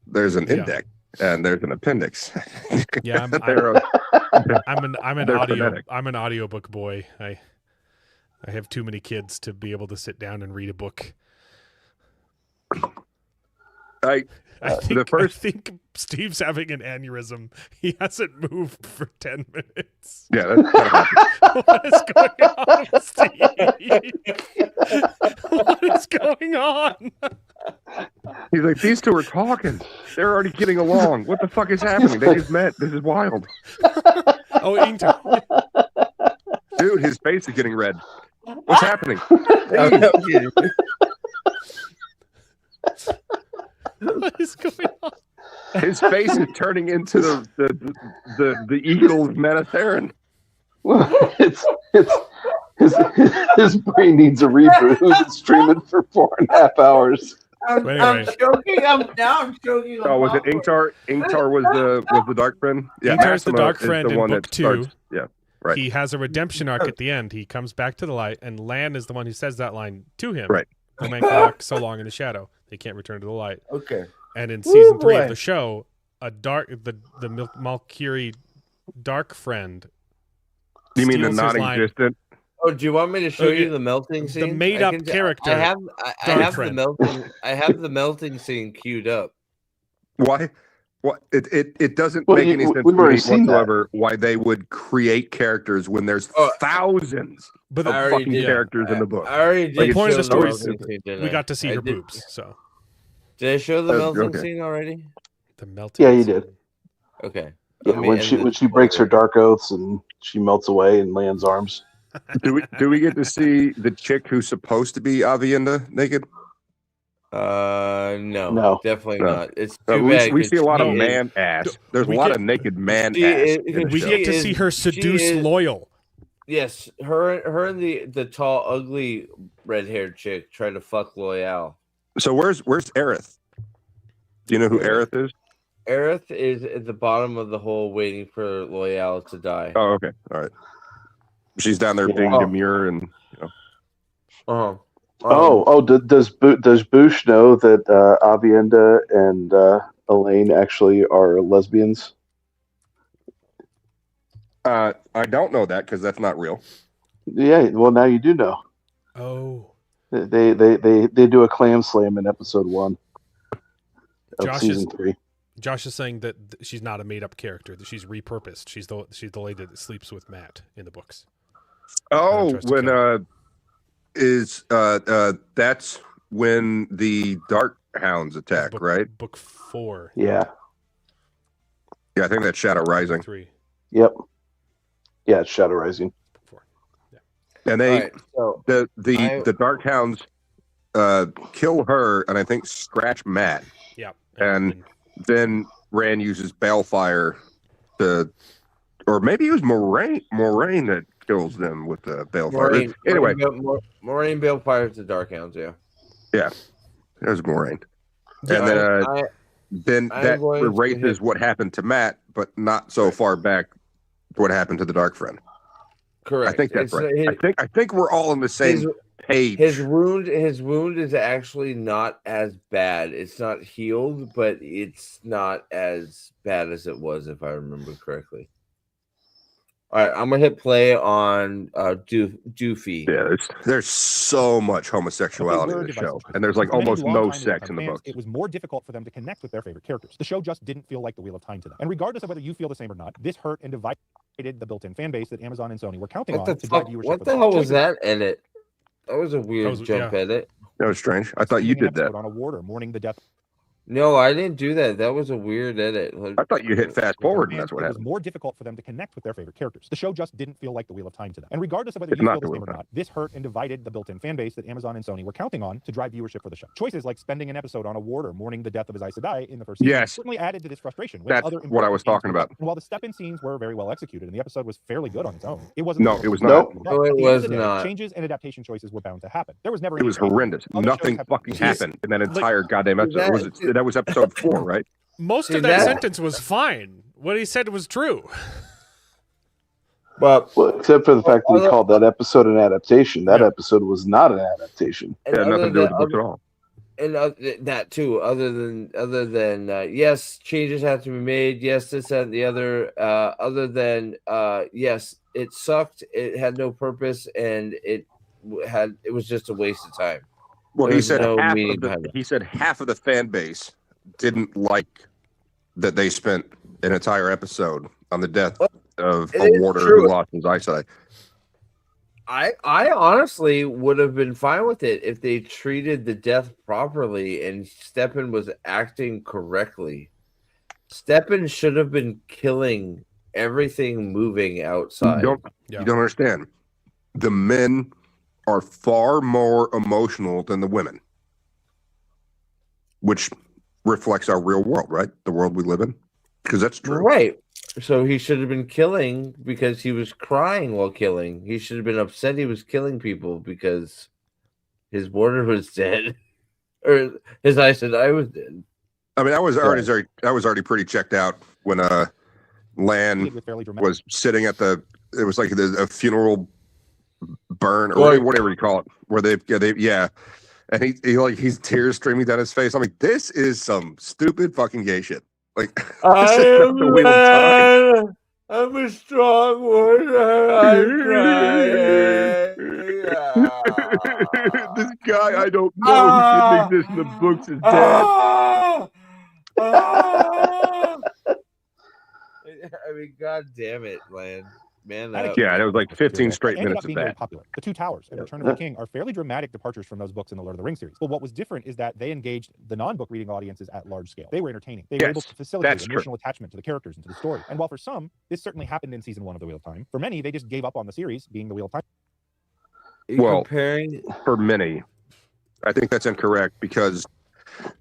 there's an index. and there's an appendix. Yeah, I'm They're- they're phonetic. I'm an audiobook boy. I have too many kids to be able to sit down and read a book. I think Steve's having an aneurysm. He hasn't moved for 10 minutes. Yeah, that's kind of What is going on, Steve? What is going on? He's like, these two are talking. They're already getting along. What the fuck is happening? They just met. This is wild. Oh, Ingtar. Dude, his face is getting red. What's happening? What is going on? His face is turning into the eagle of Manatharan. His brain needs a reboot. It's streaming for 4.5 hours. I'm choking. I'm choking. Oh, was it Ingtar? Ingtar was the dark friend. Yeah, Ingtar's the Maxima dark is friend the in one book that 2. starts- Yeah, right. He has a redemption arc at the end. He comes back to the light, and Lan is the one who says that line to him. Right. No man can walk so long in the shadow; they can't return to the light. Okay. And in season 3 of boy. the show, the Malkiri dark friend. You mean the steals his line. non-existent? Oh, do you want me to show Okay. you the melting scene? The made-up I can- character. I have dark the friend. melting. I have the melting scene queued up. Why? What? It doesn't Well, make any sense we've to me already seen that. whatsoever why they would create characters when there's thousands But of I already fucking did. characters in the book. I already The did. point of the show story is melting scene, didn't we I? got to see I her did- boobs. So Did I show the melting okay. scene already? the melting. Yeah, you scene. did. Okay. Yeah, Let me when end she this breaks her recording. dark oaths and she melts away in Land's arms. Do we get to see the chick who's supposed to be Avienda naked? No, definitely No. not. It's No, too we, bad. we see a lot of she is- man ass. There's a we lot get- of naked man she ass. is- in the We show. get to She see is- her she seduce is- Loyal. Yes, her and the tall, ugly, red-haired chick try to fuck Loyal. So where's Aerith? Do you know who Aerith is? Aerith is at the bottom of the hole waiting for Loyal to die. Oh, okay, all right. She's down there being Oh. demure and you know. Does Boosh know that Avienda and Elaine actually are lesbians? I don't know that because that's not real. Yeah, well now you do know. Oh, They do a clam slam in episode 1 of season 3. Josh is saying that she's not a made-up character; that she's repurposed. She's the lady that sleeps with Matt in the books. Oh, tries to when kill that's when the Dark Hounds attack, right? Book 4. Yeah. Yeah, I think that's Shadow Rising. 3. Yep. Yeah, it's Shadow Rising. 4. Yeah. And they Alright, so the Dark Hounds kill her and I think scratch Matt. Yeah. And then Rand uses Balefire to, or maybe it was Moraine that kills them with the Balefire. Anyway, Moraine Balefire to Dark Hounds. Yeah. yeah, there's Moraine. Yeah, And then I'm that going to erases hit- what happened to Matt, but not so far back what happened to the Dark Friend. Correct. I think that's It's, right. I think we're all on the same page. His wound is actually not as bad. It's not healed, but it's not as bad as it was, if I remember correctly. All right, I'm gonna hit play on Doofy. Yeah, there's so much homosexuality in the show, and there's like almost no sex in the book. It was more difficult for them to connect with their favorite characters. The show just didn't feel like the Wheel of Time to them. And regardless of whether you feel the same or not, this hurt and divided the built-in fan base that Amazon and Sony were counting What on the to drive fuck? viewership. What for the hell was that edit? That was a weird jump edit. That was strange. I thought you did that. On a warder mourning the death. No, I didn't do that. That was a weird edit. I thought you hit fast forward, and that's what It was happened. more difficult for them to connect with their favorite characters. The show just didn't feel like the Wheel of Time to them. And regardless of whether It's you not feel the the Wheel same of or not, this hurt and divided the built-in fan base that Amazon and Sony were counting on to drive viewership for the show. Choices like spending an episode on a warder mourning the death of his Aes Sedai in the first season Yes. certainly added to this frustration. When That's other what I was important talking scenes about. were- And while the step-in scenes were very well executed and the episode was fairly good on its own, it wasn't. No, the it was show. not. But No, at it the end was of the day, not. Changes and adaptation choices were bound to happen. There was never. It any was change. horrendous. Other shows Nothing have- fucking Jeez. happened in that entire goddamn episode. That was episode 4, right? Most See, of that that- sentence was fine. What he said was true. But Well, except for the fact that he called that episode an adaptation. That episode was not an adaptation. It had nothing to do with the book at all. and that too. Other than yes, changes have to be made. Yes, this and the other. Other than yes, it sucked. It had no purpose, and it was just a waste of time. Well, There he was said no meaning behind it. he said half of the fan base didn't like that they spent an entire episode on the death of a warder who lost his eyesight. I honestly would have been fine with it if they treated the death properly and Steppen was acting correctly. Steppen should have been killing everything moving outside. You don't understand. The men are far more emotional than the women, which reflects our real world, right? The world we live in, because that's true. Right. So he should have been killing because he was crying while killing. He should have been upset he was killing people because his warder was dead, or his I was dead. I mean, I was already pretty checked out when Lan was sitting at it was like a funeral burn or whatever you call it, where and he's tears streaming down his face. I'm like, this is some stupid fucking gay shit. Like, I'm a strong warrior. I'm crying. This guy I don't know who didn't exist in the books is dead. I mean, god damn it, Lan. Man, yeah, it was like 15 straight minutes of very that. popular. The Two Towers and Return of the King are fairly dramatic departures from those books in the Lord of the Rings series. But what was different is that they engaged the non-book reading audiences at large scale. They were entertaining. They were able to facilitate emotional attachment to the characters and to the story. And while for some, this certainly happened in season 1 of The Wheel of Time, for many, they just gave up on the series being The Wheel of Time. Well, for many, I think that's incorrect because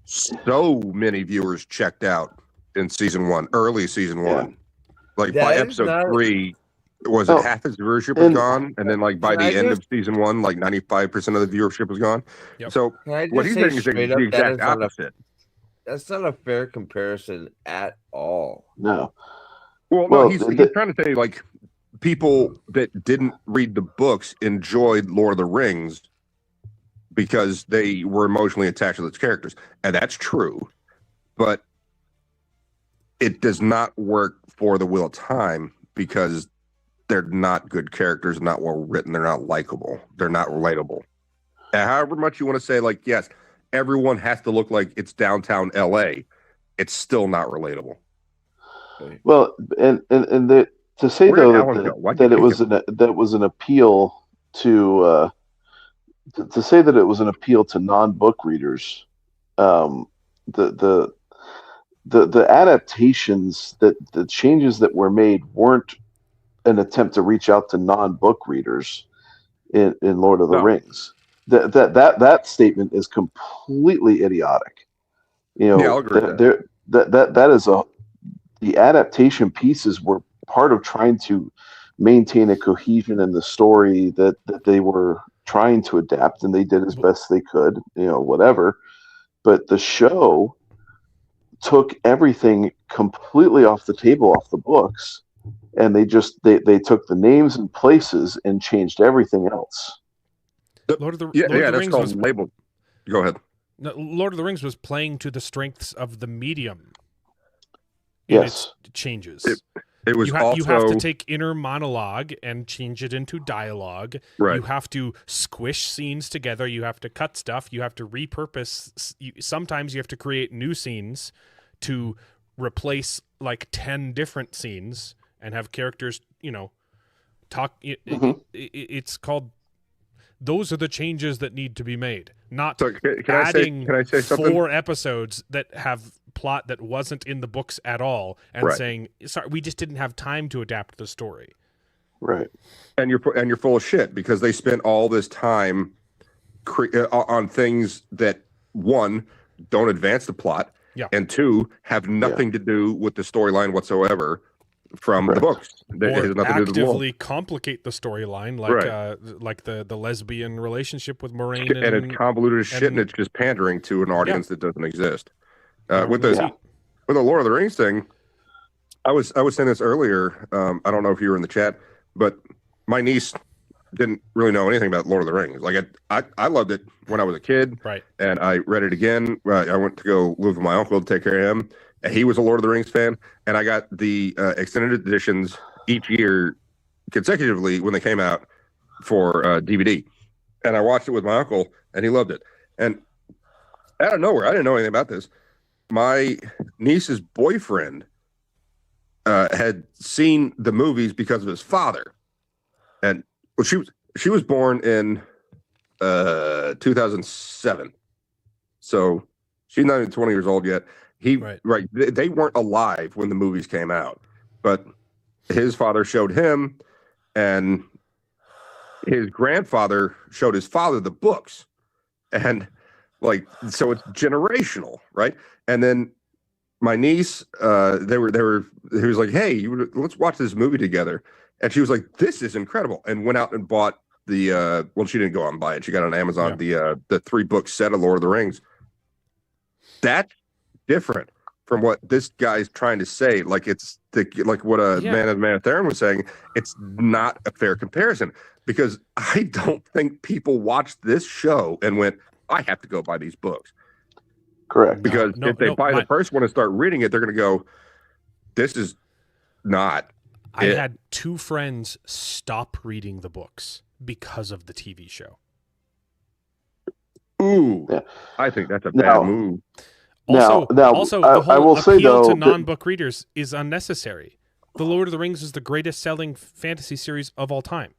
so many viewers checked out in season 1, early season 1. Like by episode 3, was it half his viewership was gone? And then like by the end of season 1, like 95% of the viewership was gone. Yep. So what he's saying is the exact opposite. That's not a fair comparison at all. No. Well, he's trying to say like people that didn't read the books enjoyed Lord of the Rings because they were emotionally attached to those characters. And that's true. But it does not work for The Wheel of Time because they're not good characters, not well written, they're not likable, they're not relatable. And however much you want to say, like, yes, everyone has to look like it's downtown LA, it's still not relatable. Well, and to say though that it was an appeal to say that it was an appeal to non-book readers, the adaptations, the changes that were made weren't an attempt to reach out to non-book readers in Lord of the Rings. That statement is completely idiotic. You know, I'll agree with that is the adaptation pieces were part of trying to maintain a cohesion in the story that they were trying to adapt, and they did as best they could, you know, whatever. But the show took everything completely off the table, off the books, and they took the names and places and changed everything else. Lord of the that's Rings called was labeled. Go ahead. No, Lord of the Rings was playing to the strengths of the medium. Yes, its changes. It was you have to take inner monologue and change it into dialogue. Right. You have to squish scenes together. You have to cut stuff. You have to repurpose. Sometimes you have to create new scenes to replace like 10 different scenes and have characters, you know, talk. It's called. Those are the changes that need to be made. Not adding can I say something? 4 episodes that have plot that wasn't in the books at all, and saying, "Sorry, we just didn't have time to adapt the story." Right. And you're full of shit because they spent all this time on things that 1 don't advance the plot, and 2 have nothing to do with the storyline whatsoever from the books. Or actively complicate the storyline, like the lesbian relationship with Moraine, and it's convoluted as shit, and it's just pandering to an audience that doesn't exist. With the Lord of the Rings thing, I was saying this earlier. I don't know if you were in the chat, but my niece didn't really know anything about Lord of the Rings. Like I loved it when I was a kid, right? And I read it again. I went to go live with my uncle to take care of him. And he was a Lord of the Rings fan, and I got the extended editions each year consecutively when they came out for DVD. And I watched it with my uncle, and he loved it. And out of nowhere, I didn't know anything about this. My niece's boyfriend had seen the movies because of his father, and well, she was born in 2007, so she's not even 20 years old yet. They weren't alive when the movies came out, but his father showed him, and his grandfather showed his father the books, and so it's generational, right? And then my niece, he was like, hey, let's watch this movie together. And she was like, this is incredible. And went out and bought she didn't go out and buy it. She got it on Amazon, the 3-book set of Lord of the Rings. That's different from what this guy's trying to say. Like it's what Man of Theron was saying. It's not a fair comparison, because I don't think people watched this show and went, I have to go buy these books. Correct. Because if they buy the first one and start reading it, they're going to go, this is not I had 2 friends stop reading the books because of the TV show. Ooh, I think that's a bad move. Also, the whole I will appeal to non-book readers is unnecessary. The Lord of the Rings is the greatest selling fantasy series of all time.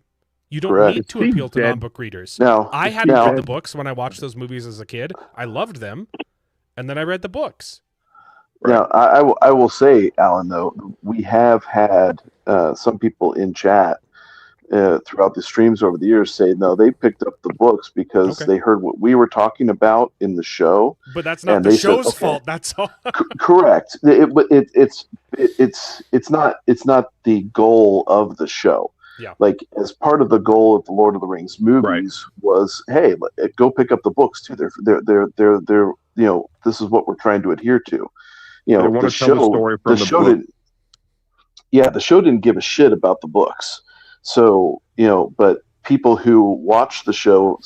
You don't need to appeal to non-book readers. I hadn't read the books when I watched those movies as a kid. I loved them, and then I read the books. Now, I will say, Alan, though, we have had some people in chat throughout the streams over the years say, no, they picked up the books because they heard what we were talking about in the show. But that's not the show's fault. That's all. Correct. It's not the goal of the show. Yeah. Like, as part of the goal of the Lord of the Rings movies was, hey, go pick up the books too. They're this is what we're trying to adhere to. The show didn't give a shit about the books. So, but people who watched the show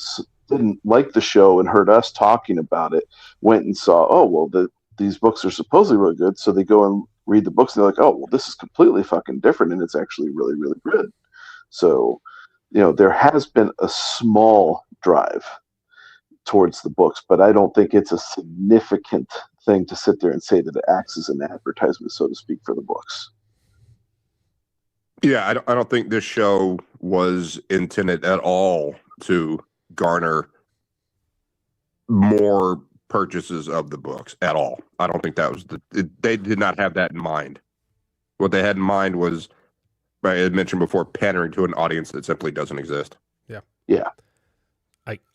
didn't like the show and heard us talking about it, went and saw, oh, well, these books are supposedly really good. So they go and read the books and they're like, oh, well, this is completely fucking different. And it's actually really, really good. So, there has been a small drive towards the books, but I don't think it's a significant thing to sit there and say that it acts as an advertisement, so to speak, for the books. Yeah, I don't think this show was intended at all to garner more purchases of the books at all. I don't think that was they did not have that in mind. What they had in mind was, I had mentioned before, pandering to an audience that simply doesn't exist. Yeah. Yeah.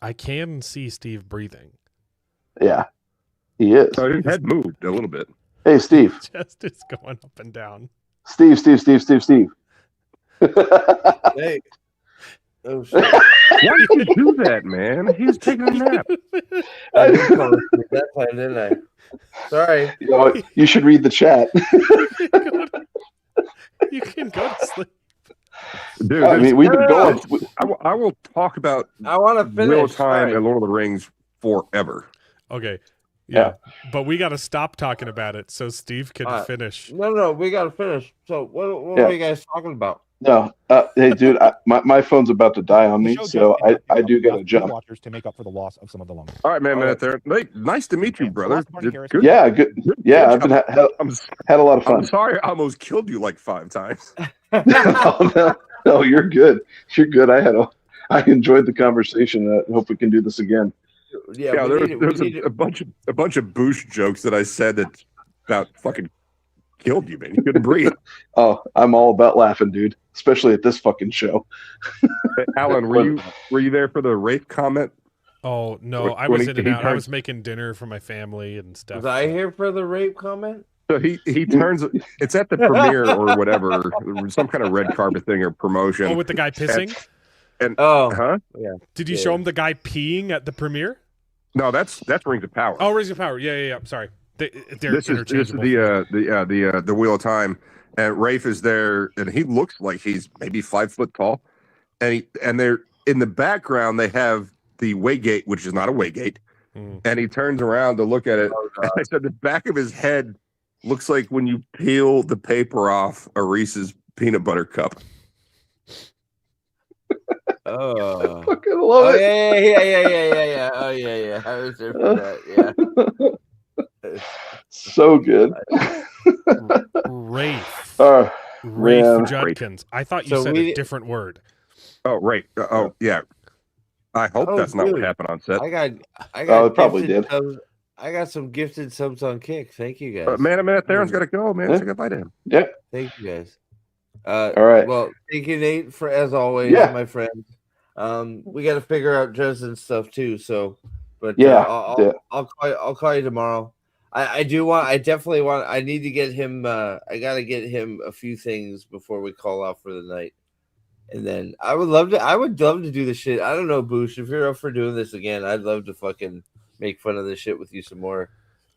I can see Steve breathing. Yeah, he is. So his head moved a little bit. Hey, Steve. His chest is going up and down. Steve. Hey. Oh, shit. Why did you do that, man? He was taking a nap. I did fall asleep that time, didn't I? Sorry. You should read the chat. You can go to sleep. Dude, I mean, we've been going. I will talk about I want to finish. Wheel of Time and Lord of the Rings forever. Okay. Yeah. But we got to stop talking about it so Steve can finish. No, we got to finish. So what are you guys talking about? No, hey, dude, my phone's about to die on me, so I do got to jump. Watchers to make up for the loss of some of the lungs. All right, man, there. Nice to meet you, brother. Good. Yeah, good. Yeah, I've had a lot of fun. I'm sorry, I almost killed you like 5 times. No, you're good. You're good. I enjoyed the conversation. I hope we can do this again. Yeah, there was a bunch of boost jokes that I said that about fucking killed you, man. You couldn't breathe. Oh, I'm all about laughing, dude. Especially at this fucking show. Alan, were you there for the rape comment? Oh no, I was in and out. I was making dinner for my family and stuff. Was I here for the rape comment? So he turns. It's at the premiere or whatever, some kind of red carpet thing or promotion. Oh, with the guy pissing. Yeah. Did you show him the guy peeing at the premiere? No, that's Rings of Power. Oh, Rings of Power. Yeah. Sorry, they're interchangeable. This is the Wheel of Time, and Rafe is there, and he looks like he's maybe 5 foot tall, and they're in the background. They have the Waygate, which is not a Waygate, and he turns around to look at it. And I said the back of his head looks like when you peel the paper off a Reese's peanut butter cup. I fucking love it. Yeah. Oh yeah. I was there for that. Yeah. So good. Rafe. Man. Judkins. I thought you said a different word. Oh, right. Oh, yeah. I hope that's not what happened on set. I got. It probably did. I got some gifted subs on Kick. Thank you guys. Man, a minute. Theron's got to go, man. Say goodbye to him. Yeah. Thank you guys. All right. Well, thank you, Nate, for as always, my friend. We got to figure out Dresden stuff too. So, but I'll call you tomorrow. I definitely want. I need to get him. I got to get him a few things before we call off for the night. And then I would love to do this shit. I don't know, Boosh, if you're up for doing this again, I'd love to fucking make fun of this shit with you some more.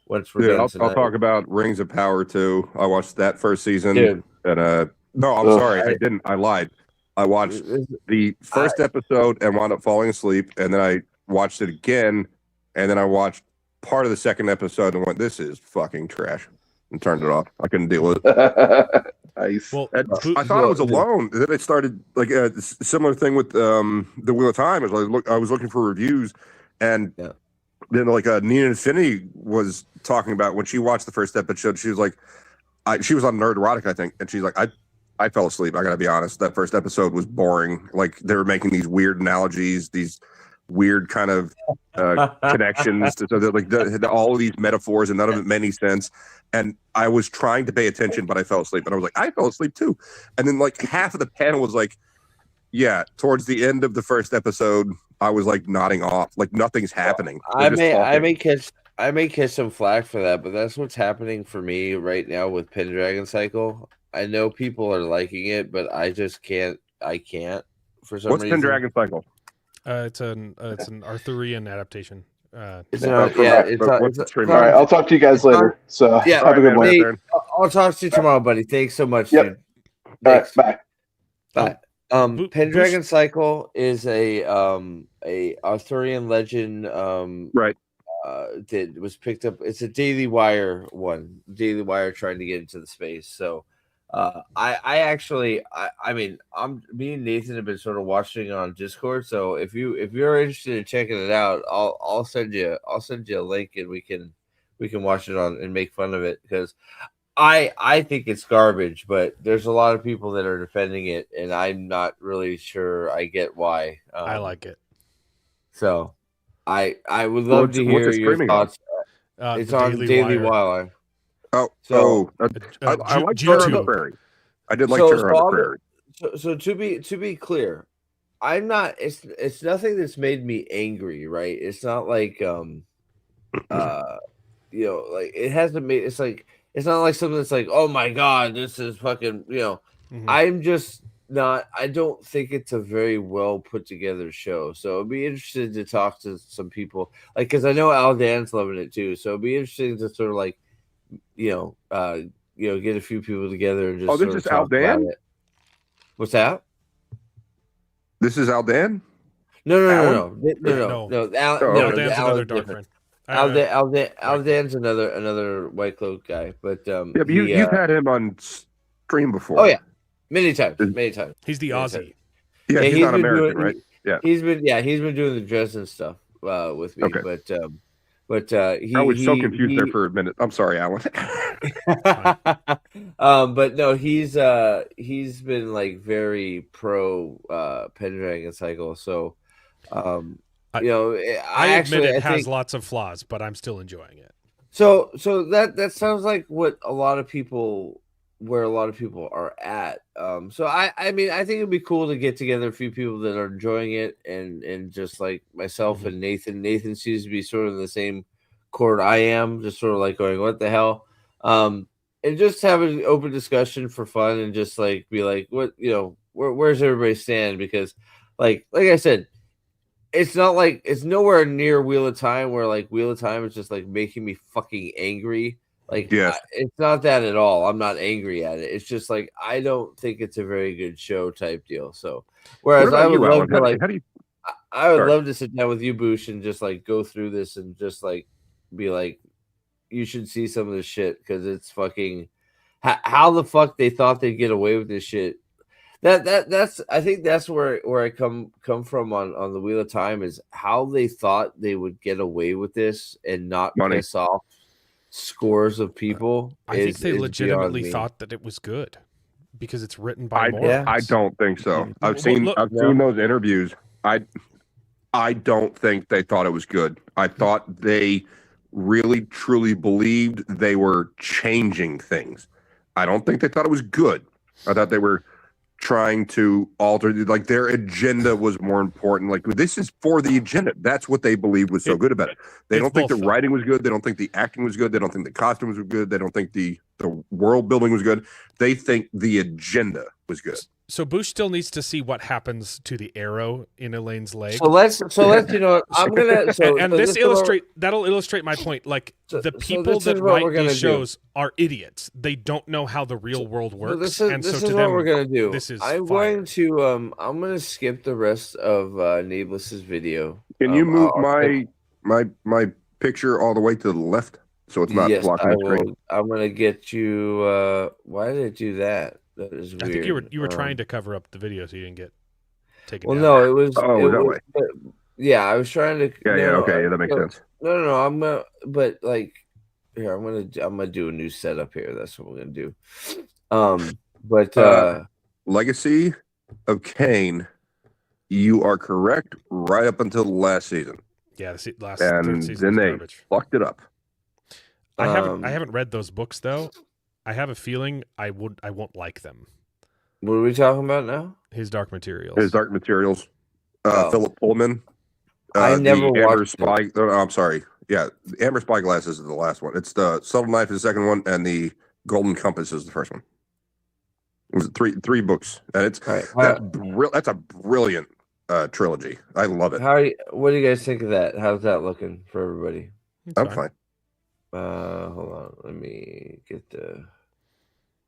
Once we're done tonight. I'll talk about Rings of Power too. I watched that first season. Dude. And no, I'm sorry, I didn't. I lied. I watched the first episode and wound up falling asleep, and then I watched it again, and then I watched part of the second episode and went, "This is fucking trash," and turned it off. I couldn't deal with it. Nice. Well, I thought I was alone. Then it started like a similar thing with the Wheel of Time. I was looking for reviews, and then like Nina Infinity was talking about when she watched the first episode. She was like, she was on Nerd Erotic, I think, and she's like, I fell asleep. I gotta be honest. That first episode was boring. Like they were making these weird analogies, these weird kind of connections to all of these metaphors, and none of it made any sense. And I was trying to pay attention, but I fell asleep. And I was like, I fell asleep too. And then like half of the panel was like, yeah. Towards the end of the first episode, I was like nodding off, like nothing's happening. I may catch some flack for that, but that's what's happening for me right now with Pendragon Cycle. I know people are liking it, but I just can't. I can't for some reason. What's Pendragon Cycle? It's an Arthurian adaptation. All right, I'll talk to you guys later. So have a good one. Nate, I'll talk to you tomorrow, buddy. Thanks so much, dude. All right, bye. Bye. Pendragon Cycle is a Arthurian legend. Right. That was picked up. It's a Daily Wire one. Daily Wire trying to get into the space. So, me and Nathan have been sort of watching it on Discord. So if you're interested in checking it out, I'll send you a link and we can watch it on and make fun of it because I think it's garbage, but there's a lot of people that are defending it, and I'm not really sure I get why. I like it. So I would love to hear your thoughts. It's on Daily Wire. I like Terror on the Prairie. I did like Terror on the Prairie. So to be clear, I'm not. It's nothing that's made me angry, right? It's not like like it hasn't made. It's like it's not like something that's like, oh my god, this is fucking. I'm just not. I don't think it's a very well put together show. So I'd be interested to talk to some people, like because I know Al Dan's loving it too. So it'd be interesting to sort of like. Get a few people together and just. This is Al Dan. What's that? This is Al Dan. No. Al Dan's another dark friend. Al Dan's another White Cloak guy, but but you've had him on stream before. Oh yeah, many times. He's the Aussie. Yeah, he's not American, right? Yeah, he's been doing the Dresden stuff with me, okay. But I was so confused there for a minute. I'm sorry, Alan. But no, he's been like very pro Pendragon Cycle. So, I admit it has lots of flaws, but I'm still enjoying it. So that sounds like where a lot of people are at. So I mean, I think it'd be cool to get together a few people that are enjoying it, and just like myself and Nathan. Nathan seems to be sort of in the same chord I am, just sort of like going, what the hell? And just have an open discussion for fun, and just like be like, what, where's everybody stand? Because like I said, it's not like it's nowhere near Wheel of Time, where like Wheel of Time is just like making me fucking angry. Like, Yes. it's not that at all. I'm not angry at it. It's just like I don't think it's a very good show type deal. So, whereas What about I would you, love Alan? to like, How do you? I would Sorry. love to sit down with you, Boosh, and just like go through this and just like be like, you should see some of this shit because it's fucking how the fuck they thought they'd get away with this shit. That's I think that's where I come from on the Wheel of Time is how they thought they would get away with this and not piss off scores of people. I think they is legitimately beyond me. thought that it was good because it's written by morons. Yeah. I don't think so. I've seen those interviews. I don't think they thought it was good. I thought they really truly believed they were changing things. I don't think they thought it was good. I thought they were trying to alter, like their agenda was more important. Like this is for the agenda. That's what they believed was so good about it. They don't think the writing was good. They don't think the acting was good. They don't think the costumes were good. They don't think the world building was good. They think the agenda was good. So Bush still needs to see what happens to the arrow in Elaine's leg. So let's you know what, I'm gonna that'll illustrate my point. Like the people that write these shows are idiots. They don't know how the real world works. This is to what them, we're gonna do. This is I'm going to skip the rest of Nae'blis's video. Can you move my picture all the way to the left so it's not blocking the screen? I'm gonna get you. Why did it do that? That is weird. I think you were trying to cover up the video so you didn't get taken down. No, it was. Oh, that way. Yeah, I was trying to. Okay, that makes sense. No. I'm gonna. But like, here, I'm gonna do a new setup here. That's what we're gonna do. Legacy of Kain, you are correct. Right up until the last season. Yeah, the last and then they fucked it up. I haven't read those books though. I have a feeling I won't like them. What are we talking about now? His Dark Materials. Philip Pullman. I never watched Spy. Oh, I'm sorry. Yeah, the Amber Spyglass is the last one. It's the Subtle Knife is the second one, and the Golden Compass is the first one. It was three books, and it's that's a brilliant trilogy. I love it. What do you guys think of that? How's that looking for everybody? I'm fine. Hold on. Let me get the.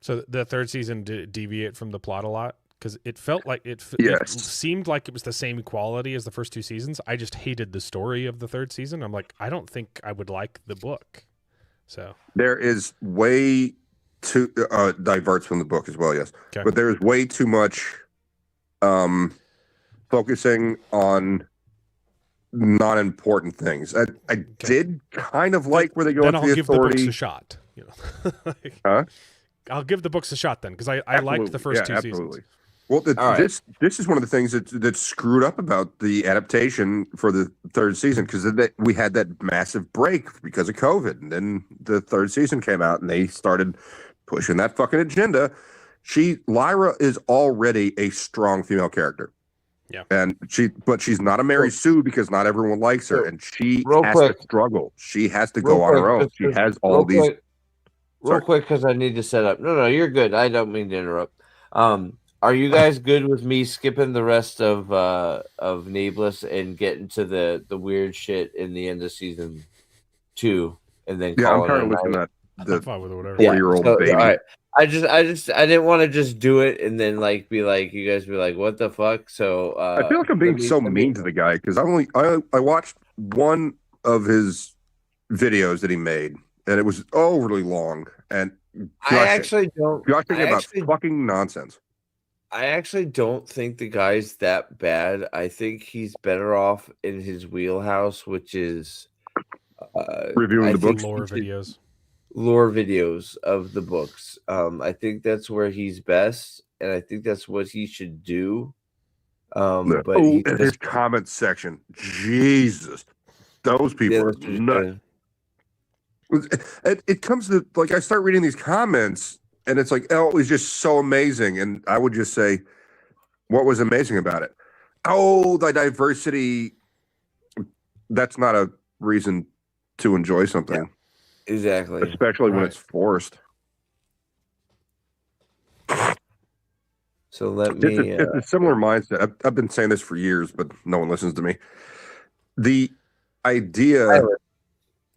So the third season did deviate from the plot a lot because it felt like it seemed like it was the same quality as the first two seasons. I just hated the story of the third season. I'm like, I don't think I would like the book. So there is way too diverts from the book as well. Yes, okay. But there is way too much focusing on non-important things. I did kind of like where they go then into I'll the give authority. the books a shot. You know? I'll give the books a shot then because I liked the first two seasons. Well, this is one of the things that screwed up about the adaptation for the third season because we had that massive break because of COVID, and then the third season came out and they started pushing that fucking agenda. Lyra is already a strong female character. Yeah, and she's not a Mary Sue because not everyone likes her, and she has to struggle. She has to go on her own. She has all these. Real quick, because I need to set up. No, you're good. I don't mean to interrupt. Are you guys good with me skipping the rest of Nae'blis and getting to the weird shit in the end of season 2, and then I'm kind of looking at the 4-year-old baby. All right. I didn't want to just do it and then you guys be like, what the fuck? So I feel like I'm being so mean to the guy because I watched one of his videos that he made and it was overly long and fucking nonsense. I actually don't think the guy's that bad. I think he's better off in his wheelhouse, which is reviewing the books, lore videos of the books. I think that's where he's best, and I think that's what he should do. But his comment section, Jesus, those people are nuts. It comes to I start reading these comments, and it's like, oh, it was just so amazing, and I would just say, what was amazing about it? Oh, the diversity. That's not a reason to enjoy something. Yeah. Exactly. Especially when it's forced. So let me... It's a similar mindset. I've been saying this for years, but no one listens to me. The idea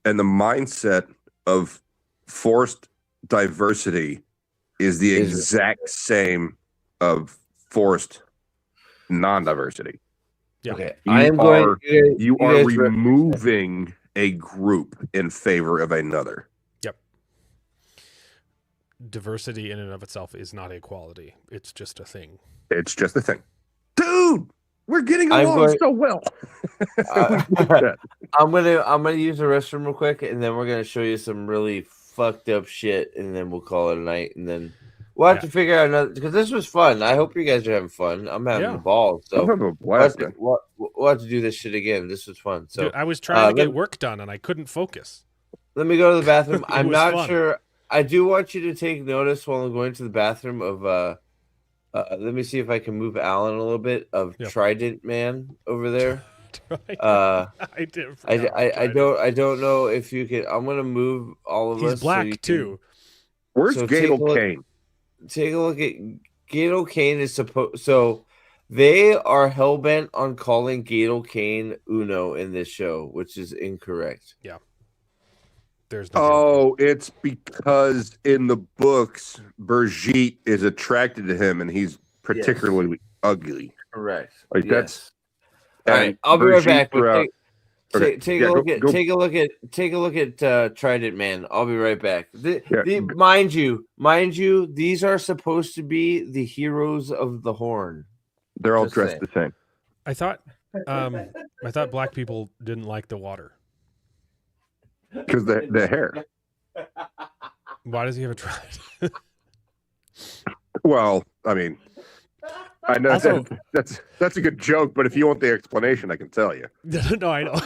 and the mindset of forced diversity is the exact same of forced non-diversity. Yeah. Okay. You are guys removing a group in favor of another. Yep. Diversity in and of itself is not equality. It's just a thing. It's just a thing. Dude, we're getting along so well. I'm gonna use the restroom real quick, and then we're gonna show you some really fucked up shit, and then we'll call it a night, and then we'll have to figure out another, because this was fun. I hope you guys are having fun. I'm having a ball. So I'm having a blast. We'll have to do this shit again. This was fun. So dude, I was trying to get work done, and I couldn't focus. Let me go to the bathroom. I'm not fun. sure. I do want you to take notice while I'm going to the bathroom of let me see if I can move Alan a little bit of Trident Man over there. I don't know if you can. I'm gonna move all of us. He's black too. Where's Gato Kane? Take a look at Gato Kane is supposed. So they are hellbent on calling Gato Kane Uno in this show, which is incorrect. Yeah. There's no it's because in the books, Brigitte is attracted to him, and he's particularly ugly. Correct. Like that's. All right, I'll be right back. Take a look at Trident Man. I'll be right back. Mind you, these are supposed to be the heroes of the Horn. They're all dressed the same. I thought black people didn't like the water. Because the hair. Why does he have a trident? Well, I mean, I know Also, that's a good joke, but if you want the explanation, I can tell you. No, I know.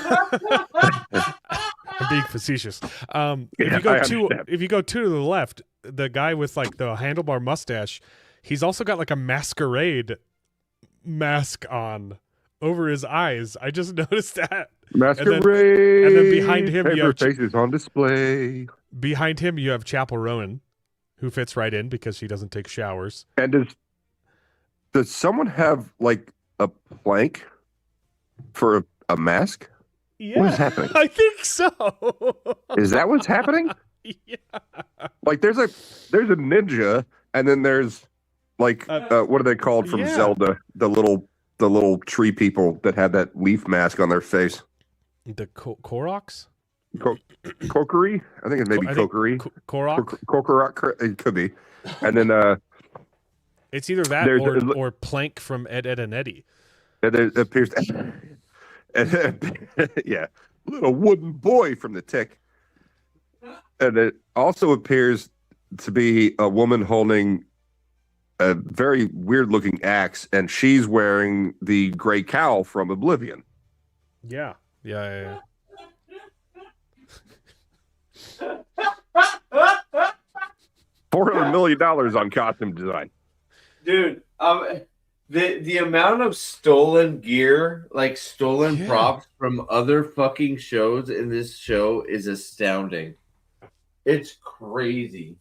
I'm being facetious. If you go two to the left, the guy with like the handlebar mustache, he's also got like a masquerade mask on over his eyes. I just noticed that. Masquerade. And then behind him, you have faces on display. Behind him, you have Chapel Rowan, who fits right in because she doesn't take showers. And does someone have like a plank for a mask? Yeah, what is happening? I think so. Is that what's happening? Yeah. Like there's a ninja, and then there's like what are they called from Zelda? The little tree people that have that leaf mask on their face. The Koroks? Kokiri? I think it's maybe Kokiri. Korok? Korok, it could be. And then it's either that or Plank from Ed, Ed, and Eddie. It appears yeah, little wooden boy from the Tick. And it also appears to be a woman holding a very weird looking axe, and she's wearing the gray cowl from Oblivion. Yeah. $400 million on costume design. Dude, the amount of stolen gear, like stolen props from other fucking shows in this show is astounding. It's crazy.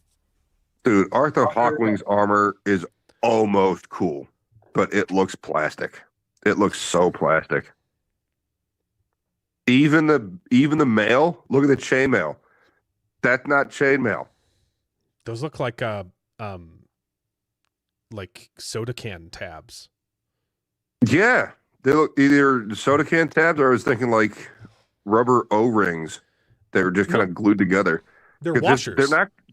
Dude, Arthur Hawkwing's armor is almost cool, but it looks plastic. It looks so plastic. Even the mail, look at the chainmail. That's not chainmail. Those look like soda can tabs. Yeah, they look either soda can tabs, or I was thinking like rubber O-rings. They were just kind of glued together. They're washers.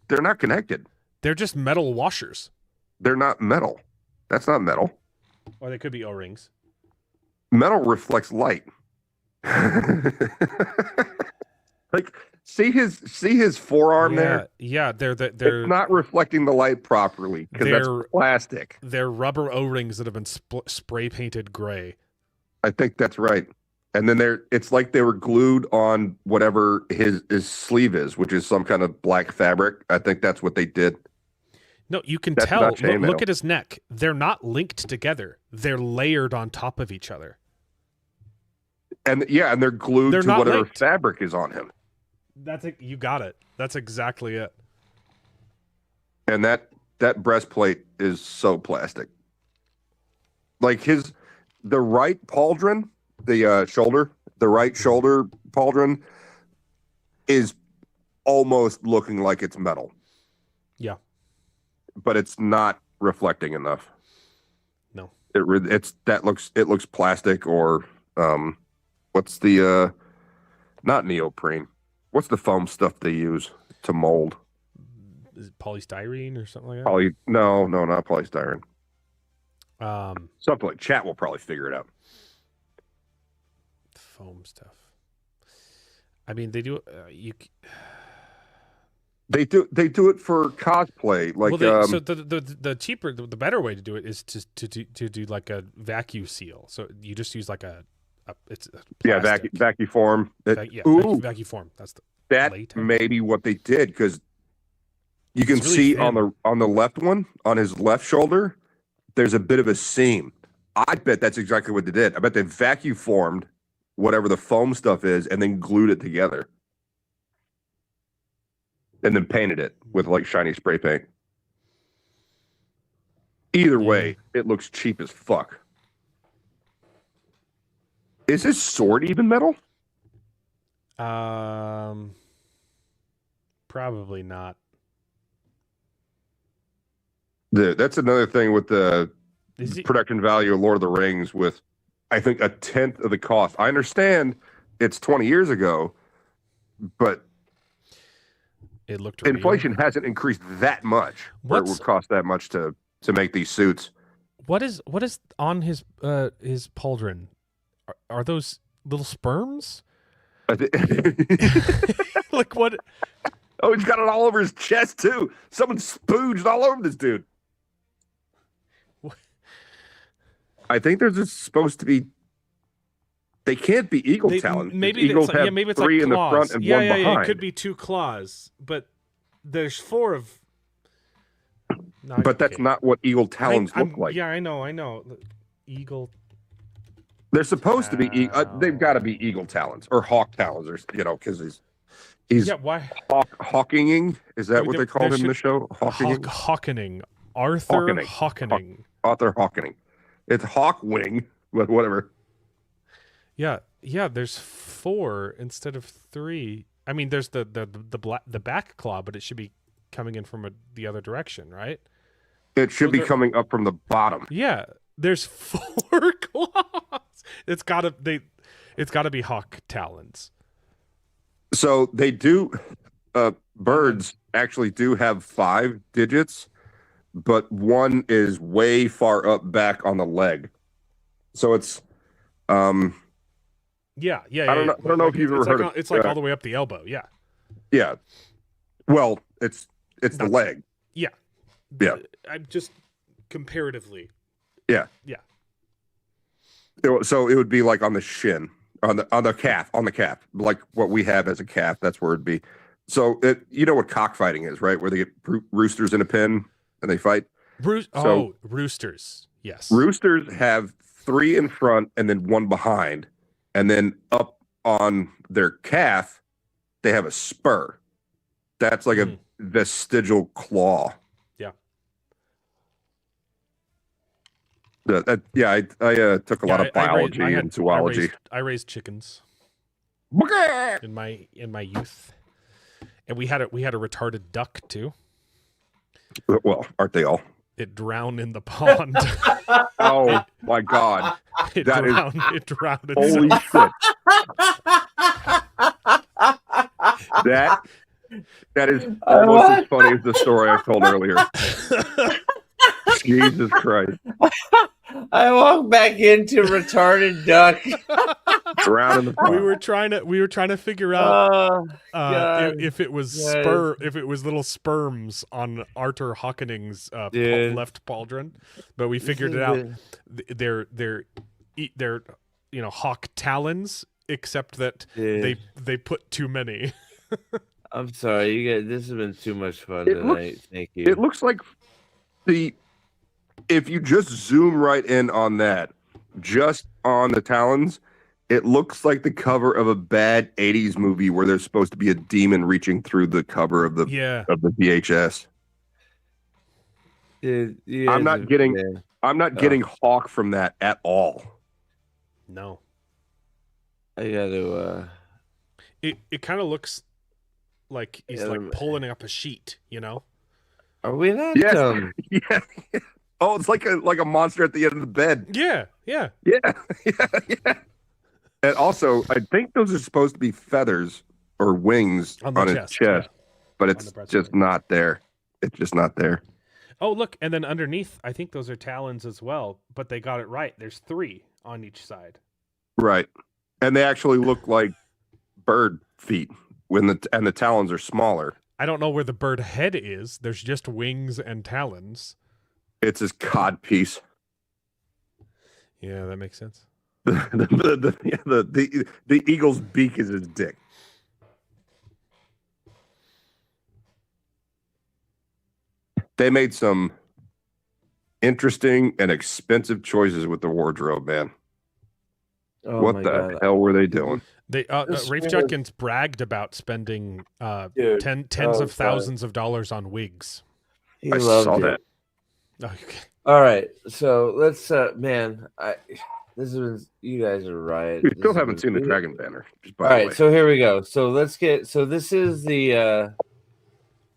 They're not connected. They're just metal washers. They're not metal. That's not metal. Or they could be O-rings. Metal reflects light. Like see his forearm there. Yeah, they're it's not reflecting the light properly because that's plastic. They're rubber O-rings that have been spray painted gray. I think that's right. And then it's like they were glued on whatever his sleeve is, which is some kind of black fabric. I think that's what they did. No, you can tell. Look at his neck. They're not linked together. They're layered on top of each other. And they're glued to whatever fabric is on him. You got it. That's exactly it. And that breastplate is so plastic. Like the right pauldron, the right shoulder pauldron is almost looking like it's metal. Yeah. But it's not reflecting enough. No. It looks plastic or what's the not neoprene. What's the foam stuff they use to mold? Is it polystyrene or something like that? No, not polystyrene. Something like chat will probably figure it out. Foam stuff. I mean, they do. They do it for cosplay. Like, so the cheaper, the better way to do it is to do like a vacuum seal. So you just use like it's plastic. vacuum form. Vacuum form. That latex. may be what they did, because you can It's really see thin. on the left one, on his left shoulder, there's a bit of a seam. I bet that's exactly what they did. I bet they vacuum formed whatever the foam stuff is and then glued it together. And then painted it with like shiny spray paint. Either way, it looks cheap as fuck. Is his sword even metal? Probably not. That's another thing with the Is it- production value of Lord of the Rings, with I think a tenth of the cost. I understand it's 20 years ago, but it looked real. inflation hasn't increased that much where it would cost that much to make these suits. What is on his pauldron? Are those little sperms? Like what? Oh, he's got it all over his chest too. Someone spooged all over this dude. I think there's just supposed to be. They can't be eagle talons. Maybe eagles have maybe it's three like in the claws. front and one behind. Yeah. It could be 2 claws, but there's 4 of. No, but that's not what eagle talons look like. Yeah, I know. Eagle. They're supposed to be. They've got to be eagle talons or hawk talons, or because he's why hawkinging. Is that what they called him in the show? Hawkening. Arthur Hawkening. Arthur Hawkening. It's Hawkwing, but whatever. Yeah. There's 4 instead of 3. I mean, there's the back claw, but it should be coming in from the other direction, right? It should be coming up from the bottom. Yeah, there's 4 claws. It's gotta be hawk talons. So they do. Birds actually do have 5 digits, but one is way far up back on the leg. So it's. Yeah. I don't know if you've ever heard of. It's like all the way up the elbow. Yeah. Yeah. Well, it's the leg. Yeah. Yeah. I'm just comparatively. Yeah. Yeah. So it would be like on the shin, on the calf, like what we have as a calf. That's where it'd be. So you know what cockfighting is, right? Where they get roosters in a pen and they fight. Roosters. Yes. Roosters have 3 in front and then 1 behind, and then up on their calf, they have a spur. That's like a vestigial claw. Yeah. I took a lot of biology and zoology. I raised chickens in my youth, and we had a retarded duck too. Well, aren't they all? It drowned in the pond. Oh my god! It drowned. Holy shit! That is almost as funny as the story I told earlier. Jesus Christ! I walked back into retarded duck. Drowned in the pond. We were trying to figure out if it was if it was little sperms on Arthur Hawkening's left pauldron, but we figured it out. They're hawk talons, except that they put too many. I'm sorry, you guys. This has been too much fun tonight. Thank you. It looks like if you just zoom right in on that, just on the talons, it looks like the cover of a bad 80s movie where there's supposed to be a demon reaching through the cover of the VHS. I'm not getting Hawk from that at all. No. I gotta It kind of looks like he's like pulling up a sheet, you know? Are we not? Yes. Yeah. Oh, it's like a monster at the end of the bed. Yeah. Yeah. And also, I think those are supposed to be feathers or wings on his chest, but it's just not there. It's just not there. Oh, look, and then underneath, I think those are talons as well, but they got it right. There's 3 on each side. Right. And they actually look like bird feet and the talons are smaller. I don't know where the bird head is. There's just wings and talons. It's his cod piece. Yeah, that makes sense. The eagle's beak is his dick. They made some interesting and expensive choices with the wardrobe, man. Oh what my the God. hell were they doing? They Rafe Judkins bragged about spending tens of thousands of dollars on wigs. He I loved saw it. that. Oh, okay. All right, so let's this is you guys are right. We still haven't seen the dragon banner. All right, so here we go. So this is the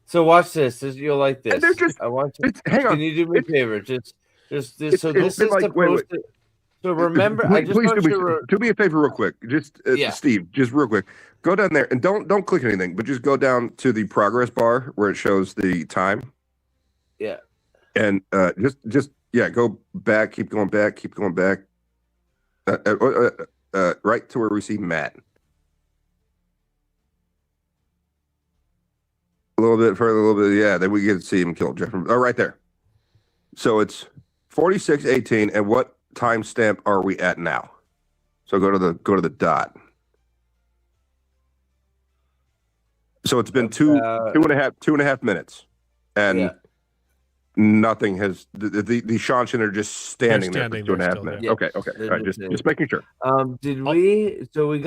so watch this. You'll like this. I want you. Hang on. Can you do me a favor? Just this. So this is like, supposed to. So remember, I just want you to do me a favor real quick. Just Steve, just real quick. Go down there and don't click anything, but just go down to the progress bar where it shows the time. Yeah. And just go back, keep going back. Right to where we see Matt. A little bit further, a little bit, yeah. Then we get to see him kill Jeff. Oh, right there. So it's 46:18, and what timestamp are we at now? So go to the dot. So it's been two and a half minutes, and nothing has. The Shanshin are just standing there for 2.5 minutes. Yeah. Okay. All right, just making sure. Did we? So we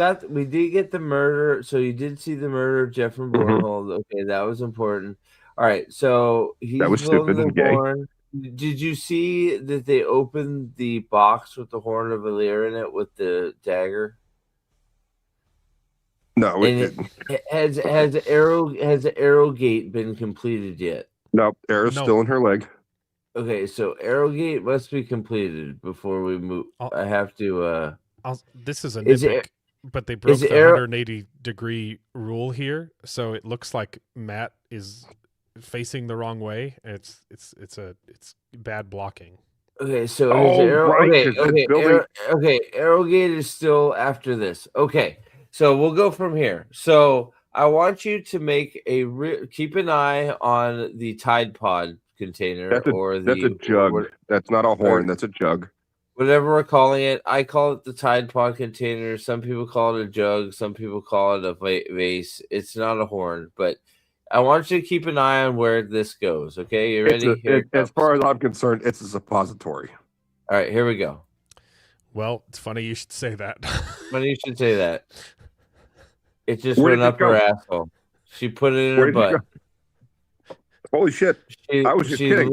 did get the murder. So you did see the murder of Jeffrey Bornhold. Okay, that was important. All right, so he's that was stupid and gay. Horn. Did you see that they opened the box with the horn of Valyr in it with the dagger? No, we didn't. Has the arrow gate been completed yet? Nope, arrow's still in her leg. Okay, so Arrowgate must be completed before we move. I have to. This is a nitpick, but they broke the 180-degree rule here, so it looks like Matt is facing the wrong way. It's bad blocking. Okay, so right, Arrowgate is still after this. Okay, so we'll go from here. So I want you to make keep an eye on the Tide Pod container. That's a jug. That's not a horn. That's a jug. Whatever we're calling it. I call it the Tide Pod container. Some people call it a jug. Some people call it a vase. It's not a horn, but I want you to keep an eye on where this goes. Okay, you ready? As far as I'm concerned, it's a suppository. All right, here we go. Well, it's funny you should say that. Funny you should say that. It just went up her asshole. She put it in her butt. Holy shit! I was just kidding.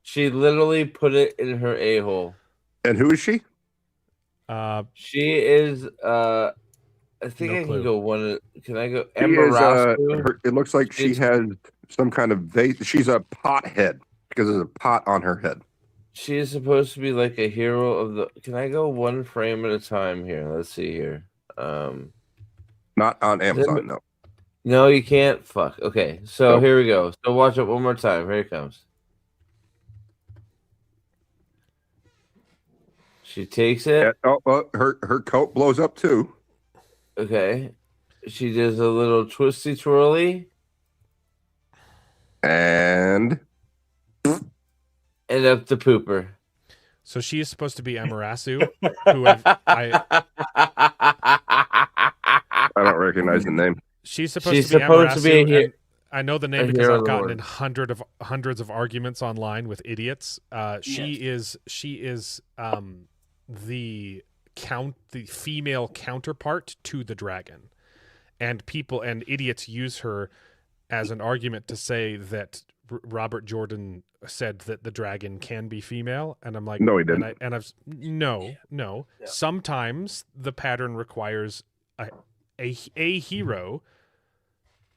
She literally put it in her a-hole. And who is she? She is. I think I can go one. Can I go? It looks like she has some kind of vase. She's a pothead because there's a pot on her head. She is supposed to be like a hero of the. Can I go one frame at a time here? Let's see here. Not on Amazon, no. No, you can't. Fuck. Okay, so here we go. So watch it one more time. Here it comes. She takes it. Her coat blows up too. Okay. She does a little twisty twirly. And up the pooper. So she is supposed to be Amaterasu, who I don't recognize the name. She's supposed to be Amaterasu. I know the name because I've gotten in hundreds of arguments online with idiots. She is the female counterpart to the dragon, and people and idiots use her as an argument to say that Robert Jordan said that the dragon can be female, and I'm like, no, he didn't. No. Yeah. Sometimes the pattern requires a hero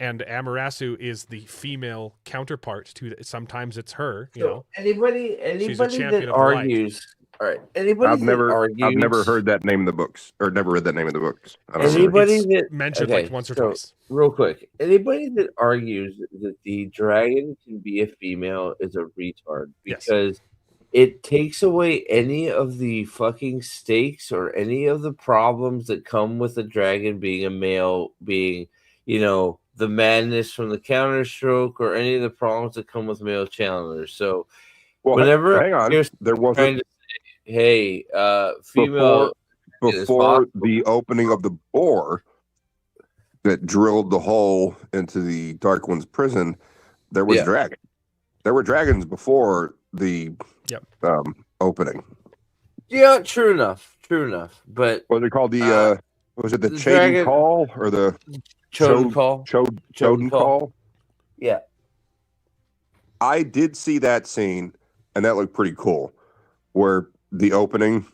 and Amaterasu is the female counterpart to. Sometimes it's her. You So know, anybody champion that of the light. argues, all right. Anybody I've never argues, heard that name in the books, or never read that name in the books. I don't know. anybody It's that mentioned okay, like once or so, twice. real quick, anybody that argues that the dragon can be a female is a retard Yes. because it takes away any of the fucking stakes or any of the problems that come with a dragon being a male, being, you know, the madness from the counterstroke or any of the problems that come with male challengers. So Well, whenever hang on, you're there trying wasn't to say, hey, female before the opening of the bore that drilled the hole into the Dark One's prison. There was dragon. There were dragons before the opening. Yeah, true enough. But what was it called? The was it the Chaden dragon Call or the Choden Call? Choden Call? Yeah. I did see that scene, and that looked pretty cool. Where the opening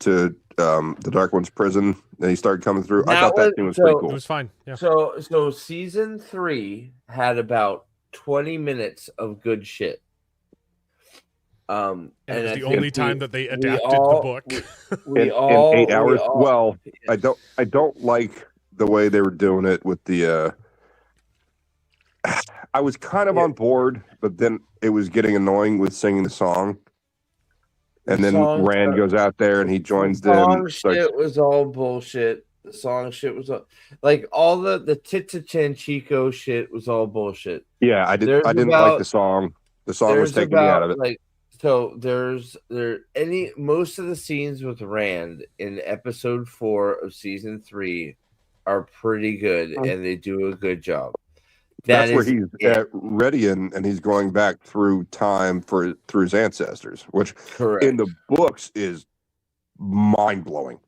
to the Dark One's prison, and he started coming through. I thought that scene was pretty cool. It was fine. Yeah. So season 3 had about 20 minutes of good shit. And it was the only time that they adapted the book. In 8 hours. Well, I don't like the way they were doing it with the. I was kind of on board, but then it was getting annoying with singing the song. And then Rand goes out there and he joins them. Song shit was all bullshit. The song shit was all, like all the Tita Chanchico shit was all bullshit. Yeah, I didn't like the song. The song was taking me out of it. Like, so most of the scenes with Rand in episode 4 of season 3 are pretty good and they do a good job. That's where he's at Redian and he's going back through time through his ancestors, which in the books is mind blowing.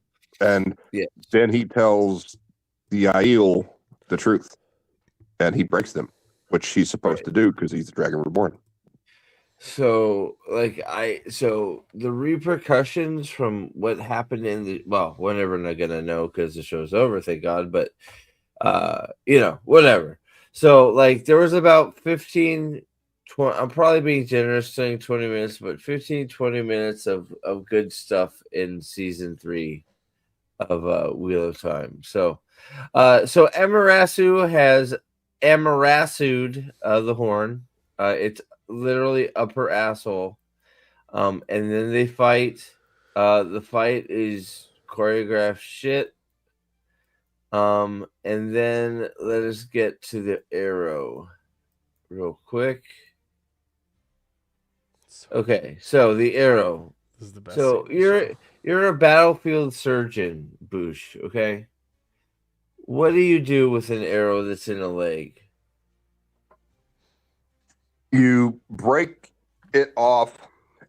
And then he tells the Aiel the truth, and he breaks them, which he's supposed to do because he's the Dragon Reborn. So, the repercussions from what happened we're never not gonna know because the show's over, thank God. But whatever. So, like, there was about 15, 20, I'm probably being generous saying 20 minutes, but 15, 20 minutes of good stuff in season 3 of Wheel of Time. So Amaterasu has Amarasu'd the horn. It's literally upper asshole. And then they fight. The fight is choreographed shit. And then let us get to the arrow real quick. Okay, so the arrow. This is the best. So you're a battlefield surgeon, Boosh, okay? What do you do with an arrow that's in a leg? You break it off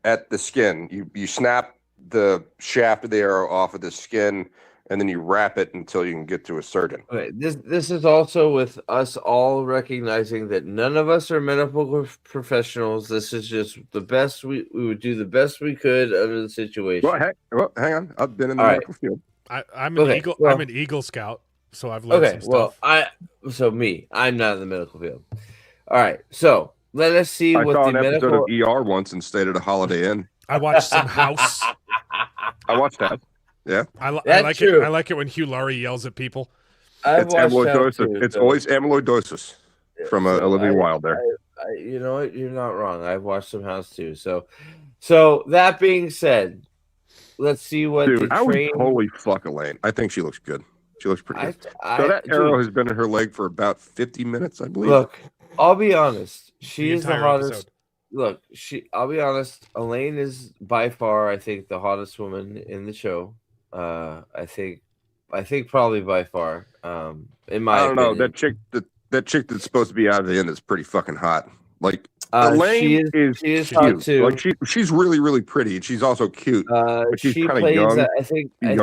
at the skin. You snap the shaft of the arrow off of the skin, and then you wrap it until you can get to a surgeon. Okay, this is also with us all recognizing that none of us are medical professionals. This is just the best we would do the best we could under the situation. Well, hang on. I've been in the medical field. I'm an Eagle. I'm an Eagle Scout, so I've learned some stuff. I'm not in the medical field. All right, so let us see I what saw the an medical. episode of ER once and stayed at a Holiday Inn. I watched some House. I watched that. Yeah, I like it. I like it when Hugh Laurie yells at people. It's amyloidosis. It's always amyloidosis from Olivia Wilde there. You know what? You're not wrong. I've watched some House too. So that being said, let's see what. Dude, I would totally fuck Elaine. I think she looks good. She looks pretty good. So that arrow has been in her leg for about 50 minutes, I believe. Look, I'll be honest. She is the hottest. Episode. Look, I'll be honest. Elaine is by far, I think, the hottest woman in the show. I think probably by far. In my opinion. Know that chick that's supposed to be out of the end is pretty fucking hot. Like Elaine is cute. Hot too. Like she's really really pretty and she's also cute. But she's she kind of plays. young. I think you're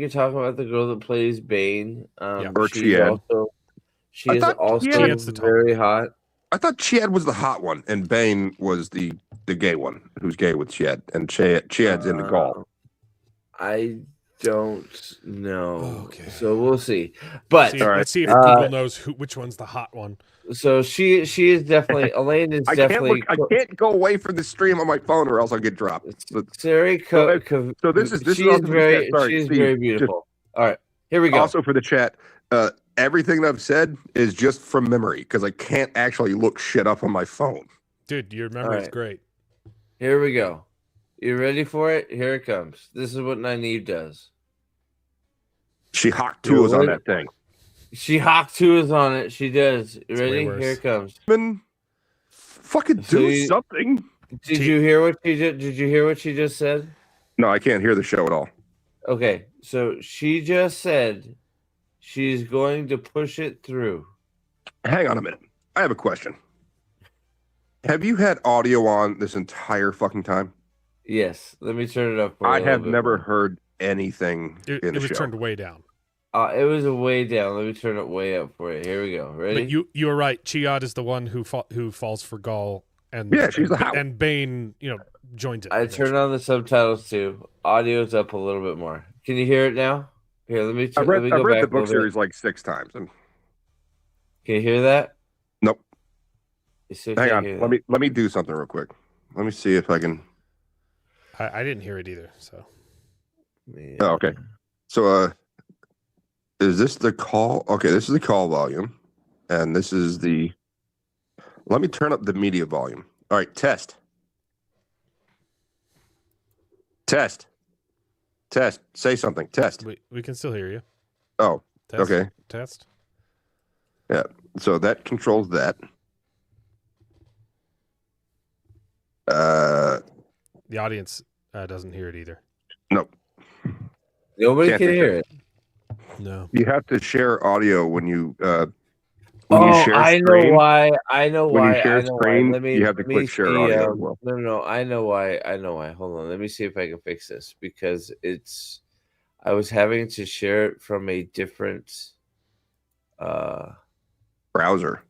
talking about the girl that plays Bane. Or she is also very hot. I thought Chiad was the hot one and Bane was the gay one who's gay with Chiad and Chiad's into golf. I don't know. Okay. So we'll see. But Let's see if Google knows which one's the hot one. So she is definitely Elaine is definitely. I can't go away from the stream on my phone or else I'll get dropped. Siri, so this is she's very Sorry, she's Steve, very beautiful. All right, here we go. Also for the chat, everything that I've said is just from memory because I can't actually look shit up on my phone. Dude, your memory is great. Here we go. You ready for it? Here it comes. This is what Nynaeve does. She hawked to us on that thing. She hawked to us on it. She does. You ready? Here it comes. Fucking do something. Did you hear what she did? Did you hear what she just said? No, I can't hear the show at all. Okay, so she just said she's going to push it through. Hang on a minute. I have a question. Have you had audio on this entire fucking time? Yes. Let me turn it up. I have never heard anything in the show. It was turned way down. It was a way down. Let me turn it way up for you. Here we go. Ready? But you were right. Chiad is the one who falls for Gaul, and she's the house. And Bane, joins it. I turned on the subtitles too. Audio's up a little bit more. Can you hear it now? Here, let me. I've read the book series like 6 times. And... Can you hear that? Nope. Hang on. Let me do something real quick. Let me see if I can. I didn't hear it either. So. Oh, okay. So, is this the call? Okay, this is the call volume, and this is the. Let me turn up the media volume. All right, test. Say something. Test. We can still hear you. Oh, test, okay. Test. Yeah. So that controls that. The audience doesn't hear it either. Nope. Nobody can hear it. No. You have to share audio when you. I know why. When you share screen, Let me, you have to click share audio as well. No. I know why. Hold on. Let me see if I can fix this because I was having to share it from a different browser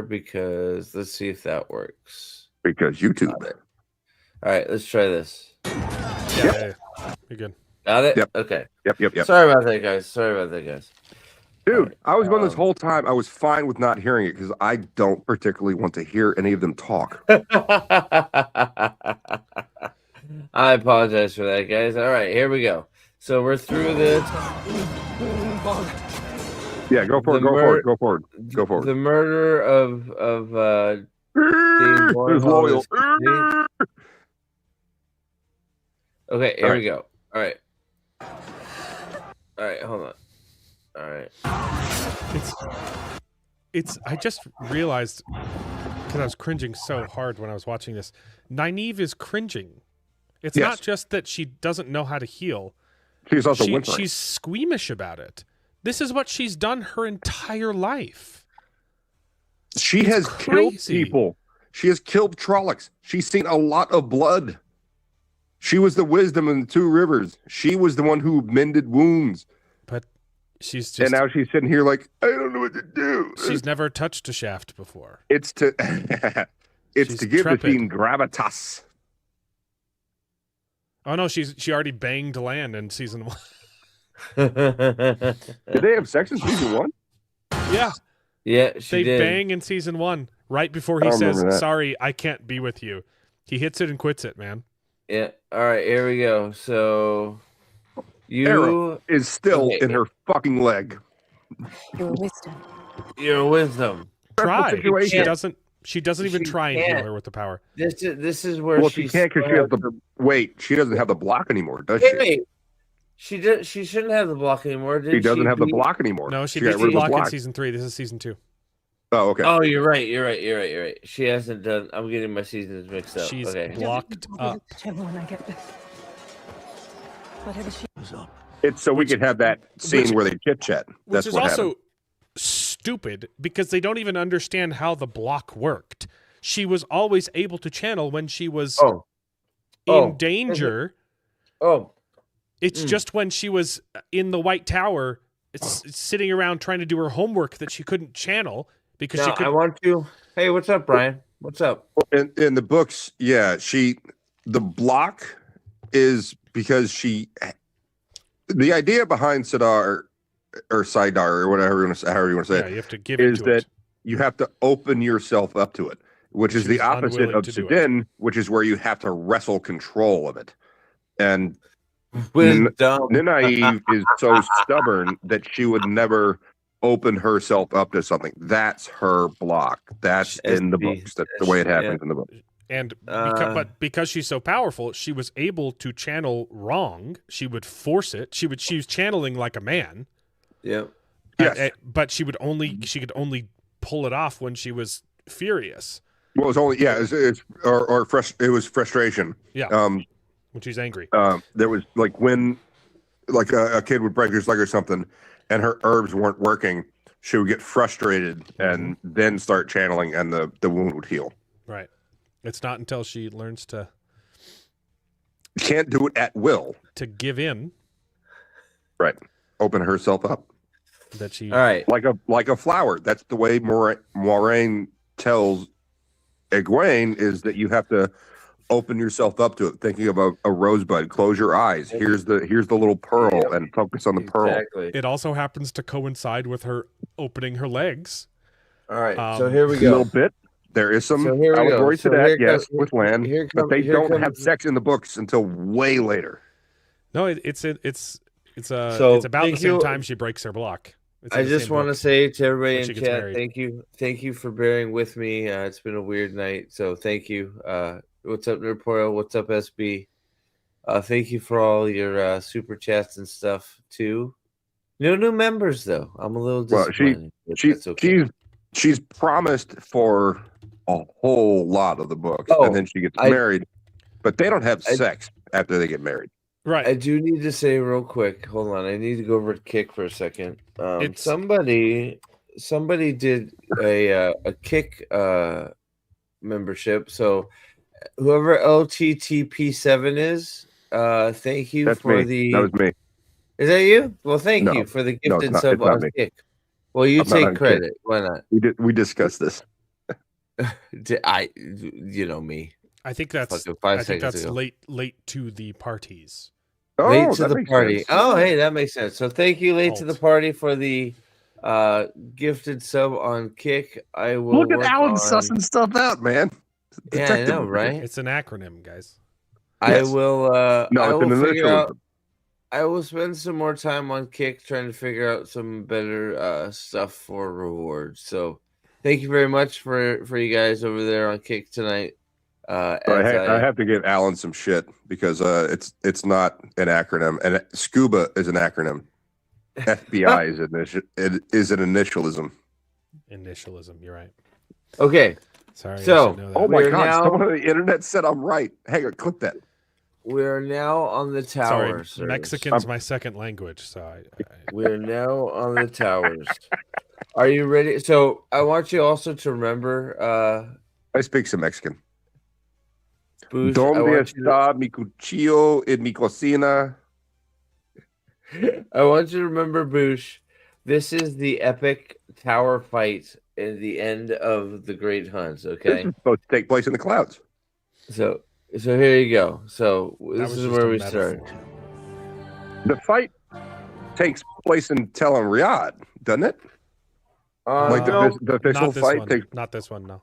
because let's see if that works. Because YouTube. All right, let's try this. Yeah. You're good. Got it? Yep. Okay. Yep. Sorry about that, guys. Dude, I was going this whole time. I was fine with not hearing it because I don't particularly want to hear any of them talk. I apologize for that, guys. All right, here we go. So we're through this. Yeah, go for it. Go forward. The murder of There's loyal. Okay, here we go. All right, hold on. All right. I just realized because I was cringing so hard when I was watching this. Nynaeve is cringing. It's not just that she doesn't know how to heal. She's also whimpering. She's squeamish about it. This is what she's done her entire life. She has killed people. She has killed Trollocs. She's seen a lot of blood. She was the wisdom in the 2 rivers. She was the one who mended wounds. But she's just... And now she's sitting here like, I don't know what to do. She's never touched a shaft before. It's to give the scene gravitas. Oh no, she already banged Land in season 1. Did they have sex in season 1? Yeah. Yeah, they bang in season 1 right before he says, "Sorry, I can't be with you." He hits it and quits it, man. Yeah. All right, here we go. So Arrow is still in her fucking leg. Your wisdom. Try. She doesn't even try and heal her with the power. This is where she can't because she has the wait. She doesn't have the block anymore, does she? Wait. She shouldn't have the block anymore. She doesn't have the block anymore. No, she beat the block in season 3. This is season 2. Oh, okay. Oh, you're right. She hasn't done. I'm getting my seasons mixed up. She's blocked up. It's so we could have that scene where they chit chat. That's which is what also happened. Stupid because they don't even understand how the block worked. She was always able to channel when she was in danger. It's just when she was in the White Tower, it's sitting around trying to do her homework that she couldn't channel because she couldn't. I want to. Hey, what's up, Brian? What's up? In the books, yeah, the block is because the idea behind Sidar or Sidar or whatever however you want to say Yeah, it, you have to give is into that it. you have to open yourself up to it, which is She the was opposite unwilling of to do it. Sidin, which is where you have to wrestle control of it. And Wisdom. Nanae is so stubborn that she would never open herself up to something. That's her block. That's in the books. That's the way it happens in the book. And because she's so powerful, she was able to channel wrong. She would force it. She was channeling like a man. Yeah. Yes. But she could only pull it off when she was furious. Well, it was only it was frustration. Yeah. When she's angry. There was like when like a kid would break his leg or something, and her herbs weren't working. She would get frustrated and then start channeling, and the wound would heal. Right. It's not until she learns to can't do it at will to give in. Right. Open herself up. That she all right like a flower. That's the way Moiraine tells Egwene is that you have to open yourself up to it. Thinking of a rosebud, close your eyes. Here's the little pearl and focus on the pearl. It also happens to coincide with her opening her legs. All right, so here we go. A little bit. There is some allegory to that, yes, with land, but they don't have sex in the books until way later. No, it's about the same time she breaks her block. I just want to say to everybody in chat, thank you for bearing with me. It's been a weird night, so thank you. What's up, Nerdpoil? What's up, SB? Thank you for all your super chats and stuff too. No new members though. I'm a little disappointed. Well, she's promised for a whole lot of the books, and then she gets married, but they don't have sex after they get married. Right. I do need to say real quick. Hold on. I need to go over to Kick for a second. Somebody did a Kick membership. So whoever LTTP7 is, thank you That's for me. That was me. Is that you? Well, thank you for the gifted sub on Kick. Well, you take credit. Why not? We discussed this. You know me. I think that's late to the parties. Late to the party. Oh, hey, that makes sense. So thank you, late to the party, for the gifted sub on Kick. I will look at Alan sussing stuff out, man. Yeah, I know, right? It's an acronym, guys. I will. I will it's figure out. I will spend some more time on Kick trying to figure out some better stuff for rewards. So, thank you very much for you guys over there on Kick tonight. I have to give Alan some shit because it's not an acronym, and SCUBA is an acronym. FBI is an initialism. Initialism, you're right. Okay. Sorry. So, oh my God! Someone on the internet said I'm right. Hang on, click that. We are now on the towers. Sorry, Mexican's my second language, so we're now on the towers. Are you ready? So I want you also to remember. I speak some Mexican. Boosh, ¿Dónde está mi cuchillo en mi cocina? I want you to remember, Boosh. This is the epic tower fight at the end of the Great Hunt. Okay, this is supposed to take place in the clouds. So here you go. So this is where we start. The fight takes place in Tel and Riyadh, doesn't it? Like the official fight takes. Not this one, no.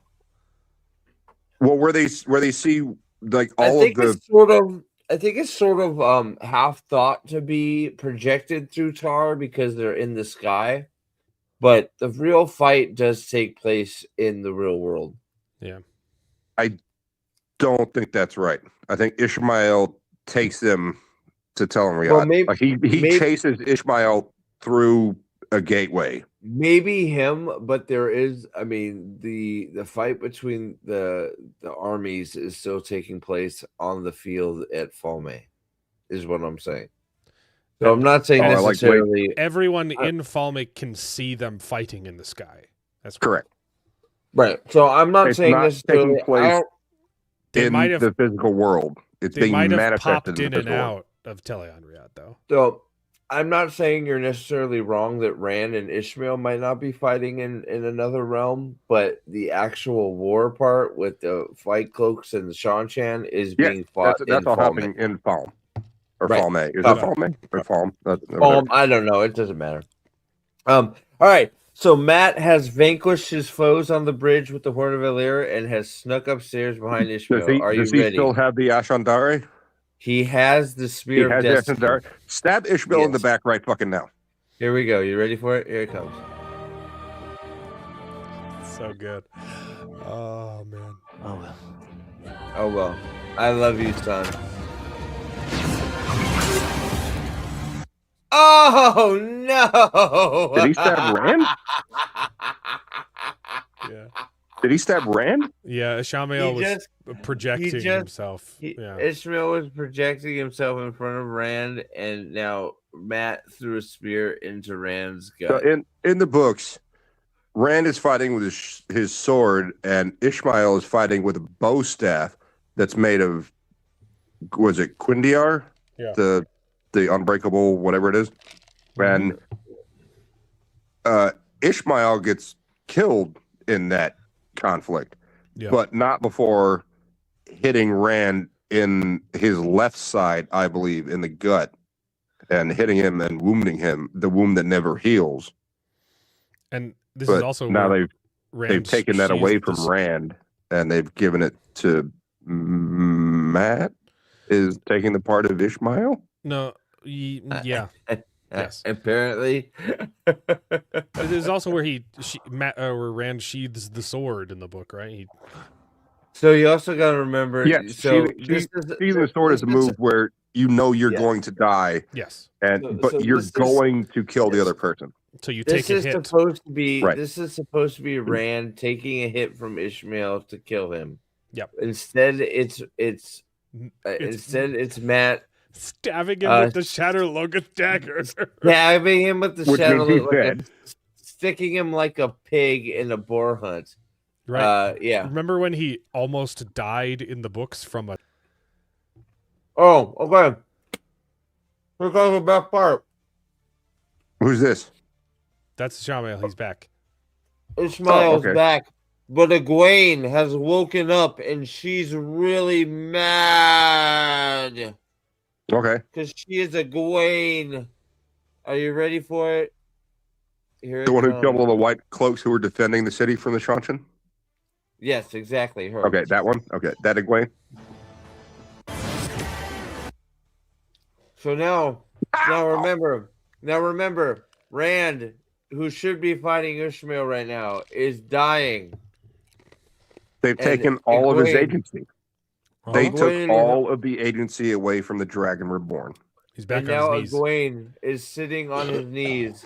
Well, where they see like all of the. I think it's sort of half thought to be projected through Tar because they're in the sky, but the real fight does take place in the real world. Yeah, I don't think that's right. I think Ishmael takes them to Tel and Riyadh. Well, he chases Ishmael through a gateway. Maybe him, but there is. I mean, the fight between the armies is still taking place on the field at Falme, is what I'm saying. So I'm not saying necessarily everyone in Falme can see them fighting in the sky. That's correct. Right. So I'm not saying necessarily taking place in the physical world. It's being manifested popped in and out of Tel and Riyadh, though. So I'm not saying you're necessarily wrong that Rand and Ishmael might not be fighting in another realm, but the actual war part with the fight cloaks and the Shanchan is being fought. That's all happening in Falme. Or Right. Falme. Is it Falme. Falme? Or Falme? I don't know. It doesn't matter. All right. So Matt has vanquished his foes on the bridge with the Horn of Valyr and has snuck upstairs behind Ishmael. Are you Does he ready? still have the Ashandare? He has the He Spear of has the Destiny. Ashandare. Stab Ishmael in the Yes. back right fucking now. Here we go. You ready for it? Here it comes. So good. Oh man. Oh well. Oh well. I love you, son. Oh no! Did he stab Rand? Yeah. Did he stab Rand? Yeah, Ishmael was projecting himself. Yeah. Ishmael was projecting himself in front of Rand, and now Matt threw a spear into Rand's gut. So in the books, Rand is fighting with his sword, and Ishmael is fighting with a bow staff that's made of, was it Quindiar? Yeah. The unbreakable, whatever it is. And Ishmael gets killed in that conflict, but not before hitting Rand in his left side, I believe, in the gut, and hitting him and wounding him, the wound that never heals. And this is also now where they've taken that away from Rand, and they've given it to Matt. Is taking the part of Ishmael? No, yeah. Yes. Apparently. This is also where where Rand sheathes the sword in the book, right? So you also got to remember. Yeah. So sheathing the sword is a move where you know you're going to die. Yes. But you're going to kill the other person. So you take a hit. Supposed to be. Right. This is supposed to be Rand taking a hit from Ishmael to kill him. Yep. Instead, it's Matt stabbing him with the Shatter Logos dagger. Stabbing him with the Which Shatter means he's Logos, sticking him like a pig in a boar hunt. Right. Yeah. Remember when he almost died in the books from a... Oh, okay. Here comes the best part. Who's this? That's Ishmael. He's back. Ishmael's back. But Egwene has woken up and she's really mad. Okay. Because she is Egwene. Are you ready for it? Here The one who comes. killed all the white cloaks who were defending the city from the Shanshan? Yes, exactly. Her. Okay, that one. Okay, that Egwene. So now remember, Rand, who should be fighting Ishmael right now, is dying. They've taken all of his agency. They took all of the agency away from the Dragon Reborn. He's back and on now his knees. Egwene is sitting on his knees,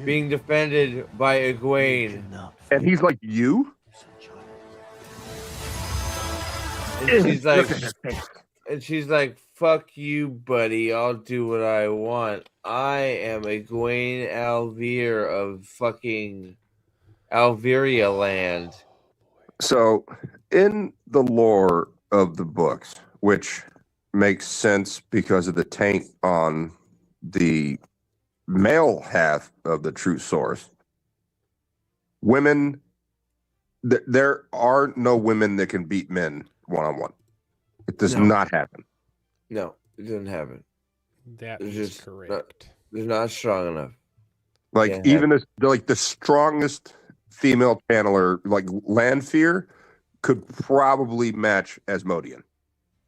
being defended by Egwene. And he's like, you? And she's like, fuck you, buddy. I'll do what I want. I am Egwene Alvear of fucking Alveria land. So, in the lore of the books, which makes sense because of the taint on the male half of the true source, women, there are no women that can beat men one-on-one. It does not happen. No, it doesn't happen. That It's is just correct. They're not strong enough. Like, Yeah. even the strongest female channeler, like Lanfear, could probably match Asmodean.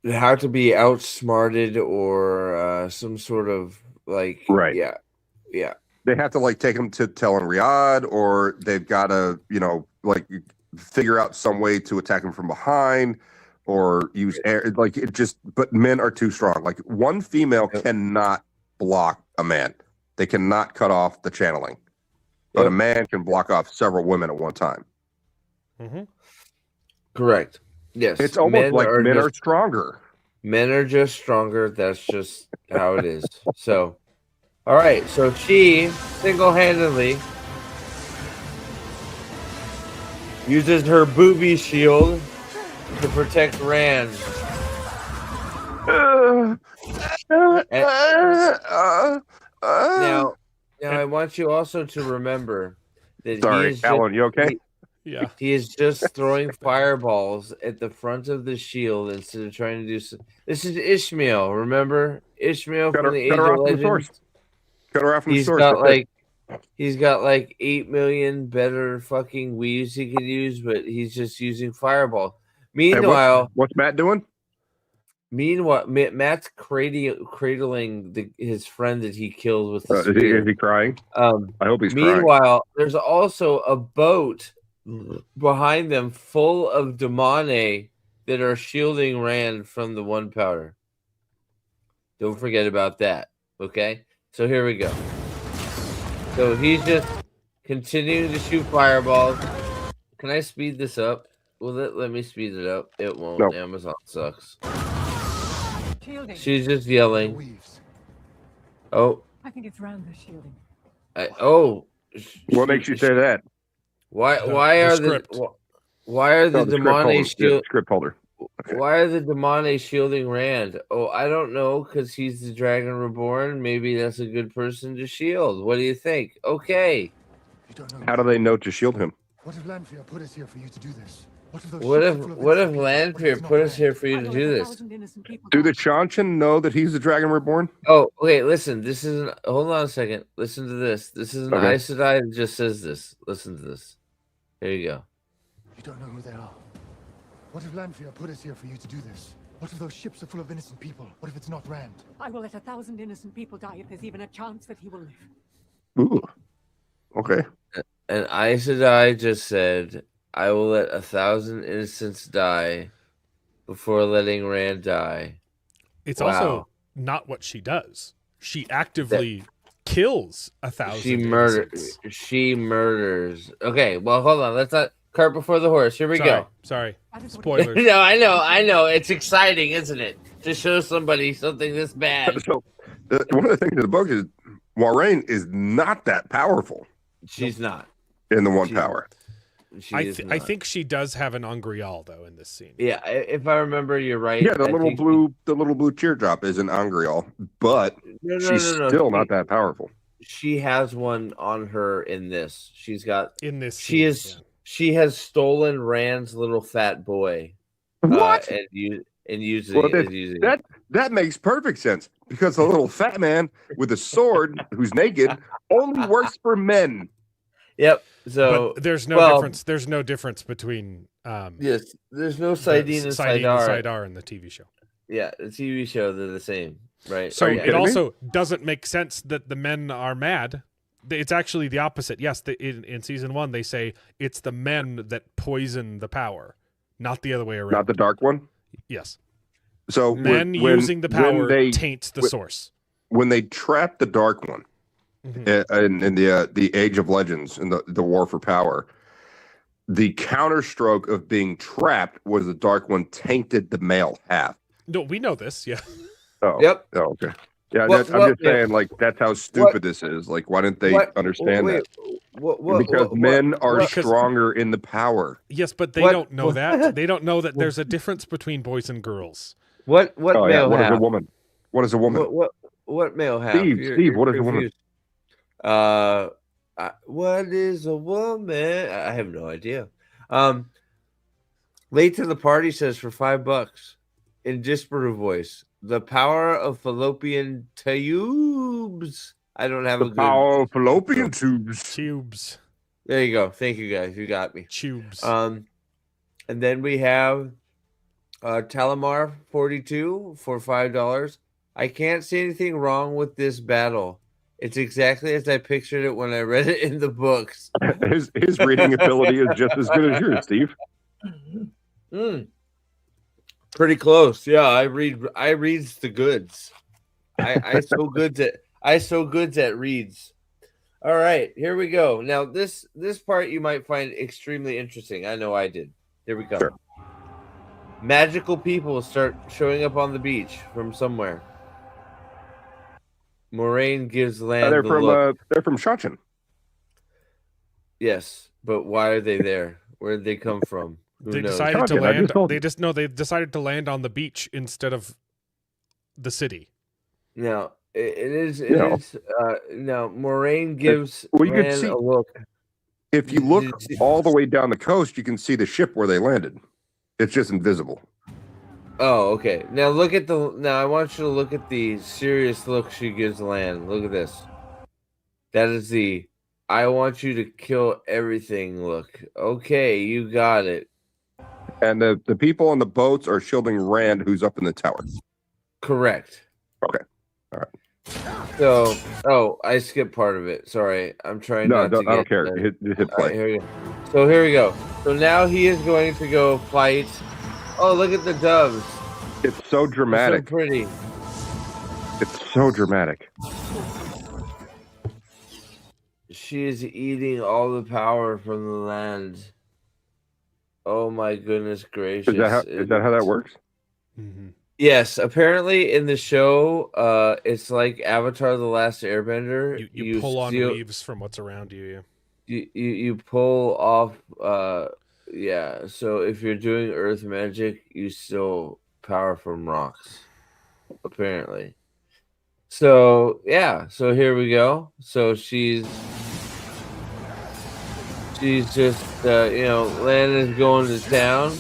They have to be outsmarted or some sort of like, Right. Yeah. They have to like take him to Tel and Riyadh, or they've got to, like figure out some way to attack him from behind, or use air. Like it just, but men are too strong. Like one female cannot block a man. They cannot cut off the channeling, but a man can block off several women at one time. Mm-hmm. Correct. Yes. It's almost like men are stronger. Men are just stronger. That's just how it is. So, all right. So she single-handedly uses her booby shield to protect Rand. Now, I want you also to remember that Sorry, Alan, you okay? Yeah. He is just throwing fireballs at the front of the shield instead of trying to do. This is Ishmael. Remember Ishmael Cut from her, the Age cut her of off from the source. Legends? Cut her off from the He's source. got That's it. he's got like 8 million better fucking weaves he could use, but he's just using fireball. And Meanwhile, what's Matt doing? Matt's cradling his friend that he killed with the Is spear. he crying? I hope he's crying. Meanwhile, there's also a boat behind them full of demone that are shielding Rand from the one powder. Don't forget about that. Okay? So here we go. So he's just continuing to shoot fireballs. Can I speed this up? Will it let me speed it up? It won't. No. Amazon sucks. She's just yelling. Oh. I think it's Rand they're shielding. What makes you say that? Why The are script. why are the demone shield script holder? Why are the demone shielding Rand? Oh, I don't know, because he's the Dragon Reborn. Maybe that's a good person to shield. What do you think? Okay. How do they know to shield him? What if Lanfear put us here for you to do this? What if Lanfear put us here for you to do this? Do the Chanchan know that he's the Dragon Reborn? Oh, okay, listen. This isn't. Hold on a second. Listen to this. This is an Okay. Aes Sedai that just says this. Listen to this. Here you go. You don't know who they are. What if Lanfear put us here for you to do this? What if those ships are full of innocent people? What if it's not Rand? I will let 1,000 innocent people die if there's even a chance that he will live. Ooh. Okay. And Aes Sedai just said, I will let 1,000 innocents die before letting Rand die. It's Wow. also not what she does. She actively kills 1,000. She murders. Okay, well, hold on. Let's not cart before the horse. Here we go. Sorry. Spoilers. No, I know. It's exciting, isn't it? To show somebody something this bad. So, one of the things in the book is Moiraine is not that powerful. She's not. In the one power. I think she does have an Angreal though in this scene. Yeah, if I remember, you're right. Yeah, the I little think blue teardrop is an Angreal, but No, she's still not that powerful. she has one on her in this. She's got in this. She has stolen Rand's little fat boy. What? And using Well, it. that makes perfect sense because the little fat man with a sword who's naked only works for men. Yep. So But there's no difference. There's no difference between yes, there's no Sidene and Sidar in the TV show. Yeah, the TV show they're the same, right? So yeah. it also doesn't make sense that the men are mad. It's actually the opposite. Yes, in season 1 they say it's the men that poison the power, not the other way around. Not the dark one. Yes. So men using the power taints the source. When they trap the dark one in the Age of Legends in the War for Power, the counterstroke of being trapped was the dark one tainted the male half. No, we know this. Yeah. Oh. Yep. Oh, okay. Yeah, Well, I'm just saying, like, that's how stupid this is. Like, why didn't they understand that? Because men are stronger in the power. Yes, but they don't know that. They don't know that there's a difference between boys and girls. What Oh, male what half? is a woman? What is a woman? What male half? Steve, what is a woman? What is a woman? I have no idea. Late to the party says for $5 in disparate voice. The power of fallopian tubes. I don't have a good power of fallopian tubes. Tubes. There you go. Thank you guys. You got me. Tubes. And then we have Talamar 42 for $5. I can't see anything wrong with this battle. It's exactly as I pictured it when I read it in the books. His reading ability is just as good as yours, Steve. Pretty close. Yeah, I reads the goods. I so goods at reads. All right, here we go. Now this part you might find extremely interesting. I know I did. Here we go. Sure. Magical people start showing up on the beach from somewhere. Moiraine gives Land they're the from look. They're from Shachin. Yes, but why are they there? Where did they come from? Who They knows? decided to land. They decided to land on the beach instead of the city. No, it is. Now Moiraine gives Rand a look. If you look all the way down the coast, you can see the ship where they landed. It's just invisible. Oh, okay. Now look at the. Now I want you to look at the serious look she gives Lan. Look at this. That is the I want you to kill everything look. Okay, you got it. And the people on the boats are shielding Rand, who's up in the tower. Correct. Okay. All right. So, I skipped part of it. Sorry, I'm trying No, not to. I don't care. Hit play. Right, here we go. So here we go. So now he is going to go fight. Oh, look at the doves. It's so dramatic. It's so pretty. It's so dramatic. She is eating all the power from the land. Oh my goodness gracious! Is that how that works? Mm-hmm. Yes, apparently in the show, it's like Avatar: The Last Airbender. You pull on weaves from what's around you. You pull off. Yeah. So if you're doing earth magic, you steal power from rocks. Apparently. So yeah. So here we go. So she's just Lan is going to town.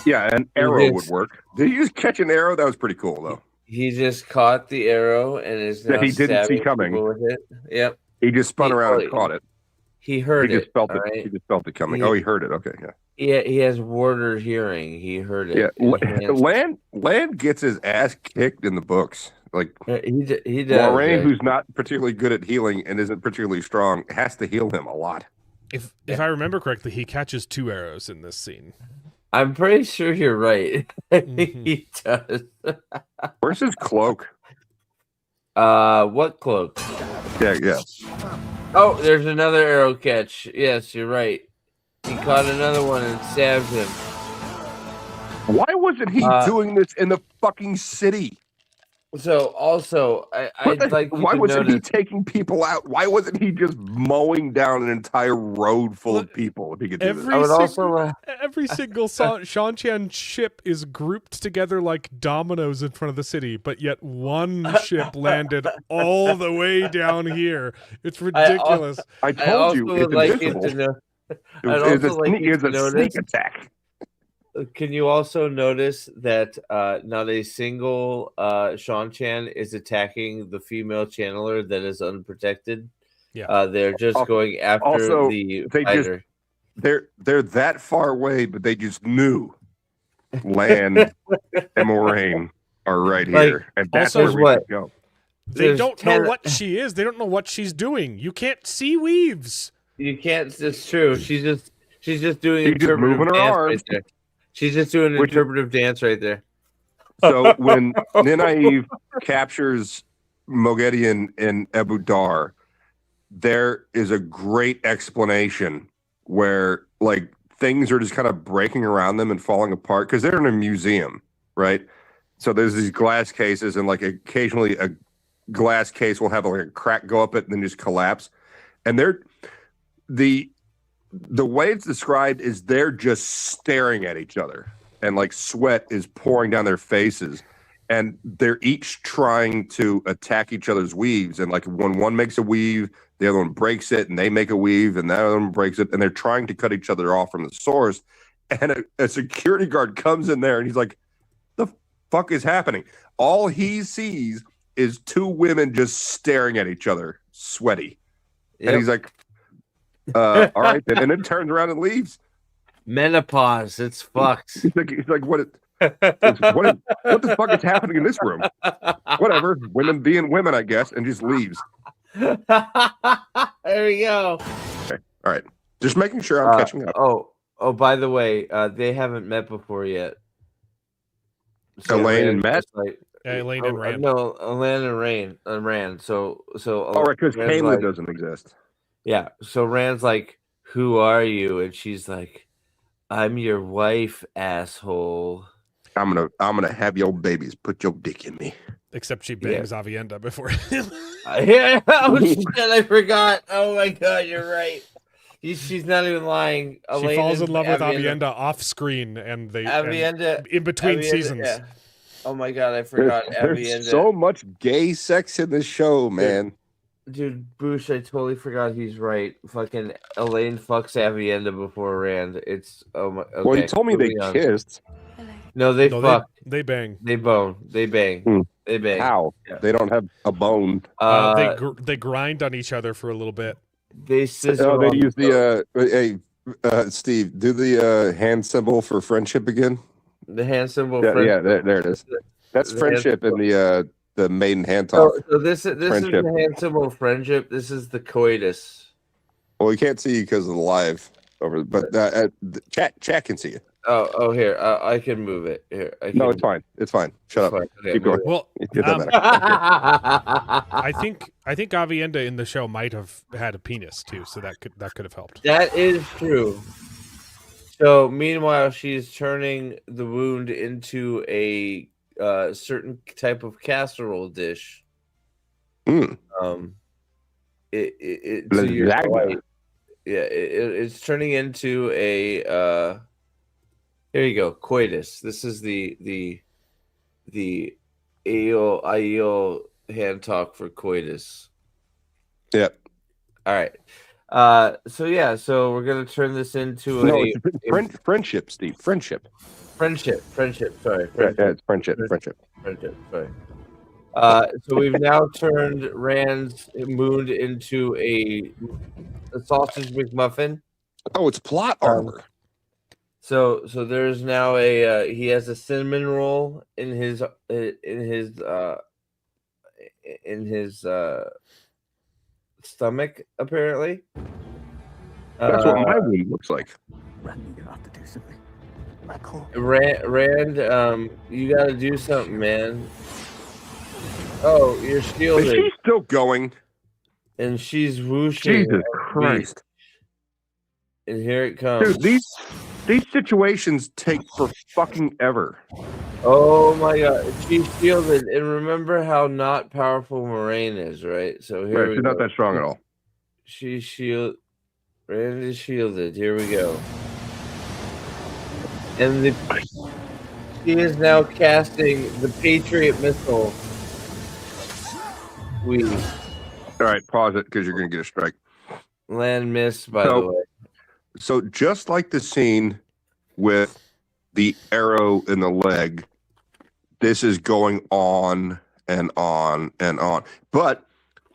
Yeah, an arrow would work. Did you just catch an arrow? That was pretty cool, though. He just caught the arrow and is now that he didn't see stabbing coming. people with it. Yep. He just spun around and caught it. He heard He just it. felt it. Right? He just felt it coming. He- He heard it. Okay, yeah. Yeah, he has warder hearing. He heard it. Yeah, Land gets his ass kicked in the books. Like he does. Lorraine, right? who's not particularly good at healing and isn't particularly strong, has to heal him a lot. If I remember correctly, he catches 2 arrows in this scene. I'm pretty sure you're right. He does. Where's his cloak? What cloak? Yeah. Oh, there's another arrow catch. Yes, you're right. He caught another one and stabbed him. Why wasn't he doing this in the fucking city? So also, I'd like you why to wasn't notice, he taking people out? Why wasn't he just mowing down an entire road full of people? If he could do this, Every single Shan ship is grouped together like dominoes in front of the city, but yet one ship landed all the way down here. It's ridiculous. I told you, it's invisible. It's a sneak attack. Can you also notice that not a single Shan is attacking the female channeler that is unprotected? Yeah, they're just going after the fighter. They're that far away, but they just knew Lan and Moraine are right here, and that's where we should go. They don't know what she is. They don't know what she's doing. You can't see weaves. You can't. It's true. She's just doing She's just moving her arms. right there. She's just doing an interpretive dance right there. So when Nynaeve captures Moghedien in Abu Dar, there is a great explanation where like things are just kind of breaking around them and falling apart because they're in a museum, right? So there's these glass cases, and like occasionally a glass case will have like a crack go up it and then just collapse. And they're the way it's described is they're just staring at each other, and like sweat is pouring down their faces, and they're each trying to attack each other's weaves. And like when one makes a weave, the other one breaks it, and they make a weave, and the other one breaks it, and they're trying to cut each other off from the source. And a security guard comes in there, and he's like, "The fuck is happening?" All he sees is 2 women just staring at each other, sweaty, and he's like, all right, and then turns around and leaves. Menopause, it's fucked. He's like, what the fuck is happening in this room? Whatever, women being women, I guess, and just leaves. There we go. Okay, all right, just making sure I'm catching up. Oh, by the way, they haven't met before yet. So Elaine and Matt. Elaine and Rand. No, Elaine and Rand. So. All right, because Kayla doesn't exist. Yeah, so Rand's like, "Who are you?" And she's like, "I'm your wife, asshole." I'm gonna have your babies put your dick in me. Except she bangs Avienda before. Yeah, oh shit, I forgot. Oh my god, you're right. She's not even lying. She falls in love with Avienda off screen, and in between seasons. Yeah. Oh my god, I forgot There's Avienda. so much gay sex in this show, man. Dude, Bruce, I totally forgot he's right. Fucking Elaine fucks Avienda before Rand. It's okay. Well, you told me they kissed. No, they fuck. They bang. They bone. They bang. They bang. How? Yeah. They don't have a bone. They grind on each other for a little bit. They scissor. Oh, they use the Steve, do the hand symbol for friendship again. The hand symbol. Yeah, there it is. That's friendship in the maiden hand talk. So this is the hand symbol of friendship. This is the coitus. Well, you can't see you because of the live over, but chat can see you. Oh, here I can move it. Here, no, it's fine. It's fine. Shut up. Okay, Keep going. Well, it doesn't matter. I think Avienda in the show might have had a penis too, so that could have helped. That is true. So meanwhile, she's turning the wound into a certain type of casserole dish. Mm. So you're right. Yeah, it's turning into a. Here you go, coitus. This is the Aiel hand talk for coitus. Yep. All right. So we're gonna turn this into friendship, Steve. Friendship. Friendship. Sorry. Yeah, it's friendship. Sorry. So we've now turned Rand's wound into a sausage McMuffin. Oh, it's plot armor. So there's now he has a cinnamon roll in his stomach, apparently. That's what my wound looks like. Rand, you got to do something, man. Oh, you're shielded. Is she still going? And she's whooshing. Jesus Christ! And here it comes. Dude, these situations take for fucking ever. Oh my god, she's shielded, and remember how not powerful Moraine is, right? So here she's not that strong at all. She's Rand is shielded. Here we go. And she is now casting the Patriot missile. All right, pause it because you're gonna get a strike. Land miss, by the way. So just like the scene with the arrow in the leg, this is going on and on and on. But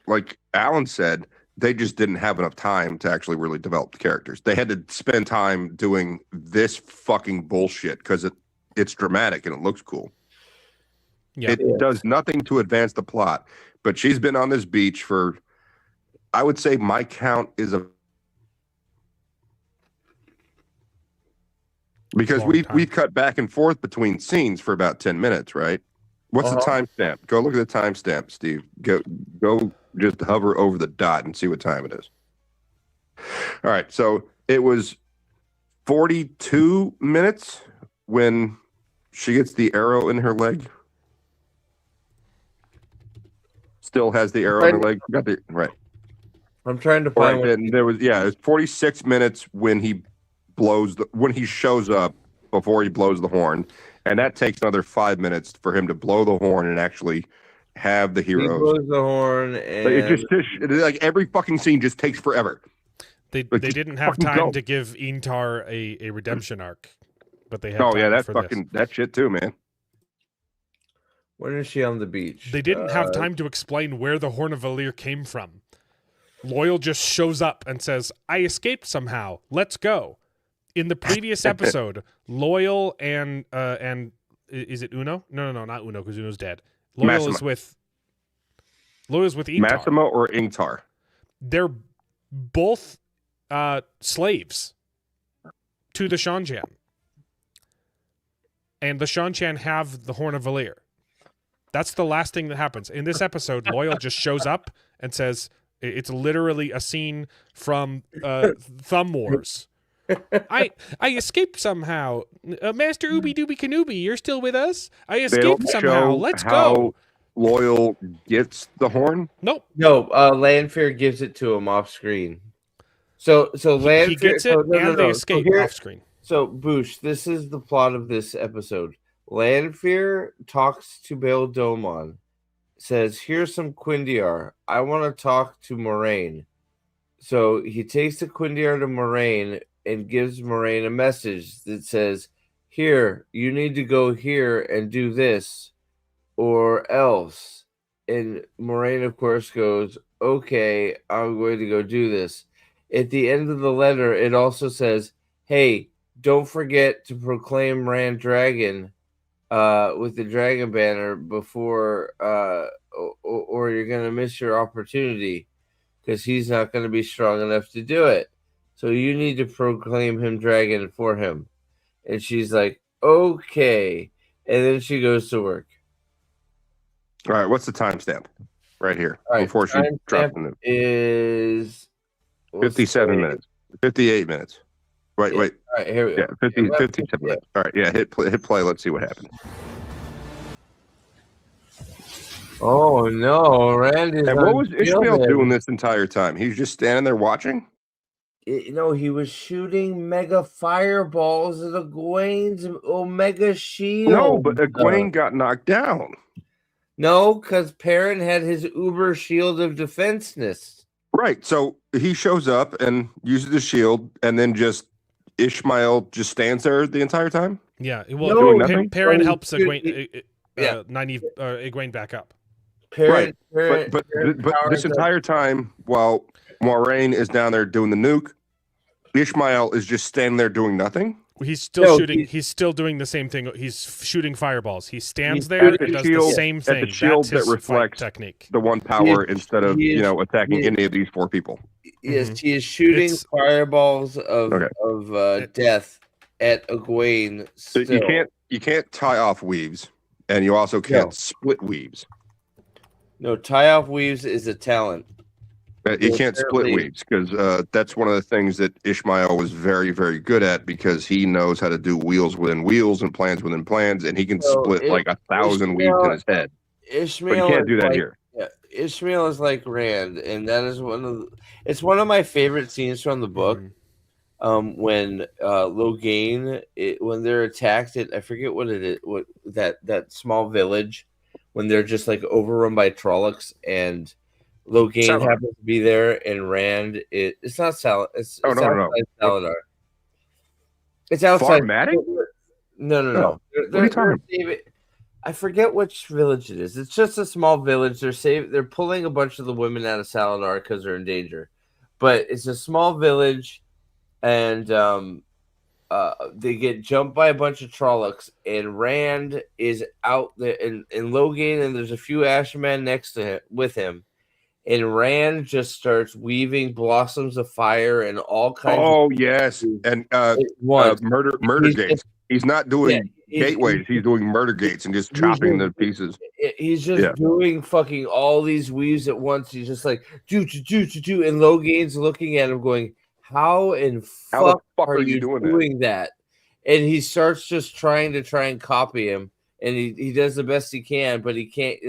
like Alan said, they just didn't have enough time to actually really develop the characters. They had to spend time doing this fucking bullshit because it's dramatic and it looks cool. Yeah. It does nothing to advance the plot. But she's been on this beach for, I would say my count is because we cut back and forth between scenes for about 10 minutes, right? What's the timestamp? Go look at the timestamp, Steve. Go just hover over the dot and see what time it is. All right, so it was 42 minutes when she gets the arrow in her leg. Still has the arrow in her leg. Got the right. I'm trying to find. And there was it was 46 minutes when he shows up before he blows the horn, and that takes another 5 minutes for him to blow the horn and actually have the heroes. He blows the horn, and it just like every fucking scene just takes forever. They didn't have time to give Intar a redemption arc, but they had. Oh yeah, that's for fucking that shit too, man. When is she on the beach? They didn't have time to explain where the Horn of Valir came from. Loyal just shows up and says, "I escaped somehow. Let's go." In the previous episode, Loyal and is it Uno? No, not Uno because Uno's dead. Loyal is with Ingtar. Massimo or Ingtar? They're both slaves to the Shan-Chan. And the Shan-Chan have the Horn of Valir. That's the last thing that happens. In this episode, Loyal just shows up and says, it's literally a scene from Thumb Wars. I escaped somehow. Master Ooby Dooby Kenobi, you're still with us? I escaped somehow. Let's go. Loyal gets the horn? Nope. No, Lanfear gives it to him off screen. So he gets it, and they escape off screen. So Boosh, this is the plot of this episode. Lanfear talks to Bail Domon, says, "Here's some Quindiar. I want to talk to Moraine." So he takes the Quindiar to Moraine and gives Moraine a message that says, "Here, you need to go here and do this, or else." And Moraine, of course, goes, "Okay, I'm going to go do this." At the end of the letter, it also says, "Hey, don't forget to proclaim Rand Dragon with the dragon banner before, or you're going to miss your opportunity, because he's not going to be strong enough to do it. So you need to proclaim him dragon for him." And she's like, "Okay." And then she goes to work. All right, what's the timestamp right here before she drops the nuke? Is 57 minutes, 58 minutes. Wait. All right, here we go. Yeah, 57 minutes. All right, yeah, hit play. Let's see what happens. Oh no, Rand is. And what was Ishmael doing this entire time? He was just standing there watching? He was shooting mega fireballs at Egwene's Omega shield. No, but Egwene got knocked down. No, because Perrin had his Uber shield of defenseness. Right. So he shows up and uses the shield, and then just Ishmael just stands there the entire time? Yeah. Well, Perrin helps Egwene, Egwene back up. Right. But this entire time, while Moraine is down there doing the nuke, Ishmael is just standing there doing nothing? He's still shooting. He's still doing the same thing. He's shooting fireballs. He stands there and does the same thing. At the shield That's his that reflects technique. the one power instead of attacking any of these four people. Yes, he is shooting fireballs of death at Egwene. So you can't tie off weaves, and you also can't split weaves. No, tie off weaves is a talent. You can't split weaves because that's one of the things that Ishmael was very, very good at, because he knows how to do wheels within wheels and plans within plans, and he can split like 1,000 weaves in his head. Ishmael, but you can't do that here. Yeah, Ishmael is like Rand, and that is it's one of my favorite scenes from the book. When Logain, when they're attacked at, I forget what it is, what that small village, when they're just like overrun by Trollocs, and Logain happens to be there, and Rand it's not Salad. It's outside Saladar. It's outside. No. I forget which village it is. It's just a small village. They're pulling a bunch of the women out of Saladar because they're in danger. But it's a small village, and they get jumped by a bunch of Trollocs, and Rand is out there, and Logain, and there's a few Ashermen next to him with him. And Rand just starts weaving blossoms of fire and all kinds of yes. And murder gates. He's not doing gateways. He's doing murder gates and just chopping the pieces. He's just doing fucking all these weaves at once. He's just like, do. And Logain's looking at him going, how the fuck are you doing that? And he starts just trying and copy him. And he does the best he can, but he can't,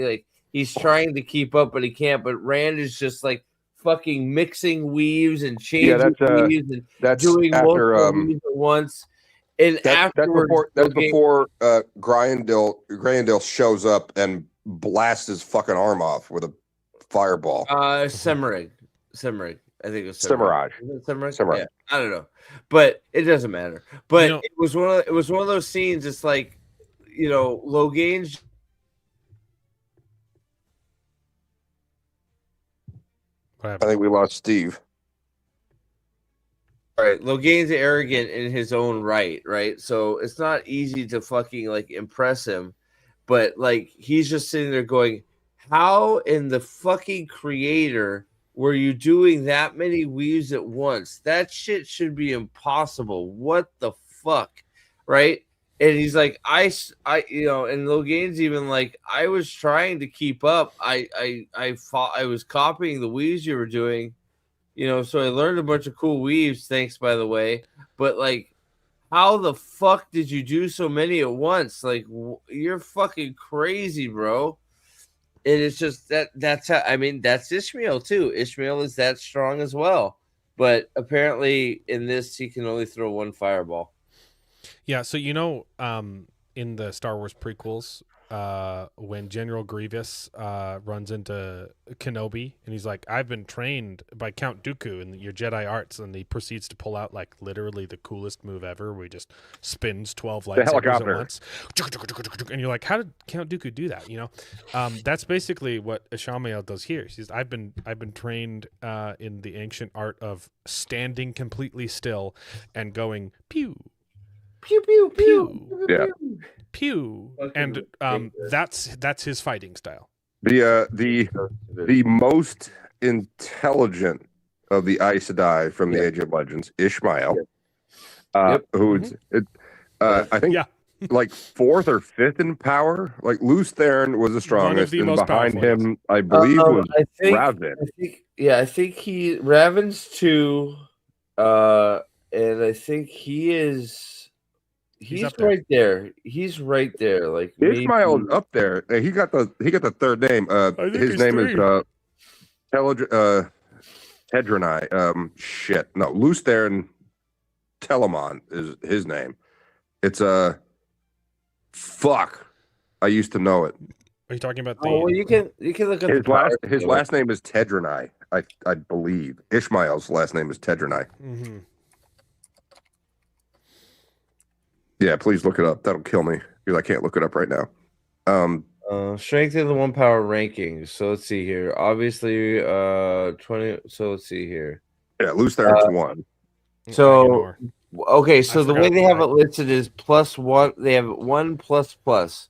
he's trying to keep up, but he can't. But Rand is just like fucking mixing weaves and changing weaves and doing multiple weaves at once. And that's before Grayendale shows up and blasts his fucking arm off with a fireball. Semireg. I think it was Semirage. Semirage. Yeah, I don't know, but it doesn't matter. But it was one of those scenes. It's like, Logain's. I think we lost Steve. All right, Logain's arrogant in his own right? So it's not easy to fucking impress him, but he's just sitting there going, "How in the fucking creator were you doing that many weaves at once? That shit should be impossible. What the fuck?" Right? And he's like, and Logain's even like, "I was trying to keep up. I was copying the weaves you were doing, so I learned a bunch of cool weaves. Thanks, by the way. But how the fuck did you do so many at once? You're fucking crazy, bro." And it's just that's how, that's Ishmael too. Ishmael is that strong as well. But apparently, in this, he can only throw one fireball. Yeah, so in the Star Wars prequels, when General Grievous runs into Kenobi and he's like, "I've been trained by Count Dooku in your Jedi arts," and he proceeds to pull out like literally the coolest move ever, where he just spins 12 lightsabers helicopter. at once, and you're like, "How did Count Dooku do that?" That's basically what Ishamael does here. She's, "I've been trained in the ancient art of standing completely still and going pew." Pew pew pew. Yeah. Pew, and that's his fighting style. The most intelligent of the Aes Sedai from the Age of Legends, Ishmael, who's I think like 4th or 5th in power. Like Lews Therin was the strongest, and behind him, I believe, was Raven. I think Raven's 2, and I think He's right there. He's right there. Like Ishmael is up there. He got the third name. His name is Tedranai. Shit. No, Lews Therin Telamon is his name. It's fuck. I used to know it. Are you talking about the? Oh, well, you can look at his last name is Tedranai. I believe Ishmael's last name is Tedranai. Mm-hmm. Yeah, please look it up. That'll kill me because I can't look it up right now. Strength of the 1 power rankings. So let's see here. Obviously, 20. So let's see here. Yeah, Lews Therin's 1. So okay, so the way they have it listed is +1. They have 1 ++.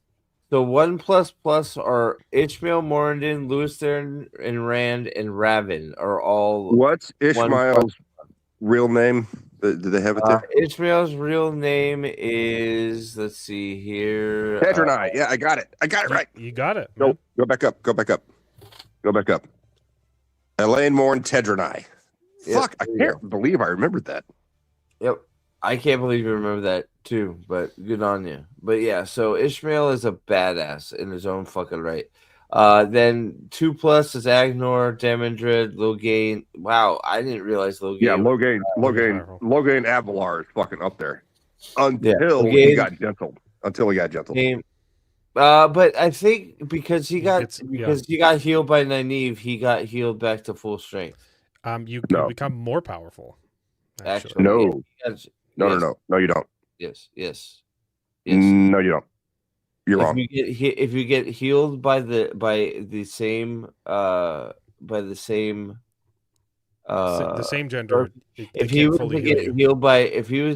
So 1 ++ are Ishmael, Morandin, Lews Therin, and Rand, and Raven are all. What's Ishmael's real name? Do they have it there? Ishmael's real name is, let's see here. Tedranai. Yeah, I got it. Right. You got it. Go back up. Go back up. Elaine Morn Tedranai. Yep, Fuck, I can't believe I remembered that. Yep. I can't believe you remember that too, but good on you. But yeah, so Ishmael is a badass in his own fucking right. Then 2+ is Agnor, Damandred, Logain. Wow, I didn't realize Logain. Yeah, Logain Avalar is fucking up there. Until he got gentled. But I think because he got healed by Nynaeve, he got healed back to full strength. You become more powerful. Actually, no, you don't. Yes. No, you don't. You're wrong. If you get healed by the same gender, if he was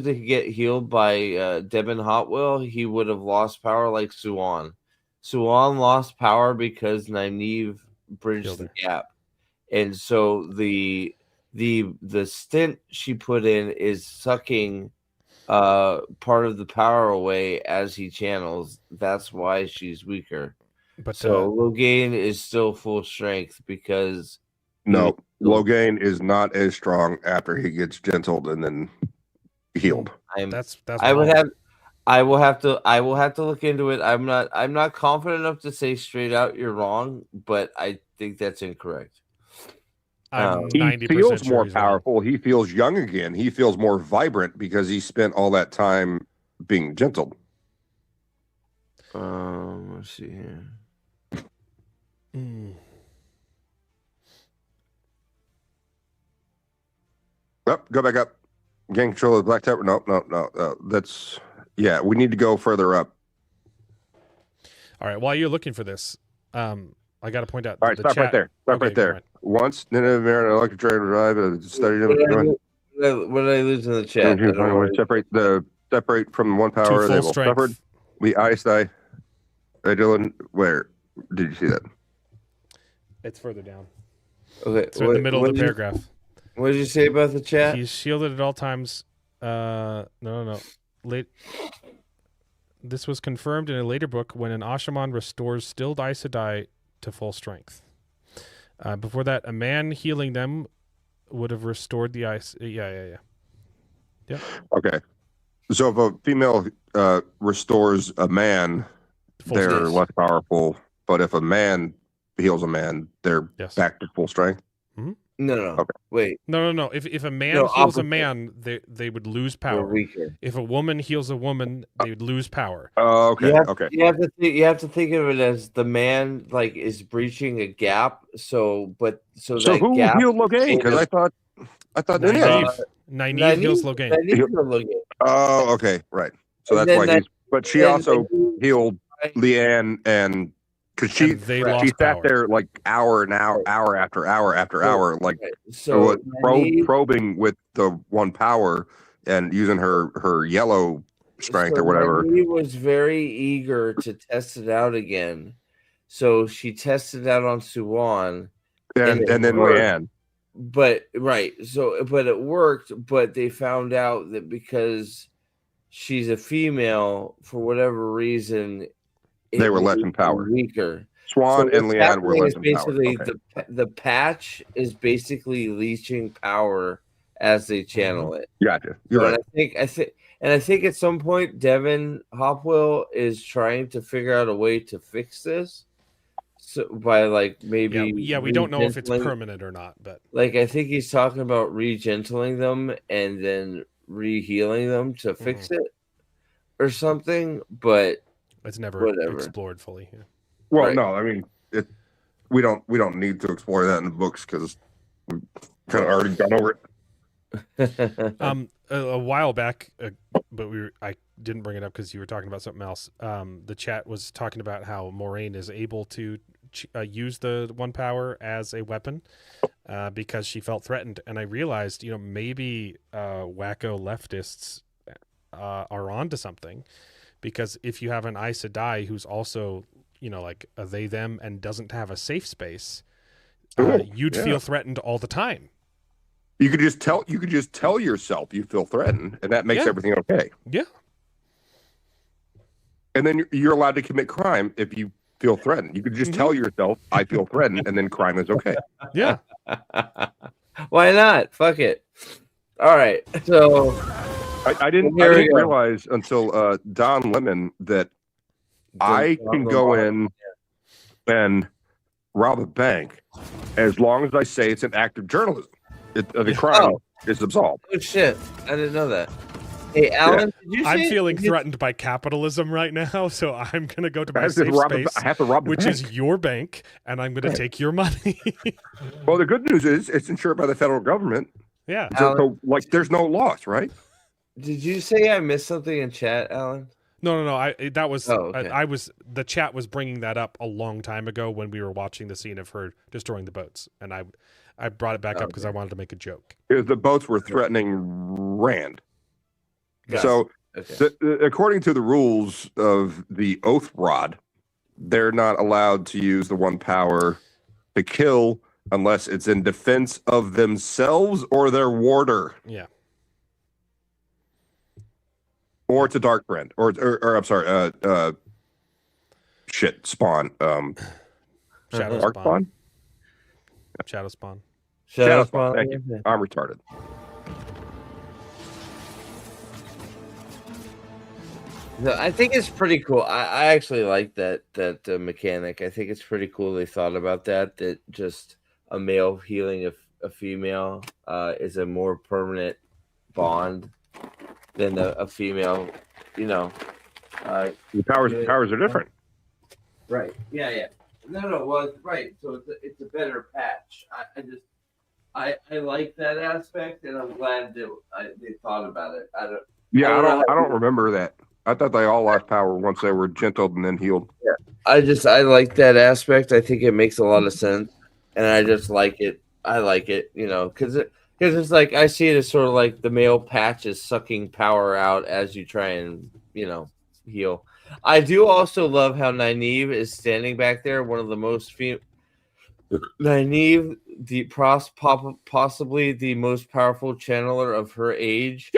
to get healed by Devin Hotwell, he would have lost power like Suan. Suan lost power because Nynaeve bridged the gap, and so the stint she put in is sucking part of the power away as he channels. That's why she's weaker. But so Logain is still full strength because Logain is not as strong after he gets gentled and then healed. I will have to look into it. I'm not confident enough to say straight out you're wrong, but I think that's incorrect. He feels more powerful. He feels young again. He feels more vibrant because he spent all that time being gentled. Let's see here. Go back up. Gain control of the Black Tower. No. That's we need to go further up. All right. While you're looking for this, I got to point out. All right, stop right there. Right there. Once Nineveh Marin electric train arrived, studied him. What did I lose in the chat? Separate from 1 power. They will suffer. We Aes Sedai. Dylan, where did you see that? It's further down. Okay, it's in the middle of the paragraph. What did you say about the chat? He's shielded at all times. No. This was confirmed in a later book when an Ashaman restores stilled Aes Sedai to full strength. Before that, a man healing them would have restored the ice. Yeah. Okay. So if a female restores a man, they're less powerful. But if a man heals a man, they're back to full strength. Mm-hmm. No. Wait. No. If a man No, heals opposite. a man, they would lose They're power. weaker. If a woman heals a woman, they would lose power. Oh, okay. You have to think of it as the man like is breaching a gap. So that who gap. healed Logain? Because I thought Nynaeve heals Logain. Nynaeve healed Logain. Oh, okay, right. So And that's then why he's. But she also healed Leanne, and because she lost sat power. there like hour after hour, like So probing with the one power and using her yellow strength or whatever. He was very eager to test it out again, so she tested it out on Suwan, and then Leanne. But it worked. But they found out that because she's a female, for whatever reason, They were less in power. Weaker. Swan and Leanne were less in power. Basically, Okay. the patch is basically leeching power as they channel it. Gotcha. You're right. I think at some point Devin Hopwell is trying to figure out a way to fix this. So by like maybe we don't know if it's re-gentling- permanent or not, but like I think he's talking about re-gentling them and then re-healing them to fix it or something. But it's never explored fully. Yeah. Well, Right. no, I mean, we don't need to explore that in the books because we've kind of already gone over it. A while back, but I didn't bring it up because you were talking about something else. The chat was talking about how Moraine is able to use the one power as a weapon because she felt threatened, and I realized, maybe wacko leftists are onto something, because if you have an Aes Sedai who's also like a they them and doesn't have a safe space, you'd feel threatened all the time. You could just tell yourself you feel threatened, and that makes everything okay. Yeah. And then you're allowed to commit crime if you feel threatened. You could just tell yourself, I feel threatened, and then crime is okay. Yeah. Why not? Fuck it. All right. So I didn't realize until Don Lemon that I can go in and rob a bank as long as I say it's an act of journalism. The crime is absolved. Oh shit! I didn't know that. Hey, Alan, did you say I'm feeling threatened by capitalism right now, so I'm going to go to my safe space, I have to rob the which bank. is your bank, and I'm going to take your money. Well, the good news is it's insured by the federal government. Yeah. So there's no loss, right? Did you say I missed something in chat, Alan? No. That was okay. the chat was bringing that up a long time ago when we were watching the scene of her destroying the boats, and I brought it back up because I wanted to make a joke. The boats were threatening Rand. Yes. So, Okay. according to the rules of the Oath Rod, they're not allowed to use the one power to kill unless it's in defense of themselves or their warder. Yeah. Or it's a dark friend, or I'm sorry, Spawn. Shadow Dark Spawn. Shadow Spawn. Shadow Spawn. Thank you. I'm retarded. No, I think it's pretty cool. I actually like that mechanic. I think it's pretty cool they thought about that. That just a male healing a female is a more permanent bond than a female. The powers are different. Right. Yeah. No. Well, right. So it's a better patch. I like that aspect, and I'm glad that they thought about it. I don't remember that. I thought they all lost power once they were gentled and then healed. Yeah. I like that aspect. I think it makes a lot of sense, and I just like it. I like it, because it's like I see it as sort of like the male patch is sucking power out as you try and heal. I do also love how Nynaeve is standing back there, one of the most Nynaeve, possibly the most powerful channeler of her age.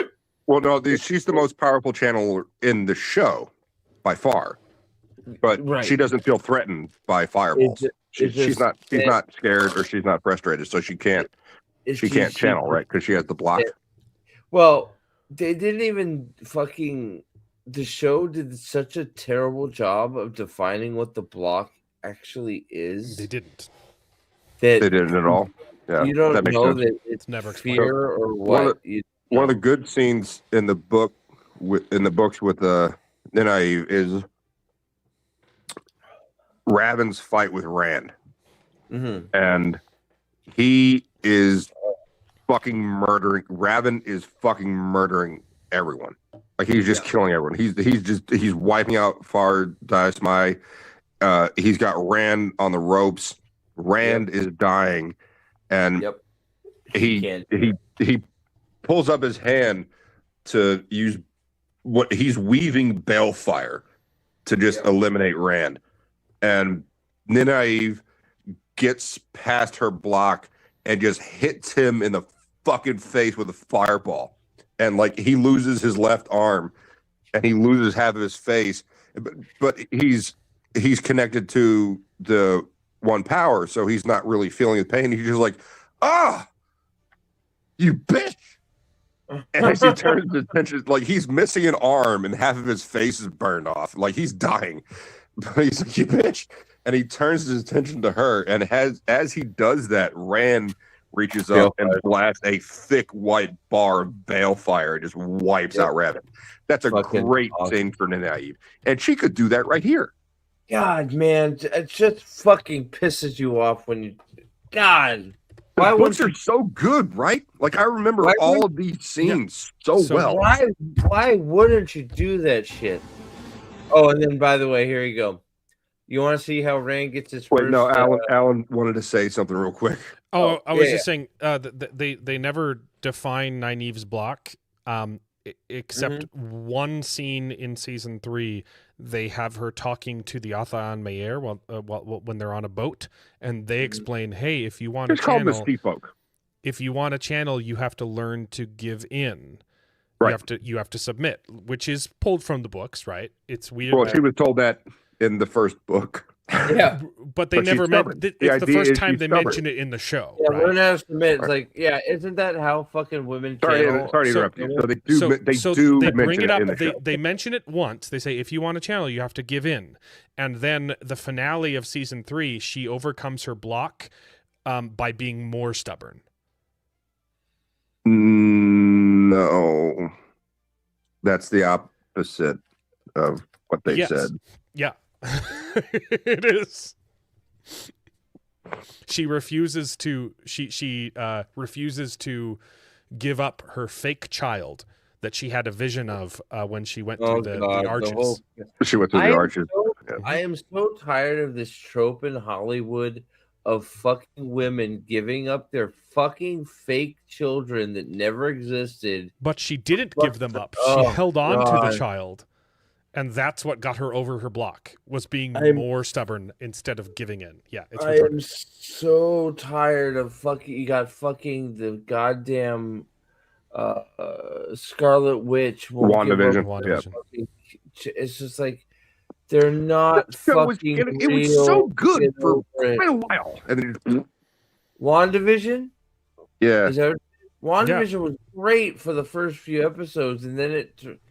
Well, no, she's the most powerful channeler in the show by far, but she doesn't feel threatened by fireballs. She's not scared or she's not frustrated, so she can't channel, right? Because she has the block. Well, they didn't even the show did such a terrible job of defining what the block actually is. They didn't. They didn't at all. Yeah, You don't that makes know sense. that it's never fear or One what. of the good scenes in the book in the books with Nae'blis is Raven's fight with Rand, and he is fucking murdering. Raven is fucking murdering everyone. Like he's just killing everyone. He's wiping out Far Diasmai. He's got Rand on the ropes. Rand is dying, and he pulls up his hand to use what he's weaving balefire to just eliminate Rand. And Nae'blis gets past her block and just hits him in the fucking face with a fireball. And like he loses his left arm and he loses half of his face, but he's connected to the one power, so he's not really feeling the pain. He's just like, you bitch. And as he turns his attention, like he's missing an arm and half of his face is burned off. Like he's dying. But he's like, you bitch. And he turns his attention to her. And as he does that, Rand reaches up and blasts a thick white bar of balefire and just wipes out Raven. That's a great scene for Nae'blis. And she could do that right here. God, man, it just fucking pisses you off when you. God. The books are so good, right? Like I remember all of these scenes so well. Why wouldn't you do that shit? Oh, and then by the way, here you go. You want to see how Rand gets his first? No, Alan wanted to say something real quick. Oh, I was just saying they never define Nynaeve's block, except one scene in season 3. They have her talking to the Athan Mayer when they're on a boat, and they explain, "Hey, if you want to channel, if you want to channel, you have to learn to give in. Right. You have to submit," which is pulled from the books, right? It's weird. Well, she was told that in the first book. Yeah, but they never mentioned. It's the first time they mention it in the show. Yeah, right? learn how to submit. It's like, isn't that how fucking women? Sorry to interrupt you. So they bring it up. They mention it once. They say, if you want to channel, you have to give in. And then the finale of season 3, she overcomes her block by being more stubborn. No, that's the opposite of what they said. Yeah. It is. She refuses to refuses to give up her fake child that she had a vision of when she went through the arches. She went through the arches. I am so tired of this trope in Hollywood of fucking women giving up their fucking fake children that never existed. But she didn't give them up. She held on to the child. And that's what got her over her block, was being more stubborn instead of giving in. Yeah, it's retarded. I'm so tired of fucking. You got fucking the goddamn Scarlet Witch. WandaVision. It's just like they're not fucking. It was so good for quite a while, and then WandaVision. Yeah. WandaVision was great for the first few episodes, and then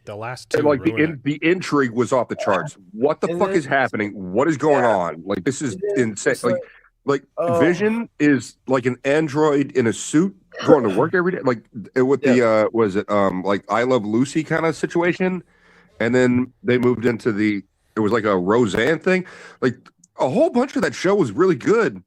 the last two. And like the intrigue was off the charts. What the fuck is happening? What is going on? Like this is insane. Like Vision is like an android in a suit going to work every day. Like with the was it like I Love Lucy kind of situation, and then they moved into it was like a Roseanne thing. Like a whole bunch of that show was really good,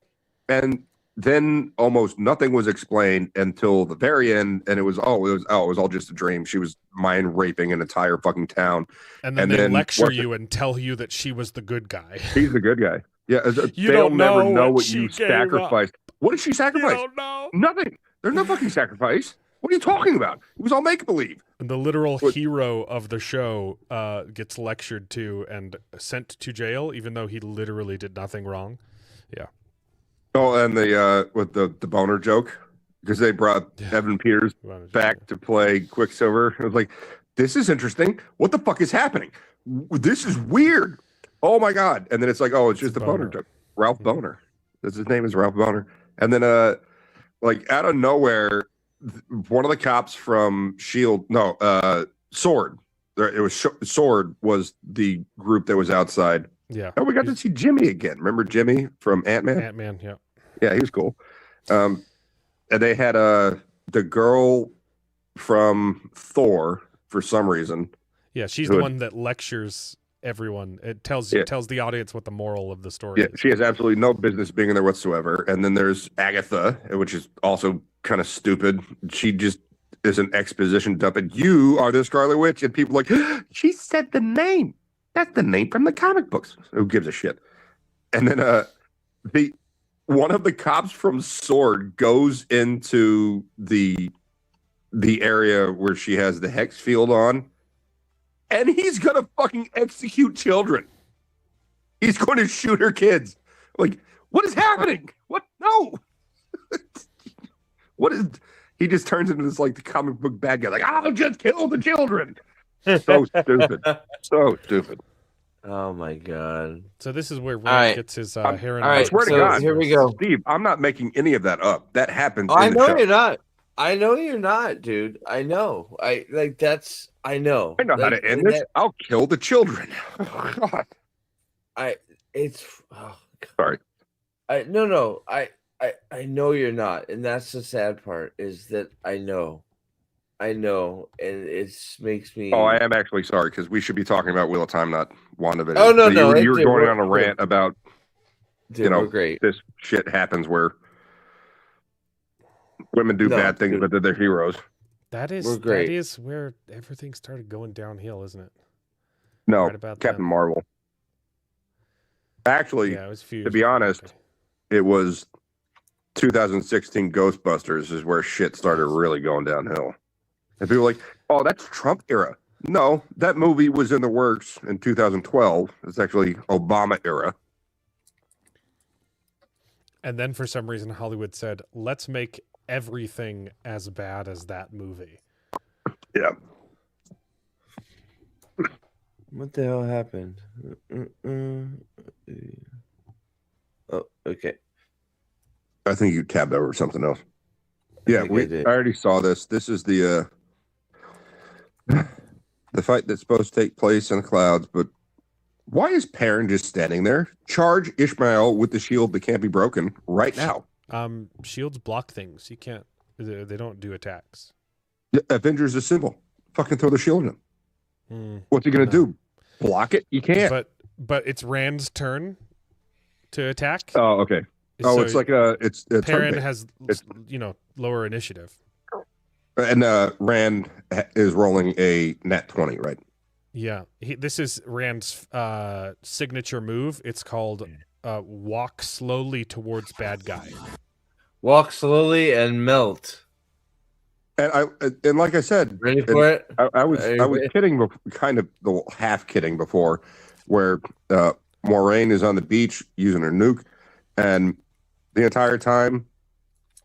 and then almost nothing was explained until the very end, and it was all just a dream. She was mind raping an entire fucking town, and then they lecture you and tell you that she was the good guy. He's the good guy. Yeah, they'll never know what you sacrificed. What did she sacrifice? You don't know. Nothing. There's no fucking sacrifice. What are you talking about? It was all make believe. And the literal hero of the show gets lectured to and sent to jail, even though he literally did nothing wrong. Yeah. Oh, and with the boner joke, because they brought Evan Peters back to play Quicksilver. I was like, this is interesting. What the fuck is happening? This is weird. Oh my god! And then it's like, oh, it's just a boner joke. Ralph Boner. His name is Ralph Boner. And then like out of nowhere, one of the cops from Shield, Sword. It was Sword was the group that was outside. Yeah. Oh, we got to see Jimmy again. Remember Jimmy from Ant-Man? Ant-Man, yeah. Yeah, he was cool. they had the girl from Thor for some reason. Yeah, she's the one that lectures everyone. It tells the audience what the moral of the story is. She has absolutely no business being in there whatsoever. And then there's Agatha, which is also kind of stupid. She just is an exposition dump, and you are the Scarlet Witch, and people are like, she said the name. That's the name from the comic books. Who gives a shit? And then one of the cops from Sword goes into the area where she has the hex field on, and he's gonna fucking execute children. He's going to shoot her kids. Like, what is happening? What? No. What is? He just turns into this like the comic book bad guy. Like, I'll just kill the children. So stupid. So stupid. Oh my god. So this is where Rand gets his hair and I swear to God, here we go. Steve, I'm not making any of that up. That happens. I in the know show. you're not. I know you're not, dude. I know. I know. I know like, how to end this. I'll kill the children. Oh, God. Sorry. I know you're not, and that's the sad part. Is that I know, and it makes me. Oh, I am actually sorry because we should be talking about Wheel of Time, not WandaVision. Oh no, you were going on a rant about, we're great. This shit happens where women do bad things, but they're heroes. That is where everything started going downhill, isn't it? No, Right about Captain then. Marvel. Actually, Yeah, it was a few to years be ago. honest, it was 2016 Ghostbusters is where shit started really going downhill. And people were like, oh, that's Trump era. No, that movie was in the works in 2012. It's actually Obama era. And then for some reason, Hollywood said, let's make everything as bad as that movie. Yeah. What the hell happened? Oh, okay. I think you tabbed over something else. Yeah, I already saw this. This is the fight that's supposed to take place in the clouds, but why is Perrin just standing there? Charge Ishmael with the shield that can't be broken right now. Shields block things. You can't. They don't do attacks. Avengers Assemble. Fucking throw the shield in him. What's he gonna do? Block it? You can't. But it's Rand's turn to attack. Oh, okay. Oh, So it's like it's Perrin okay. has lower initiative. And Rand is rolling a nat 20, right? Yeah, this is Rand's signature move. It's called walk slowly towards bad guy. Walk slowly and melt. And like I said, ready for it? I was kidding, kind of half kidding before, where Moraine is on the beach using her nuke, and the entire time,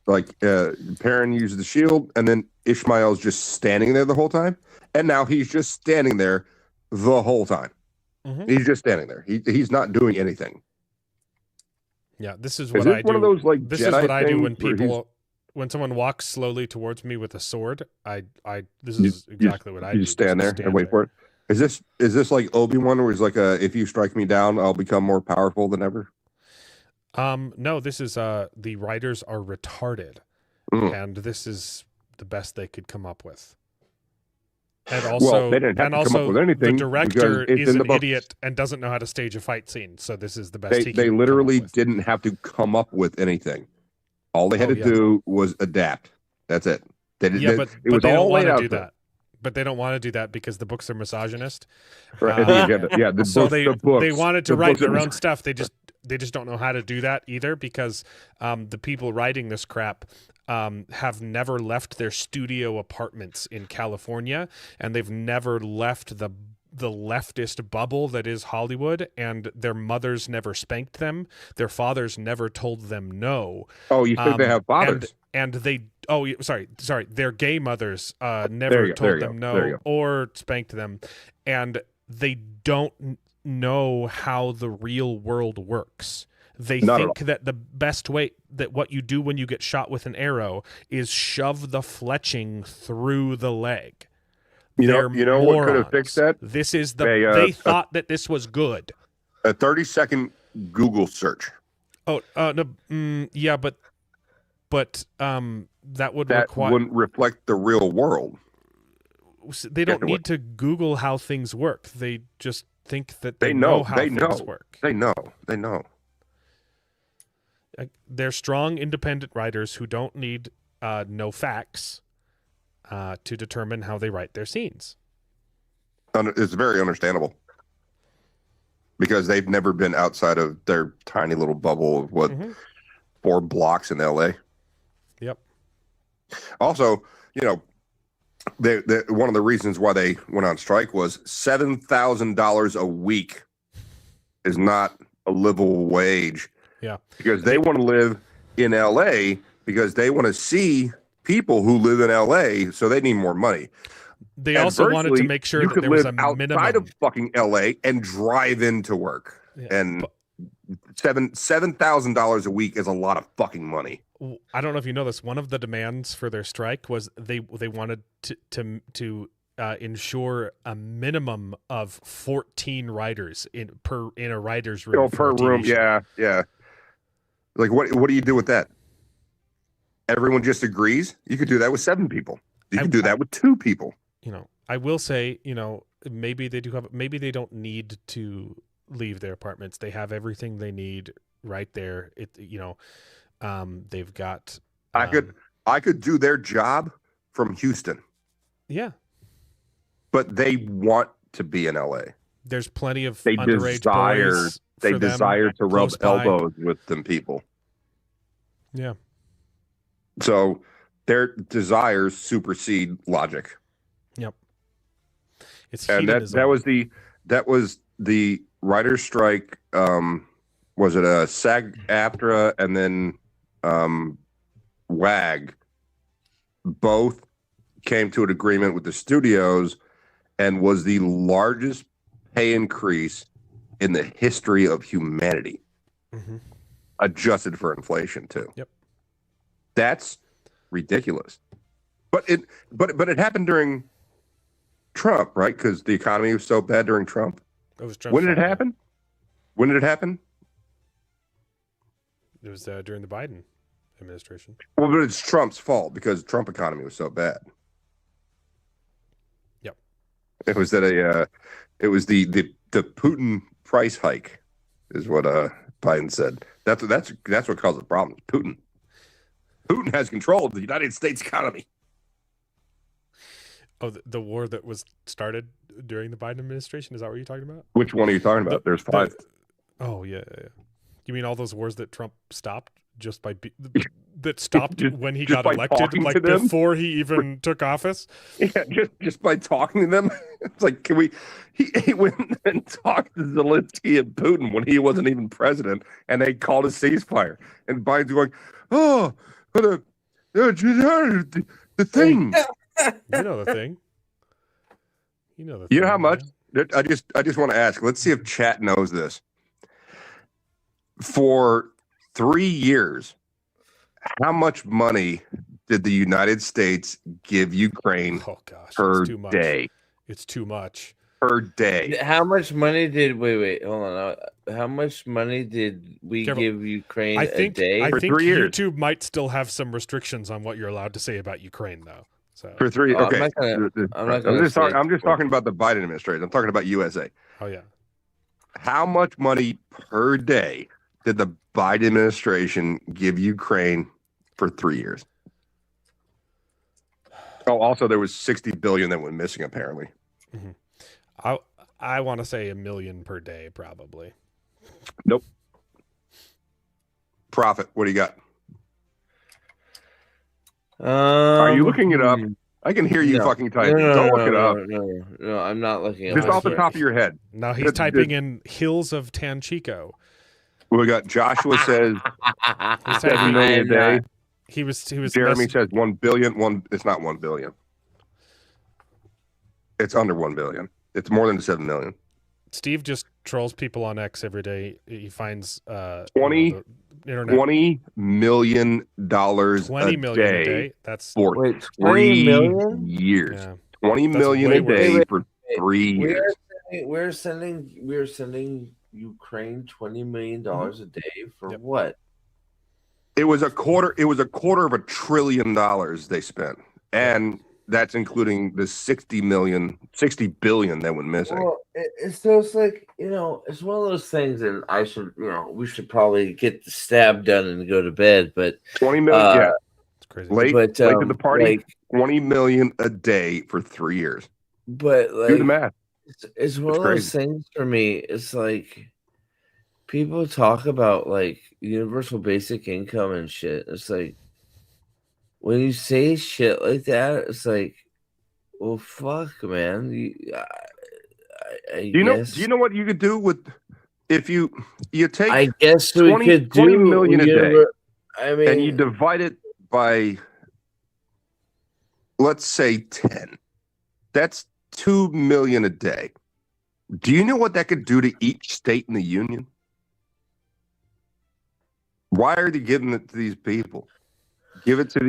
like Perrin uses the shield, and then Ishmael's just standing there the whole time, and now he's just standing there the whole time. Mm-hmm. He's just standing there. He's not doing anything. Yeah, this is Is what this I do. one of those, like, this Jedi is what I do things when when someone walks slowly towards me with a sword. This is exactly what I do. You just stand there and wait for it. Is this like Obi-Wan, where he's like, if you strike me down, I'll become more powerful than ever? No, this is the writers are retarded, and this is the best they could come up with. And also, they didn't have to come up with anything the director because it's is in the an books. idiot and doesn't know how to stage a fight scene. So this is the best. They literally didn't have to come up with anything. All they had to do was adapt. That's it. They did. But it was they all don't want laid to out do there. that. But they don't want to do that because the books are misogynist. Right. So The books, they wanted to the write books are their own stuff. They just don't know how to do that either because the people writing this crap have never left their studio apartments in California, and they've never left the leftist bubble that is Hollywood, and their mothers never spanked them. Their fathers never told them no. Oh, you think they have fathers? And they sorry, their gay mothers never told them no or spanked them, and they don't know how the real world works. They think that the best way, that what you do when you get shot with an arrow is shove the fletching through the leg. You know what could have fixed that? This is they thought that this was good. A 30-second Google search. Oh, no, yeah, but that would that require wouldn't reflect the real world. they don't need to Google how things work. They just think that They know know. how They things know. work. They know. They know. They're strong, independent writers who don't need no facts to determine how they write their scenes. It's very understandable because they've never been outside of their tiny little bubble of what 4 blocks in LA. Yep. Also, you know, one of the reasons why they went on strike was $7,000 a week is not a livable wage. Yeah. Because they want to live in LA because they want to see people who live in LA, so they need more money. They also wanted to make sure that there was a minimum outside of fucking LA and drive into work. Yeah, and $7,000 a week is a lot of fucking money. I don't know if you know this. One of the demands for their strike was they wanted to ensure a minimum of 14 writers in a writer's room. Oh, per room, yeah. Like what do you do with that? Everyone just agrees? You could do that with 7 people. You could do that with 2 people. You know, I will say, you know, maybe they don't need to leave their apartments. They have everything they need right there. They've got I could do their job from Houston. Yeah. But they want to be in LA. There's plenty of they underage desire boys they for them desire to rub close by. elbows with them people. Yeah. So their desires supersede logic. Yep. It's and hedonism. that was the writer's strike. Was it a SAG-AFTRA and then WAG? Both came to an agreement with the studios and was the largest pay increase in the history of humanity, adjusted for inflation too. Yep. That's ridiculous. But it happened during Trump, right? Because the economy was so bad during Trump. It was Trump's When did it fault. happen? When did it happen? It was during the Biden administration. Well, but it's Trump's fault because the Trump economy was so bad. Yep. It was that it was the Putin price hike, is what Biden said. That's what caused the problem. Putin has control of the United States economy. Oh, the war that was started during the Biden administration? Is that what you're talking about? Which one are you talking about? There's 5. Oh yeah. You mean all those wars that Trump stopped just by that stopped when he got by elected, talking like to them? before he even took office? Yeah, just by talking to them. It's like, can we? He went and talked to Zelensky and Putin when he wasn't even president, and they called a ceasefire. And Biden's going, "Oh, but the thing." You know the thing. You know the thing. You know how much? I just want to ask. Let's see if chat knows this. For 3 years, how much money did the United States give Ukraine per it's too much. day? It's too much. Per day. How much money did wait, hold on. How much money did we give Ukraine I think a day? I For think 3 years. YouTube might still have some restrictions on what you're allowed to say about Ukraine, though. So For 3, Oh, okay. I'm just talking about the Biden administration. I'm talking about USA. Oh yeah. How much money per day did the Biden administration give Ukraine for 3 years? Oh, also there was $60 billion that went missing apparently. I want to say $1 million per day, probably. Nope. Profit. What do you got? Are you looking it up? I can hear you fucking typing. Don't look it up. No, I'm not looking. Just off the top of your head. Now he's typing in hills of Tanchico. We got Joshua says He's 7 typing million a in, day. He was. Jeremy says 1 billion. It's not 1 billion. It's under 1 billion. It's more than 7 million. Steve just trolls people on X every day. He finds 20 the internet. $20 million $20 million a a day day. That's for 20 3 million? years. Yeah. 20 That's million way a day worse. for 3 years. We're sending Ukraine $20 million a day for what? It was a quarter of $1 trillion they spent, and that's including the 60 billion that went missing. Well, it's like, it's one of those things, and we should probably get the stab done and go to bed. But 20 million, yeah, it's crazy. Late to the party, 20 million a day for 3 years. But do the math. It's one of those things for me. It's like people talk about like universal basic income and shit. It's like when you say shit like that, it's like, well, fuck, man. Do you know what you could do with if you take? I guess 20 million a day. I mean, and you divide it by, let's say 10. That's 2 million a day. Do you know what that could do to each state in the union? Why are they giving it to these people? Give it to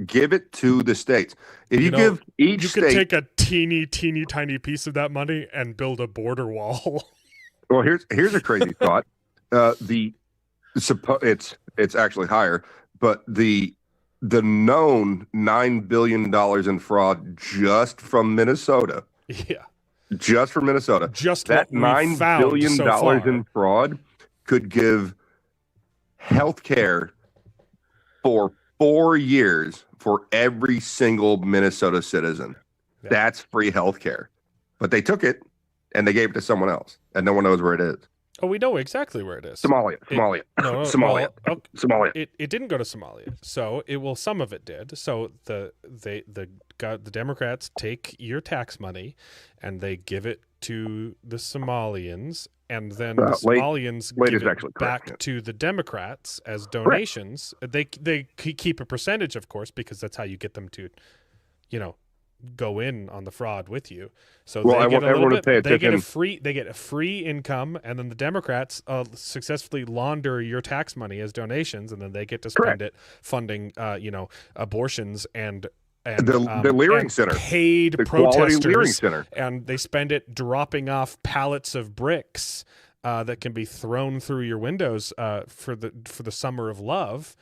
give it to the states. If you give each you state, could take a teeny tiny piece of that money and build a border wall. Well, here's a crazy thought. It's actually higher, but the known $9 billion in fraud just from Minnesota. Yeah. Just from Minnesota. Just that $9 billion so in fraud could give health care for 4 years for every single Minnesota citizen. Yeah. That's free health care. But they took it and they gave it to someone else, and no one knows where it is. Oh, we know exactly where it is. Somalia. Somalia. Somalia. It didn't go to Somalia. So some of it did. So the Democrats take your tax money and they give it to the Somalians, and then the Somalians give it back to the Democrats as donations. Correct. They keep a percentage, of course, because that's how you get them to, go in on the fraud with you. So they get a little bit. They get a free income, and then the Democrats successfully launder your tax money as donations, and then they get to spend it funding, abortions and the Leering Center, paid the protesters, Leering Center, and they spend it dropping off pallets of bricks that can be thrown through your windows for the summer of love.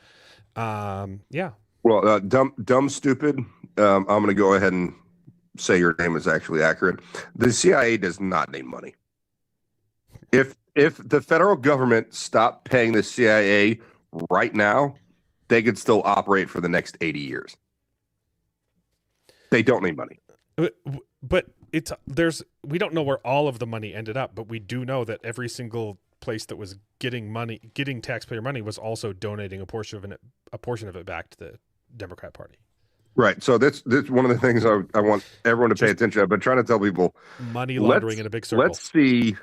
Yeah. Well, dumb, stupid. I'm going to go ahead and say your name is actually accurate. The CIA does not need money. If the federal government stopped paying the CIA right now, they could still operate for the next 80 years. They don't need money. But we don't know where all of the money ended up, but we do know that every single place that was getting taxpayer money was also donating a portion of it back to the Democrat Party. Right. So this one of the things I want everyone to pay attention to. I've been trying to tell people money laundering in a big circle. Let's see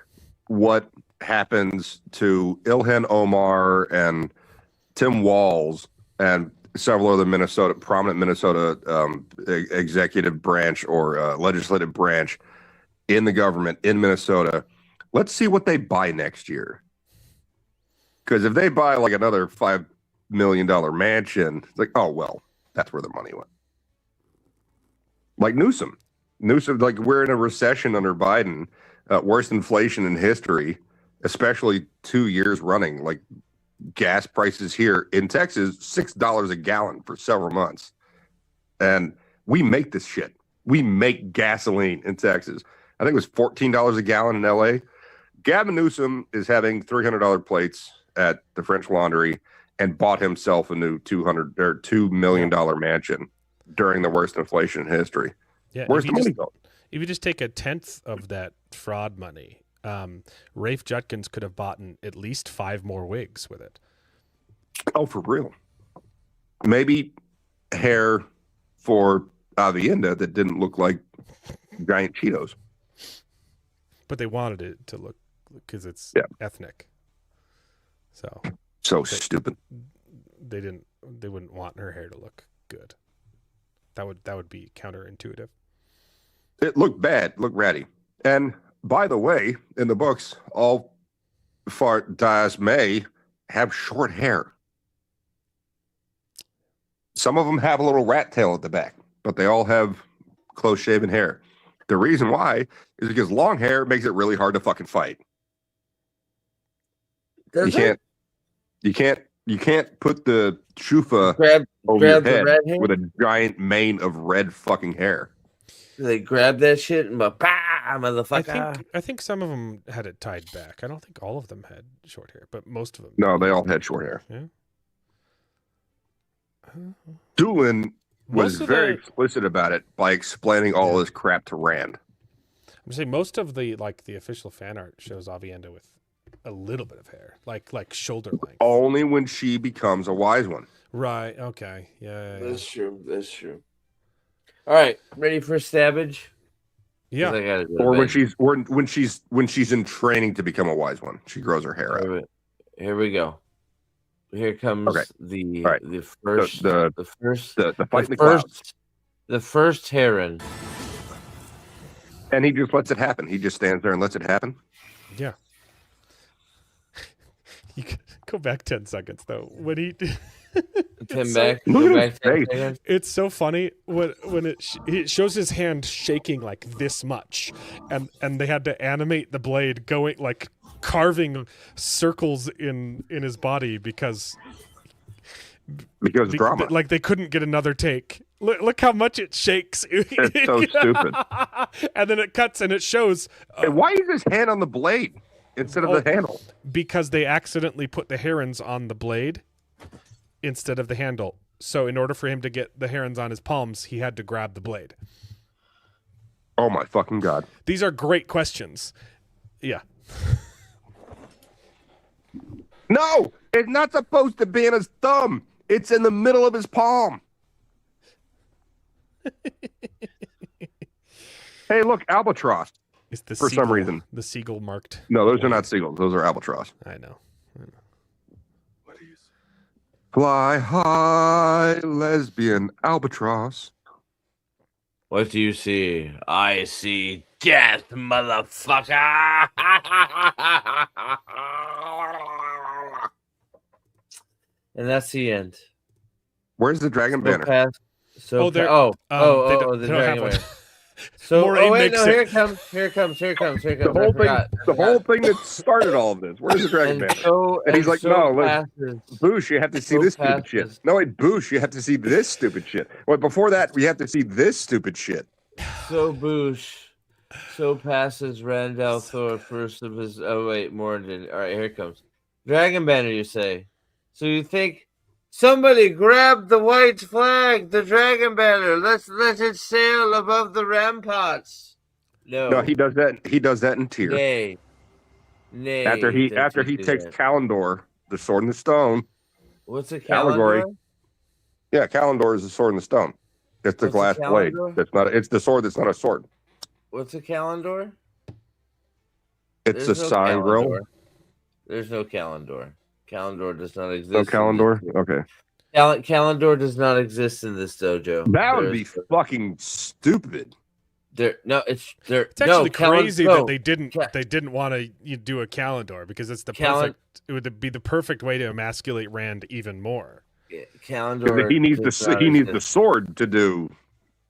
what happens to Ilhan Omar and Tim Walz and several other prominent Minnesota executive branch or legislative branch in the government in Minnesota. Let's see what they buy next year. Because if they buy like another $5 million mansion, it's like, oh, well, that's where the money went. Like Newsom, like we're in a recession under Biden, worst inflation in history, especially 2 years running. Like gas prices here in Texas, $6 a gallon for several months. And we make this shit. We make gasoline in Texas. I think it was $14 a gallon in LA. Gavin Newsom is having $300 plates at the French Laundry and bought himself a new $2 million mansion during the worst inflation in history. Yeah, where's the money going? If you just take a tenth of that fraud money, Rafe Judkins could have bought at least 5 more wigs with it. Oh, for real? Maybe hair for Avienda that didn't look like giant Cheetos. But they wanted it to look, because it's ethnic. So stupid. They wouldn't want her hair to look good. That would be counterintuitive. It looked bad, looked ratty. And by the way, in the books, all Fart Das May have short hair. Some of them have a little rat tail at the back, but they all have close shaven hair. The reason why is because long hair makes it really hard to fucking fight. You can't You can't put the chufa grab over your the head red hair. with a giant mane of red fucking hair. They grab that shit and motherfucker. I think some of them had it tied back. I don't think all of them had short hair, but most of them. No, they all had short hair. Yeah. Doolin was Most of very the- explicit about it by explaining all this crap to Rand. I'm saying most of the official fan art shows Avienda with a little bit of hair, like shoulder length. Only when she becomes a wise one. Right. Okay. Yeah. That's true. That's true. All right, ready for stabbage? Yeah. 'Cause I gotta go to Or bed. when she's in training to become a wise one, she grows her hair out. Here we go. Here comes Okay. the All right. the first the fight in the first clouds. the first heron. And he just lets it happen. He just stands there and lets it happen. Yeah. You could go back 10 seconds though. When he Ten It's back, Look go at his back 10 face. seconds. It's so funny when it shows his hand shaking like this much, and they had to animate the blade going like carving circles in his body because drama. like they couldn't get another take. Look how much it shakes. It's so stupid. And then it cuts and it shows. And why is his hand on the blade instead of the handle? Because they accidentally put the herons on the blade instead of the handle. So in order for him to get the herons on his palms, he had to grab the blade. Oh my fucking god. These are great questions. Yeah. No, it's not supposed to be in his thumb. It's in the middle of his palm. Hey, look, albatross. It's the for seagull, some reason. The seagull marked. No, those are not seagulls. Those are albatross. I know. Fly high, lesbian albatross. What do you see? I see death, motherfucker. And that's the end. Where's the dragon banner? they don't the have dragon one. banner. So, Maureen wait, makes no, it. here it comes. The whole thing, the whole thing that started all of this. Where's the dragon banner? And he's like, no, look, Boosh, you have to see this stupid shit. No, wait, Boosh, you have to see this stupid shit. Wait, before that, we have to see this stupid shit. So Boosh, so passes Randall Thor first of his. Oh wait, Morgan. All right, here it comes. Dragon banner, you say? So you think somebody grab the white flag, the dragon banner? Let's let it sail above the ramparts. No, he does that. He does that in tear. Nay. After he don't you do takes that. Kalendor, the sword in the stone. What's a allegory. calendar? Yeah, Kalendor is the sword in the stone. It's the What's a glass blade. Kalendor? That's not. It's the sword that's not a sword. What's a calendar? It's There's a no sign grill. calendar. There's no calendar. Calendor does not exist. No Kalendor. Okay. Calendor does not exist in this dojo. That would be fucking stupid. It's actually crazy that they didn't want to do a calendar because it's the perfect. It would be the perfect way to emasculate Rand even more. Calendar. He needs the sword to do.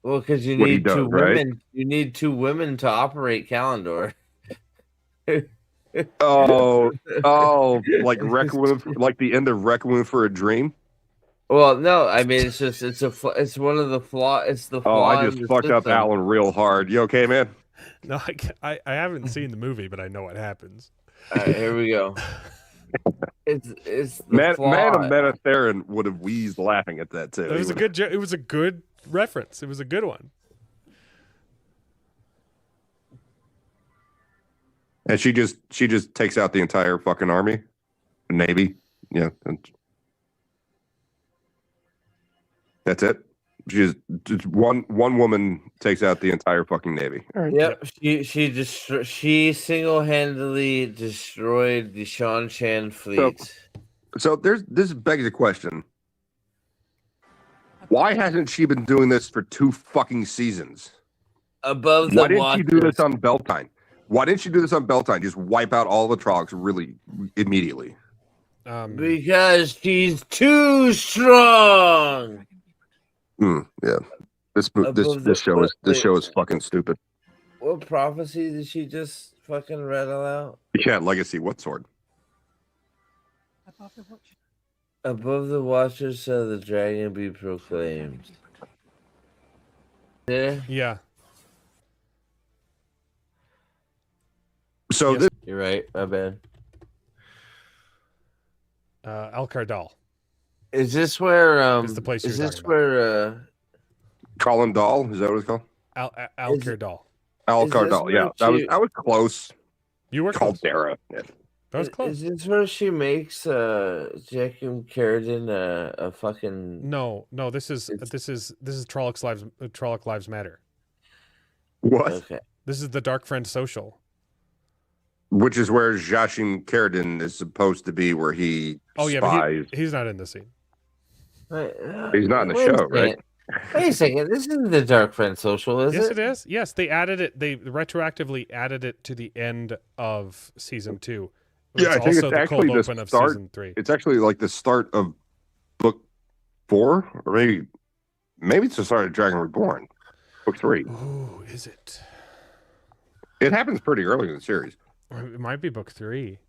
Well, because you what he need does, two right? women. You need two women to operate Calendar. Oh, like Requiem, like the end of Requiem for a Dream. Well, no, I mean it's just it's one of the flaw. It's the flaw. Oh, I in just the fucked up system. Alan real hard. You okay, man? No, I haven't seen the movie, but I know what happens. All right, here we go. It's the Man flaw. of Metatherin would have wheezed laughing at that too. It was a good. It was a good reference. It was a good one. And she just takes out the entire fucking army, navy. Yeah, that's it. Just one woman takes out the entire fucking navy. Yep, she single-handedly destroyed the Shan Chan fleet. So this begs a question. Why hasn't she been doing this for 2 fucking seasons? Above the Why didn't waters. she do this on Beltane? Why didn't she do this on Beltane? Just wipe out all the Trogs really immediately. Because she's too strong. Yeah. This show is fucking stupid. What prophecy did she just fucking rattle out? Yeah, Legacy. What sword? Above the waters shall the dragon be proclaimed. There? Yeah. So Yes. You're right. My bad. Alcardal. Is this where Is the place is you're this talking about. where Colin Dahl, is that what it's called? Alcardal. Alcardal, yeah. I was close. You were close. Caldera. Yeah. That was close. Is this where she makes Jack and Carradine a fucking No, this is Trolloc Lives Matter. What? Okay. This is the Dark Friend Social. Which is where Joachim Carradine is supposed to be, where he spies. But he's not in the scene. He's not in the show, right? Wait a second. This isn't the Dark Friend Social, is Yes, it? it is. Yes, they added it. They retroactively added it to the end of season 2. Yeah, I think also it's the actually cold the open of start. season 3. It's actually like the start of book 4, or maybe it's the start of Dragon Reborn, book 3. Ooh, is it? It happens pretty early in the series. It might be book 3.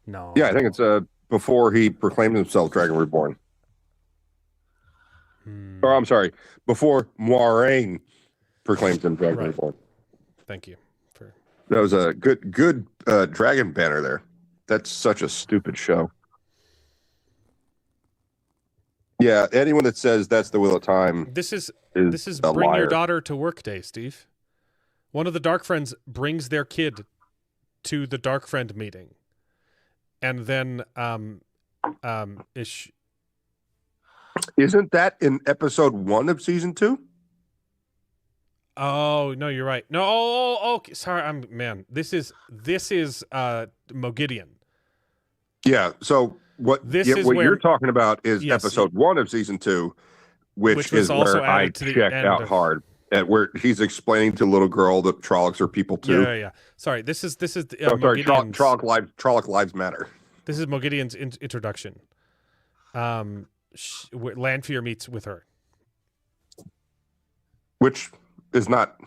No. Yeah, I think it's before he proclaimed himself Dragon Reborn. Or I'm sorry, before Moiraine proclaimed him Dragon Reborn. Thank you. That was a good dragon banner there. That's such a stupid show. Yeah, anyone that says that's the Wheel of Time. This is a bring liar. your daughter to work day, Steve. One of the Dark Friends brings their kid to the Dark Friend meeting, and then Isn't that in episode 1 of season 2? Oh no, you're right. No, okay. Sorry, This is Mogideon. Yeah. So what you're talking about is episode 1 of season 2, which was is also where I added to the checked end out of- hard. At where he's explaining to little girl that Trollocs are people too. Yeah. Sorry, this is Sorry, Mogideon's- Trolloc lives matter. This is Mogideon's introduction. Lanfear meets with her, Which is not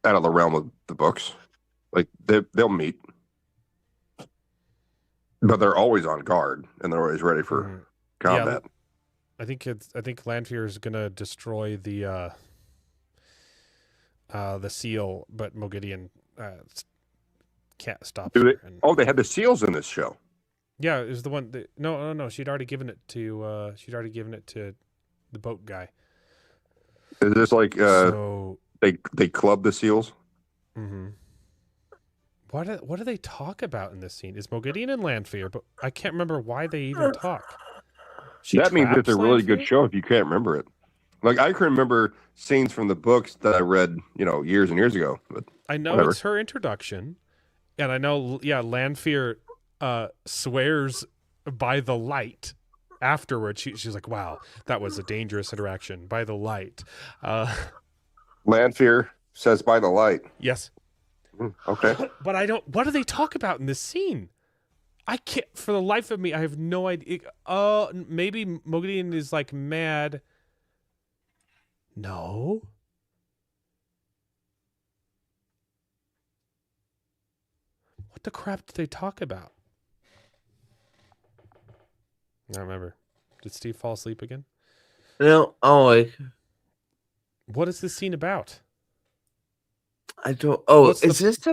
out of the realm of the books. Like they'll meet, but they're always on guard and they're always ready for combat. Yeah, I think Lanfear is gonna destroy the seal, but Mogideon can't stop her. They had the seals in this show. Yeah, it was the one. No. She'd already given it to. The boat guy. Is this like they club the seals? Mm-hmm. What do they talk about in this scene? Is Mogideon and Lanfear, but I can't remember why they even talk. That means it's traps a really Lanfear? good show if you can't remember it. Like I can remember scenes from the books that I read, years and years ago. But I know whatever. it's her introduction, and I know, Lanfear swears by the light. Afterwards, she's like, "Wow, that was a dangerous interaction by the light." Lanfear says by the light. Yes. Okay. But I don't. What do they talk about in this scene? I can't. For the life of me, I have no idea. Maybe Mogideon is like mad. No. What the crap did they talk about? I don't remember. Did Steve fall asleep again? No, What is this scene about? I don't. Oh, What's is this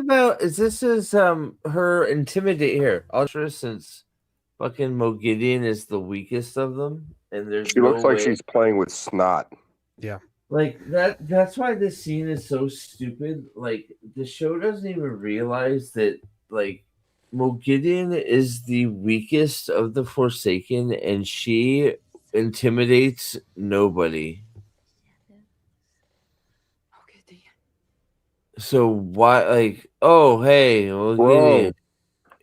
her intimidate here? Ultra, since fucking Mogideon is the weakest of them, and there's She looks like she's playing with snot. Yeah. Like that's why this scene is so stupid. Like the show doesn't even realize that like Mogideon is the weakest of the Forsaken, and she intimidates nobody. So why, like, oh hey, Mogideon,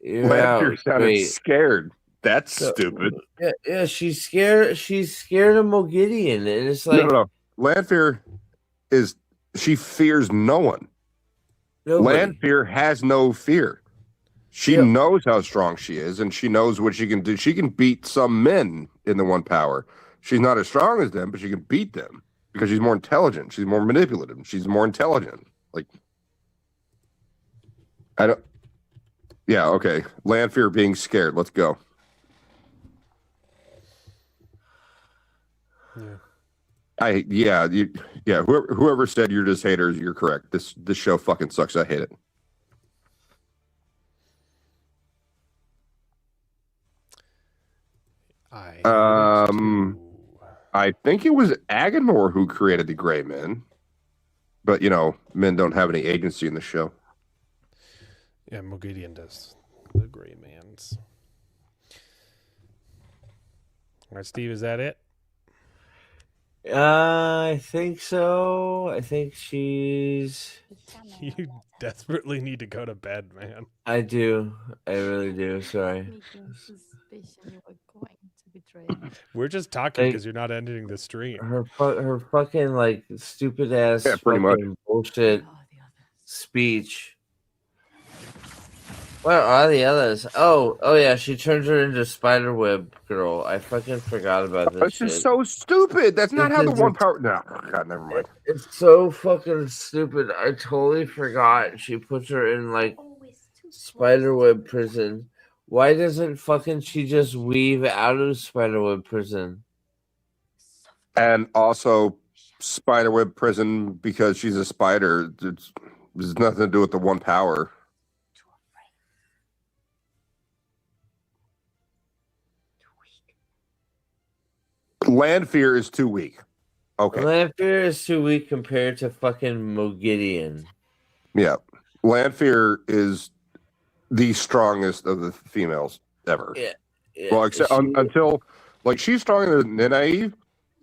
you're Lanfear out. sounded Great. scared. That's stupid. Yeah, she's scared. She's scared of Mogideon, and it's like No. Lanfear she fears no one. nobody. Lanfear has no fear. She knows how strong she is, and she knows what she can do. She can beat some men in the One Power. She's not as strong as them, but she can beat them because she's more intelligent. She's more manipulative. She's more intelligent. Like, I don't. Yeah, okay. Lanfear being scared. Let's go. Whoever said you're just haters, you're correct. This show fucking sucks. I hate it. I think it was Agamor who created the Gray Men, but men don't have any agency in the show. Yeah, Moghedian does the Gray Mans. All right, Steve, is that it? I think so. I think she's. You desperately need to go to bed, man. I do. I really do. Sorry. We're just talking because you're not ending the stream. Her fucking like stupid ass pretty much bullshit speech. Where are the others? Oh yeah, she turns her into Spiderweb girl. I fucking forgot about this. This is so stupid. That's not how the one power. No, God, never mind. It's so fucking stupid. I totally forgot. She puts her in like Spiderweb prison. Why doesn't fucking she just weave out of Spiderweb prison? And also Spiderweb prison because she's a spider. There's nothing to do with the one power. Land fear is too weak. Okay. Land fear is too weak compared to fucking Moghedian. Yeah. Land fear is the strongest of the females ever. Yeah. Well, except until she's stronger than Nae'blis.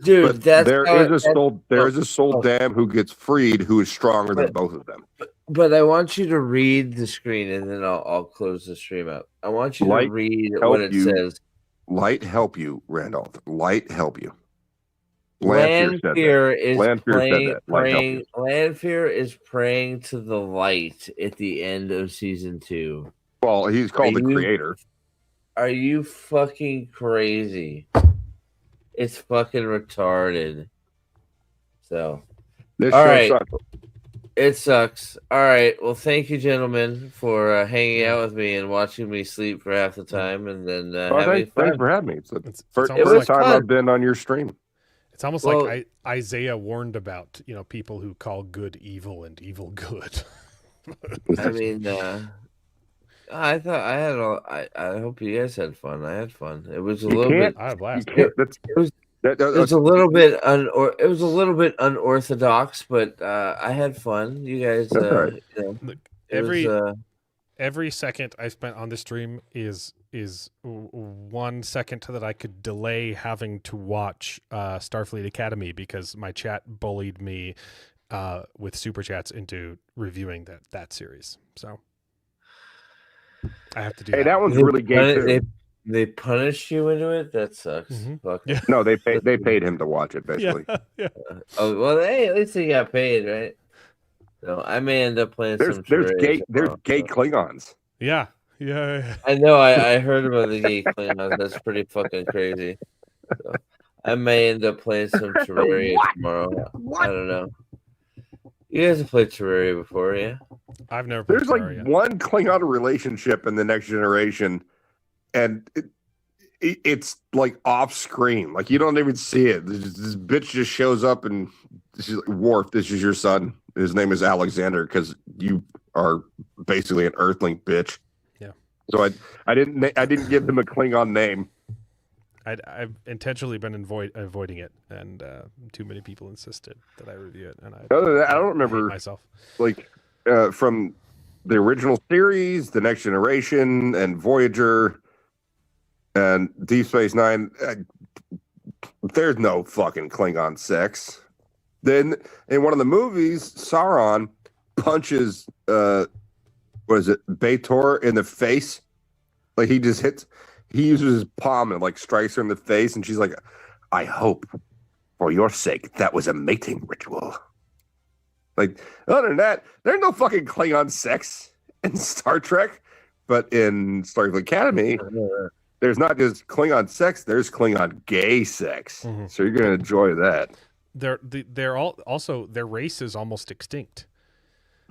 Dude, there is a soul dam who gets freed who is stronger than both of them. But I want you to read the screen and then I'll close the stream up. I want you to read what it says. Light help you, Randolph. Light help you. Lanfear is praying to the light at the end of season 2. Well, he's called the creator. Are you fucking crazy? It's fucking retarded. So, this all show right. sucks. It sucks. All right. Well, thank you, gentlemen, for hanging out with me and watching me sleep for half the time, and then having fun. Thanks for having me. It's the first almost time fun. I've been on your stream. It's almost like Isaiah warned about, people who call good evil and evil good. I mean, I thought I had all. I hope you guys had fun. I had fun. It was a little bit. I had a blast. It was a little bit it was a little bit unorthodox, but I had fun. You guys, Look, every second I spent on the stream is 1 second that I could delay having to watch Starfleet Academy because my chat bullied me with super chats into reviewing that series. So I have to do that. Hey, that one's really gay too. They punished you into it. That sucks. Yeah. No, they paid him to watch it basically. Yeah. Oh well, hey, at least he got paid, right? So I may end up playing some. There's gay Klingons. Yeah. I know. I heard about the gay Klingons. That's pretty fucking crazy. So, I may end up playing some Terraria tomorrow. I don't know. You guys have played Terraria before, yeah? I've never played Terraria. There's one Klingon relationship in the Next Generation, and it's like off screen. Like you don't even see it. This bitch just shows up and she's like, Worf, this is your son. His name is Alexander because you are basically an Earthling, bitch. Yeah. So I didn't give him a Klingon name. I've intentionally been avoiding it, and too many people insisted that I review it, and I don't remember myself. Like from the original series, The Next Generation, and Voyager, and Deep Space Nine. There's no fucking Klingon sex. Then in one of the movies, Sauron punches B'Etor in the face. Like he uses his palm and like strikes her in the face, and she's like, I hope for your sake that was a mating ritual. Like, other than that, there's no fucking Klingon sex in Star Trek, but in Starfleet Academy, there's not just Klingon sex, there's Klingon gay sex. Mm-hmm. So you're gonna enjoy that. They're all also their race is almost extinct.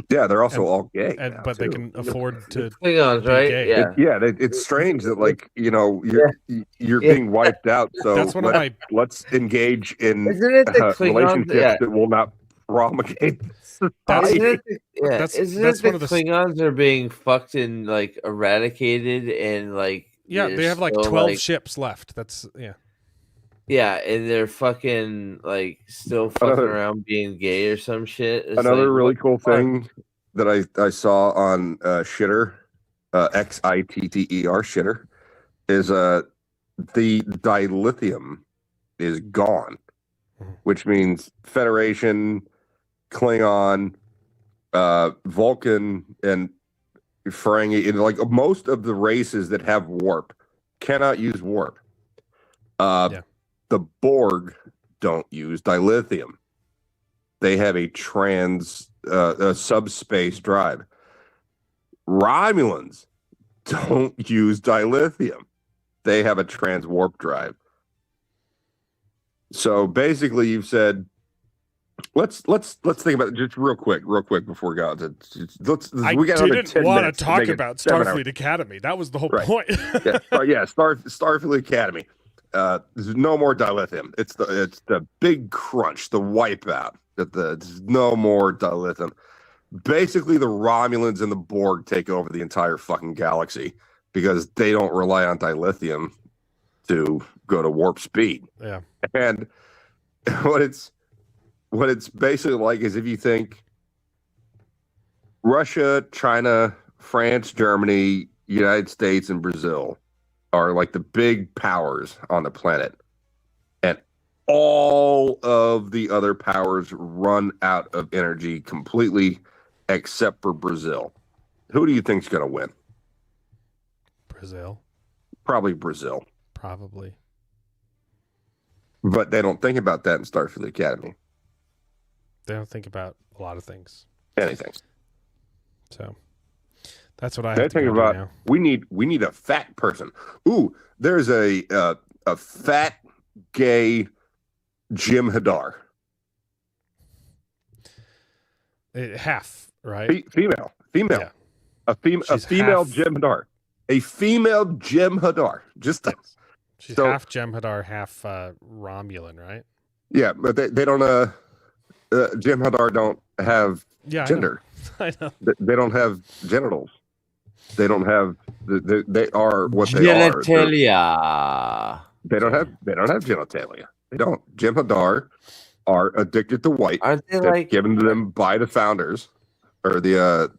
Yeah, they're also all gay, but they can afford to Klingons, be right? gay. Yeah. It's strange that you're being wiped out. So That's one of let's engage in Isn't it the Klingons? relationships that will not promulgate society. Isn't it the one of the Klingons are being fucked and like eradicated and like they have like 12 ships left. That's Yeah, and they're fucking like still fucking around being gay or some shit. It's Another like, really cool thing that I saw on Shitter, XITTER Shitter, is the dilithium is gone, which means Federation, Klingon, Vulcan, and Ferengi, and like most of the races that have warp cannot use warp. The Borg don't use dilithium. They have a subspace drive. Romulans don't use dilithium. They have a transwarp drive. So basically, you've said, let's think about it just real quick before we go. We didn't want to talk about Starfleet Academy. That was the whole point. Starfleet Academy. There's no more dilithium. It's the big crunch, the wipeout. There's no more dilithium. Basically, the Romulans and the Borg take over the entire fucking galaxy because they don't rely on dilithium to go to warp speed. Yeah. And what it's basically like is if you think Russia, China, France, Germany, United States, and Brazil are like the big powers on the planet, and all of the other powers run out of energy completely except for Brazil. Who do you think's going to win? Brazil. Probably Brazil. Probably. But they don't think about that in Starfleet Academy. They don't think about a lot of things. Anything. So that's what I They have to think go about. do now. We need a fat person. Ooh, there's a fat gay Jim Hadar. Half, right? Female. Yeah. A female Jim Hadar. A female Jim Hadar. She's half Jem'Hadar, half Romulan, right? Yeah, but they don't. Jim Hadar don't have gender. I know. They don't have genitals. They don't have. They are what they genitalia. are. They don't have genitalia. They don't. Jim Hadar are addicted to white. Aren't they that's like given to them by the founders or the?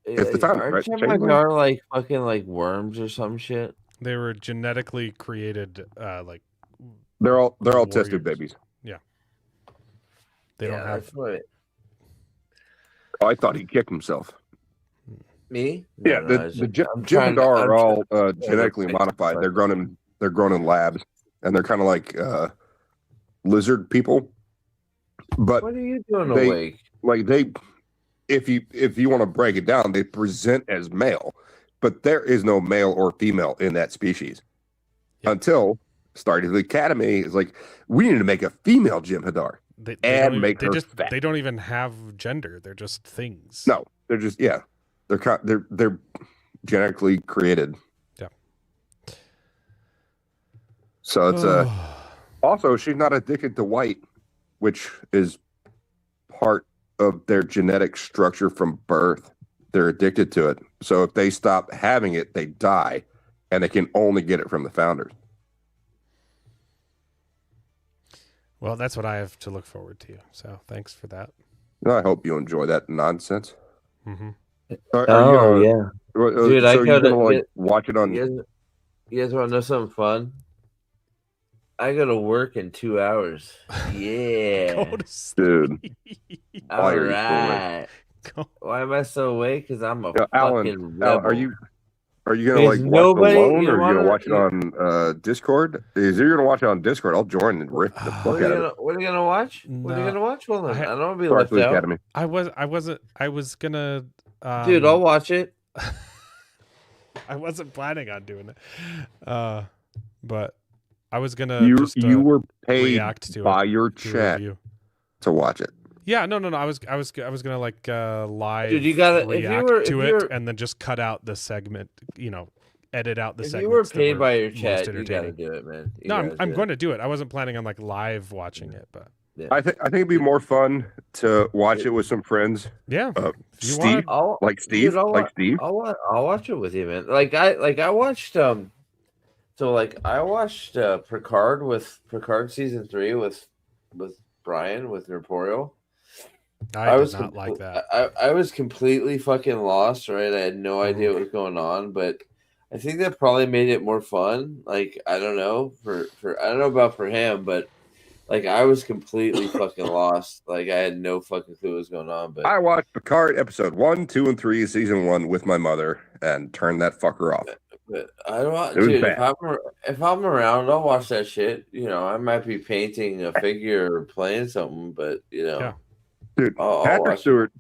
It's the founders, aren't right? Jem'Hadar like fucking like worms or some shit? They were genetically created like. They're all warriors. test tube babies. Yeah. They don't have. Oh, I thought he kicked himself. Me? Yeah, the Jim Hadar are all genetically modified. They're grown in labs, and they're kind of like lizard people. But what are you doing awake? Like if you want to break it down, they present as male, but there is no male or female in that species until Starfleet Academy is like, we need to make a female Jim Hadar and make her fat. They don't even have gender. They're just things. No, they're just they're genetically created. Yeah. So it's also she's not addicted to white, which is part of their genetic structure from birth. They're addicted to it. So if they stop having it, they die, and they can only get it from the founders. Well, that's what I have to look forward to. So thanks for that. I hope you enjoy that nonsense. Mm-hmm. Yeah, dude, so I you're gotta gonna watch it on. You guys want to know something fun? I go to work in 2 hours. Yeah, dude. All right. Why am I so awake? Because I'm a fucking rebel. Are you gonna watch it alone, or are you gonna watch it on Discord? If you're gonna watch it on Discord, I'll join and rip the fuck out of it. What are you gonna watch? What are you gonna watch? Well, I don't want to be Starfleet left out. Academy. I was gonna. Dude, I'll watch it. I wasn't planning on doing it, but I was gonna. You were paid react to by it, your to chat review. to watch it. Yeah, no. I was gonna like live Dude, you gotta react to it and then just cut out the segment. Edit out the segments. If you were paid by your most chat, you entertaining. gotta do it, man. I'm going to do it. I wasn't planning on like live watching it, but I think it'd be more fun to watch it with some friends. Yeah, Steve, I'll watch it with you, man. I watched I watched Picard season 3 with Brian with Nerporial. I did not like that. I was completely fucking lost, right? I had no idea what was going on, but I think that probably made it more fun. Like, I don't know I don't know about for him, but like I was completely fucking lost. Like I had no fucking clue what was going on. But I watched Picard episode 1, 2, and 3, season 1 with my mother and turned that fucker off. But I don't, dude. If I'm around, I'll watch that shit. I might be painting a figure or playing something, but dude, Patrick Stewart,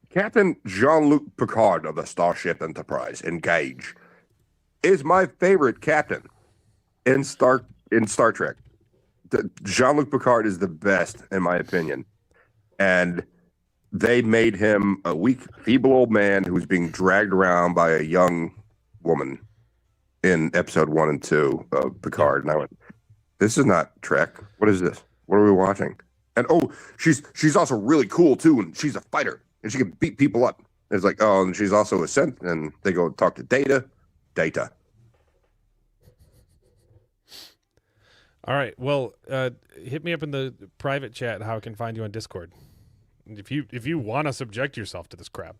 Captain Jean-Luc Picard of the Starship Enterprise, engage, is my favorite captain in Star Trek. Jean-Luc Picard is the best, in my opinion. And they made him a weak, feeble old man who was being dragged around by a young woman in episode 1 and 2 of Picard. And I went, this is not Trek. What is this? What are we watching? And she's also really cool too, and she's a fighter, and she can beat people up. And it's like, and she's also a scent, and they go talk to Data. All right. Well, hit me up in the private chat how I can find you on Discord. If you want to subject yourself to this crap.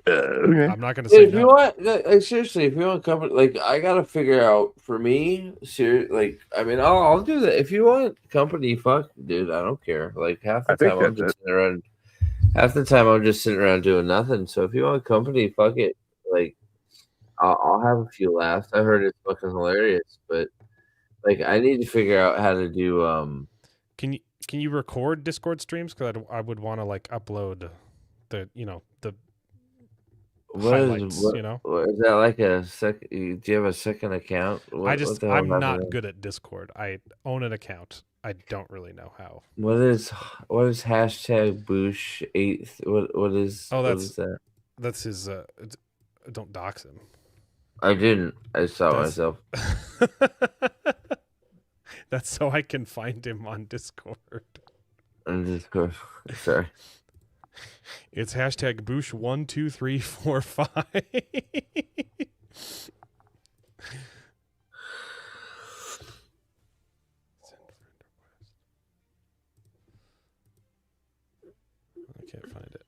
Okay. I'm not going to say if you want, seriously, if you want company, like I gotta figure out for me, I'll do that. If you want company, fuck, dude, I don't care. Like half the time I'm just sitting around doing nothing. So if you want company, fuck it. Like I'll have a few laughs. I heard it's fucking hilarious, but like I need to figure out how to do. Can you record Discord streams? Because I would want to like upload the highlights. Is that like a second? Do you have a second account? I'm not good at Discord. I own an account. I don't really know how. What is hashtag Boosh 8th? What is that? That's his. Don't dox him. I didn't. I saw myself. That's so I can find him on Discord. Sorry. It's hashtag Boosh 12345. I can't find it.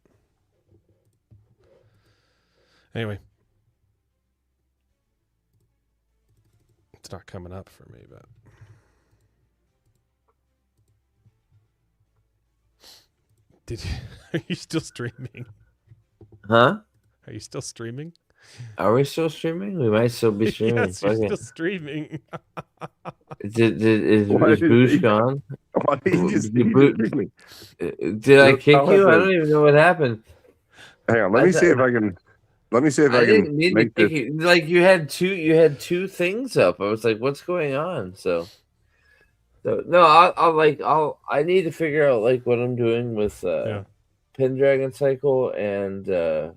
Anyway. It's not coming up for me, but are you still streaming? Huh? Are you still streaming? Are we still streaming? We might still be streaming. Yes, you're still streaming. Is Boosh gone? Did I kick you? I don't even know what happened. Hang on, let me see if I can make this. Like you had two things up. I was like, what's going on? So no, I need to figure out like what I'm doing with Pendragon Cycle and okay,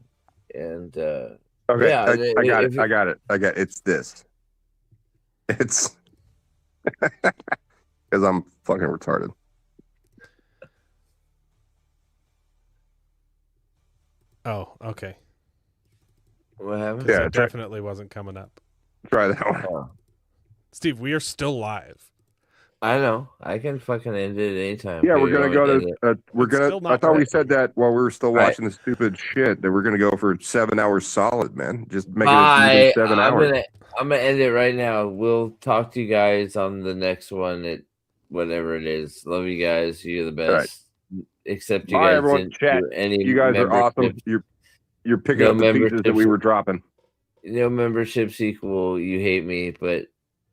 yeah, I got it. It's this. It's because I'm fucking retarded. Oh, okay. What happened? Yeah, it definitely wasn't coming up. Try that one. Oh. Steve, we are still live. I know. I can fucking end it anytime. Yeah, we're gonna go to. I thought we said that while we were still watching the stupid shit that we're gonna go for 7 hours solid, man. Just make it 7 hours. I'm gonna end it right now. We'll talk to you guys on the next one. At whatever it is. Love you guys. You're the best. Right. Except you Bye, guys everyone. didn't Chat. do any. You guys are awesome. You're picking up the pieces that we were dropping. No membership equal. You hate me, but.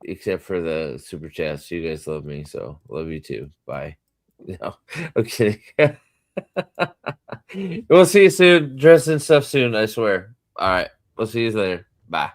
Except for the super chats, you guys love me, so love you too. Bye. No, I'm kidding. We'll see you soon. Dress and stuff soon, I swear. All right, we'll see you later. Bye.